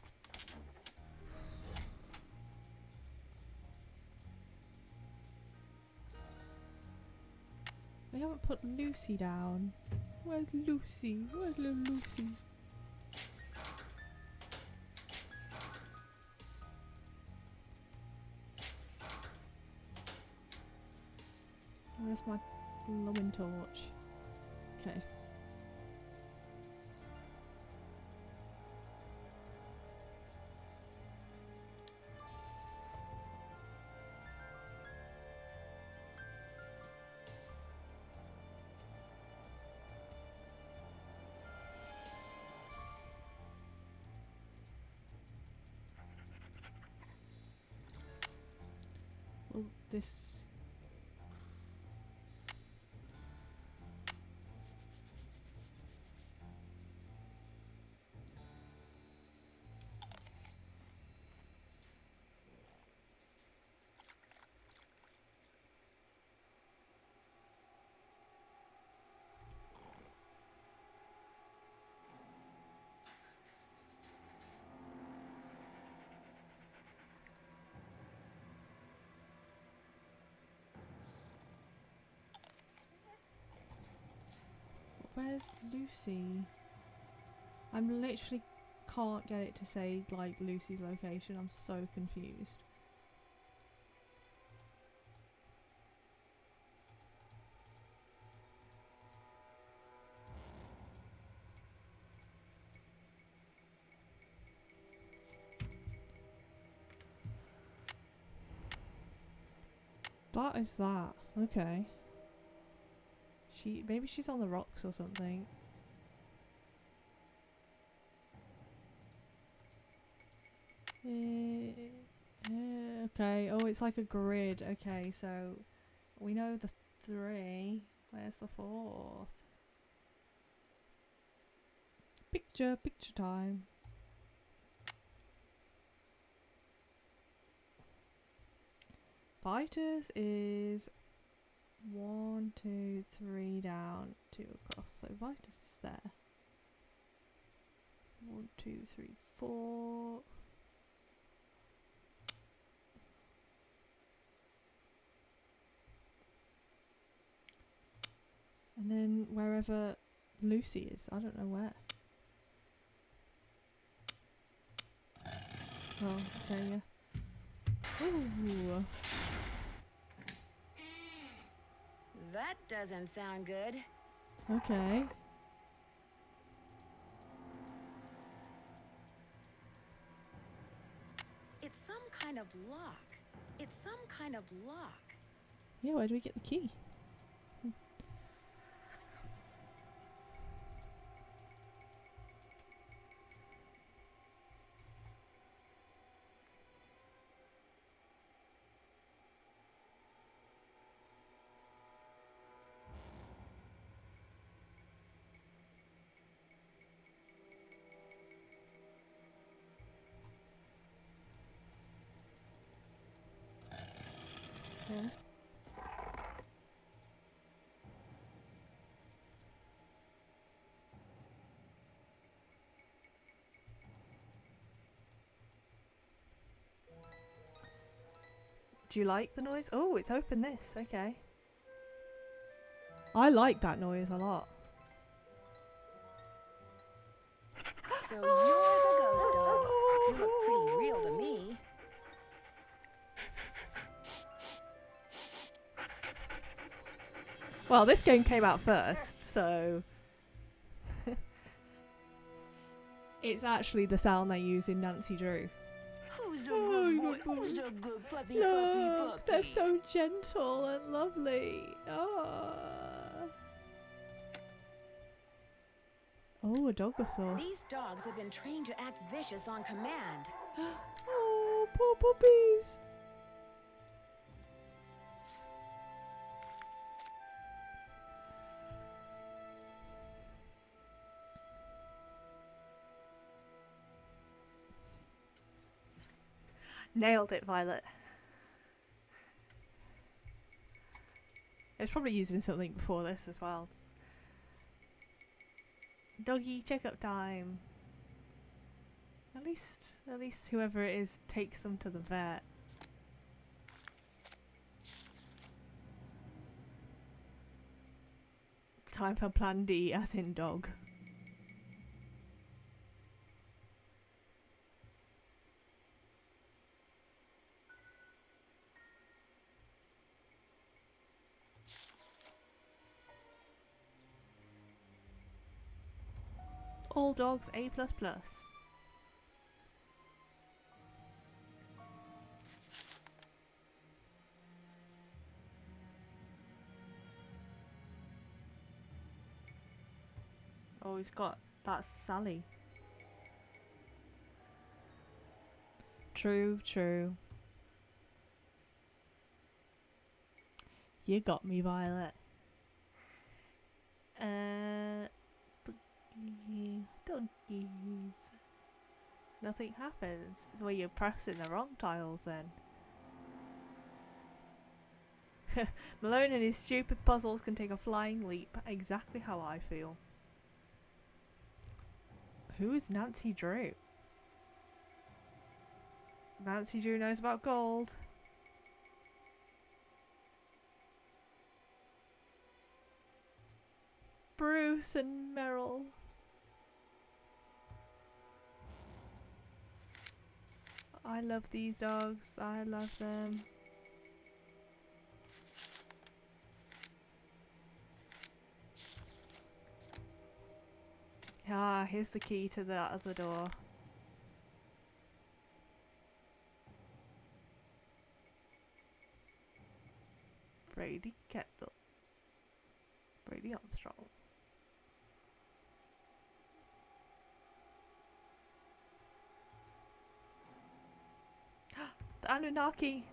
We haven't put Lucy down. Where's Lucy? Where's little Lucy? Where's my blooming torch? Okay. Well, this... Where's Lucy? I'm literally can't get it to say like Lucy's location. I'm so confused. That is that. Okay. Maybe she's on the rocks or something. Okay. Oh, it's like a grid. Okay, so we know the 3. Where's the 4th? Picture time. Vitus is 1, 2, 3 down, 2 across. So Vitus is there. 1, 2, 3, 4. And then wherever Lucy is, I don't know where. Oh, okay, yeah. Ooh. That doesn't sound good. Okay. It's some kind of lock. It's some kind of lock. Yeah, where do we get the key? Okay. Do you like the noise? Oh, it's open this. Okay. I like that noise a lot. So you're the ghost dogs. You look pretty real to me. Well, this game came out first, so it's actually the sound they use in Nancy Drew. Who's a good boy? Who's a good puppy? Look, they're so gentle and lovely. Oh, a dog whistle. These dogs have been trained to act vicious on command. Oh, poor puppies. Nailed it, Violet. It was probably used in something before this as well. Doggy checkup time. At least whoever it is takes them to the vet. Time for Plan D, as in dog. All dogs A++. Oh, he's got... That's Sally. True, true. You got me, Violet. Doggies. Nothing happens. It's where you're pressing the wrong tiles then. Malone and his stupid puzzles can take a flying leap. Exactly how I feel. Who is Nancy Drew? Nancy Drew knows about gold. Bruce and Meryl. I love these dogs. I love them. Ah, here's the key to that other door. Brady Kettle. Brady Armstrong. The Anunnaki.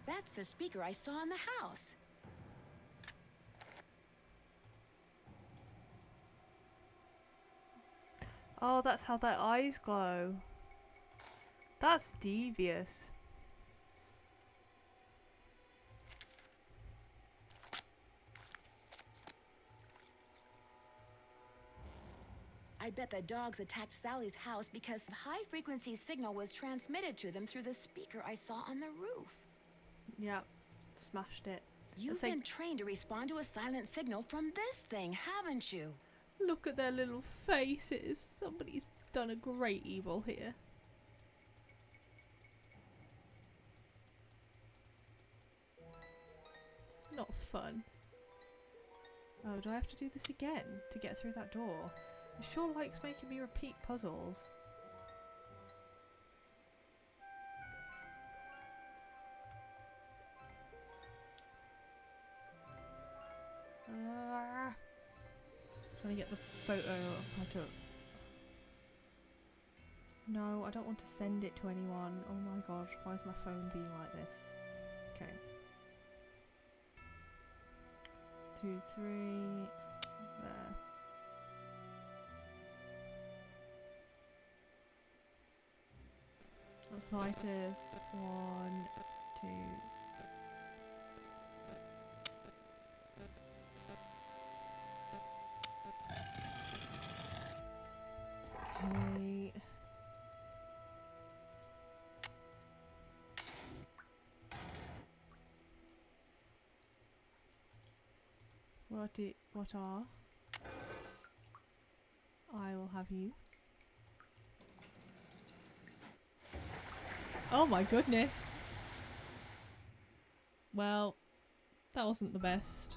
That's the speaker I saw in the house. Oh, that's how their eyes glow. That's devious. I bet the dogs attacked Sally's house because the high-frequency signal was transmitted to them through the speaker I saw on the roof. Yeah, smashed it. You've been trained to respond to a silent signal from this thing, haven't you? Look at their little faces. Somebody's done a great evil here. It's not fun. Oh, do I have to do this again to get through that door? It sure likes making me repeat puzzles. Trying to get the photo I took. No, I don't want to send it to anyone. Oh my god, why is my phone being like this? Okay. 2, 3. There. That's Vitus. 1, 2. Okay. What are? I will have you. Oh my goodness. Well, that wasn't the best.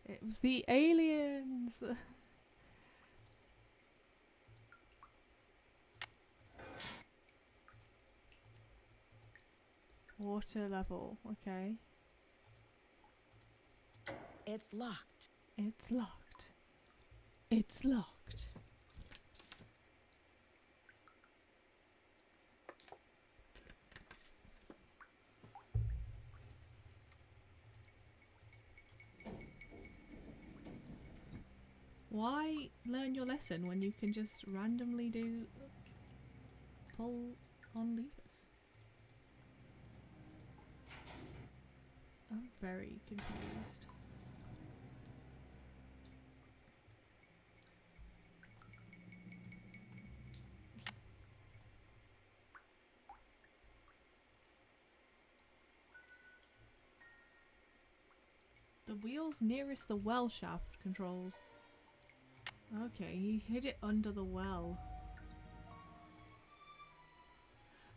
It was the aliens. Water level, okay. It's locked. It's locked. It's locked. Why learn your lesson when you can just randomly pull on levers? I'm very confused. The wheels nearest the well shaft controls. Okay, he hid it under the well.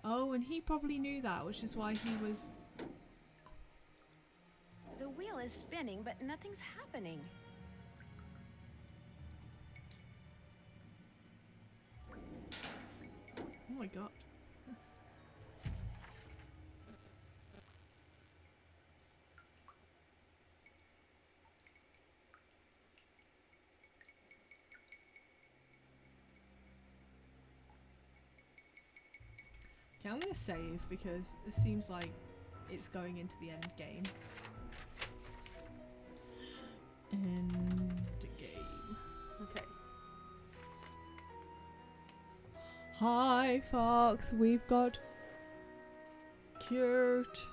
Oh, and he probably knew that, which is why he was... The wheel is spinning, but nothing's happening. Oh my god. Okay, I'm gonna save because it seems like it's going into the end game. End game. Okay. Hi, Fox. We've got cute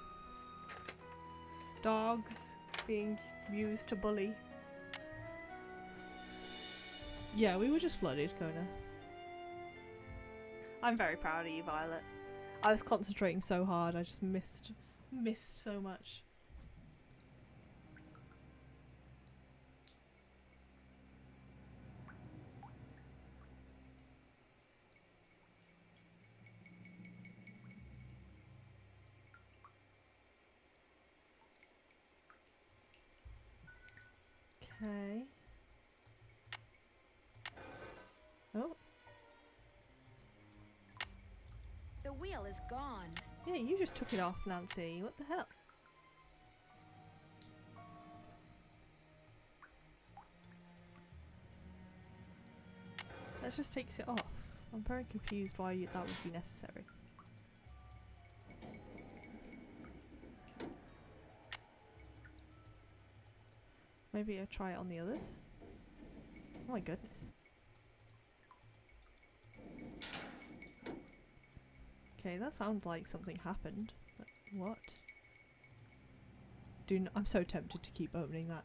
dogs being used to bully. Yeah, we were just flooded, Kona. I'm very proud of you, Violet. I was concentrating so hard, I just missed so much. Okay. Oh. The wheel is gone. Yeah, you just took it off, Nancy. What the hell? That just takes it off. I'm very confused why that would be necessary. Maybe I'll try it on the others. Oh my goodness. Okay, that sounds like something happened. But what? I'm so tempted to keep opening that.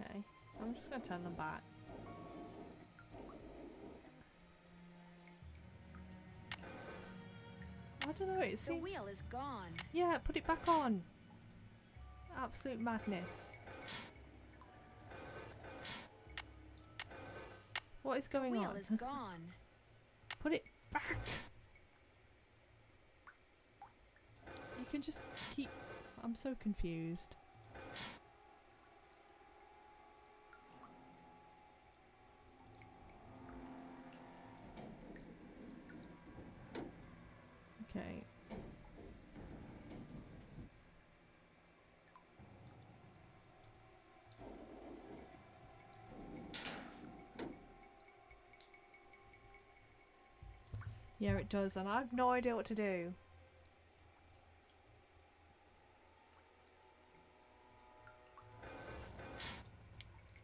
Okay, I'm just gonna turn them back. I don't know, it seems... The wheel is gone. Yeah, put it back on. Absolute madness. What is going on? The wheel is gone. Put it back. You can just keep... I'm so confused. Okay. Yeah, it does, and I have no idea what to do.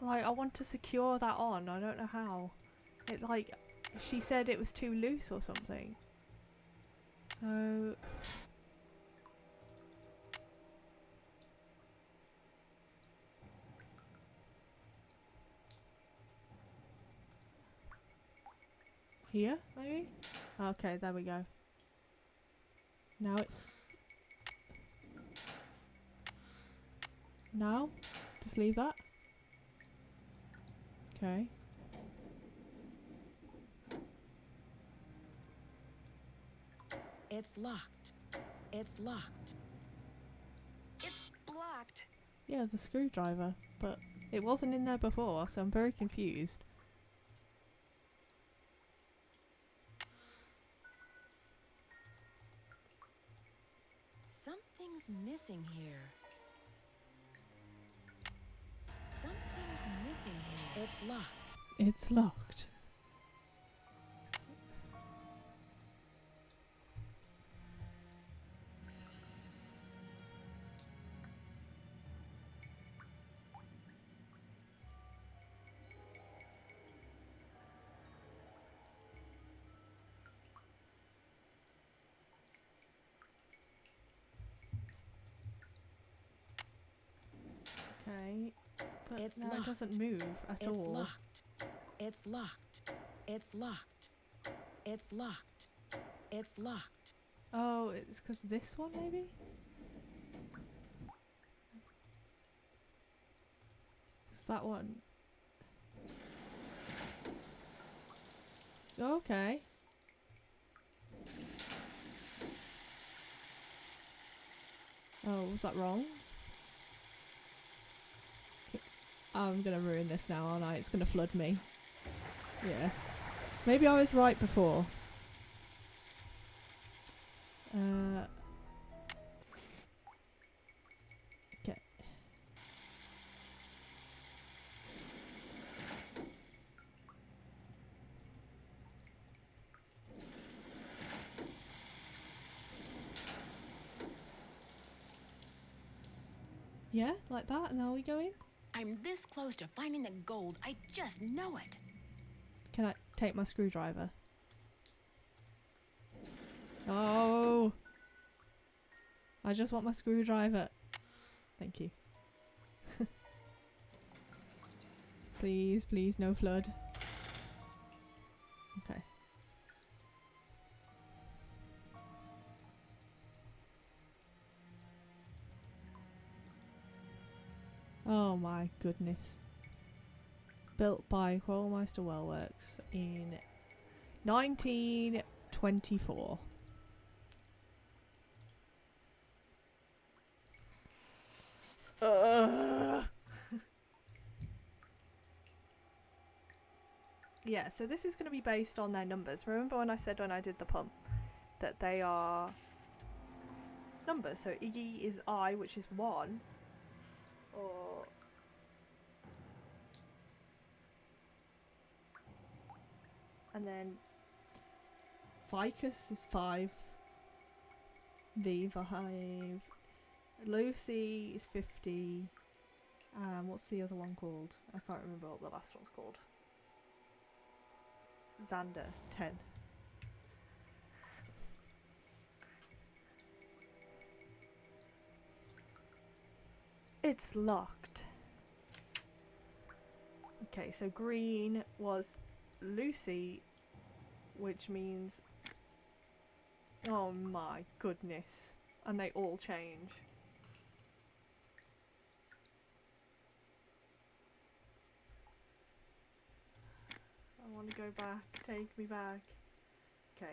Like, I want to secure that on, I don't know how. It's like, she said it was too loose or something. So... Here, maybe? Okay, there we go. Now it's... Now? Just leave that? Okay. It's locked. It's locked. It's blocked. Yeah, the screwdriver, but it wasn't in there before, so I'm very confused. Something's missing here. Something's missing here. It's locked. It's locked. Okay. But It's now it locked. doesn't move at It's all. locked. It's locked. It's locked. It's locked. It's locked. Oh, it's because this one, maybe? It's that one. Okay. Oh, was that wrong? I'm gonna ruin this now, aren't I? It's gonna flood me. Yeah. Maybe I was right before. Okay. Yeah, like that, and now we go in? I'm this close to finding the gold. I just know it. Can I take my screwdriver? Oh! I just want my screwdriver. Thank you. Please, please, no flood. Okay. Oh my goodness. Built by Quarrelmeister Wellworks in 1924. Yeah, so this is going to be based on their numbers. Remember when I said when I did the pump that they are numbers? So Iggy is I, which is 1. Or and then Vicus is 5. V 5. Lucy is 50. What's the other one called? I can't remember what the last one's called. Xander 10. It's locked. Okay, so green was Lucy, which means... Oh my goodness. And they all change. I want to go back. Take me back. Okay.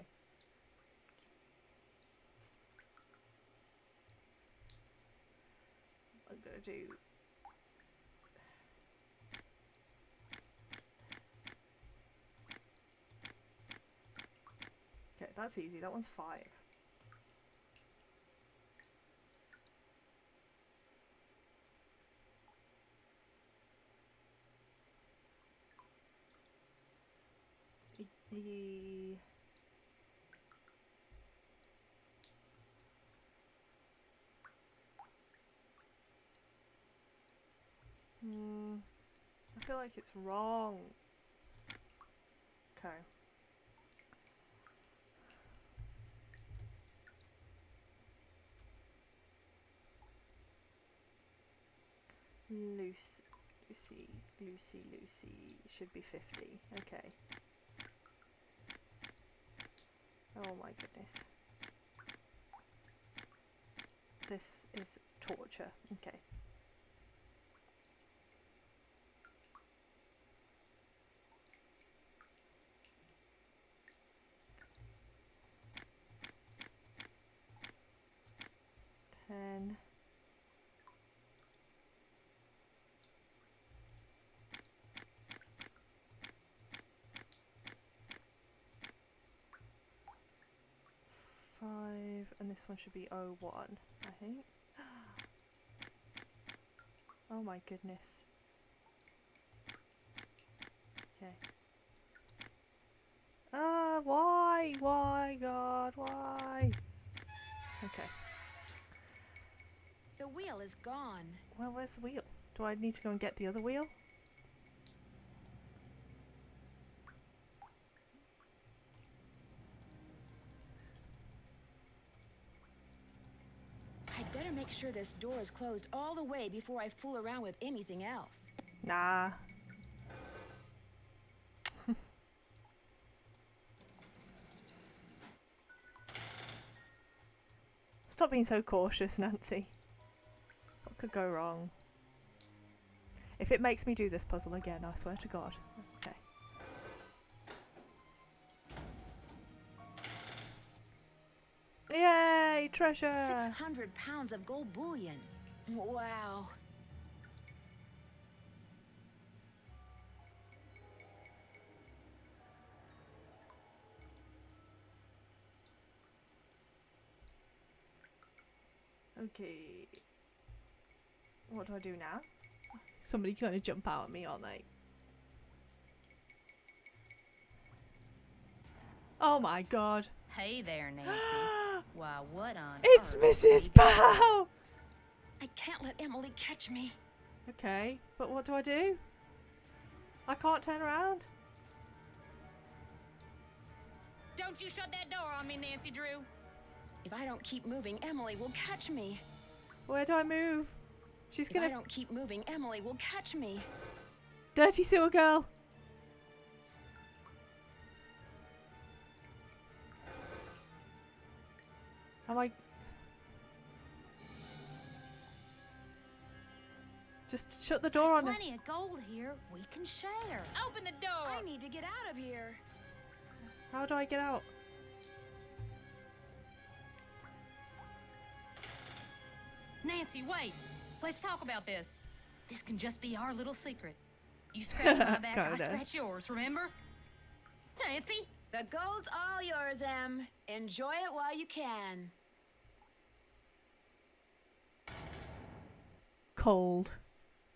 I'm gonna do... Okay, that's easy. That one's 5. I feel like it's wrong. Okay. Lucy should be 50. Okay. Oh my goodness. This is torture. Okay. Ten. And this one should be 01, I think. Oh my goodness. Okay. Why? Why, God? Why? Okay. The wheel is gone. Well, where's the wheel? Do I need to go and get the other wheel? I'd better to make sure this door is closed all the way before I fool around with anything else. Nah. Stop being so cautious, Nancy. What could go wrong? If it makes me do this puzzle again, I swear to God. Okay. Yay! Treasure! 600 pounds of gold bullion. Wow. Okay. What do I do now? Somebody's gonna jump out at me, aren't they? Oh my God. Hey there, Nancy. Why, what on It's earth? Mrs. Bow! I can't let Emily catch me. Okay, but what do I do? I can't turn around. Don't you shut that door on me, Nancy Drew. If I don't keep moving, Emily will catch me. Where do I move? She's If I gonna... don't keep moving, Emily will catch me. Dirty sewer girl! Am I... Just shut the door on her. Plenty of gold here. We can share. Open the door. I need to get out of here. How do I get out? Nancy, wait. Let's talk about this. This can just be our little secret. You scratch my back, I Kinda. scratch yours, remember? Nancy? The gold's all yours, Em. Enjoy it while you can. Cold.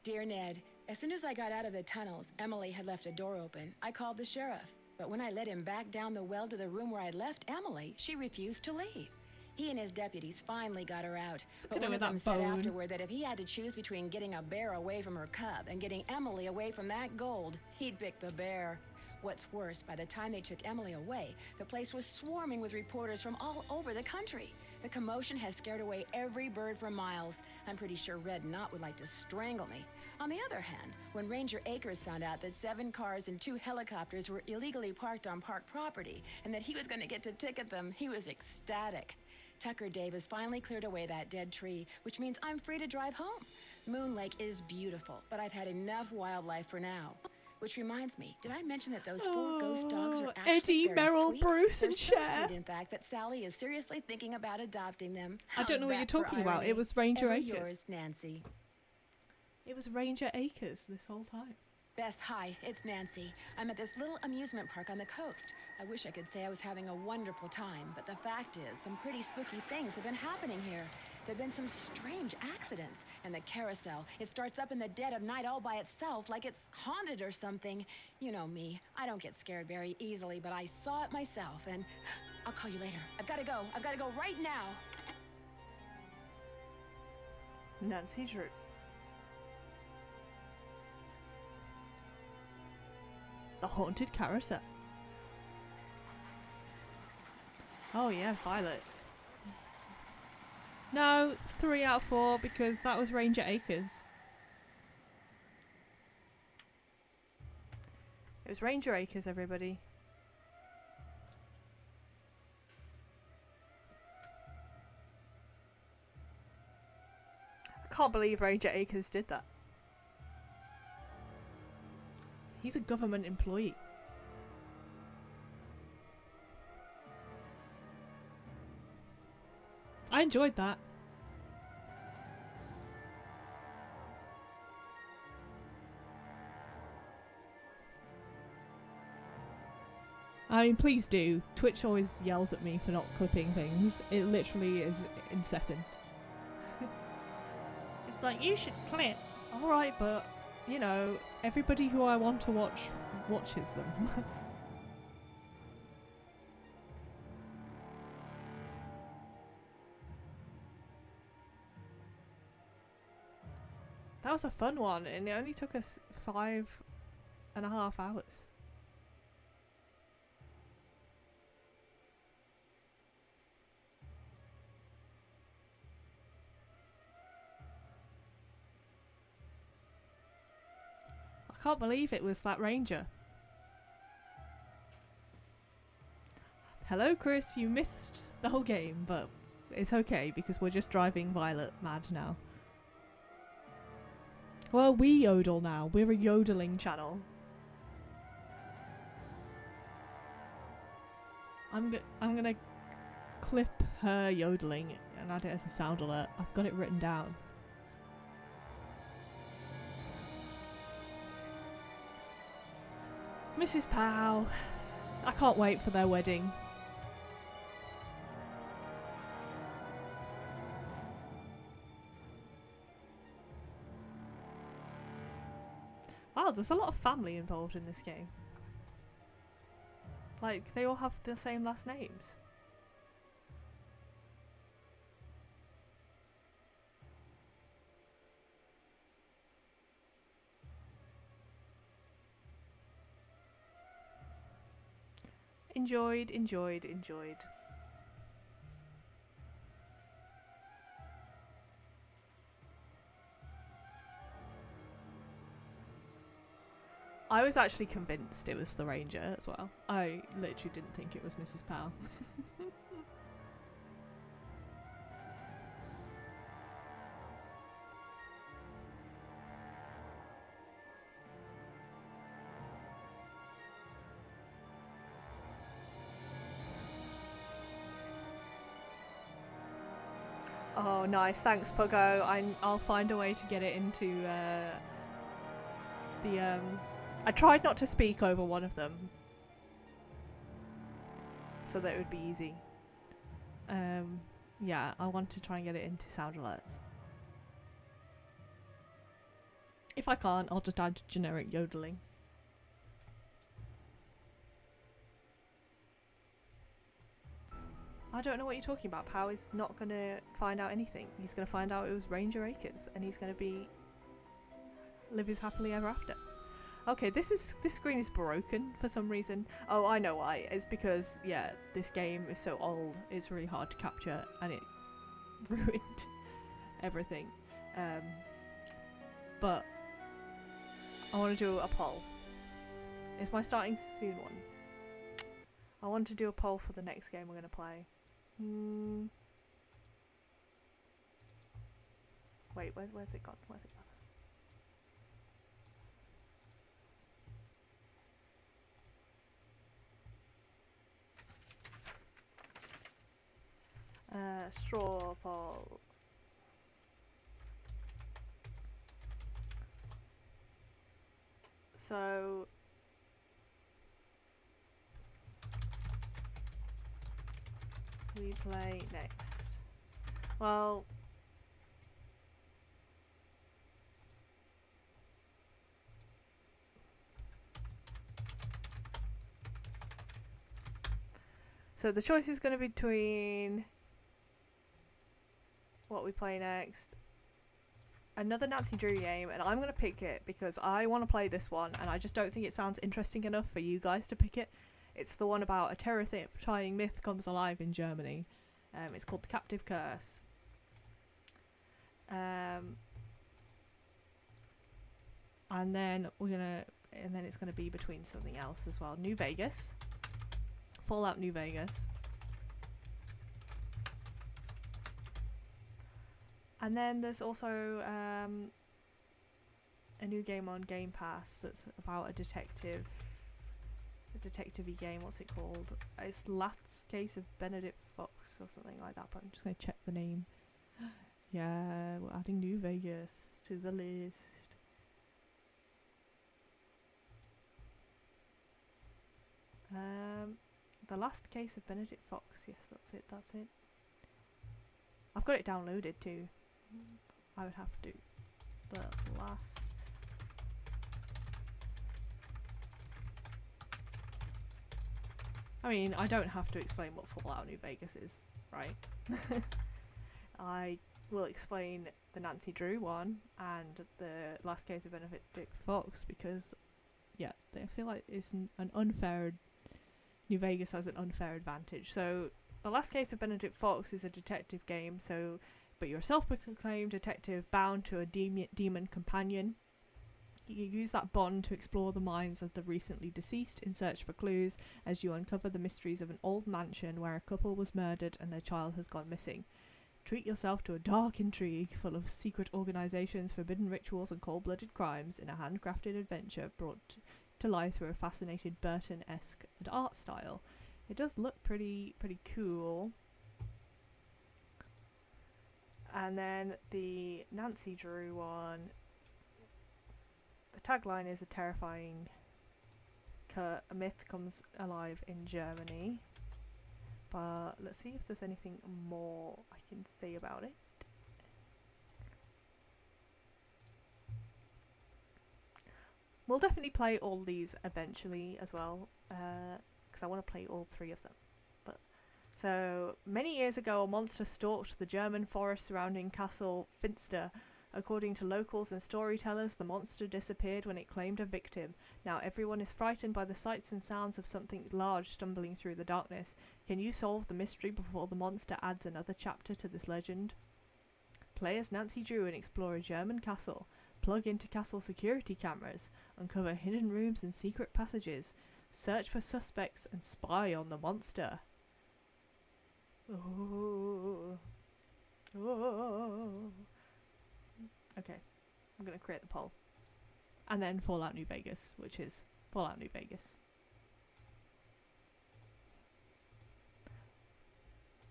Dear Ned, as soon as I got out of the tunnels, Emily had left a door open. I called the sheriff, but when I led him back down the well to the room where I'd left Emily, she refused to leave. He and his deputies finally got her out, but at her one of with them that said bone. afterward that if he had to choose between getting a bear away from her cub and getting Emily away from that gold, he'd pick the bear. What's worse, by the time they took Emily away, the place was swarming with reporters from all over the country. The commotion has scared away every bird for miles. I'm pretty sure Red Knot would like to strangle me. On the other hand, when Ranger Akers found out that 7 cars and 2 helicopters were illegally parked on park property and that he was going to get to ticket them, he was ecstatic. Tucker Davis finally cleared away that dead tree, which means I'm free to drive home. Moon Lake is beautiful, but I've had enough wildlife for now. Which reminds me, did I mention that those 4 ghost dogs are actually Eddie, very Merrill, sweet? Bruce, They're and so Cher. sweet, in fact, that Sally is seriously thinking about adopting them. I don't How's know what you're that for talking about. irony? It was Ranger Ever Akers. yours, Nancy. It was Ranger Akers this whole time. Bess, hi, it's Nancy. I'm at this little amusement park on the coast. I wish I could say I was having a wonderful time, but the fact is, some pretty spooky things have been happening here. There've been some strange accidents, and the carousel, it starts up in the dead of night all by itself, like it's haunted or something. You know me, I don't get scared very easily, but I saw it myself, and I'll call you later. I've gotta go right now. Nancy Drew. The Haunted Carousel. Oh yeah, Violet. No, 3 out of 4 because that was Ranger Akers. It was Ranger Akers, everybody. I can't believe Ranger Akers did that. He's a government employee. I enjoyed that. I mean, please do. Twitch always yells at me for not clipping things. It literally is incessant. It's like, you should clip. Alright, but, you know, everybody who I want to watch watches them. That was a fun one, and it only took us 5.5 hours. I can't believe it was that ranger. Hello, Chris. You missed the whole game, but it's okay because we're just driving Violet mad now. Well, we yodel now. We're a yodeling channel. I'm gonna clip her yodeling and add it as a sound alert. I've got it written down. Mrs. Powell. I can't wait for their wedding. Wow, there's a lot of family involved in this game. Like, they all have the same last names. Enjoyed. I was actually convinced it was the ranger as well. I literally didn't think it was Mrs. Powell. Oh, nice. Thanks, Puggo. I'll find a way to get it into the I tried not to speak over one of them so that it would be easy. Yeah, I want to try and get it into sound alerts. If I can't, I'll just add generic yodeling. I don't know what you're talking about. Pow is not going to find out anything. He's going to find out it was Ranger Acres and he's going to live his happily ever after. Okay, this screen is broken for some reason. Oh, I know why. It's because, yeah, this game is so old, it's really hard to capture, and it ruined everything. But I want to do a poll. Is my starting soon one? I want to do a poll for the next game we're going to play. Wait, where's it gone? Where's it gone? Straw poll. So we play next. Well, so the choice is going to be between what we play next, another Nancy Drew game, and I'm going to pick it because I want to play this one and I just don't think it sounds interesting enough for you guys to pick it. It's the one about a terrifying myth comes alive in Germany. It's called The Captive Curse. And then it's gonna be between something else as well. New Vegas. Fallout New Vegas. And then there's also a new game on Game Pass that's about a detective-y game. What's it called? It's Last Case of Benedict Fox or something like that, but I'm just going to check the name. Yeah, we're adding New Vegas to the list. The Last Case of Benedict Fox. Yes, that's it. I've got it downloaded too. I would have to. The last. I mean, I don't have to explain what Fallout New Vegas is, right? I will explain the Nancy Drew one and the Last Case of Benedict Fox because, yeah, I feel like it's an unfair. New Vegas has an unfair advantage. So, the Last Case of Benedict Fox is a detective game, but you're a self-proclaimed detective bound to a demon companion. You use that bond to explore the minds of the recently deceased in search for clues as you uncover the mysteries of an old mansion where a couple was murdered and their child has gone missing. Treat yourself to a dark intrigue full of secret organisations, forbidden rituals and cold-blooded crimes in a handcrafted adventure brought to life through a fascinating Burton-esque art style. It does look pretty cool. And then the Nancy Drew one, the tagline is a terrifying a myth comes alive in Germany. But let's see if there's anything more I can say about it. We'll definitely play all these eventually as well, because I want to play all 3 of them. So, many years ago, a monster stalked the German forest surrounding Castle Finster. According to locals and storytellers, the monster disappeared when it claimed a victim. Now everyone is frightened by the sights and sounds of something large stumbling through the darkness. Can you solve the mystery before the monster adds another chapter to this legend? Play as Nancy Drew and explore a German castle. Plug into castle security cameras. Uncover hidden rooms and secret passages. Search for suspects and spy on the monster. Oh. Oh. Okay, I'm going to create the poll. And then Fallout New Vegas, which is Fallout New Vegas.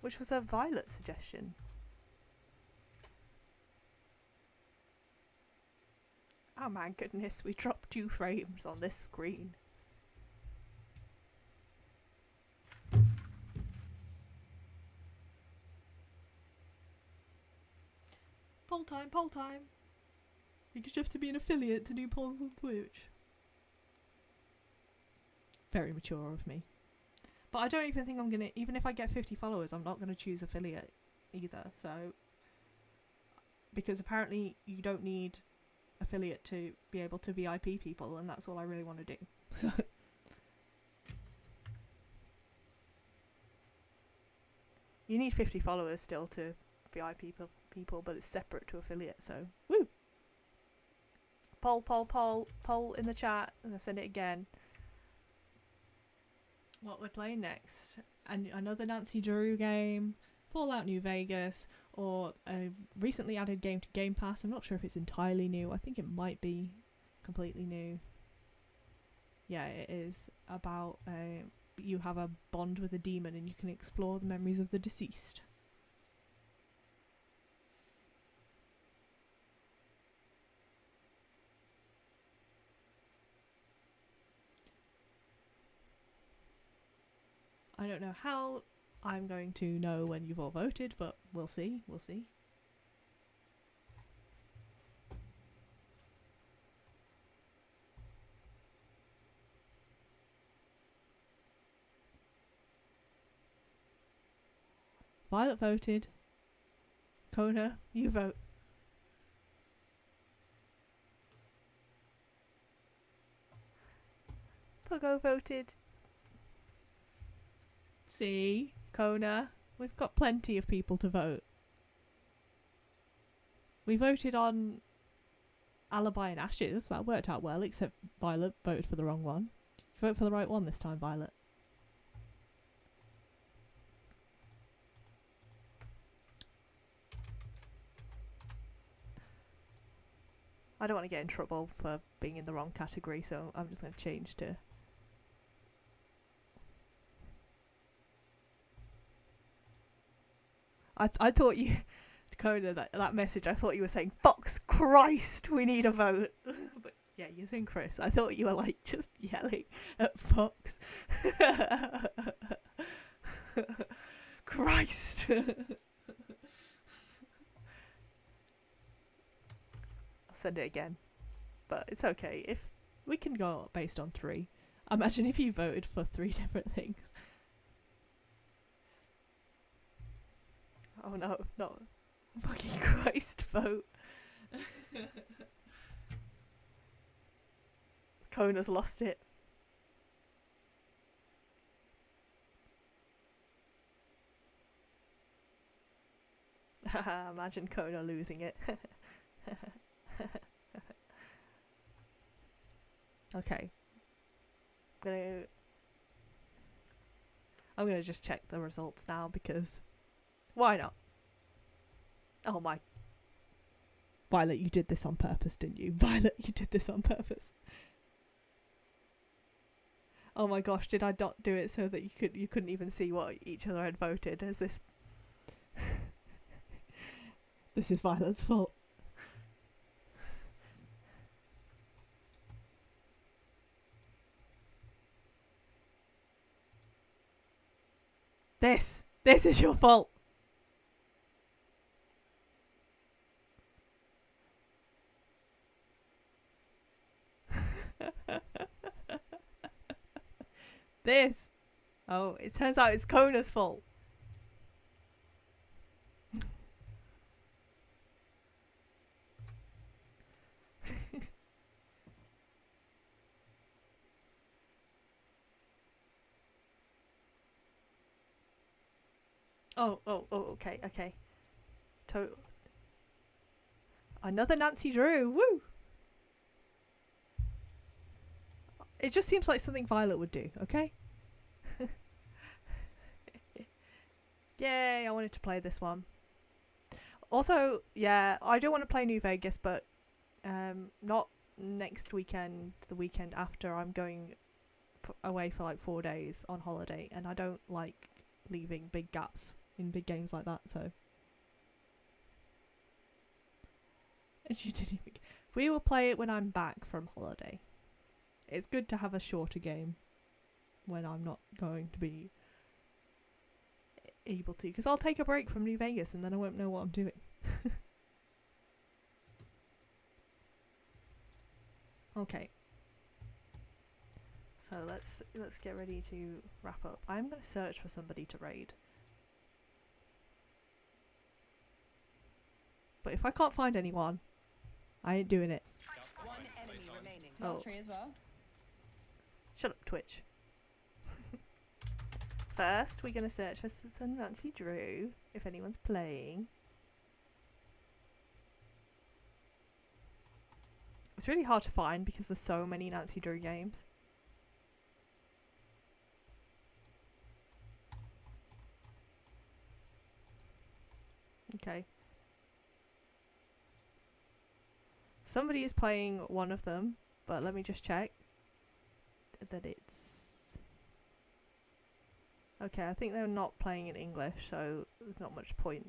Which was a Violet suggestion. Oh my goodness, we dropped 2 frames on this screen. Poll time. Because you have to be an affiliate to do polls on Twitch. Very mature of me. But I don't even think I'm gonna, even if I get 50 followers, I'm not gonna choose affiliate either, so. Because apparently you don't need affiliate to be able to VIP people, and that's all I really want to do. So. You need 50 followers still to VIP people, but it's separate to affiliate, so woo! Poll in the chat. I'm gonna send it again. What we're playing next? And another Nancy Drew game, Fallout New Vegas, or a recently added game to Game Pass. I'm not sure if it's entirely new. I think it might be completely new. Yeah, it is about you have a bond with a demon and you can explore the memories of the deceased. I don't know how I'm going to know when you've all voted, but we'll see. We'll see. Violet voted. Kona, you vote. Pogo voted. See, Kona, we've got plenty of people to vote. We voted on Alibi and Ashes. That worked out well, except Violet voted for the wrong one. Did you vote for the right one this time, Violet? I don't want to get in trouble for being in the wrong category, so I'm just going to change to... I thought you... Kona, that message, I thought you were saying, Fox Christ, we need a vote. But yeah, you're saying Chris. I thought you were like just yelling at Fox. Christ. I'll send it again. But it's okay. If we can go based on 3. Imagine if you voted for 3 different things. Oh no, not fucking Christ vote. Kona's lost it. Haha, imagine Kona losing it. Okay. I'm gonna just check the results now because why not? Oh my. Violet, you did this on purpose, didn't you? Violet, you did this on purpose. Oh my gosh, did I not do it so that you couldn't even see what each other had voted? Is this this is Violet's fault. This is your fault. This. Oh, it turns out it's Kona's fault. Oh, okay. Another Nancy Drew, woo! It just seems like something Violet would do, okay? Yay, I wanted to play this one. Also, yeah, I do want to play New Vegas, but not next weekend, the weekend after. I'm going away for like 4 days on holiday, and I don't like leaving big gaps in big games like that, so. And you didn't even. We will play it when I'm back from holiday. It's good to have a shorter game when I'm not going to be able to, because I'll take a break from New Vegas and then I won't know what I'm doing. Okay. So let's get ready to wrap up. I'm going to search for somebody to raid. But if I can't find anyone, I ain't doing it. One enemy remaining. Oh. Tree as well. Shut up, Twitch. First, we're going to search for some Nancy Drew, if anyone's playing. It's really hard to find because there's so many Nancy Drew games. Okay. Somebody is playing one of them, but let me just check that it's... Okay, I think they're not playing in English, so there's not much point.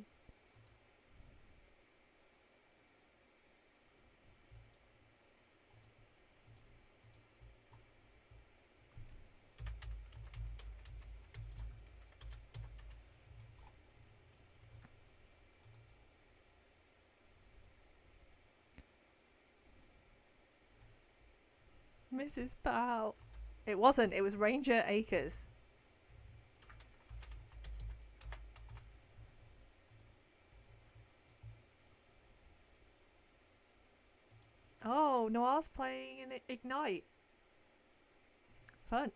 Mrs. Bow. It wasn't, it was Ranger Acres. Oh, Noir's playing in Ignite. Fun.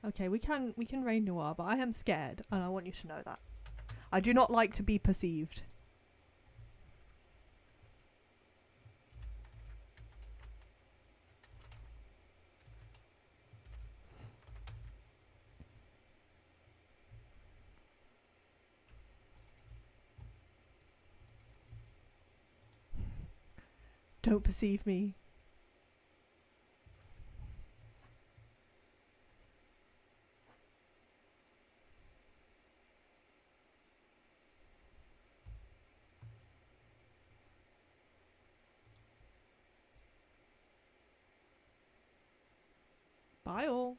Okay, we can raid Noir, but I am scared, and I want you to know that. I do not like to be perceived. Don't perceive me. Bye all.